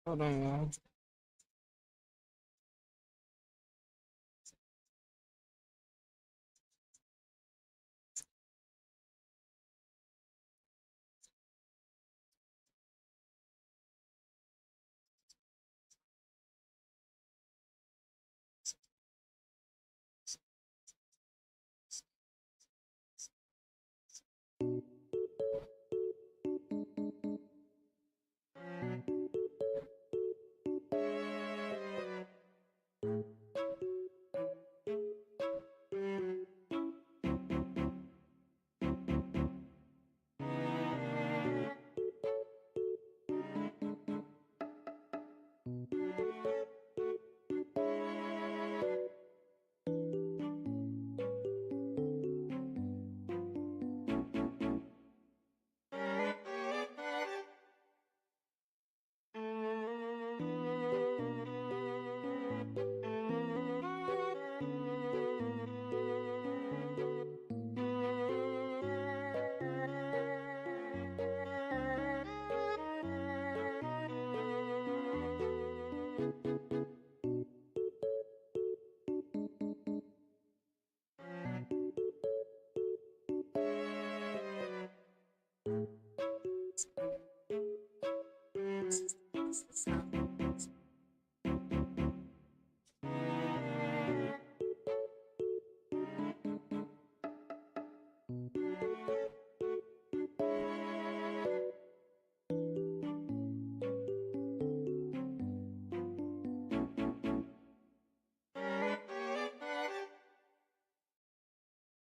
Hold on, y'all.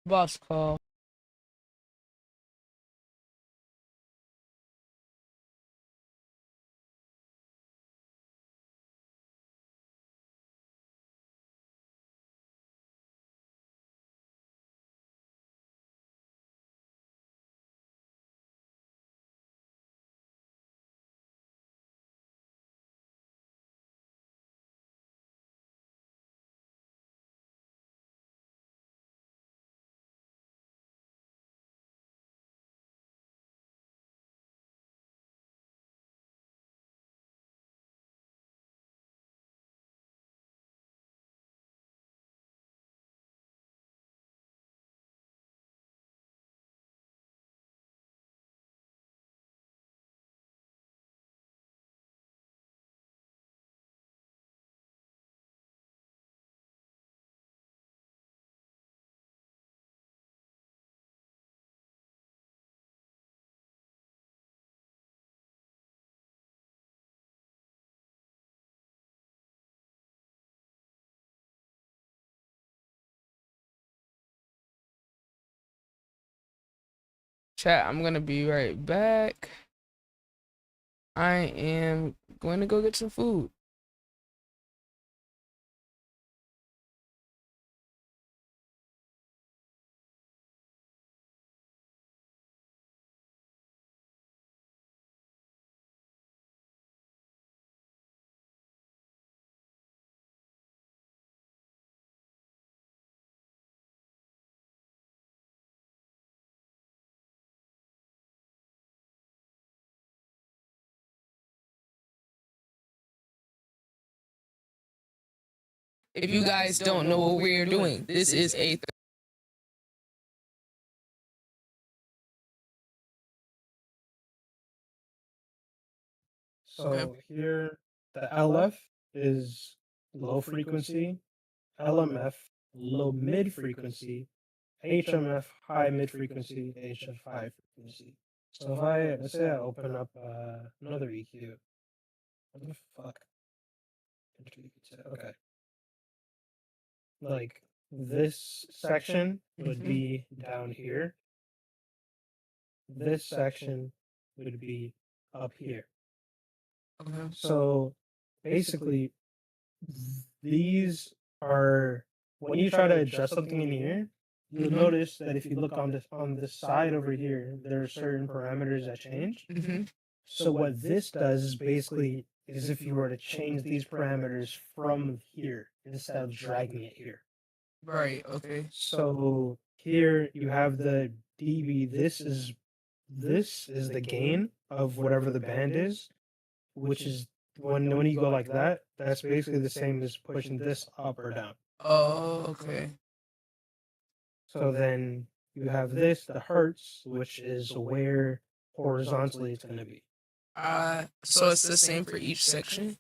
Boss call. Chat, I'm gonna be right back. I am going to go get some food. If you guys don't know what we're doing, this is a So here, the LF is low frequency, LMF low mid frequency, HMF high mid frequency, HF high frequency. So if let's say I open up another EQ, what the fuck? Okay, like this section would be down here. This section would be up here. Okay. So basically, these are when you try to adjust something in here, you'll notice that if you look on this side over here, there are certain parameters that change. So what this does is basically is if you were to change these parameters from here instead of dragging it here. Right, okay. So here you have the dB. This is the gain of whatever the band is, which is when you go like that, that's basically the same as pushing this up or down. Oh, okay. So then you have this, the hertz, which is where horizontally it's going to be. So it's the same for each section?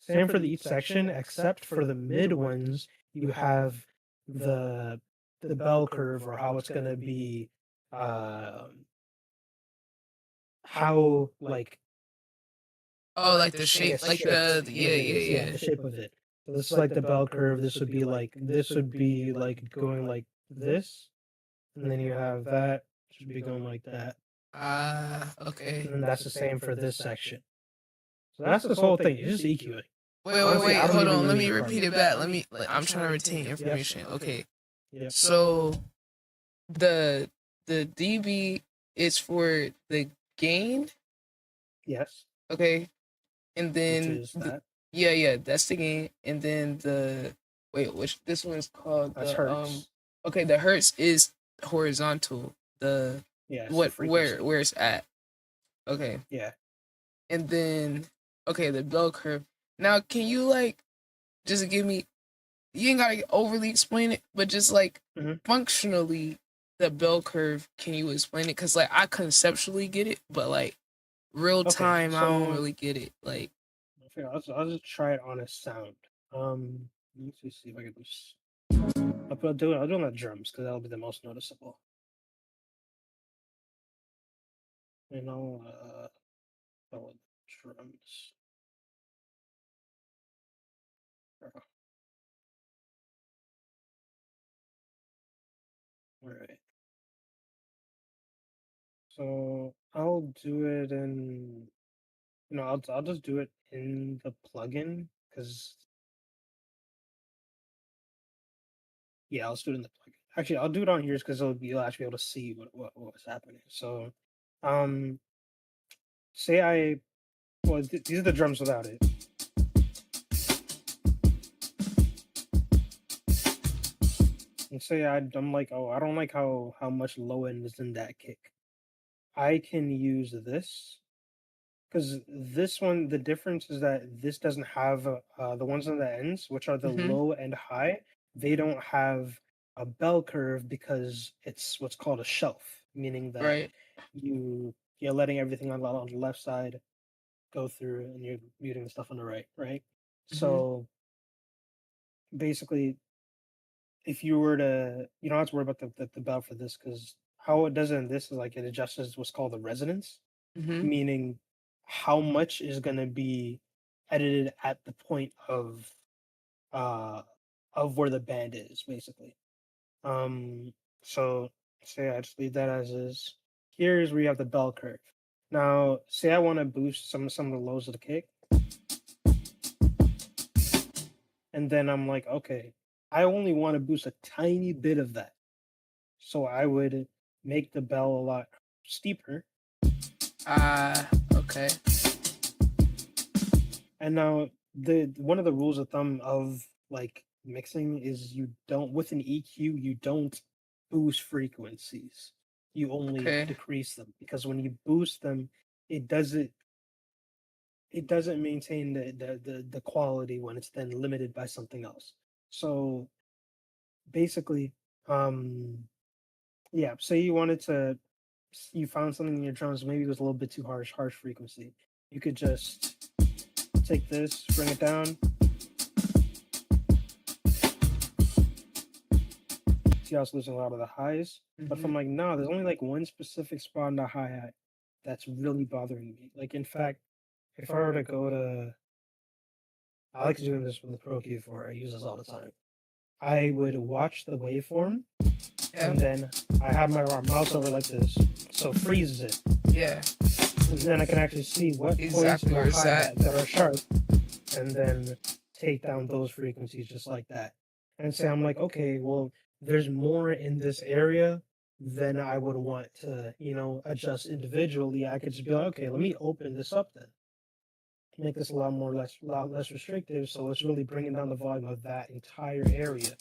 Same for each section, except for the mid ones, you have the bell curve, or how it's going to be, how like Oh, like the shape, like the yeah. the shape of it. So this is like the bell curve. This would be like going like this, and then you have that should be going like that. Okay. And then that's the same for this section. So that's this whole thing. It's just EQing. Wait, hold on. Let me repeat it back. I'm trying to retain information. Okay. Yeah. So the dB is for the gain. Yes. Okay. And then Which is that. yeah, that's the gain. And then which this one's called That's hertz. Okay, the hertz is horizontal. The where it's at. Okay. Yeah. And then the bell curve. Now, can you like just give me? You ain't gotta overly explain it, but just like functionally, the bell curve. Can you explain it? Cause like I conceptually get it, but like real time, I don't really get it. Like, I'll just try it on a sound. Let me see if I can just. I'll do it on the drums because that'll be the most noticeable. And I'll drums. All right. So I'll do it in. I'll just do it in the plugin because. Yeah, I'll do it in the plugin. Actually, I'll do it on here because you'll actually be able to see what was happening. So, say these are the drums without it. And say I'm like, I don't like how much low end is in that kick. I can use this because this one, the difference is that this doesn't have the ones on the ends, which are the low and high. They don't have a bell curve because it's what's called a shelf, meaning that you're letting everything on the left side go through and you're muting the stuff on the right? So basically, if you were to, you don't have to worry about the bell for this because how it does it in this is like it adjusts what's called the resonance, meaning how much is going to be edited at the point of where the band is, basically. So say I just leave that as is. Here's where you have the bell curve. Now, say I want to boost some of the lows of the kick. And then I'm like, okay, I only want to boost a tiny bit of that. So I would make the bell a lot steeper. Okay. And now one of the rules of thumb of like mixing is you don't, with an EQ, you don't boost frequencies. You only decrease them because when you boost them, it doesn't maintain the quality when it's then limited by something else. So basically, yeah, say you found something in your drums, maybe it was a little bit too harsh frequency. You could just take this, bring it down. See how it's losing a lot of the highs? But if I'm like, no, there's only like one specific spot in the hi-hat that's really bothering me. Like, in fact, if I were to go to, I like doing this with the Pro Q4, I use this all the time. I would watch the waveform, and then I have my mouse over like this, so it freezes it. Yeah. And then I can actually see what points in the hi-hat that are sharp, and then take down those frequencies just like that. And say I'm like, okay, well, there's more in this area than I would want to, adjust individually. I could just be like, okay, let me open this up then. Make this a lot less restrictive, so it's really bringing down the volume of that entire area.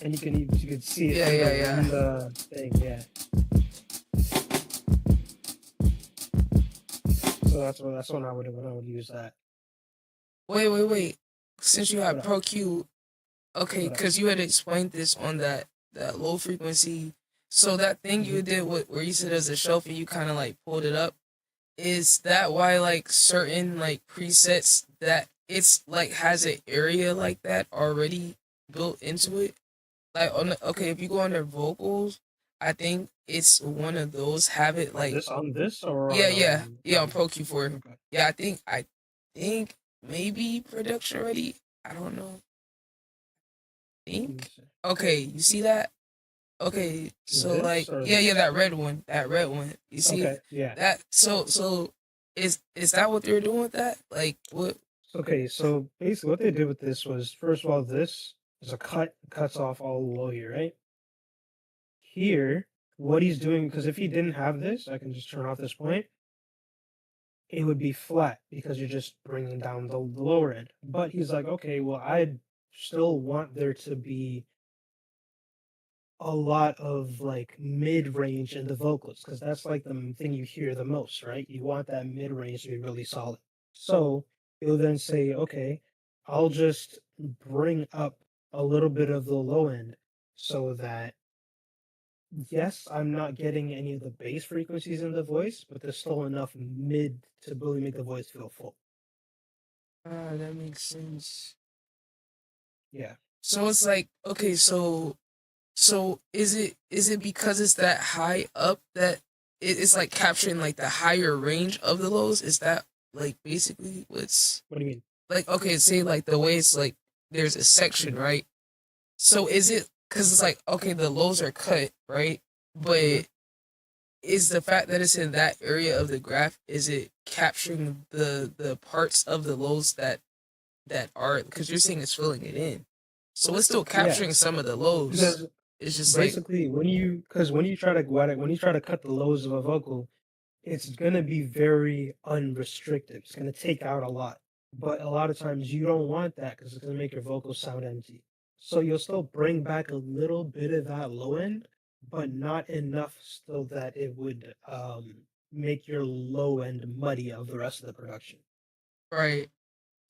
And you can see it in the thing, So that's when I would use that. Wait. Since you have What up? Pro Q, okay, What up? because you had explained this on that low frequency. So that thing you did where you said there's a shelf and you kind of like pulled it up, is that why like certain like presets that it's like has an area like that already built into it? Like okay, if you go under vocals, I think it's one of those have it like On this or yeah on on Pro Q4. Okay. Yeah, I think maybe production ready. I don't know. Think. Okay, you see that? Okay, so This like or yeah, this? that red one. You see Okay, yeah. that? So is that what they're doing with that? Like what? Okay, so basically what they did with this was, first of all, this is a cuts off all the low here, right? Here, what he's doing, because if he didn't have this, I can just turn off this point, it would be flat because you're just bringing down the lower end. But he's like, okay, well, I still want there to be a lot of like mid range in the vocals because that's like the thing you hear the most, right? You want that mid range to be really solid. So you'll then say, okay, I'll just bring up a little bit of the low end so that yes, I'm not getting any of the bass frequencies in the voice, but there's still enough mid to really make the voice feel full. That makes sense. Yeah. So it's like okay, so is it because it's that high up that it's like capturing like the higher range of the lows? Is that like basically what's What do you mean? like okay, say like the way it's like there's a section, right? So is it because it's like okay, the lows are cut, right? But is the fact that it's in that area of the graph, is it capturing the parts of the lows that are, because you're saying it's filling it in, so it's still capturing some of the lows. Because it's just like basically when you try to cut the lows of a vocal, it's gonna be very unrestricted. It's gonna take out a lot. But a lot of times you don't want that because it's gonna make your vocals sound empty. So you'll still bring back a little bit of that low end, but not enough still that it would make your low end muddy of the rest of the production. right.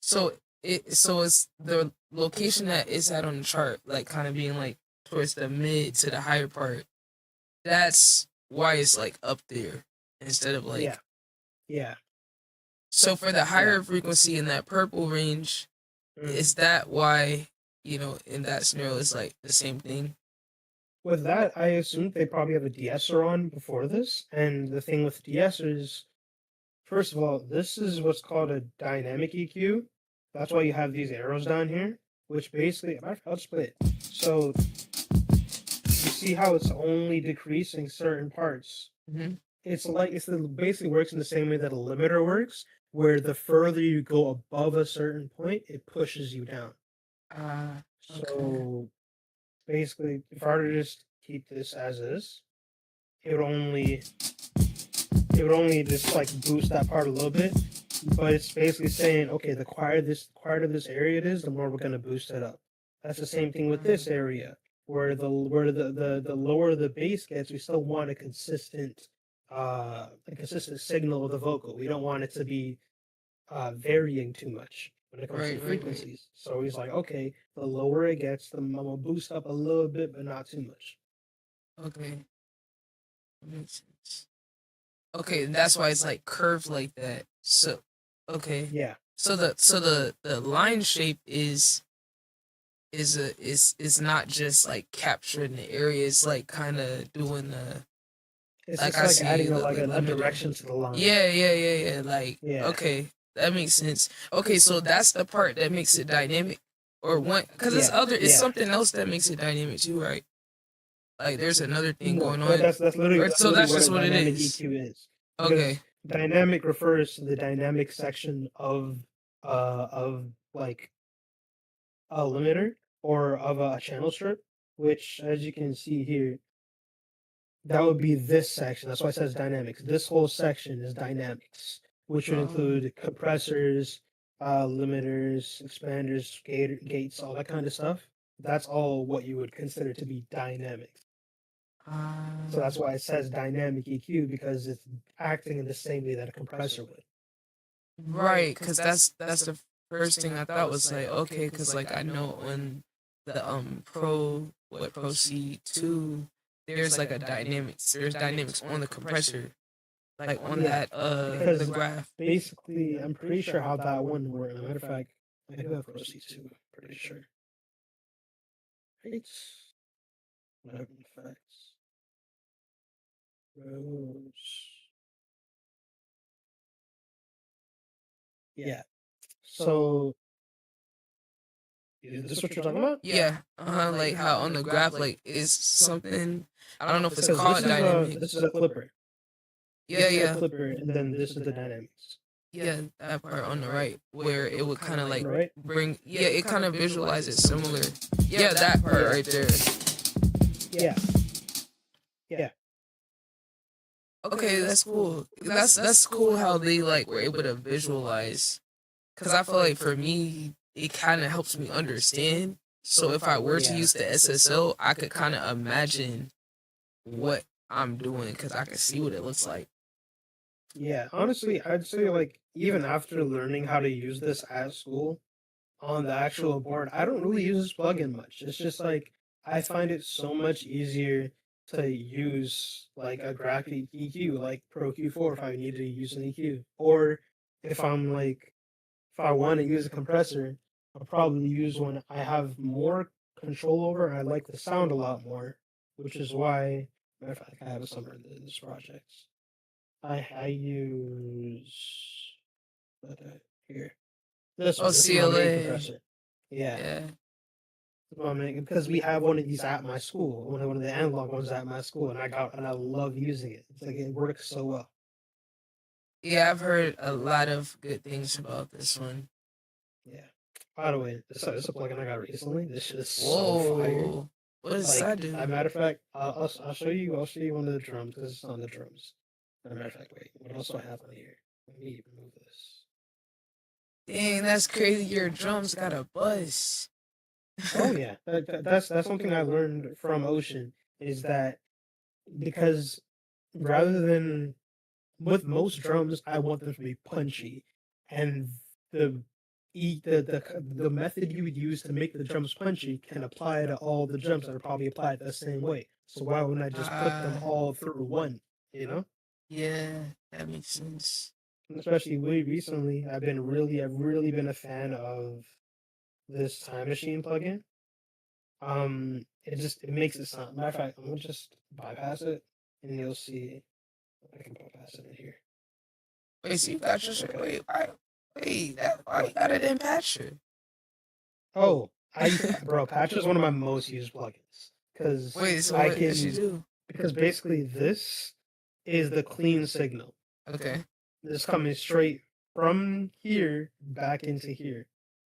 So it's the location that it's at on the chart, like kind of being like towards the mid to the higher part. That's why it's like up there instead of like Yeah. So for the higher frequency in that purple range, is that why, in that scenario it's like the same thing? With that, I assume they probably have a de-esser on before this, and the thing with de-essers, first of all, this is what's called a dynamic EQ. That's why you have these arrows down here, which basically, I'll split. So you see how it's only decreasing certain parts. It's like basically works in the same way that a limiter works, where the further you go above a certain point, it pushes you down. So basically, if I were to just keep this as is, it would only just like boost that part a little bit. But it's basically saying, okay, the quieter this area it is, the more we're gonna boost it up. That's the same thing with this area, where the lower the bass gets, we still want a consistent signal of the vocal. We don't want it to be varying too much when it comes to frequencies. So he's like, okay, the lower it gets, the I'm gonna boost up a little bit, but not too much. Okay. Makes sense. Okay, and that's why it's like curved like that. So okay. Yeah. So the line shape is not just like capturing the area, it's like kind of doing the it's like just like adding a direction to the line. Yeah. Like okay, that makes sense. Okay, so that's the part that makes it dynamic, or one because it's something else that makes it dynamic too, right? Like there's another thing going on. That's literally so that's just what it is. EQ is. Okay. Dynamic refers to the dynamic section of like a limiter or of a channel strip, which as you can see here, that would be this section. That's why it says dynamics. This whole section is dynamics, which would include compressors, limiters, expanders, gates, all that kind of stuff. That's all what you would consider to be dynamics. So that's why it says dynamic EQ, because it's acting in the same way that a compressor would. Right, because that's the first thing I thought was like, okay, because like I know on the Pro C 2, there's like there's dynamics on the compressor, like on Yeah, that because the graph. basically, I'm pretty sure how that one works. Matter of fact, I do have proceed too. Pretty sure. Right. Whatever effects. Rose. Yeah. So is this what you're talking about? Yeah, like how on the graph like is something, I don't know if it's Because called dynamic. this is a clipper. Yeah, This is a yeah, clipper, and then this is the dynamics. yeah, that part on the right where it would kind of like Right? bring, yeah, it kind of visualizes similar. Yeah, that part right there. Yeah. Yeah. Okay, that's cool. That's cool how they like were able to visualize. Cause I feel like for me, it kind of helps me understand. So if I were to use the SSL, I could kind of imagine what I'm doing because I can see what it looks like. Yeah. Honestly, I'd say like even after learning how to use this at school on the actual board, I don't really use this plugin much. It's just like I find it so much easier to use like a graphic EQ like Pro Q4 if I need to use an EQ. Or if I'm like if I want to use a compressor, I'll probably use one I have more control over. I like the sound a lot more, which is why, matter of fact, I have some of this projects. I use here. This one, this is my main CLA. compressor. Yeah, Yeah. because we have one of these at my school, one of the analog ones at my school, and I love using it. It's like it works so well. Yeah, I've heard a lot of good things about this one. Yeah. By the way, this is a plugin I got recently. This shit is so fire. Whoa. What does that do? As a matter of fact, I'll show you. I'll show you one of the drums because it's on the drums. As a matter of fact, wait, what else do I have on here? Let me remove this. Dang, that's crazy. Your drums got a buzz. Oh yeah, that's something I learned from Ocean is that because rather than with most drums, I want them to be punchy, and the the method you would use to make the drums punchy can apply to all the drums that are probably applied the same way. So why wouldn't I just put them all through one? You know? Yeah, that makes sense. And especially recently, I've really been a fan of this Time Machine plugin. It makes it sound. Matter of fact, I'm gonna just bypass it, and you'll see. I can bypass it in here. Wait, so you got your shit? Wait, why you got it in Patcher? Oh, bro, Patcher is one of my most used plugins because Wait, so what does you do? Because basically this is the clean signal. Okay. This coming straight from here back into here.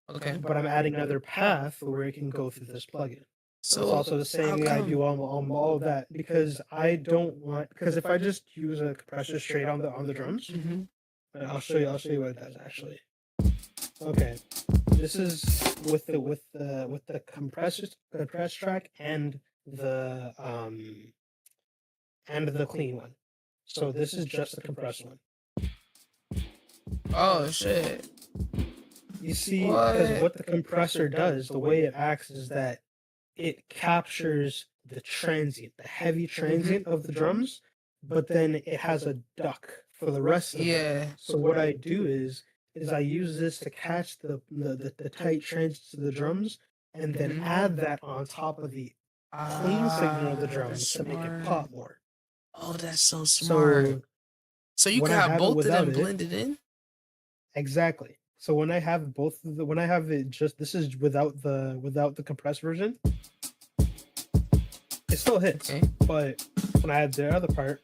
Okay. But I'm adding another path where it can go through this plugin. So it's also the same way I do on all of that because I don't want because if I just use a compressor straight on the drums, I'll show you what it does actually. Okay, this is with the compressed track and the clean one. So this is just the compressed one. Oh shit. You see, because what the compressor does, the way it acts is that it captures the transient, the heavy transient of the drums, but then it has a duck for the rest of it. So what I do is I use this to catch the tight transients of the drums and then add that on top of the clean signal of the drums to make it pop more. Oh, that's so smart. So you can have both of them blended in? Exactly. So when I have when I have it just this is without the compressed version, it still hits. Okay. But when I add the other part,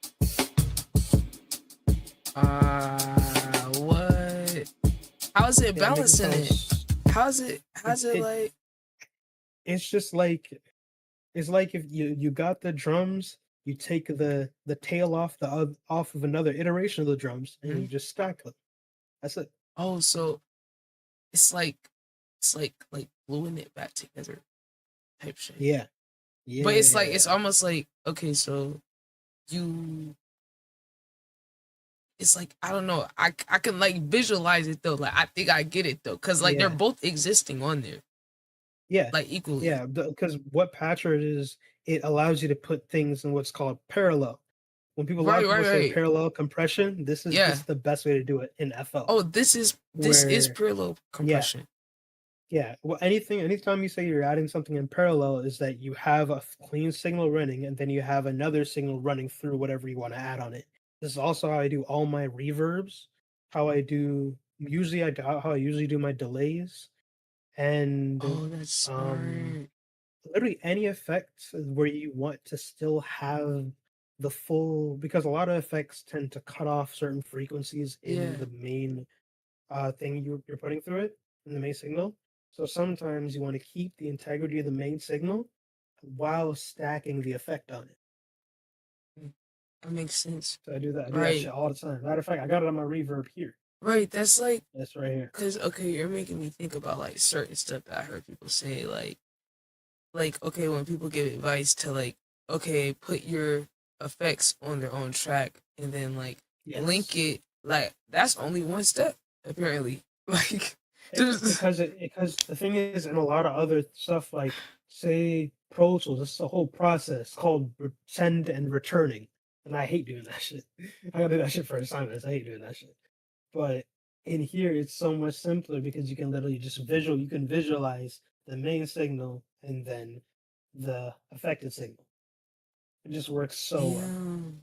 what? How is it balancing it? How's it like? It's just like it's like if you got the drums, you take the tail off of another iteration of the drums and you just stack them. That's it. Oh, so it's like gluing it back together type shit. Yeah. But it's almost like, okay, so it's like I don't know. I can like visualize it though. Like I think I get it though, cause like they're Yeah. both existing on there Yeah. like equally. Yeah, because what patcher is, it allows you to put things in what's called parallel. When a lot Right, of people right, say right. parallel compression, this Yeah. is the best way to do it in FL. Oh, this is Where parallel compression. yeah. Well, anytime you say you're adding something in parallel, is that you have a clean signal running, and then you have another signal running through whatever you want to add on it. This is also how I do all my reverbs. How I usually do my delays, and Oh, that's smart. literally any effect where you want to still have the full, because a lot of effects tend to cut off certain frequencies Yeah. in the main thing you're putting through it, in the main signal. So sometimes you want to keep the integrity of the main signal while stacking the effect on it. That makes sense. So I do that Right. shit all the time. Matter of fact, I got it on my reverb here. Right, that's like That's right here. Cause okay, you're making me think about like certain stuff that I heard people say, like okay, when people give advice to like, okay, put your effects on their own track and then like link it, like that's only one step apparently. Like because the thing is, in a lot of other stuff, like say Pro Tools, it's a whole process called send and returning, and I hate doing that shit. I gotta do that shit for assignments. I hate doing that shit. But in here, it's so much simpler because you can literally just you can visualize the main signal and then the affected signal. It just works so well.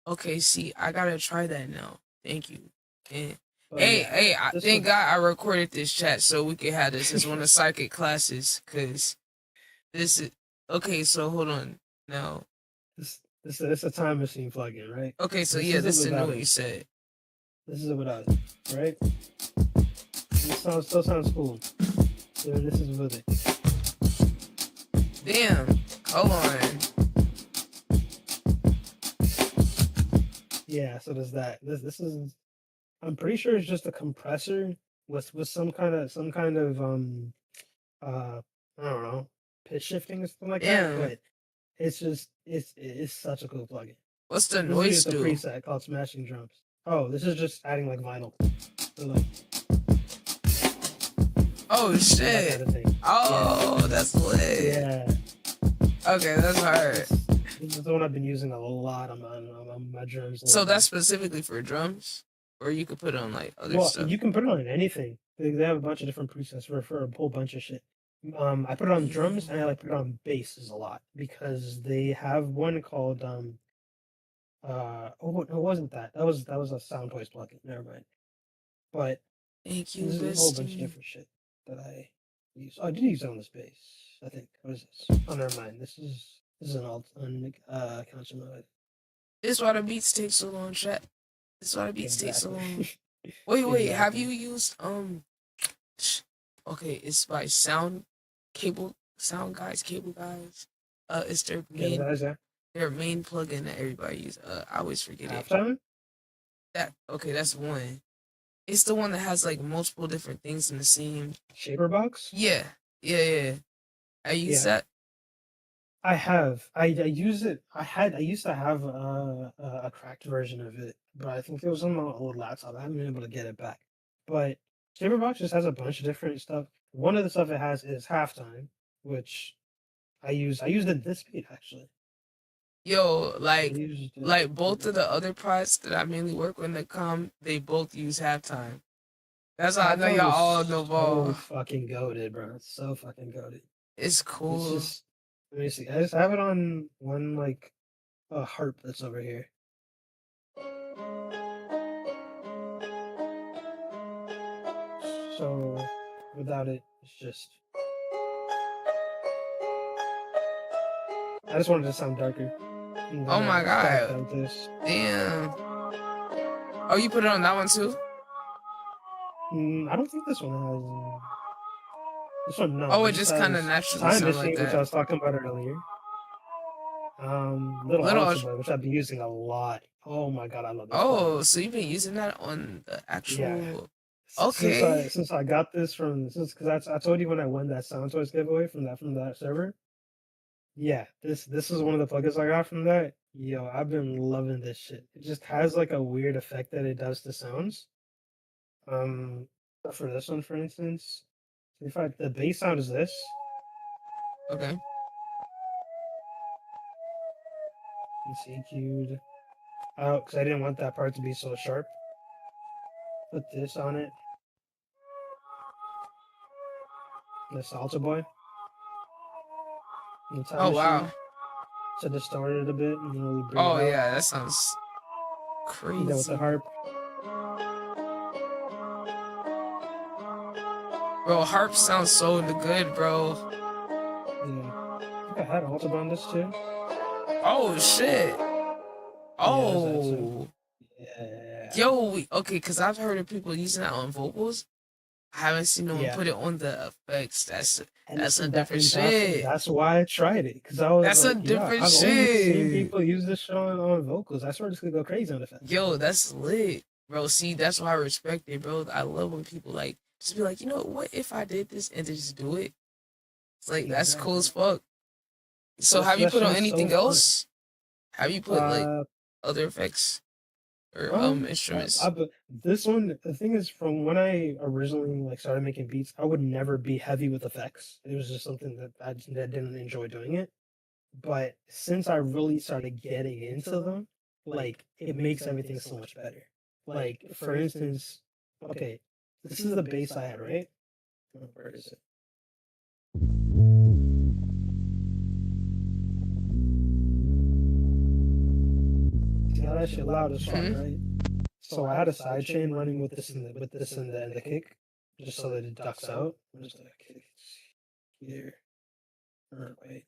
Okay, see, I gotta try that now. Thank you. And But hey, yeah, thank God I recorded this chat so we can have this as one of psychic classes, cause this is okay. So hold on now. This is a time machine plugin, right? Okay, so yeah, this is what you said. This is what I right? This still sounds cool. So this is with it. Damn, hold on. Yeah, so there's that. This is, I'm pretty sure it's just a compressor with some kind of I don't know, pitch shifting or something like that. But it's just it's such a cool plugin. What's the noise do? It's a preset called Smashing Drums. Oh, this is just adding like vinyl. So, like, oh shit! That kind of thing. Oh, that's lit. Yeah. Okay, that's hard. This is the one I've been using a lot on my drums. So that's specifically for drums, or you could put on like other stuff. You can put it on anything. They have a bunch of different presets for a whole bunch of shit. I put it on drums and I like put it on basses a lot because they have one called oh, it wasn't that. That was a Sound Toys plugin. Never mind. But thank you, there's a whole bunch of different shit that I use. Oh, I did use it on this bass. I think. What is this? Oh, never mind. This is an alt on console mode. This is why the beats take so long, chat. This is why the beats take so long. Wait, have you used okay, it's by Sound Guys, Cable Guys. It's their main their main plugin that everybody uses. I always forget it. That's one. It's the one that has like multiple different things in the same shaper box. Yeah. I use that. I have. I use it. I used to have a cracked version of it, but I think it was on my old laptop. I haven't been able to get it back. But Shaperbox just has a bunch of different stuff. One of the stuff it has is halftime, which I used it this beat actually. Yo, like both of the other parts that I mainly work with in the they both use halftime. That's how I know y'all all know ball. So fucking goated, bro. It's so fucking goated. It's cool. It's let me see. I just have it on one like a harp that's over here. So without it, it's just. I just wanted to sound darker. Oh my god! Damn. Oh, you put it on that one too? I don't think this one has. This one no. Oh, it just kind of naturally sounds like that. Which I was talking about earlier. Little Ultra, which I've been using a lot. Oh my god, I love this. Oh, so you've been using that on the actual. Yeah. Okay. Since I got this because I told you when I won that Sound Toys giveaway from that server. Yeah, this is one of the plugins I got from that, Yo, I've been loving this shit. It just has like a weird effect that it does to sounds. Um, for this one, for instance, if I the bass sound is this, Okay. it's EQ'd out because I didn't want that part to be so sharp. Put this on it. This Alta Boy. And the Time Oh Machine. wow. To distort it a bit and then we bring Oh it out. yeah, that sounds You know, with crazy. the harp. Bro, harp sounds so good, bro. Yeah. I think I had Alta on this too. Oh shit. Yeah, that's that too. Oh. Yeah. Yo, okay, because I've heard of people using that on vocals. I haven't seen no one Yeah. put it on the effects. That's a And different that's, shit. that's why I tried it. Because I was That's a like, yeah, different I've only seen shit. people use this shit on vocals. I swear this could go crazy on effects. Yo, that's lit, bro. See, that's why I respect it, bro. I love when people like just be like, you know, what if I did this and just do it? It's like that's cool as fuck. So have you That put shit on is so anything fun. else? Have you put like Uh, other effects or instruments? this one, the thing is, from when I originally like started making beats, I would never be heavy with effects. It was just something that that didn't enjoy doing it. But since I really started getting into them, like it makes everything so much better. Like for instance, okay, this is the bass I had, right? Where is it? See how that shit loud as fuck, right? So I had a sidechain running with this and the kick, just so that it ducks out. Where's the kick? Here. Or wait.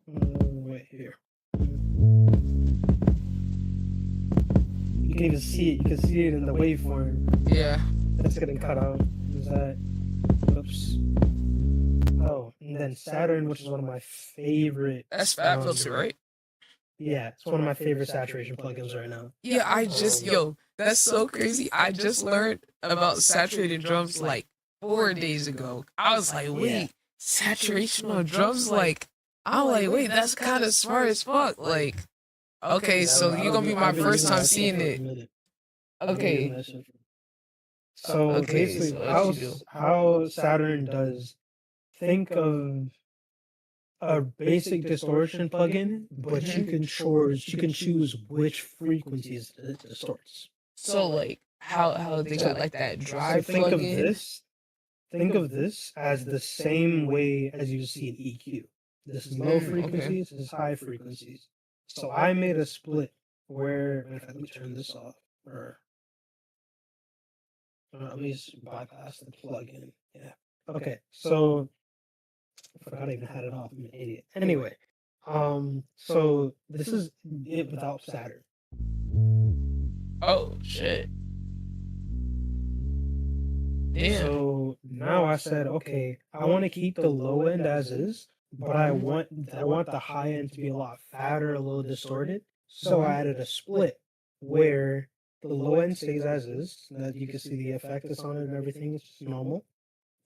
Wait here. You can even see it. You can see it in the waveform. Yeah. That's getting cut out. Is that? Oops. Oh, and then Saturn, which is one of my favorite. That's Fab Filter, right? Yeah, it's one of my favorite saturation plugins right now. Yeah, I just yo, that's so crazy. I just learned about saturated drums like 4 days ago. I was like, wait, saturation on drums? Like, I'm like, wait, that's kind of smart as fuck. Like, okay, so you're gonna be my first time seeing it. Okay. So basically, how Saturn does, think of a basic distortion plugin, but you can choose which frequencies it distorts. So like how they got like that drive So think of plugin? this. Think of this as the same way as you see an EQ. This is low frequencies, this is high frequencies. So I made a split where, in fact, let me turn this off, or let me just bypass the plugin. Yeah. Okay. So I forgot I even had it off. I'm an idiot. Anyway, so this is it without Saturn. Oh shit. Damn. So now I said, okay, I want to keep the low end as is, but I want the high end to be a lot fatter, a little distorted. So I added a split where the low end stays as is, so that you can see the effect that's on it and everything is normal.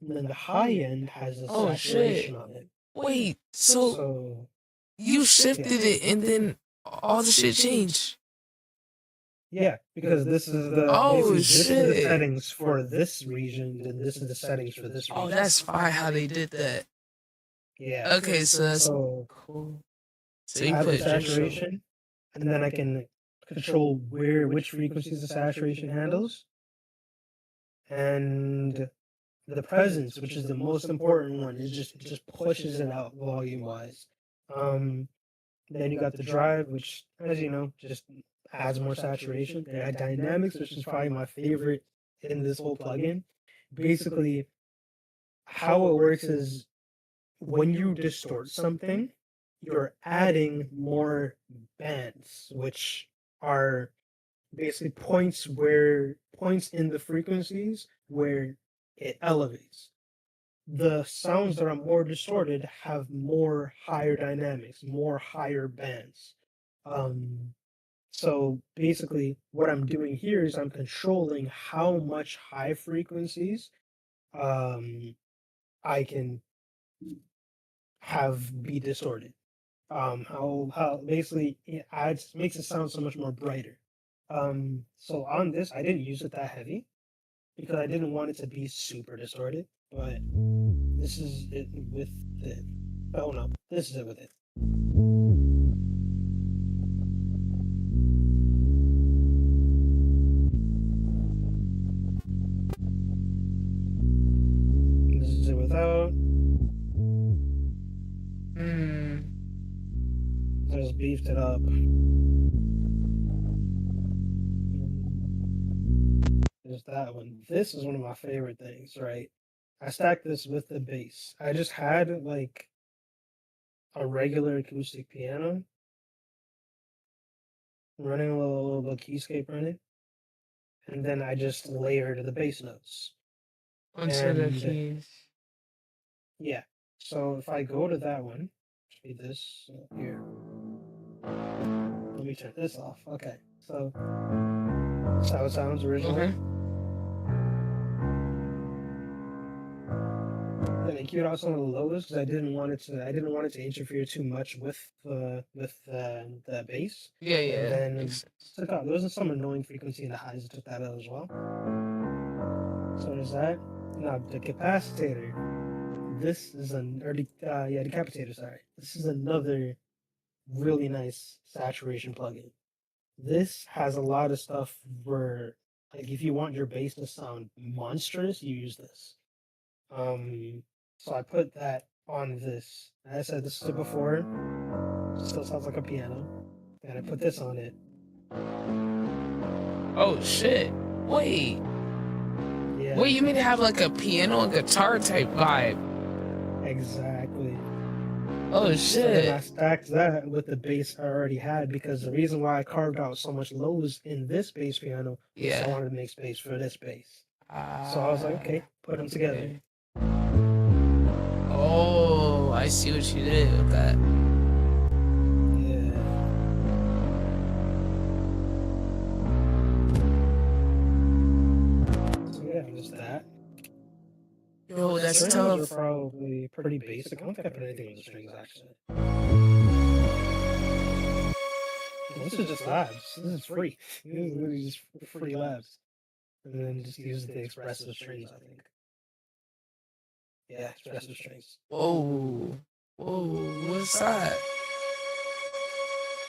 And then the high end has a saturation on it. Wait, so you shifted it and then all the shit changed. Yeah, because this is the this is the settings for this region, and this is the settings for this region. Oh, that's fine how they did that. Yeah. Okay, so that's cool. So you I have the put saturation, and then I can control which frequencies the saturation handles, and the presence, which is the most important one, is it just pushes it out volume wise. Then you got the drive, which, as you know, just adds more saturation. They add dynamics, which is probably my favorite in this whole plugin. Basically, how it works is when you distort something, you're adding more bands, which are basically points in the frequencies where it elevates. The sounds that are more distorted have more higher dynamics, more higher bands. So basically, what I'm doing here is I'm controlling how much high frequencies I can have be distorted. How basically it adds makes it sound so much more brighter. So on this, I didn't use it that heavy because I didn't want it to be super distorted. But this is it with it. Oh no, this is it with it. This is it without. Just beefed it up. There's that one. This is one of my favorite things, right? I stacked this with the bass. I just had like a regular acoustic piano running a little keyscape running, and then I just layered the bass notes. Onto the And keys. yeah, so if I go to that one, be this here. Let me turn this off. Okay, so that's how it sounds originally. Then I queued out some of the lows because I didn't want it to interfere too much with the bass. Yeah, And then makes sense. took out there was some annoying frequency in the highs. I took that out as well. So there's that. Now the capacitator. This is decapitator. Sorry, this is another really nice saturation plugin. This has a lot of stuff where, like, if you want your bass to sound monstrous, you use this. So I put that on this. As I said, this is it before. Still sounds like a piano. And I put this on it. Oh shit! Wait. Yeah. Wait, you mean to have like a piano and guitar type vibe? Exactly. Oh So then shit! I stacked that with the bass I already had because the reason why I carved out so much lows in this bass piano is I wanted to make space for this bass. So I was like, okay, put them together. Oh, I see what you did with that. Yeah. So yeah, just that. Yo, that's strings tough. are probably pretty basic. I don't think I put anything on the strings actually. This is just labs. This is free. This is literally just free labs. And then just use the expressive strings, I think. Yeah, expressive strings. Whoa. Whoa, what's that?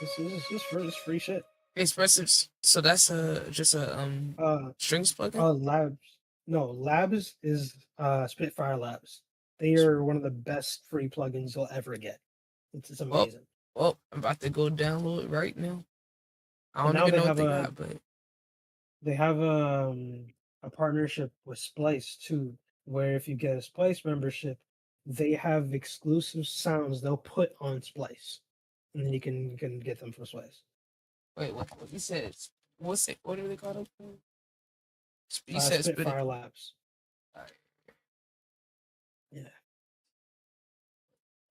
This is just free shit. Expressive. So that's just a strings plugin. Labs. No, Labs is Spitfire Labs. They are one of the best free plugins you'll ever get. It's amazing. Well, I'm about to go download it right now. I don't now even they know have what they got, but they have a partnership with Splice too, where if you get a Splice membership, they have exclusive sounds they'll put on Splice, and then you can get them from Splice. wait, what you said? What's it? What do they call it? You said Spitfire Labs. Right. Yeah.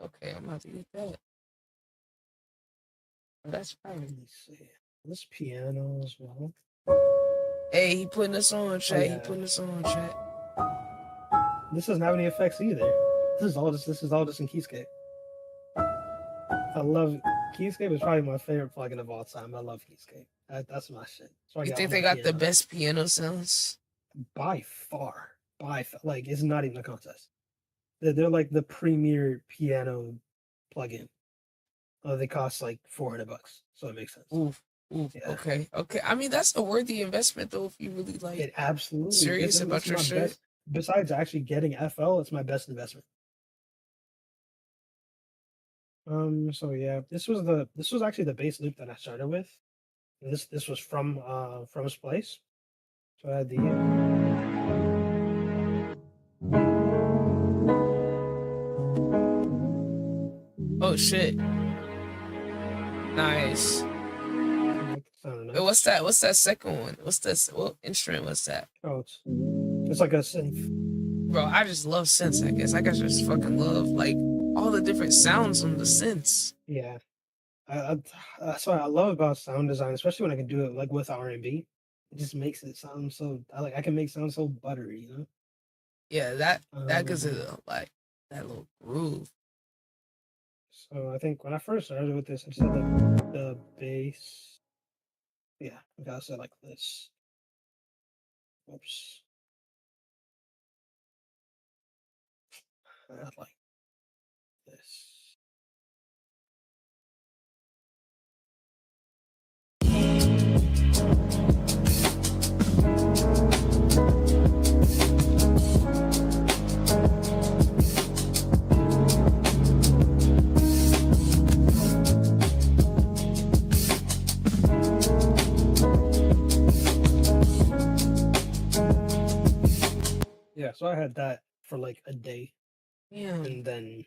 Okay, I'm about to get that. That's fine. Let me see. This piano as well. Hey, he putting us on, chat. He putting us on, chat. This doesn't have any effects either. This is all just in Keyscape. I love Keyscape. Is probably my favorite plugin of all time. I love Keyscape. That's my shit. You think they got the best piano sounds? By far. Like, it's not even a contest. They're like the premier piano plugin. They cost like $400, so it makes sense. Oof. Yeah. Okay. I mean, that's a worthy investment, though, if you really like. It absolutely serious about your shit. Best, besides actually getting FL, it's my best investment. So yeah, this was actually the bass loop that I started with. This was from Splice. So I had the Oh shit. Nice. Wait, what's that? What's that second one? What's this? What instrument was that? Oh, it's like a synth. Bro, I just love synths, I guess. I just fucking love like all the different sounds on the synths. Yeah. That's what I love about sound design, especially when I can do it like with R&B. It just makes it sound so I can make sound so buttery, you know? Yeah, that gives it like that little groove. So I think when I first started with this, I said the bass. Yeah, I gotta say like this. Oops. Like this. Yeah, so I had that for like a day. Yeah. And then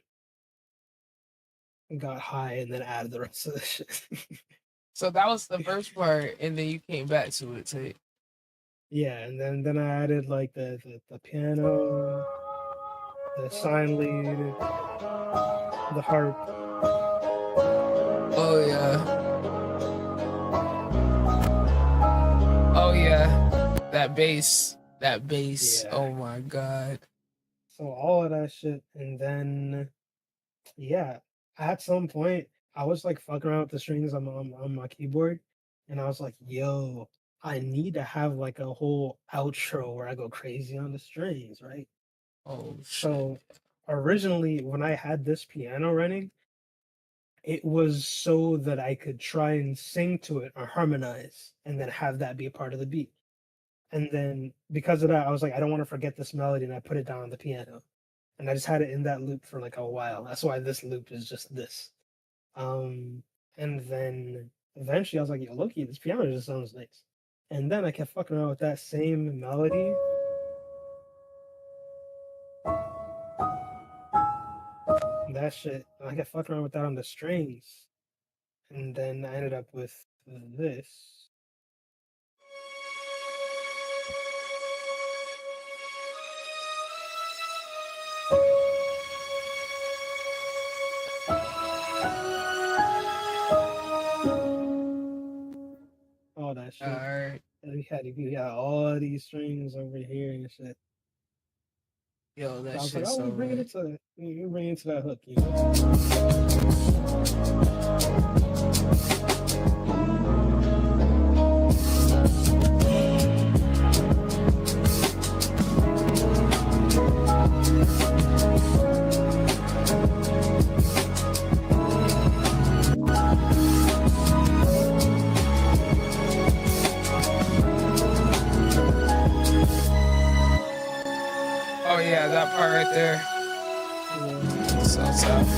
got high and then added the rest of the shit. So that was the first part, and then you came back to it too. Yeah, and then I added like the piano, the sign lead, the harp. Oh yeah. Oh yeah. That bass. That bass. Yeah. Oh my god. So all of that shit, and then yeah, at some point I was like fucking around with the strings on my keyboard, and I was like, yo, I need to have like a whole outro where I go crazy on the strings, right? Oh shit. So originally, when I had this piano running, it was so that I could try and sing to it or harmonize and then have that be a part of the beat. And then because of that, I was like, I don't want to forget this melody, and I put it down on the piano. And I just had it in that loop for like a while. That's why this loop is just this. And then eventually I was like, yo, Loki, this piano just sounds nice. And then I kept fucking around with that same melody. That shit, I kept fucking around with that on the strings. And then I ended up with this. All that shit. Alright. And we had all these strings over here and shit. Yo, So that I was like, shit's oh, so we bring lit. it to that hook, you know? Oh yeah, that part right there. So tough.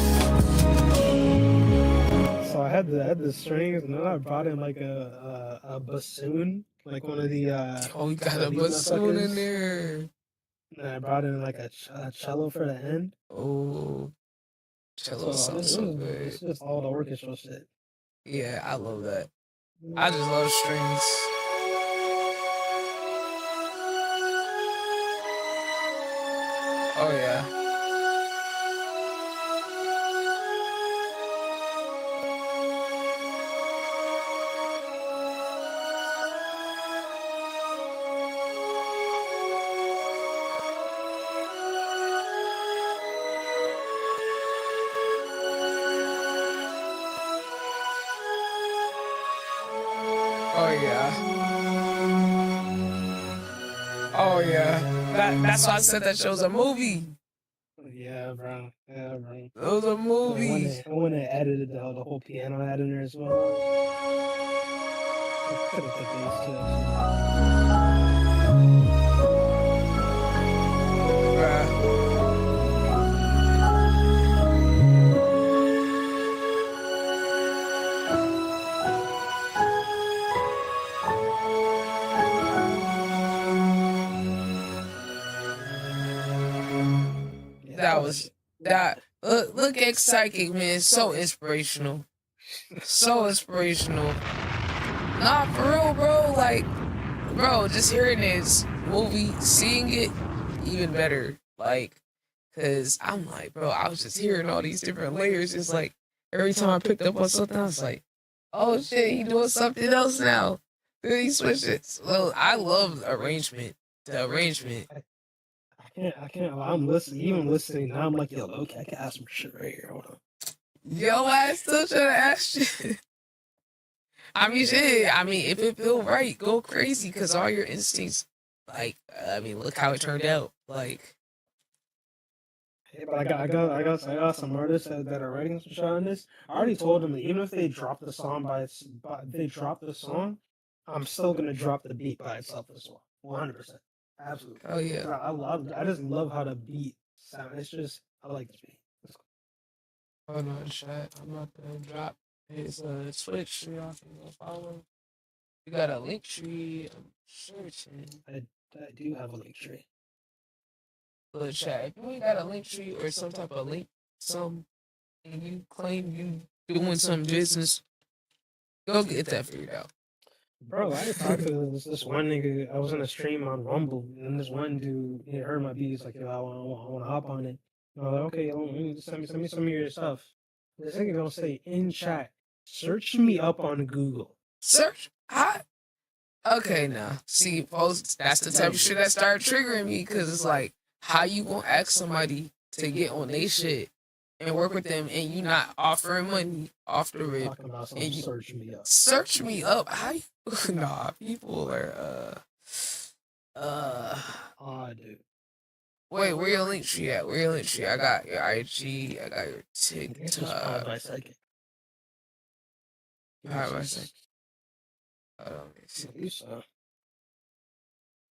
So I had the strings, and then I brought in like a bassoon, like one of the Oh, we got a these bassoon in motherfuckers. there. And I brought in like a cello for the end. Oh, cello sounds so good. It's just all the orchestral shit. Yeah, I love that. I just love strings. Oh yeah. Oh yeah. Oh yeah. That's why I said that show's a movie. Yeah, bro. Yeah, bro. It was a movie. I went and edited the whole piano I had in there as well. I could have put these too. Bruh. That was that. Look at Psychic, man. So inspirational. So inspirational. Nah, for real, bro. Like, bro, just hearing this movie, seeing it, even better. Like, cause I'm like, bro, I was just hearing all these different layers. It's like every time I picked up on something, I was like, oh shit, he doing something else now. Then he switched it. Well, I love the arrangement. The arrangement. I can't. I'm listening. Even listening now, I'm like, yo, okay, I can ask some shit right here. Hold on. Yo, I still trying to ask shit. I mean, shit. I mean, if it feel right, go crazy, cause all your instincts. Like, I mean, look how it turned out. Like, Hey, but I got some artists that are writing some shit on this. I already told them that even if they drop the song they drop the song, I'm still gonna drop the beat by itself as well. 100%. Absolutely. oh yeah. I just love how the beat sound. It's just I like this beat. It's cool. Hold on, chat. I'm about to drop his Twitch so y'all can go follow. You got a link tree. I'm searching. I do have a link tree. But chat, if you ain't got a link tree or some type of link, and you claim you doing some business, go get that figured out. Bro, I talked to this one nigga. I was in a stream on Rumble, and this one dude he heard my beat. He's like, yo, I want to hop on it. And I was like, okay, send me some of your stuff. This nigga gonna say in chat, search me up on Google. Search? Okay, now. See, folks, that's the type of shit that started triggering me, because it's like, how you gonna ask somebody to get on their shit and work with them, and you not offering money off the rip, Talking about some and you search me up. search me up? How you? Nah, people are Dude. Wait, where your link tree at? Where your link tree? I got your IG. I got your It's just powered TikTok. by second. Powered by second. Hold on, let me see. You saw.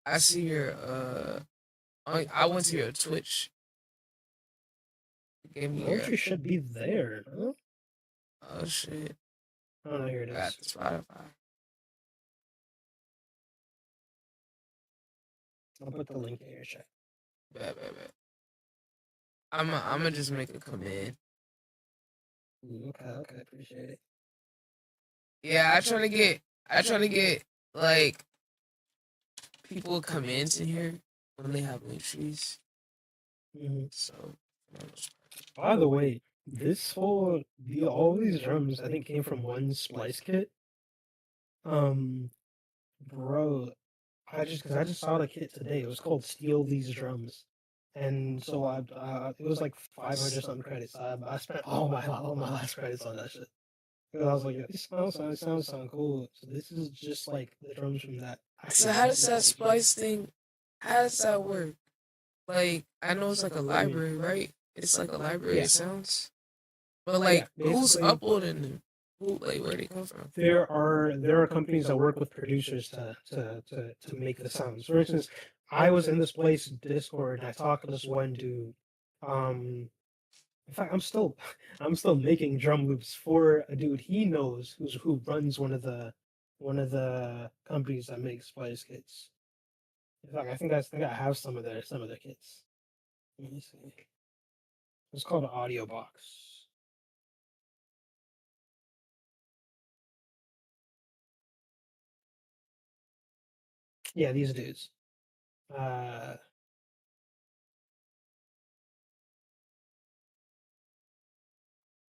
I see your I went to your Twitch. Give me your. Poetry should be there, huh? Oh shit! Oh no, here it Got is. the Spotify. I'll put the link in your chat. Bet. I'ma just make a command. Okay, appreciate it. Yeah, I try to get like people comments in here when they have link trees. So, by the way, all these drums I think came from one splice kit. Bro, I just saw the kit today. It was called Steal These Drums, and so it was like 500 something credits. I spent all my last credits on that shit. Because I was like, yeah, this sound cool. So this is just like the drums from that. So how does that splice thing? How does that work? Like, I know it's like a library, right? It's like a library of sounds. But like, who's uploading them? Like, where they come from? There are companies that work with producers to make the sounds. For instance, I was in this place Discord and I talked to this one dude. In fact, I'm still making drum loops for a dude he knows who runs one of the companies that makes splice kits. In fact, I think I have some of their kits. Let me see. It's called an audio box. Yeah, these dudes.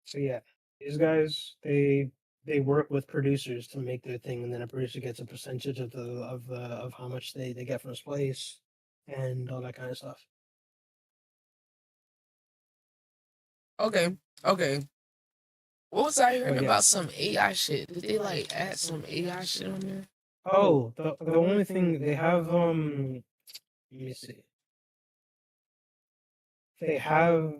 So yeah, these guys they work with producers to make their thing, and then a producer gets a percentage of how much they get from this place, and all that kind of stuff. Okay. What was I hearing about some AI shit? Did they like add some AI shit on there? Oh, the only thing they have let me see. They have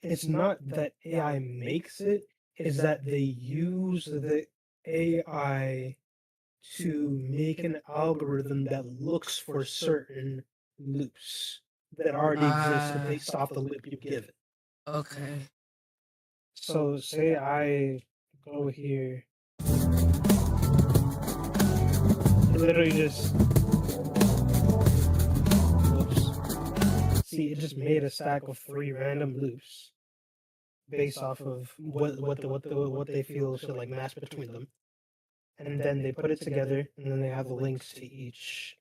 it's not that AI makes it, it's that they use the AI to make an algorithm that looks for certain loops that already exist based off the loop you give it. Okay. So say I go here, it literally just see, it just made a stack of 3 random loops based off of what they feel should like match between them, and then they put it together, and then they have the links to each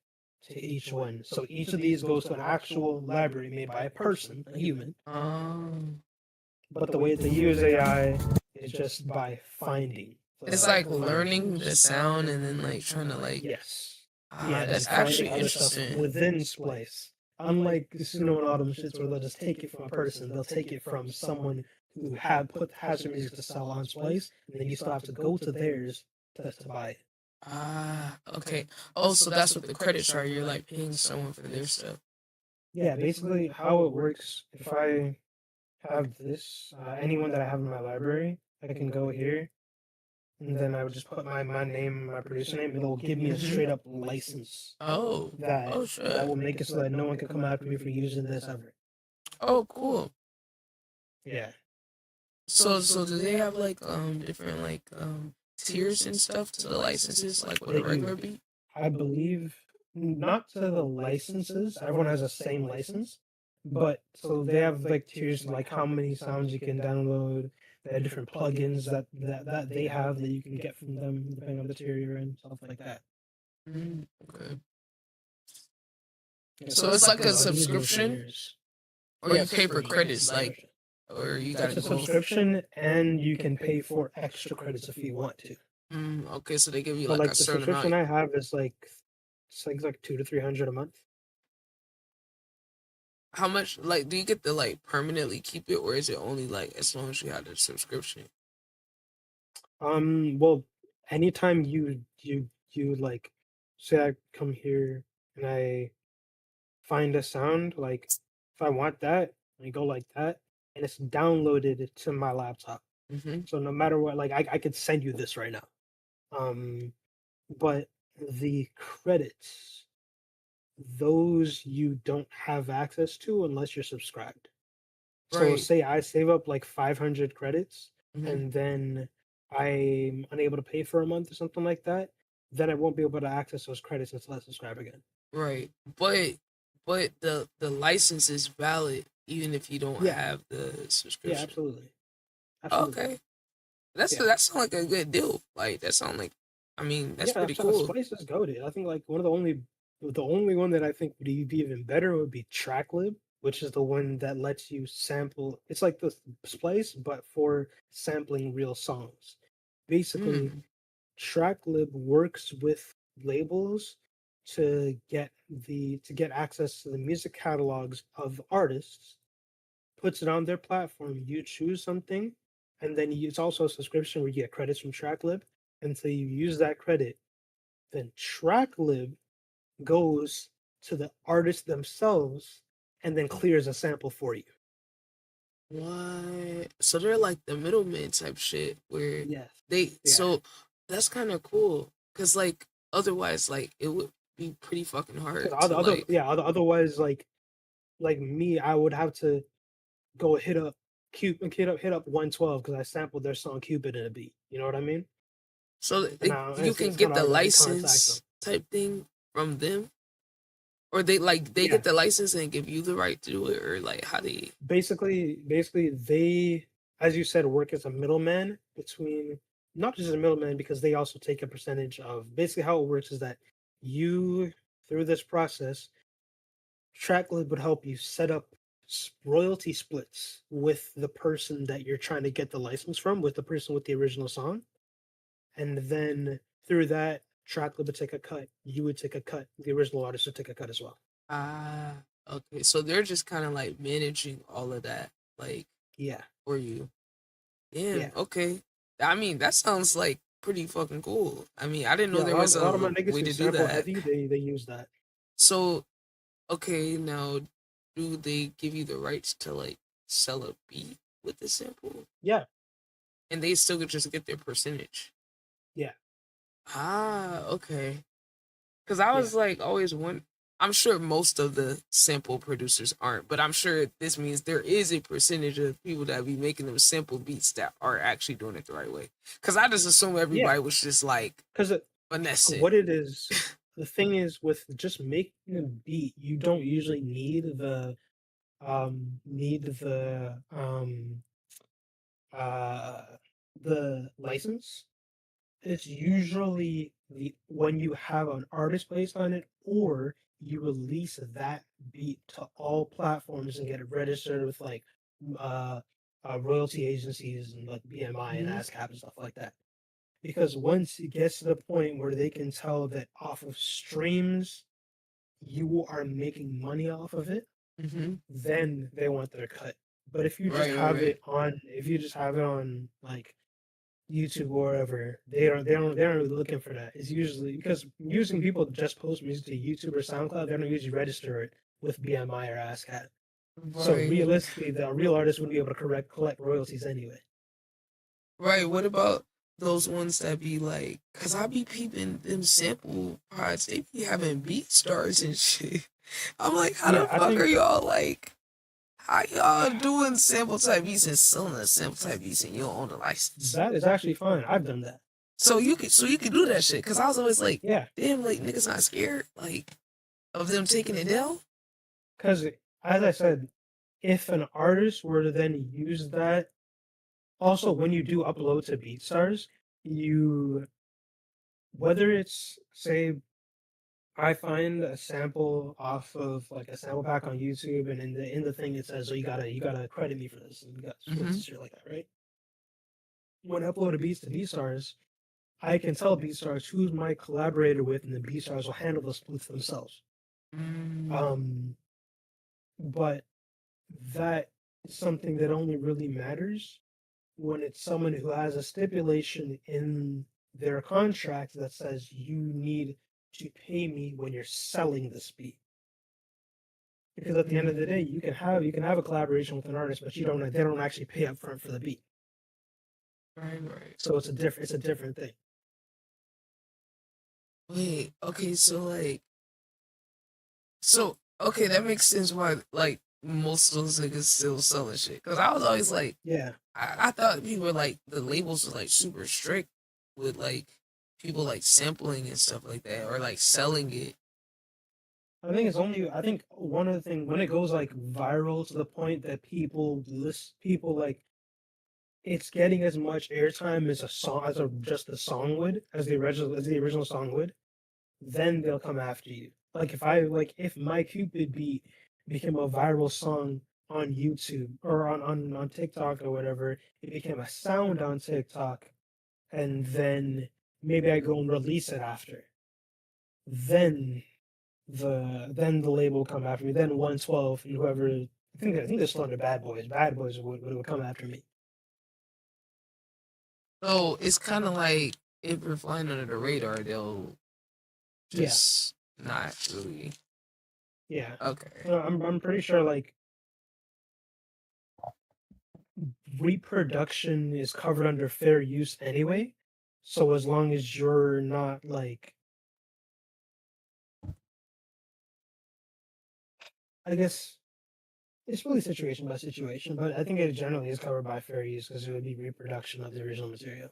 one. So each of these goes to an actual library made by a person, a human. But the way they use AI is just by finding. It's like learning the sound and then like trying to like. Yes. Yeah, That's like finding actually other stuff interesting. within Splice. Unlike Casino and Autumn shits where they'll just take it from a person, they'll take it from someone who has their music to sell on Splice, and then you still have to go to theirs to buy it. Okay. Oh, so that's what the credits are. You're like paying someone for their stuff. Yeah, basically how it works. If I have this, anyone that I have in my library, I can go here, and then I would just put my name, my producer name, and it'll give me a straight up license Oh, that oh that shit. will make it so that no one can come after me for using this ever. Oh, cool. Yeah. So do they have like different like tiers and stuff to the licenses like what a regular beat? I believe not to the licenses. Everyone has the same license, but so they have like tiers like how many sounds you can download. They have different plugins that they have that you can get from them depending on the tier you're in, stuff like that. Okay. Yeah, So it's like a I've been using it for subscription, years. or you pay for credits, like, or you It's gotta a go. subscription, and you can pay for extra credits if you want to. Okay, so they give you But like like a the certain subscription amount. I have is like it's like 200 to 300 a month. How much? Like, do you get to like permanently keep it, or is it only like as long as you have the subscription? Well, anytime you like, say I come here and I find a sound, like if I want that, I go like that, and it's downloaded to my laptop. Mm-hmm. So no matter what, like I could send you this right now. Um, but the credits, those you don't have access to unless you're subscribed. So Right. say I save up like 500 credits Mhm. and then I'm unable to pay for a month or something like that, then I won't be able to access those credits until I subscribe again. Right. But the license is valid even if you don't Yeah, have the yeah, subscription. absolutely. Absolutely. Okay. That's Yeah. that sounds like a good deal. Like that sound like I mean, that's Yeah, pretty cool. Splice is goaded. I think like one of the only one that I think would be even better would be Tracklib, which is the one that lets you sample. It's like the Splice, but for sampling real songs. Basically, Mm. Tracklib works with labels to get access to the music catalogs of artists, puts it on their platform. You choose something, and then it's also a subscription where you get credits from Tracklib. And so you use that credit, then Tracklib goes to the artist themselves and then clears a sample for you. What? So they're like the middleman type shit where Yes. they Yeah. so that's kind of cool cuz like otherwise like it would be pretty fucking hard to like Otherwise, like me, I would have to go hit up 112 because I sampled their song Cupid in a beat. You know what I mean? so And now you can it's get kind of the hard to contact them. license type thing from them or they Yeah. get the license and give you the right to do it or like how they Basically, they, as you said, work as a middleman between, not just a middleman, because they also take a percentage of, basically how it works is that you, through this process, Tracklib would help you set up royalty splits with the person that you're trying to get the license from, with the person with the original song. And then through that, Tracklib would take a cut, you would take a cut, the original artist would take a cut as well. ah okay so they're just kind of like managing all of that like Yeah. for you. Damn, Yeah. okay. I mean, that sounds like pretty fucking cool. I mean, I didn't know Yeah, there was a lot of my a niggas way who to do sample that. heavy, they use that. So, okay, now do they give you the rights to like sell a beat with the sample? Yeah. And they still could just get their percentage. Yeah. Ah, okay. Because I was like always one. I'm sure most of the sample producers aren't, but I'm sure this means there is a percentage of people that be making them sample beats that are actually doing it the right way. Because I just assume everybody was just like Because finesse it. what it is, the thing is with just making a beat, you don't usually need uh the license. It's usually the when you have an artist placed on it, or you release that beat to all platforms and get it registered with like uh, royalty agencies and like BMI and Mhm. ASCAP and stuff like that. because once it gets to the point where they can tell that off of streams you are making money off of it, then they want their cut. But if you just have it on, if you just have it on like YouTube or wherever, they're not really looking for that. It's usually because using people just post music to YouTube or SoundCloud, they don't usually register it with BMI or ASCAP. So realistically, the real artist wouldn't be able to collect royalties anyway. Right. What about those ones that be like, cause I be peeping them sample pods, they be having beat stars and shit. I'm like, how the fuck are y'all like? How y'all doing sample type beats and selling the sample type beats and you don't own the license? That is actually fine. I've done that. So you could do that shit. Cause I was always like, yeah, damn, like niggas not scared like of them taking it down. Cause as I said, if an artist were to then use that, also when you do upload to BeatStars, you whether it's say I find a sample off of like a sample pack on YouTube, and in the thing it says, "Oh, you gotta credit me for this," and you got shit like that, right? When I upload a beats to BeatStars, I can tell BeatStars who's my collaborator with, and the BeatStars will handle the splits themselves. But that is something that only really matters when it's someone who has a stipulation in their contract that says you need to pay me when you're selling this beat. Because at the end of the day, you can have a collaboration with an artist, but they don't actually pay up front for the beat. Right. So it's a different thing. Wait, okay, so okay, that makes sense why like most of those niggas still selling shit. Cause I was always like, yeah, I thought people were like the labels were like super strict with like people like sampling and stuff like that or like selling it. I think one of the things when it goes like viral to the point that people like it's getting as much airtime as just a song would as the original song would, then they'll come after you. Like if my Cupid beat became a viral song on YouTube or on TikTok or whatever, it became a sound on TikTok, and then maybe I go and release it after. Then the label will come after me. Then 112 and whoever I think they're still under Bad Boys. Bad Boys would come after me. So it's kind of like if you're flying under the radar, they'll just not really. Yeah. Okay. I'm pretty sure like reproduction is covered under fair use anyway. So as long as you're not like, I guess it's really situation by situation, but I think it generally is covered by fair use because it would be reproduction of the original material.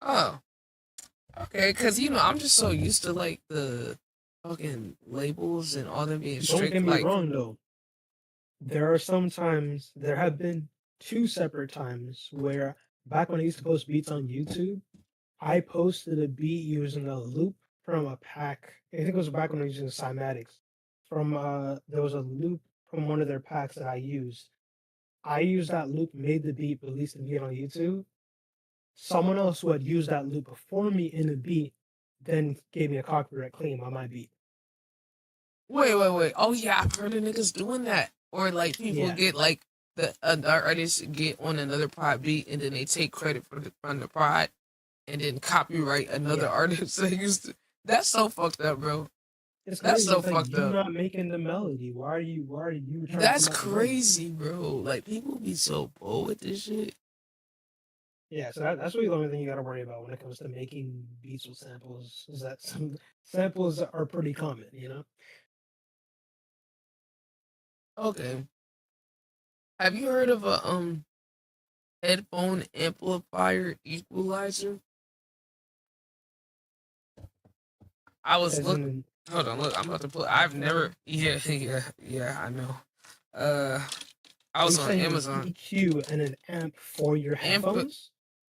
Oh. Okay, because I'm just so used to like the fucking labels and all them being strict. Don't get me wrong though. There have been 2 separate times where back when I used to post beats on YouTube, I posted a beat using a loop from a pack. I think it was back when I was using cymatics. There was a loop from one of their packs that I used. I used that loop, made the beat, released the beat on YouTube. Someone else who had used that loop before me in the beat then gave me a copyright claim on my beat. Wait. Oh yeah, I've heard of niggas doing that. Or like people get like the artists get on another prod beat and then they take credit from the prod and then copyright another artist that used to. That's so fucked up, bro. That's so fucked you're up. You're not making the melody. Why are you trying That's crazy, bro. Like people be so bold with this shit. Yeah, so that's really the only thing you got to worry about when it comes to making beats with samples. Is that some samples are pretty common, you know? Okay. Have you heard of a headphone amplifier equalizer? I was looking. Hold on, look. I'm about to put. I've never. Yeah, I know. I was on Amazon. EQ and an amp for your headphones.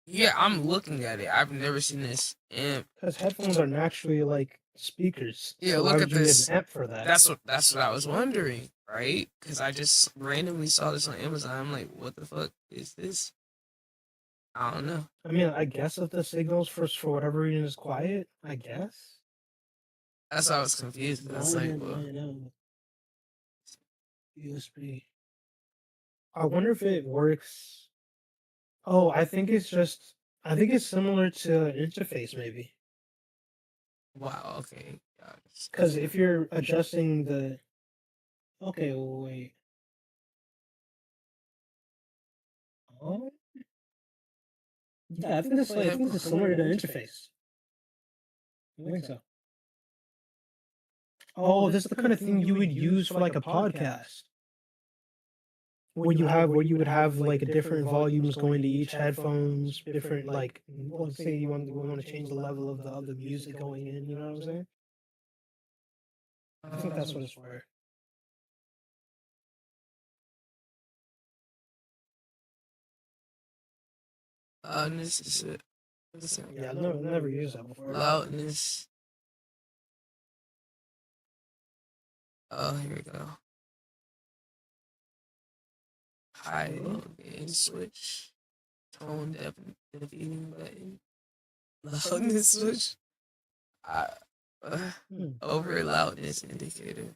Yeah, I'm looking at it. I've never seen this amp. Because headphones are naturally like speakers. Yeah, so look at this. An amp for that. That's what I was wondering, right? Because I just randomly saw this on Amazon. I'm like, what the fuck is this? I don't know. I mean, I guess if the signals for whatever reason is quiet, I guess. That's why I was confused. That's like, well, USB. I wonder if it works. Oh, I think it's just. I think it's similar to interface, maybe. wow, okay. Because if you're adjusting the. Okay, wait. Oh. Yeah, I think this is similar to interface. I think so. Oh, this is the kind of thing you would use for like a podcast. Where you would have like different volumes going to each headphones, different like let's say you want to change the level of the music going in, you know what I'm saying? I think that's what it's for. Loudness is it. Yeah, I've never used that before. Loudness. Oh, here we go. High low gain switch. Tone deafening button. Loudness switch. Over loudness indicator.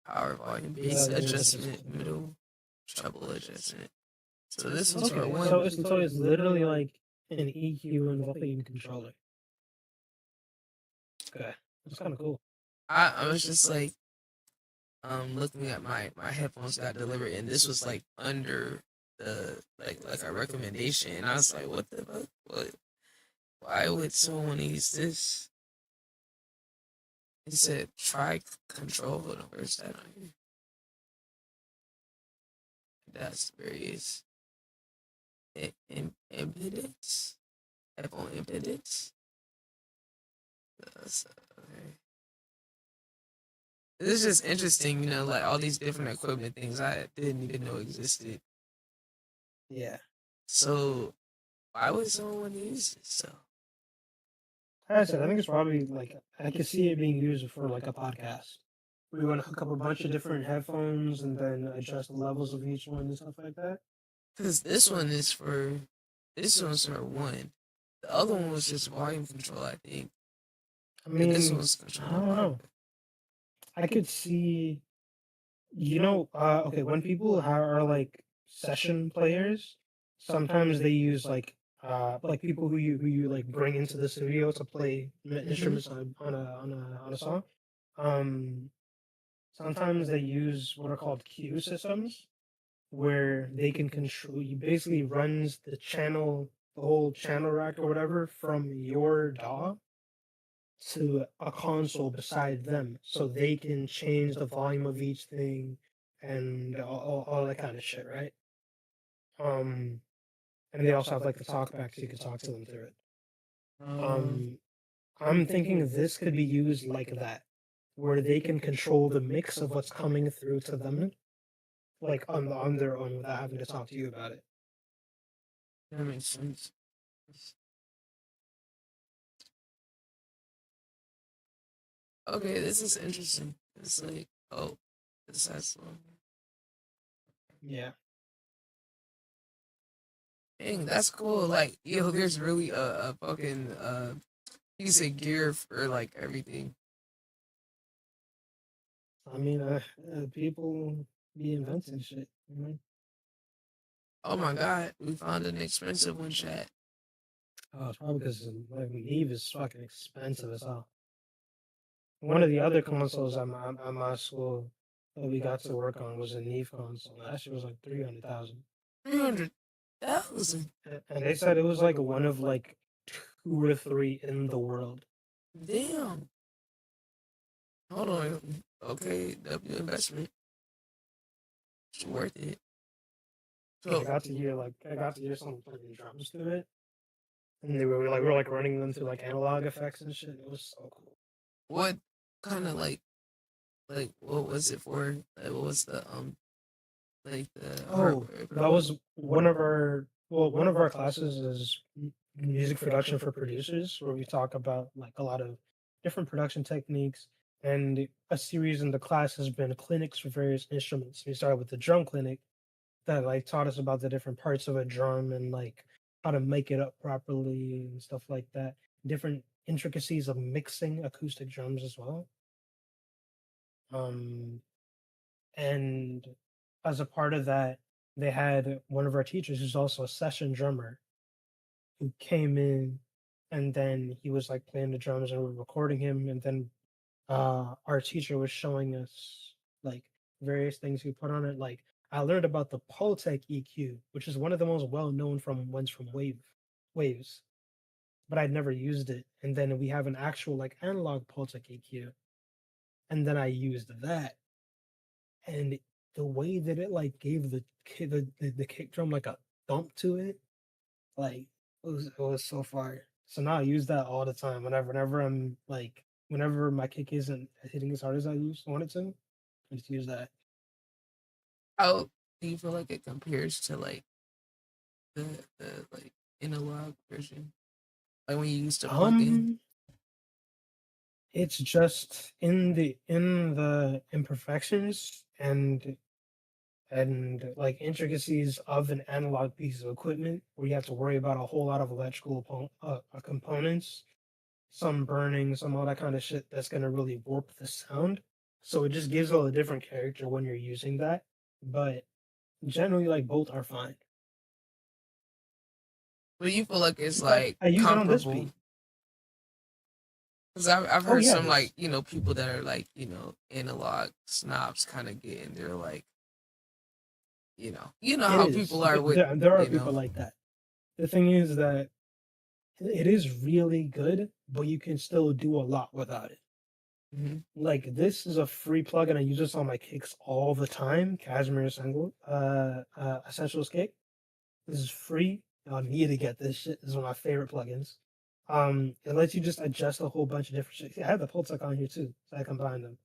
Power volume. Bass adjustment. Middle. Treble adjustment. So this one's for one. So it's literally like an EQ and volume controller. Okay, that's kind of cool. I was just like, looking at my headphones got delivered, and this was like under the like a recommendation, and I was like, what the fuck? What? Why would someone use this? It said try control. Hold on, where's that on here? That's various impedance. Headphone impedance. Okay. It's just interesting, you know, like all these different equipment things I didn't even know existed. Yeah. So why would someone want to use this? So Like I said, I think it's probably like I could see it being used for like a podcast. We want to hook up a bunch of different headphones and then adjust the levels of each one and stuff like that. because this one's for one. The other one was just volume control, I think. I mean, this one's I don't know. I could see, you know, okay, when people are like session players, sometimes they use like people who you like bring into the studio to play instruments on a song. Um, Sometimes they use what are called queue systems, where they can control. You basically runs the channel, the whole channel rack or whatever from your DAW to a console beside them, so they can change the volume of each thing and all that kind of shit, right? Um, and they also have like the talkback, so you can talk to them through it. I'm thinking this could be used like that, where they can control the mix of what's coming through to them, like on their own without having to talk to you about it. That makes sense. Okay, this is interesting. It's like, oh, this has one. Yeah. Dang, that's cool. Like, yo, there's really a fucking you can say gear for like everything. I mean, people be inventing shit. You know? Oh my god, we found an expensive one, chat. Oh, it's probably because like Neve is fucking expensive as hell. One of the other consoles at my school that we got to work on was a Neve console. That shit was like 300,000. 300,000. And they said it was like one of like 2 or 3 in the world. Damn. Hold on. Okay, W investment. It's worth it. So I got to hear someone playing drums to it, and we were like running them through like analog effects and shit. It was so cool. What kind of like what was it for? Like, what was the like the that was one of our classes is music production for producers, where we talk about like a lot of different production techniques, and a series in the class has been clinics for various instruments. We started with the drum clinic that like taught us about the different parts of a drum and like how to make it up properly and stuff like that. Different intricacies of mixing acoustic drums as well. And as a part of that, they had one of our teachers who's also a session drummer who came in, and then he was like playing the drums and we were recording him, and then our teacher was showing us like various things he put on it. Like I learned about the Pultec EQ, which is one of the most well known from ones from Waves, but I'd never used it. And then we have an actual like analog Pultec EQ, and then I used that, and the way that it like gave the kick drum like a thump to it, like it was so fire. So now I use that all the time. Whenever I'm like whenever my kick isn't hitting as hard as I want it to, I just use that. How do you feel like it compares to like the like analog version? Like when you used to plug in? It's just in the imperfections and like intricacies of an analog piece of equipment where you have to worry about a whole lot of electrical components, some burning, some all that kind of shit that's gonna really warp the sound. So it just gives it a different character when you're using that. But generally, like both are fine. But you feel like it's In fact, like I use it on this comparable? beat. Because I've Oh heard yeah, some like people that are like analog snobs kind of get in there like it how is. people are with There are people like that. The thing is that it is really good, but you can still do a lot without it. Mhm. Like this is a free plugin. I use this on my kicks all the time. Cashmere Essentials kick. This is free. I need to get this shit. This is one of my favorite plugins. It lets you just adjust a whole bunch of different shit. I have the Pultec on here too, so I combine them.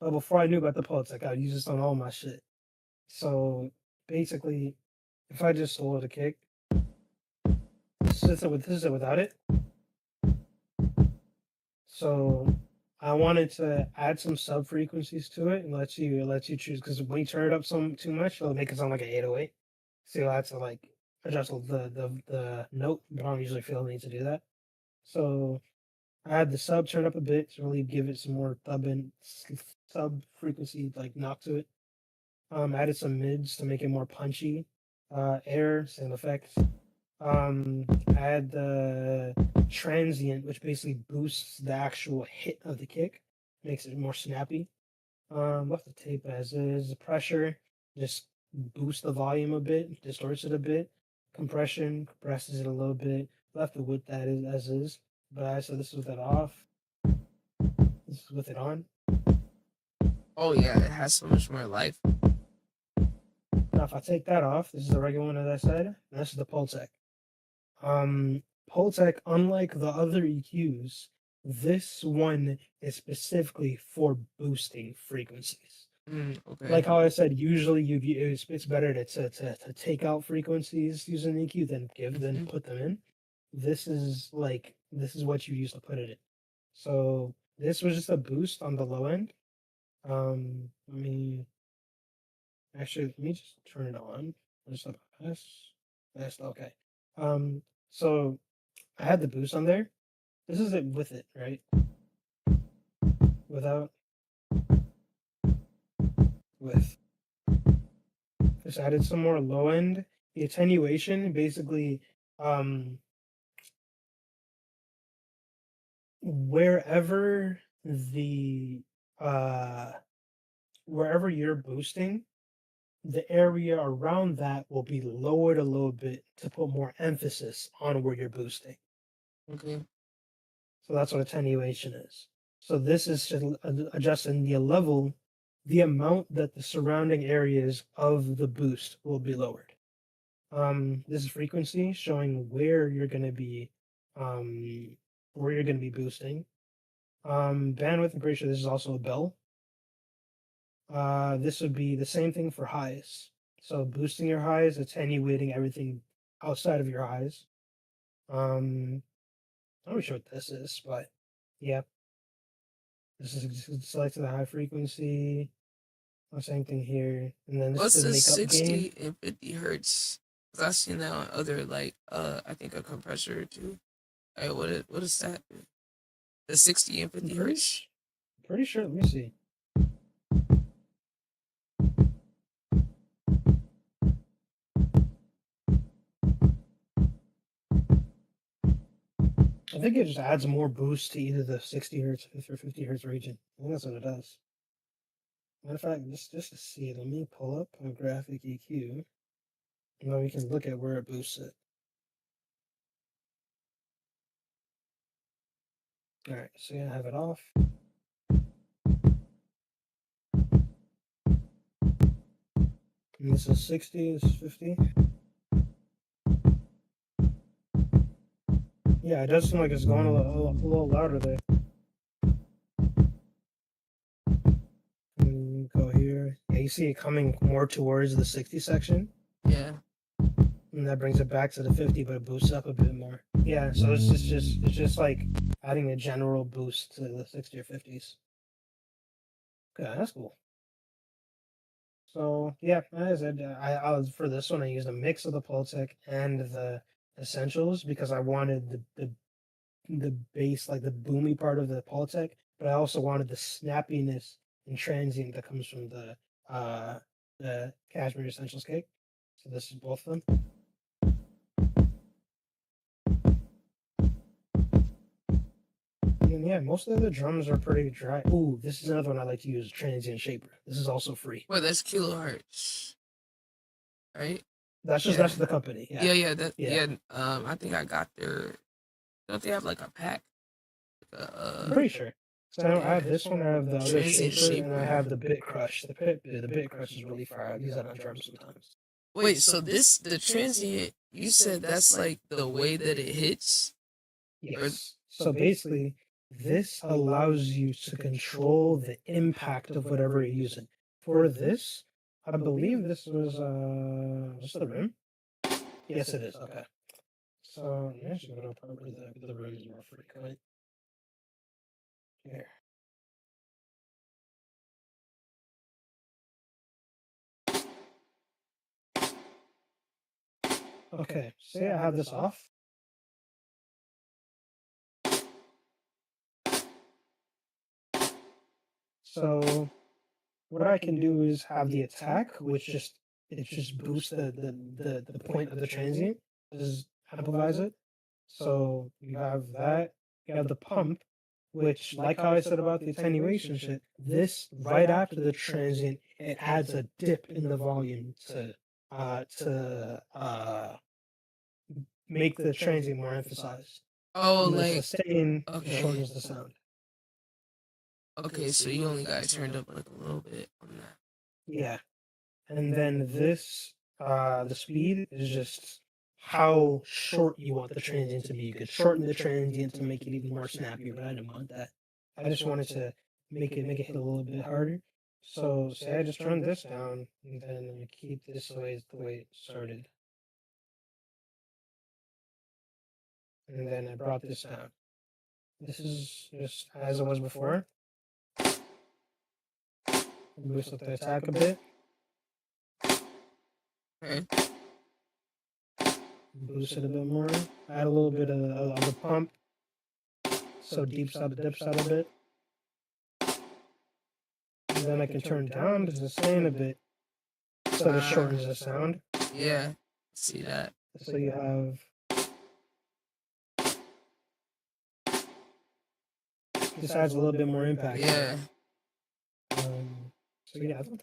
But before I knew about the Pultec, I would use this on all my shit. So basically, if I just solo the kick, this is it without it. So I wanted to add some sub frequencies to it and lets you choose because when you turn it up too much, it'll make it sound like an 808. So you'll have to like adjust the note, but I don't usually feel the need to do that. So I had the sub turned up a bit to really give it some more sub frequency like knock to it. Added some mids to make it more punchy. Air, same effects. Add the transient, which basically boosts the actual hit of the kick, makes it more snappy. Left the tape as is. Pressure, just boost the volume a bit, distorts it a bit. Compression, compresses it a little bit. Left it with that as is. But I said this is with that off. This is with it on. Oh yeah, it has so much more life. Now if I take that off, this is the regular one as I said, and this is the Pultec. Pultec, unlike the other EQs, this one is specifically for boosting frequencies. Okay. Like how I said, usually it's better to take out frequencies using the EQ than put them in. This is what you use to put it in. So this was just a boost on the low end. Let me just turn it on. That's okay. So I had the boost on there. This is it with it, right? With. Just added some more low end. The attenuation, basically, wherever wherever you're boosting, the area around that will be lowered a little bit to put more emphasis on where you're boosting. Okay. So that's what attenuation is. So this is adjusting the level, the amount that the surrounding areas of the boost will be lowered. This is frequency showing where you're going to be boosting. Bandwidth, I'm pretty sure this is also a bell. This would be the same thing for highs. So boosting your highs, attenuating everything outside of your highs. I'm not sure what this is, but yeah. This is select the high frequency. Same thing here. And then this What's is the the makeup gain. 60 and 50 hertz 'Cause I seen that on other like I think a compressor too. Hey, what is that? The 60 and 50 hertz? Pretty sure. Let me see. I think it just adds more boost to either the 60 hertz or 50 hertz region. I think that's what it does. Matter of fact, just to see, let me pull up a graphic EQ, and then we can look at where it boosts it. All right, so yeah, I have it off. And this is 60, this is 50. Yeah, it does seem like it's going a little louder there. And go here. Yeah, you see it coming more towards the 60 section. Yeah. And that brings it back to the 50, but it boosts up a bit more. Yeah, so it's just like adding a general boost to the 60 or 50s. Okay, that's cool. So yeah, as I said, I was for this one I used a mix of the Pultec and the Essentials because I wanted the bass, like the boomy part of the Pultec, but I also wanted the snappiness and transient that comes from the Cashmere Essentials cake. So this is both of them. And yeah, most of the drums are pretty dry. Ooh, this is another one I like to use, Transient Shaper. This is also free. Well, that's kilohertz, right? That's just the company. Yeah. I think I got their. Don't they have like a pack? I'm pretty sure. So I have this one, I have the other Transient shaper, and I have the Bit Crush. The Bit Crush is really fire. I use that on drums sometimes. Wait, so the transient, you said that's like the way that it hits? Yes. So basically, this allows you to control the impact of whatever you're using. For this, I believe this was what's the rim? Yes, it is. Okay. So yeah, should go to probably the rim is more frequent. Here. Okay, say I have this off. So what I can do is have the attack, which just boosts the point of the transient, just amplifies it. So you have that. You have the pump, which, like how I said about the attenuation shit, this right after the transient, it adds a dip in the volume to make the transient more emphasized. Oh, and the like sustain okay. shortens the sound. Okay, so you only got turned up like a little bit on that. Yeah. And then this, the speed is just how short you want the transient to be. You could shorten the transient to make it even more snappier, but I didn't want that. I just wanted to make it hit a little bit harder. So say I just turn this down, and then I keep this the way it started. And then I brought this down. This is just as it was before. Boost up the attack a bit. Okay. Boost it a bit more. Add a little bit of the pump. So dips out a bit. And then I can turn down the sustain a bit. So it shortens the sound. Yeah. See that. So you have this adds a little bit more impact. Yeah. So yeah, I think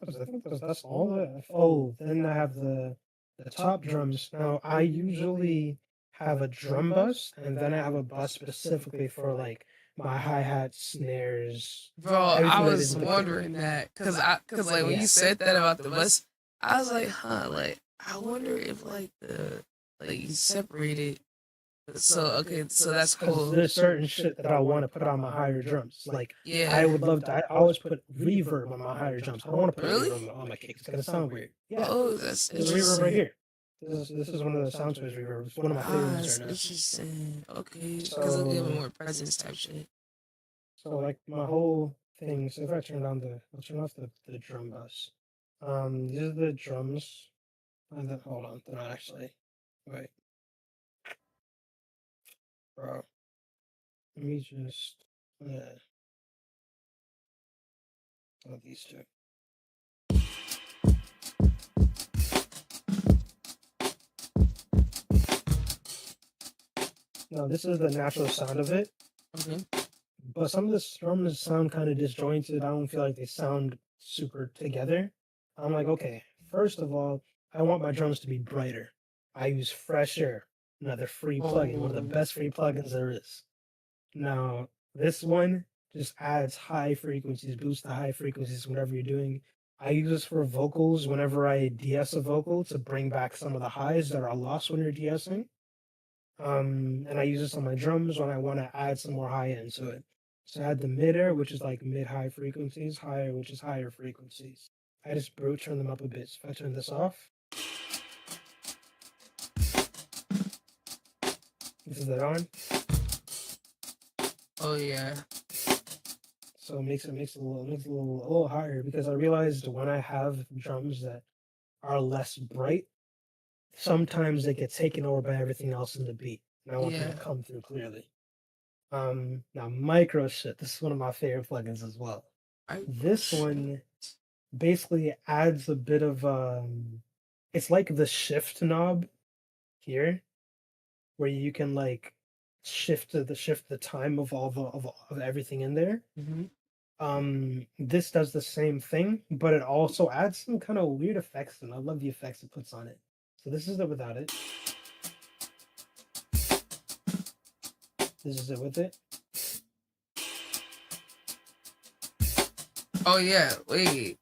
that's all. Oh, then I have the top drums. Now I usually have a drum bus, and then I have a bus specifically for like my hi hat, snares. Bro, I was wondering that because like when you said that about the bus, I was like, like I wonder if like you separated. So okay, so that's cool. There's certain shit that I want to put on my higher drums. Like yeah, I would love to. I always put reverb on my higher drums. I don't want to put reverb on my kicks. It's gonna sound weird. Yeah. Oh, that's There's reverb right here. This is one of the Soundtoys reverbs. It's one of my favorites right now. Interesting. Okay, because it'll give it more presence type shit. So like my whole thing. So if I turn off the drum bus. These are the drums. Hold on, they're not actually. Wait, bro. Let me just. Oh, these two. No, this is the natural sound of it. Okay. But some of the drums sound kind of disjointed. I don't feel like they sound super together. I'm like, okay, first of all, I want my drums to be brighter. I use Fresh Air, another free plugin, one of the best free plugins there is. Now, this one just adds high frequencies, boosts the high frequencies, whatever you're doing. I use this for vocals whenever I de-ess a vocal to bring back some of the highs that are lost when you're de-essing. And I use this on my drums when I want to add some more high end to it. So I add the mid air, which is like mid high frequencies, higher, which is higher frequencies. I just turn them up a bit. So if I turn this off, this is that on. Oh yeah. So it makes it a little higher because I realized when I have drums that are less bright, sometimes they get taken over by everything else in the beat, and I want them to come through clearly. Now micro shit. This is one of my favorite plugins as well. This one basically adds a bit of it's like the shift knob here, where you can like shift the time of all of everything in there. This does the same thing, but it also adds some kind of weird effects, and I love the effects it puts on it. So this is it without it. This is it with it. Oh yeah, wait,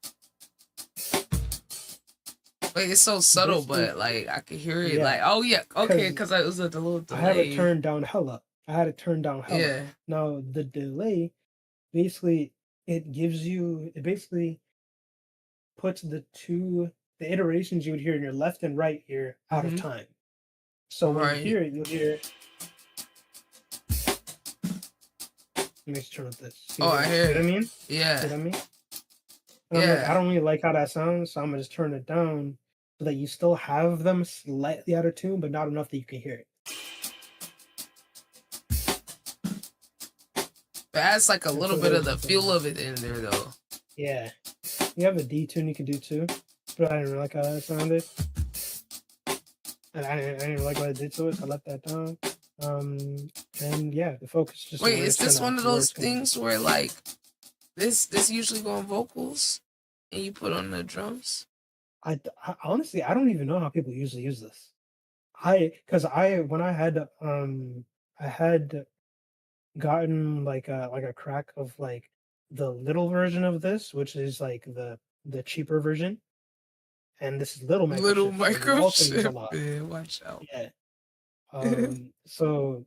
it's so subtle, but like I could hear it. Yeah, like, oh yeah, okay, because I was at the little delay. I had it turned down hella. Yeah. Now the delay, basically, it basically puts the iterations you would hear in your left and right ear out of time. So when you hear it, you'll hear. Let me turn up this. See I hear it. What I mean? Yeah. See what I mean? And I'm like, I don't really like how that sounds, so I'm gonna just turn it down so that you still have them slightly out of tune, but not enough that you can hear it. But adds like a little bit of the feel of it in there, though. Yeah. You have a detune you can do too, but I didn't really like how that sounded. And I didn't like what I did to it, so I left that down. And yeah, the focus just. Wait, is this one of those things where like this usually go on vocals and you put on the drums? I honestly I don't even know how people usually use this. When I had gotten like a crack of like the little version of this, which is like the cheaper version, and this is little microchip. Man, watch out. Yeah. So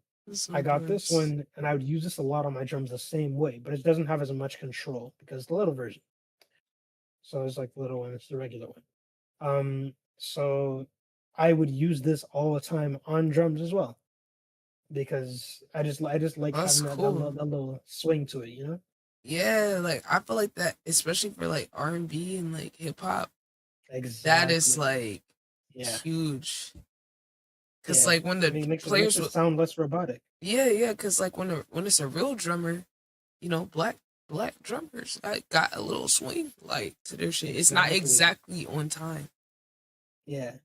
I got this one, and I would use this a lot on my drums the same way, but it doesn't have as much control because it's the little version. So it's like the little one, it's the regular one. So I would use this all the time on drums as well, because I just like having that little swing to it, you know? Yeah, like I feel like that, especially for like R&B and like hip hop. Exactly. That is like huge. Cause like when the players makes it sound less robotic. Yeah, cause like when it's a real drummer, you know, black drummers like got a little swing like to their shit. It's not exactly on time. Yeah.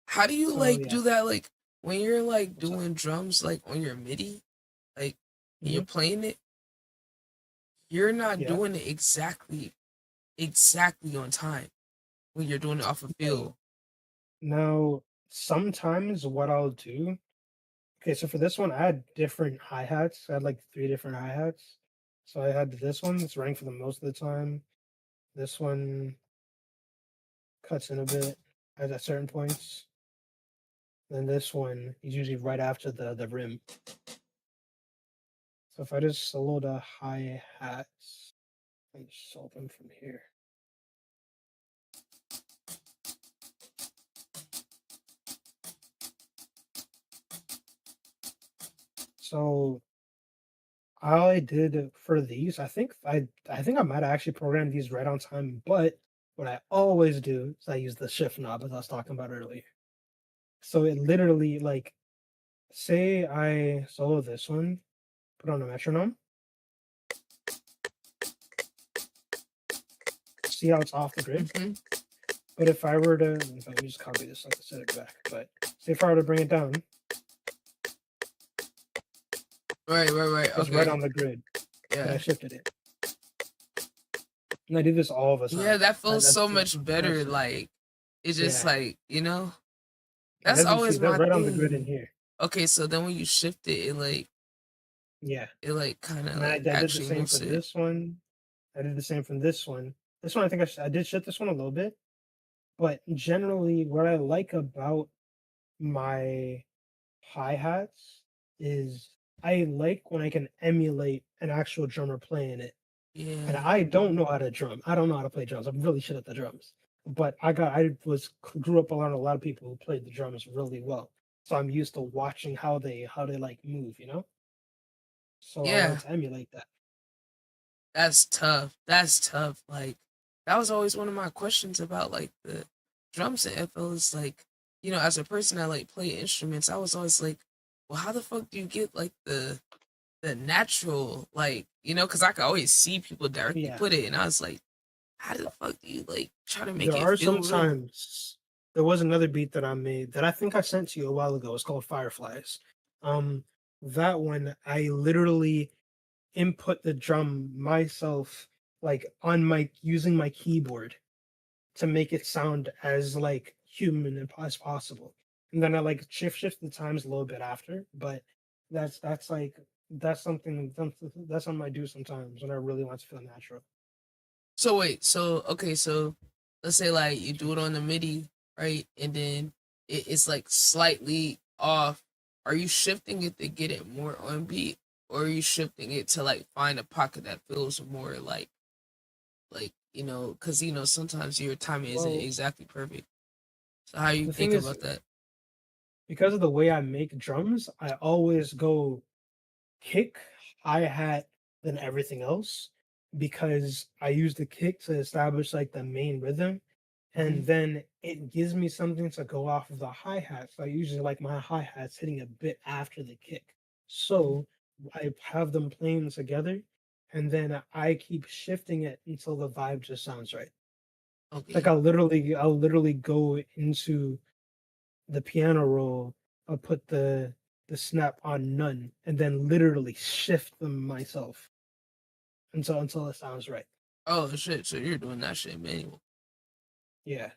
How do you do that like when you're like doing drums like on your MIDI, like you're playing it, you're not doing it exactly on time when you're doing it off of feel. Now, sometimes what I'll do. Okay, so for this one, I had different hi-hats. I had like 3 different hi-hats. So I had this one that's running for the most of the time. This one cuts in a bit at certain points. Then this one is usually right after the rim. So if I just solo the hi-hats, and just open from here. So all I did for these, I think I might have actually programmed these right on time, but what I always do is I use the shift knob as I was talking about earlier. So it literally like, say I solo this one, put on a metronome. See how it's off the grid? But if I were to, let me just copy this so I can set it back. But say if I were to bring it down, Right. it's right on the grid. Yeah. And I shifted it. And I do this all the time. Yeah, that feels so much better. Like, it's just like, you know, that's always my right thing. on the grid in here. Okay, so then when you shift it, it like, yeah, it like kind of and like I did the actually same moves for it. this one. I did the same from this one. This one, I think I did shift this one a little bit, but generally, what I like about my hi-hats is I like when I can emulate an actual drummer playing it. And Yeah. I don't know how to drum. I don't know how to play drums. I'm really shit at the drums. But I grew up around a lot of people who played the drums really well. So I'm used to watching how they like move, you know? So I Yeah. like to emulate that. That's tough. That's tough. Like, that was always one of my questions about like the drums and FL is like, you know, as a person that like play instruments, I was always like, well, how the fuck do you get like the natural, like, you know, because I could always see people directly Yeah. put it, and I was like, how the fuck do you like try to make There it are feel some real? times. There was another beat that I made that I think I sent to you a while ago. It's called Fireflies. That one I literally input the drum myself, like on my using my keyboard to make it sound as like human as possible. And then I like shift the times a little bit after, but that's like that's something I do sometimes when I really want to feel natural. So wait, so okay, so let's say like you do it on the MIDI, right? And then it's like slightly off. Are you shifting it to get it more on beat? Or are you shifting it to like find a pocket that feels more like you know, because you know sometimes your timing isn't Well, exactly perfect. So how you the think thing is, about that? because of the way I make drums, I always go kick, hi-hat, then everything else because I use the kick to establish like the main rhythm and then it gives me something to go off of the hi-hat. So I usually like my hi-hats hitting a bit after the kick. So I have them playing together and then I keep shifting it until the vibe just sounds right. Okay. Like I'll literally go into the piano roll, I'll put the snap on none and then literally shift them myself until it sounds right. Oh shit! So you're doing that shit manual? Yeah.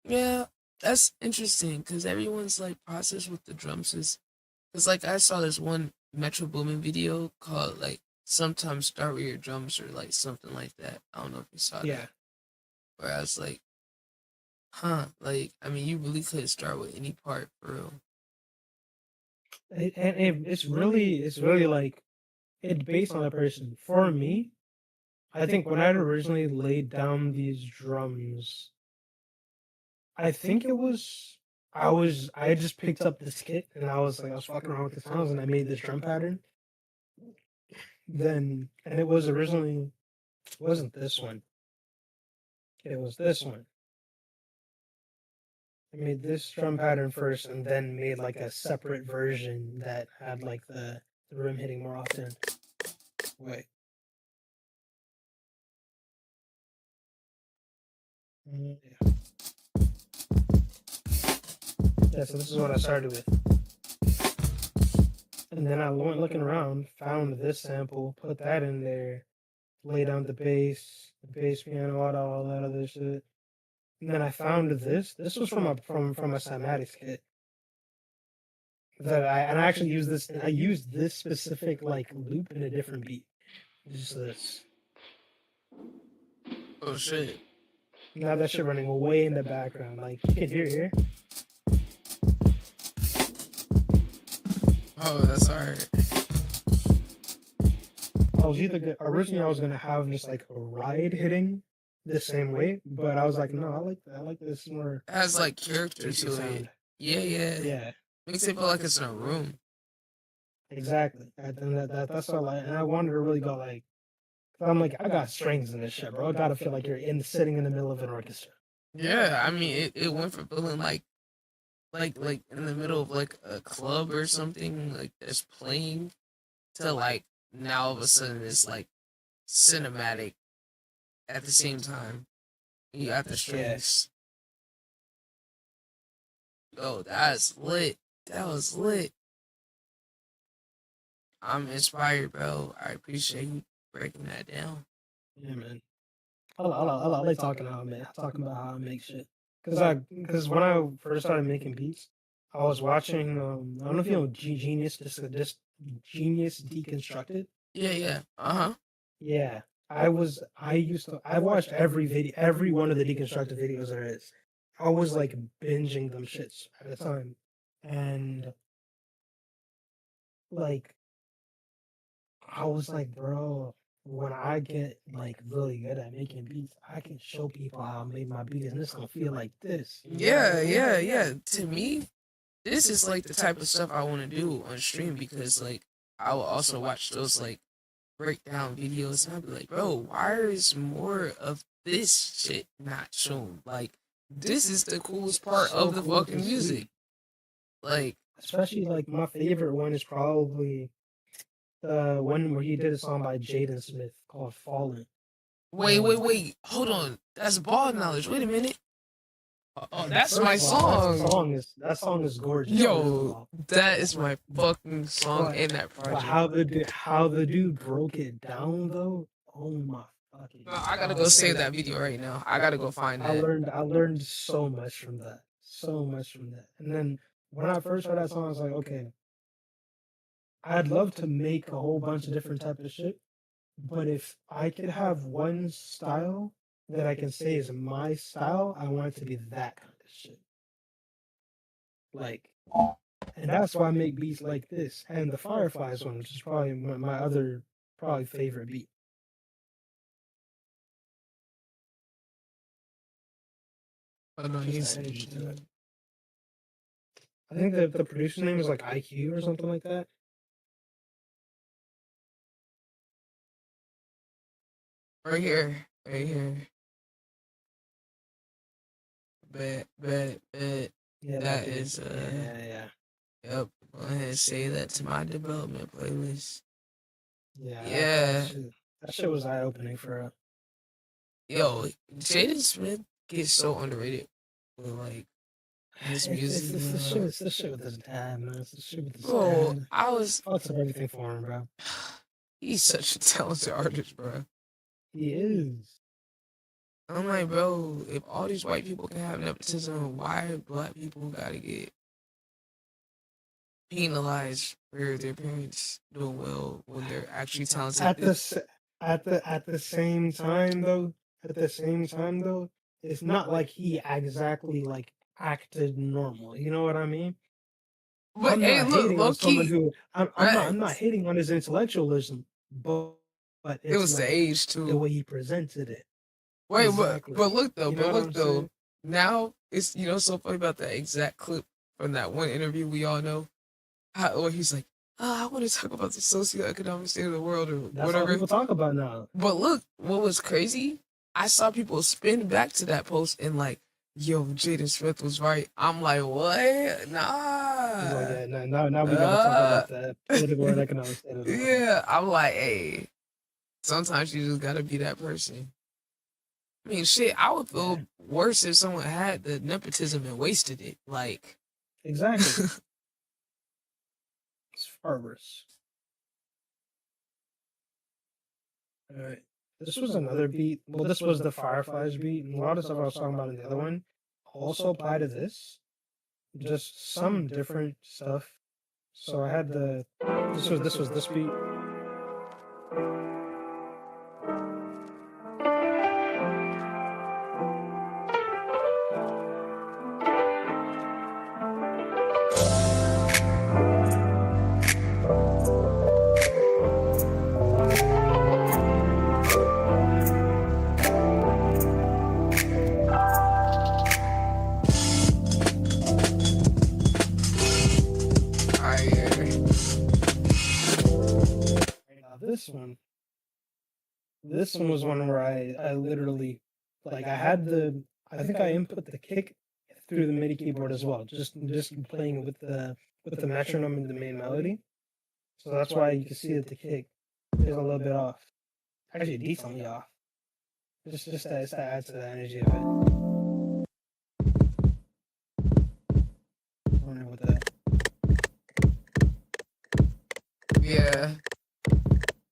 Yeah, that's interesting because everyone's like process with the drums is because like I saw this one Metro Boomin video called like sometimes start with your drums or like something like that. I don't know if you saw Yeah. that. Where I was like, huh, like I mean you really could start with any part for real. It's really like it's based on the person. For me, I think when I originally laid down these drums, I think it was I just picked up this kit and I was fucking around with the sounds and I made this drum pattern. Then and it was originally wasn't this one. It was this one. I made this drum pattern first and then made like a separate version that had like the rim hitting more often. Wait. Yeah. Yeah, so this is what I started with. And then I went looking around, found this sample, put that in there, lay down the bass piano, all that other shit. And then I found this. This was from a cymatics kit. I actually used this. I used this specific like loop in a different beat. Just this. Oh shit! Now that shit running way in the background, like you can hear it here. Oh, that's alright. Originally I was gonna have just like a ride hitting the same way, but I was like, no, I like this more. It has like character to it. Sound. Yeah. Makes it feel like it's in a room. Exactly. And that's what I like. And I wanted to really go like I'm like, I got strings in this shit, bro. I gotta feel like you're sitting in the middle of an orchestra. Yeah, I mean, it went from feeling like in the middle of like a club or something like that's playing to like now all of a sudden it's like cinematic at the same time. You got the strings. Oh, that's lit. That was lit. I'm inspired, bro. I appreciate you breaking that down. Yeah, man. I like talking talking about how I make shit. Cause when I first started making beats, I was watching. I don't know if you know Genius, this Genius Deconstructed. Yeah. Uh-huh. Yeah, I watched every one of the deconstructed videos there is. I was like binging them shits at a time, and like I was like, bro, when I get like really good at making beats, I can show people how I made my beats, and it's gonna feel like this. Yeah. To me, this is like the type of stuff I want to do on stream because like I will also watch those like breakdown videos and I'll be like, bro, why is more of this shit not shown? Like, this is the coolest part of the fucking music. Like, especially like my favorite one is probably the one where he did a song by Jaden Smith called "Fallen." wait, hold on. That's ball knowledge. Wait a minute. Oh, that's my song. That song is gorgeous. Yo, that is my fucking song in that project. But how the dude broke it down though? Oh my fucking! I gotta go save that video right now. I gotta go find that. I learned so much from that. So much from that. And then when I first heard that song, I was like, okay, I'd love to make a whole bunch of different type of shit, but if I could have one style that I can say is my style, I want it to be that kind of shit. Like, and that's why I make beats like this. And the Fireflies one, which is probably my other probably favorite beat. Oh, no, he's I think the producer's name is like IQ or something like that. Right here. Bet. Yeah, That is yeah. Yep. Go ahead and say that to my development playlist. Yeah. That shit was eye opening for Yo, Jaden Smith gets so underrated with like his music. It's the shit with his dad, man. It's the shit with his Bro, dad. I was Fucks up everything for him, bro. He's such a talented artist, bro. He is. I'm like, bro, if all these white people can have nepotism, why black people gotta get penalized for their parents doing well when they're actually talented? At the same time though, it's not like he exactly like acted normal. You know what I mean? But I'm hey, not look, hating low on someone key, who I'm not hating on his intellectualism, but it was like the age too. the way he presented it. Wait, Exactly. but look though, You know what I'm saying? now it's so funny about that exact clip from that one interview we all know, where he's like, I want to talk about the socioeconomic state of the world or That's whatever. all people talk about now. But look, what was crazy? I saw people spin back to that post and like, yo, Jaden Smith was right. I'm like, what? Nah. He's like, yeah, now we gotta talk about that political and economic state of the world. Yeah, I'm like, hey, sometimes you just gotta be that person. I mean, shit, I would feel worse if someone had the nepotism and wasted it. Like, exactly. It's far worse. All right. This was another beat. Well, this was the Fireflies beat, and a lot of stuff I was talking about in the other one also apply to this. Just some different stuff. So I had this was this beat. This one this one was one where I literally, like, I think I input the kick through the MIDI keyboard as well, just playing with the metronome and the main melody. So that's why you can see that the kick is a little bit off. Actually, decently off. Just to add to the energy of it. I wonder what that. Yeah.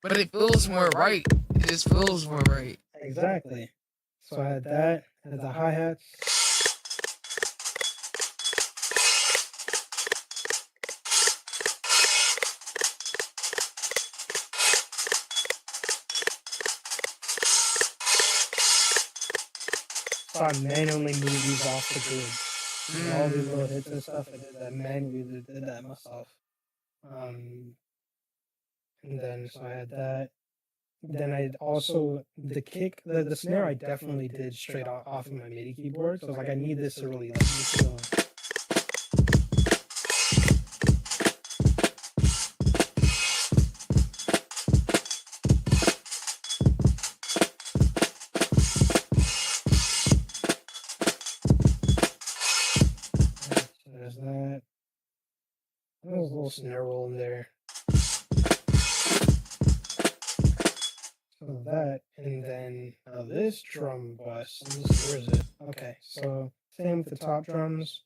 But it feels more right. It just feels more right. Exactly. So I had that, I had the hi-hats. So I manually moved these off the grid. And all these little hits and stuff, I did that manually, did that myself. And then, so I had that. Then I also, the kick, the snare I definitely did straight off of my MIDI keyboard. So I was like, I need this to really like feel. So there's that. There's a little snare roll in there. So that, and then this drum bus, where is it? Okay, so same with the top drums.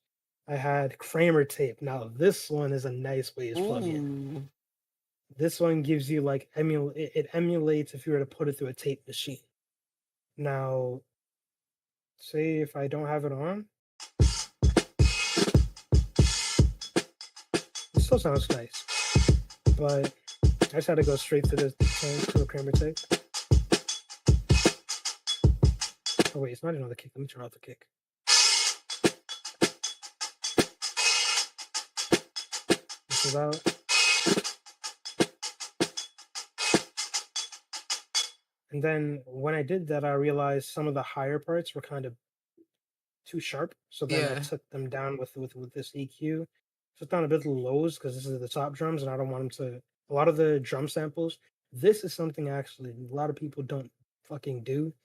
I had Kramer tape. Now this one is a nice bass plugin. This one gives you like it emulates if you were to put it through a tape machine. Now, say if I don't have it on, it still sounds nice, but I just had to go straight to the Kramer tape. Oh wait, it's not even on the kick. Let me turn off the kick. This is out. And then when I did that, I realized some of the higher parts were kind of too sharp. So then I took them down with this EQ. Took down a bit of the lows because this is the top drums, and I don't want them to. A lot of the drum samples. This is something actually a lot of people don't fucking do.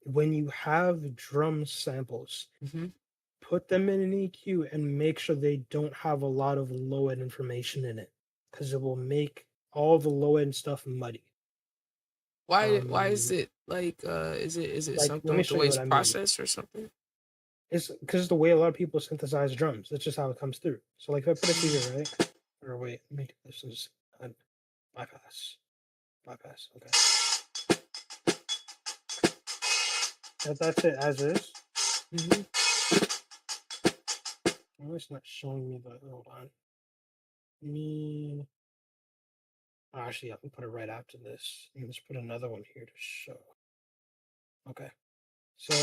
When you have drum samples, put them in an EQ and make sure they don't have a lot of low end information in it, because it will make all the low end stuff muddy. Why is it like is it like, something with the way it's processed or something? It's because the way a lot of people synthesize drums. That's just how it comes through. So like if I put it here, right? Or wait, let me do this is bypass. Bypass, okay. That's it as is. Oh, it's not showing me the hold on. Actually, I can put it right after this. Let me just put another one here to show. Okay. So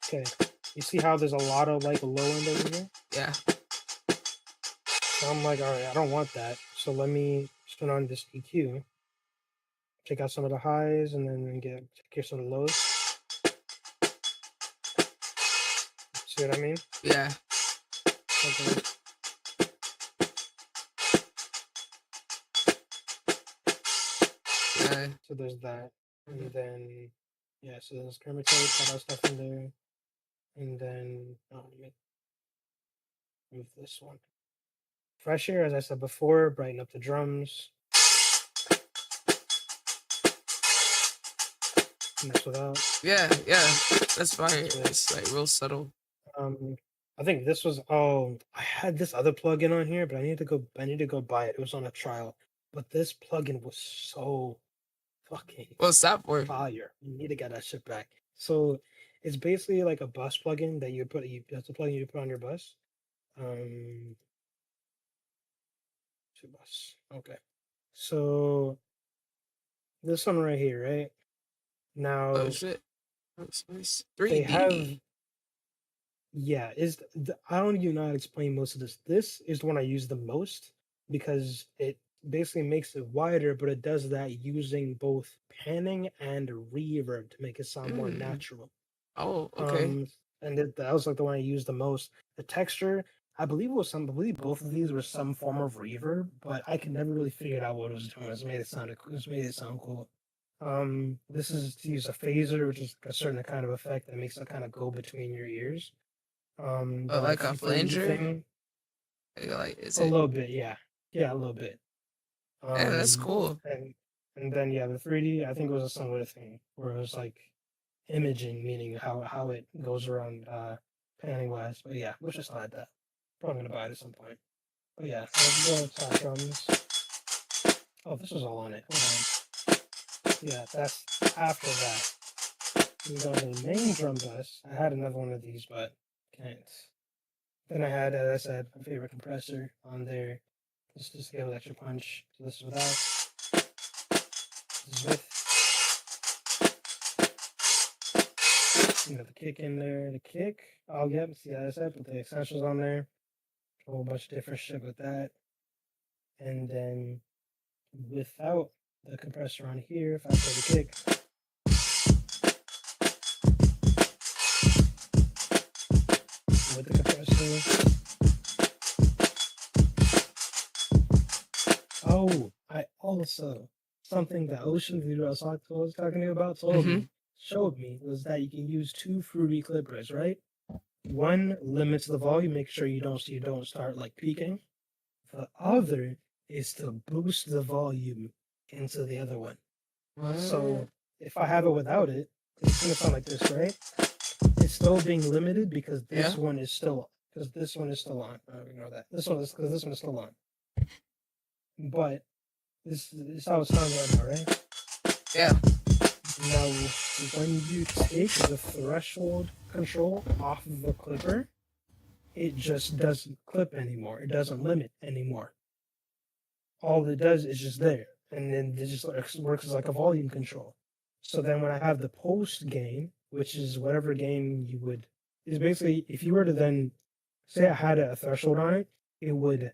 okay. You see how there's a lot of like low end over here? Yeah. So I'm like, all right, I don't want that. So let me turn on this EQ. Take out some of the highs and then take here some of the lows. See what I mean? Yeah. Okay. So there's that. And then, yeah, so there's Kramer tape, got our stuff in there. And then, let me move this one. Fresh air, as I said before, brighten up the drums. Mess it out. Yeah, that's fine. It's like real subtle. I think this was I had this other plugin on here, but I need to go buy it. It was on a trial. But this plugin was so fucking fire. You need to get that shit back. So it's basically like a bus plugin that that's a plugin you put on your bus. To bus. Okay. So this one right here, right? Now oh shit. That's nice. 3D. They have I don't even know how to explain most of this. This is the one I use the most because it basically makes it wider, but it does that using both panning and reverb to make it sound more natural. Oh, okay. And that was like the one I used the most. The texture, I believe both of these were some form of reverb, but I could never really figure out what it was doing. It just made it sound cool. This is to use a phaser, which is a certain kind of effect that makes it kind of go between your ears. Like a flanger? Thing, Like, is a it? little bit, yeah, a little bit. Yeah, that's cool. And then yeah, the 3D, I think it was a similar thing where it was like imaging, meaning how it goes around panning wise. But yeah, wish I still had that. Probably gonna buy it at some point. But yeah, let's go top drums. Oh, this was all on it. Hold on. Yeah, that's after that. We got the main drum bus. I had another one of these, but can't. Then I had, as I said, my favorite compressor on there. Just to give extra punch. So this is without. This is with. You know, the kick in there. The kick. Oh, yep. See, as I said, put the essentials on there. A whole bunch of different shit with that. And then without the compressor on here, if I play the kick. With the compressor. Oh, I also, something that Ocean View I was talking to you about showed me was that you can use two fruity clippers, right? One limits the volume, make sure you don't start like peaking. The other is to boost the volume into the other one. So if I have it without it, it's gonna sound like this, right? It's still being limited because this one is still on. Ignore that. This one is still on. But this is how it sounds right now, right? Yeah. Now, when you take the threshold control off of the clipper, it just doesn't clip anymore. It doesn't limit anymore. All it does is just there, and then it just works as like a volume control. So then when I have the post gain, which is whatever gain you would, is basically if you were to then say I had a threshold on it, it would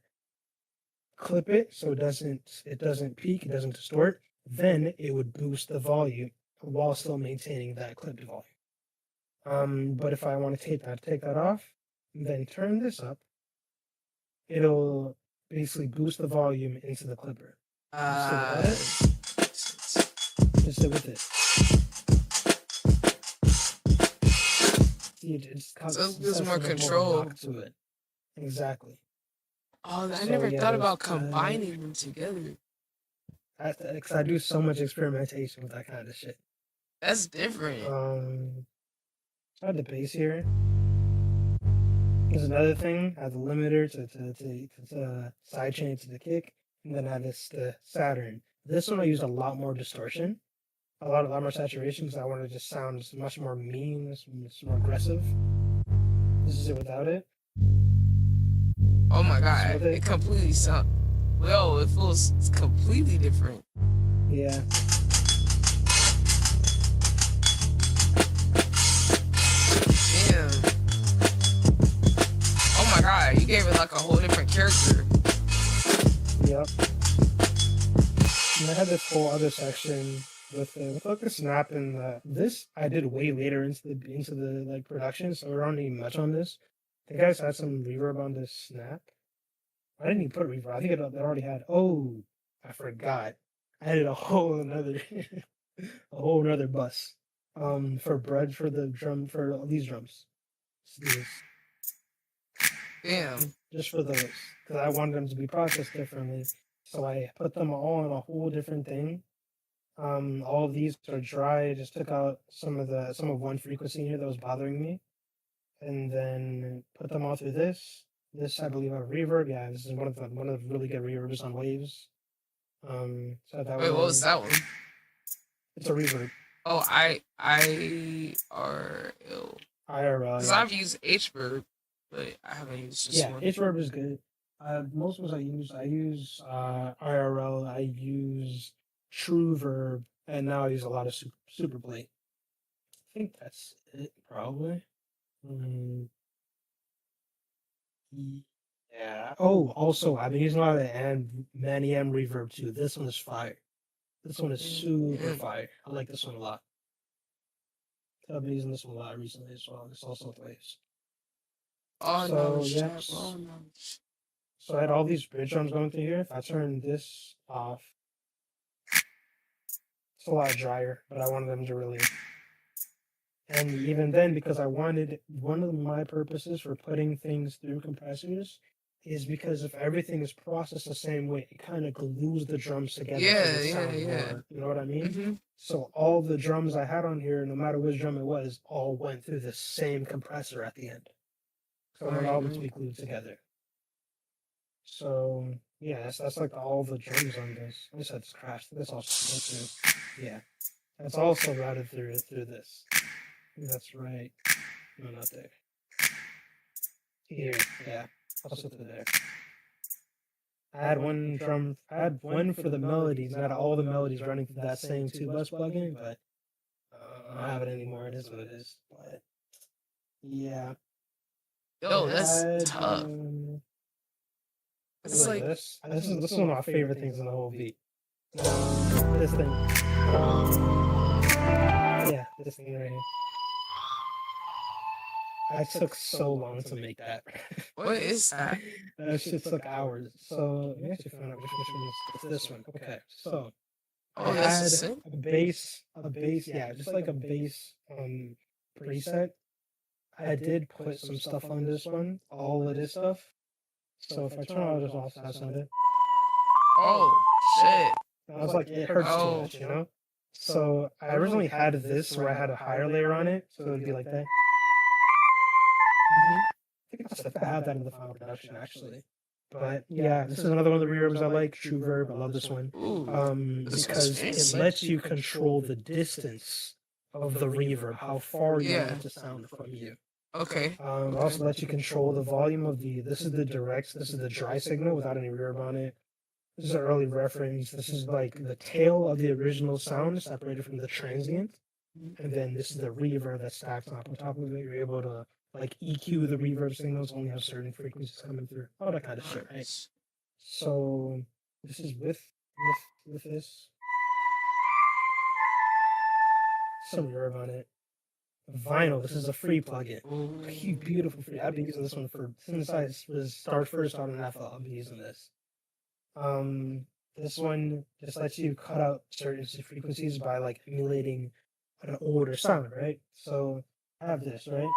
clip it so it doesn't peak, it doesn't distort. Then it would boost the volume while still maintaining that clipped volume. But if I want to take that off, then turn this up, it'll basically boost the volume into the clipper. Just sit with it. See, So it gives more control to it. Exactly. Oh, I never thought about combining them together. Because I do so much experimentation with that kind of shit. That's different. I had the bass here. There's another thing. I have the limiter to sidechain to the kick, and then I have the Saturn. This one I used a lot more distortion, a lot more saturation because I wanted to just sound much more mean, much more aggressive. This is it without it. Oh my god, it completely sounds. Well, it feels completely different. Yeah. Damn. Oh my god, you gave it like a whole different character. Yep. And I had this whole other section with like the snap and this I did way later into the like production, so we don't need much on this. I think I just had some reverb on this snap. I didn't even put reverb. I think it already had. Oh, I forgot. I added a whole another bus. For the drum for these drums. Damn. Just for those, because I wanted them to be processed differently. So I put them all on a whole different thing. All of these are dry. I just took out some of one frequency here that was bothering me, and then put them all through this. This I believe a reverb. Yeah, this is one of the really good reverbs on Waves. So that Wait, what was that one? It's a reverb. Oh, IRL. Because I've used HVerb, but I haven't used this one. Yeah, HVerb is good. Most ones I use IRL. I use True Verb, and now I use a lot of Super Blade. I think that's it, probably. Yeah. Oh, also, I've been using a lot of the Manny M reverb too. This one is fire. This one is super fire. I like this one a lot. I've been using this one a lot recently as well. It's also with Waves. Oh So, no, yep. shit. Oh no. So I had all these bridge drums going through here. If I turn this off, it's a lot drier, but I wanted them to really. And even then, because I wanted one of my purposes for putting things through compressors is because if everything is processed the same way, it kind of glues the drums together so Yeah, they yeah, sound yeah. more. You know what I mean? Mm-hmm. So all the drums I had on here, no matter which drum it was, all went through the same compressor at the end. So it all to be glued together. So yeah, that's like all the drums on this. I just had this crash. This also through. Yeah, that's also routed through this. That's right. No, not there. Here, yeah, also through there. I had one drum. I had one for the melodies. Not all the melodies running through that same 2-bus plugin, but I don't have it anymore. It is what it is. But yeah. Yo, that's tough. It's like this. This is one of my favorite things in the whole beat. This thing. Yeah, this thing right here. I took so long to make that. What is that? That shit took hours. So let me actually find out which one is it's this one. Okay, so Oh, I that's had a bass, yeah, just like a bass preset. I did put some stuff on this one, all of this stuff. So if I turn all this off, that's not it. Oh shit! I was like, it hurts too much, you know. So I originally had this where I had a higher layer on it, so it would be like that. I think I have that in the final production actually. But yeah, this is another one of the reverbs I like. True Verb, I love this one. Because it lets you control the distance of the reverb, how far you want it to sound from you. Okay. It also lets you control the volume of this is the dry signal without any reverb on it. This is an early reference. This is like the tail of the original sound separated from the transient. And then this is the reverb that stacks on top of it. You're able to like EQ the reverb signals, only have certain frequencies coming through. All that kind of shit, right? So this is with this. Some reverb on it. Vinyl, this is a free plugin. Beautiful free. I've been using this one since I first started on FL. I've been using this. This one just lets you cut out certain frequencies by like emulating an older sound, right? So I have this, right?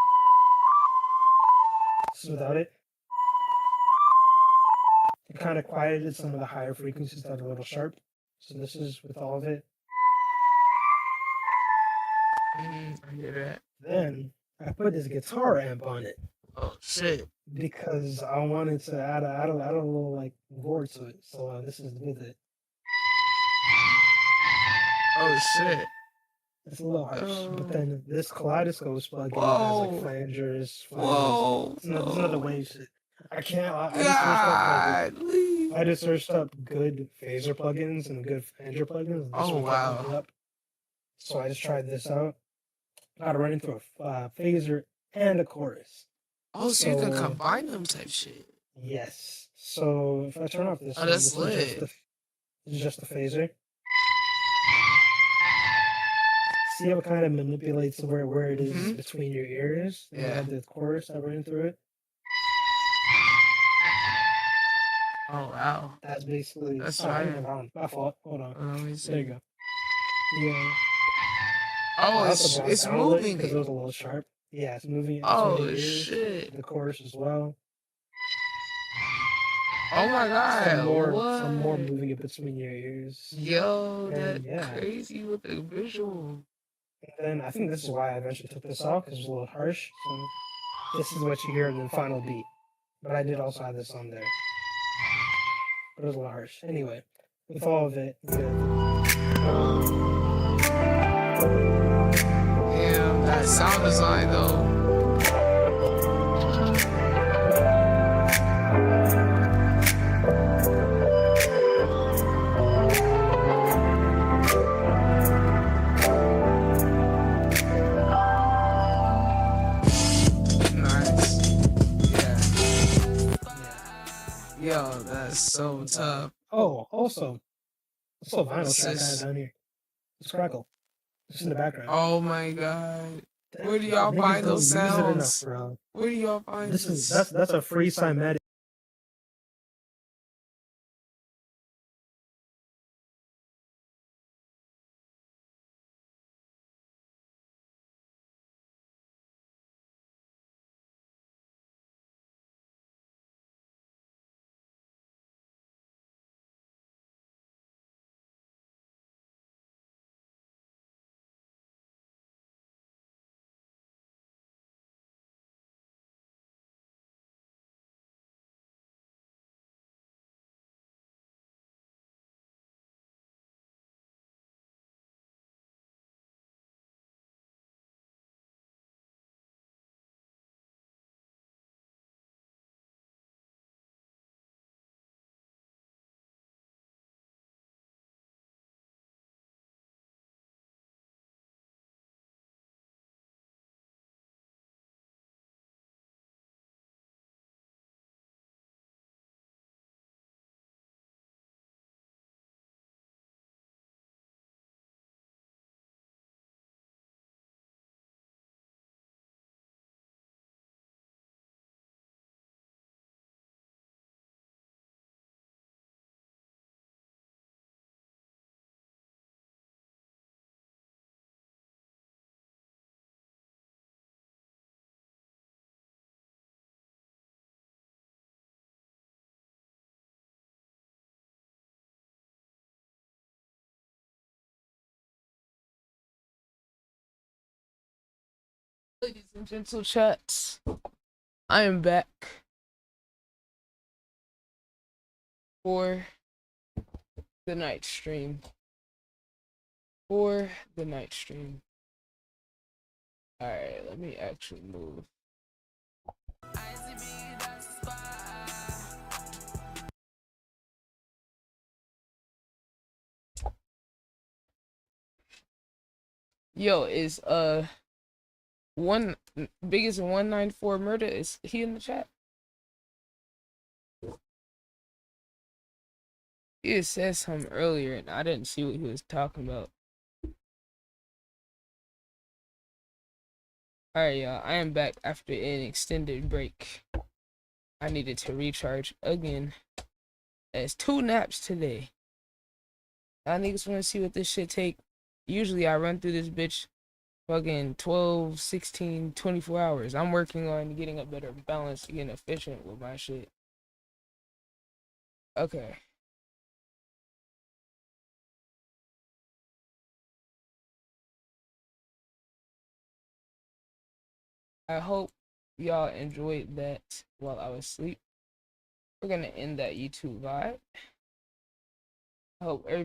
This is without it. It kind of quieted some of the higher frequencies that are a little sharp. So this is with all of it. I hear that. Then I put this guitar amp on it. Oh shit! Because I wanted to add a little like roar to it. So this is with it. Oh shit! It's a little harsh, but then this kaleidoscope plugin has like flangers. Whoa! There's another wave shit. I can't. I just searched up good phaser plugins and good flanger plugins. Oh wow! So I just tried this out. Got to run into a phaser and a chorus. Oh, so you can combine them type shit. Yes. So if I turn off this, that's lit. This is just the phaser. See how it kind of manipulates where it is between your ears? And I have the chorus I ran through it. Oh wow. That's basically that's right. My fault. Hold on. Let me see. There you go. Yeah. Oh, it's moving. Because it was a little sharp. Yeah, it's moving. Oh shit. The chorus as well. Oh my god. Some more moving it between your ears. Yo, that's crazy with the visual. And then I think this is why I eventually took this off, because it was a little harsh. So this is what you hear in the final beat. But I did also have this on there. But it was a little harsh. Anyway, with all of it, Damn, that sound design though. Yo, that's so tough. Oh, also, vinyl track down here. It's Crackle. It's in the background. Oh my god. Where do y'all Niggas find don't those use it enough, sounds? bro. Where do y'all find This this? is that's a free cymatic. Ladies and gentle chats, I am back for the night stream. Alright, let me actually move. Yo, is one biggest 194 murder, is he in the chat? He had said something earlier and I didn't see what he was talking about. Alright, y'all, I am back after an extended break. I needed to recharge again. There's 2 naps today. Y'all niggas wanna see what this shit take. Usually I run through this bitch fucking 12, 16, 24 hours. I'm working on getting a better balance, getting efficient with my shit. Okay. I hope y'all enjoyed that while I was asleep. We're gonna end that YouTube vibe. I hope everybody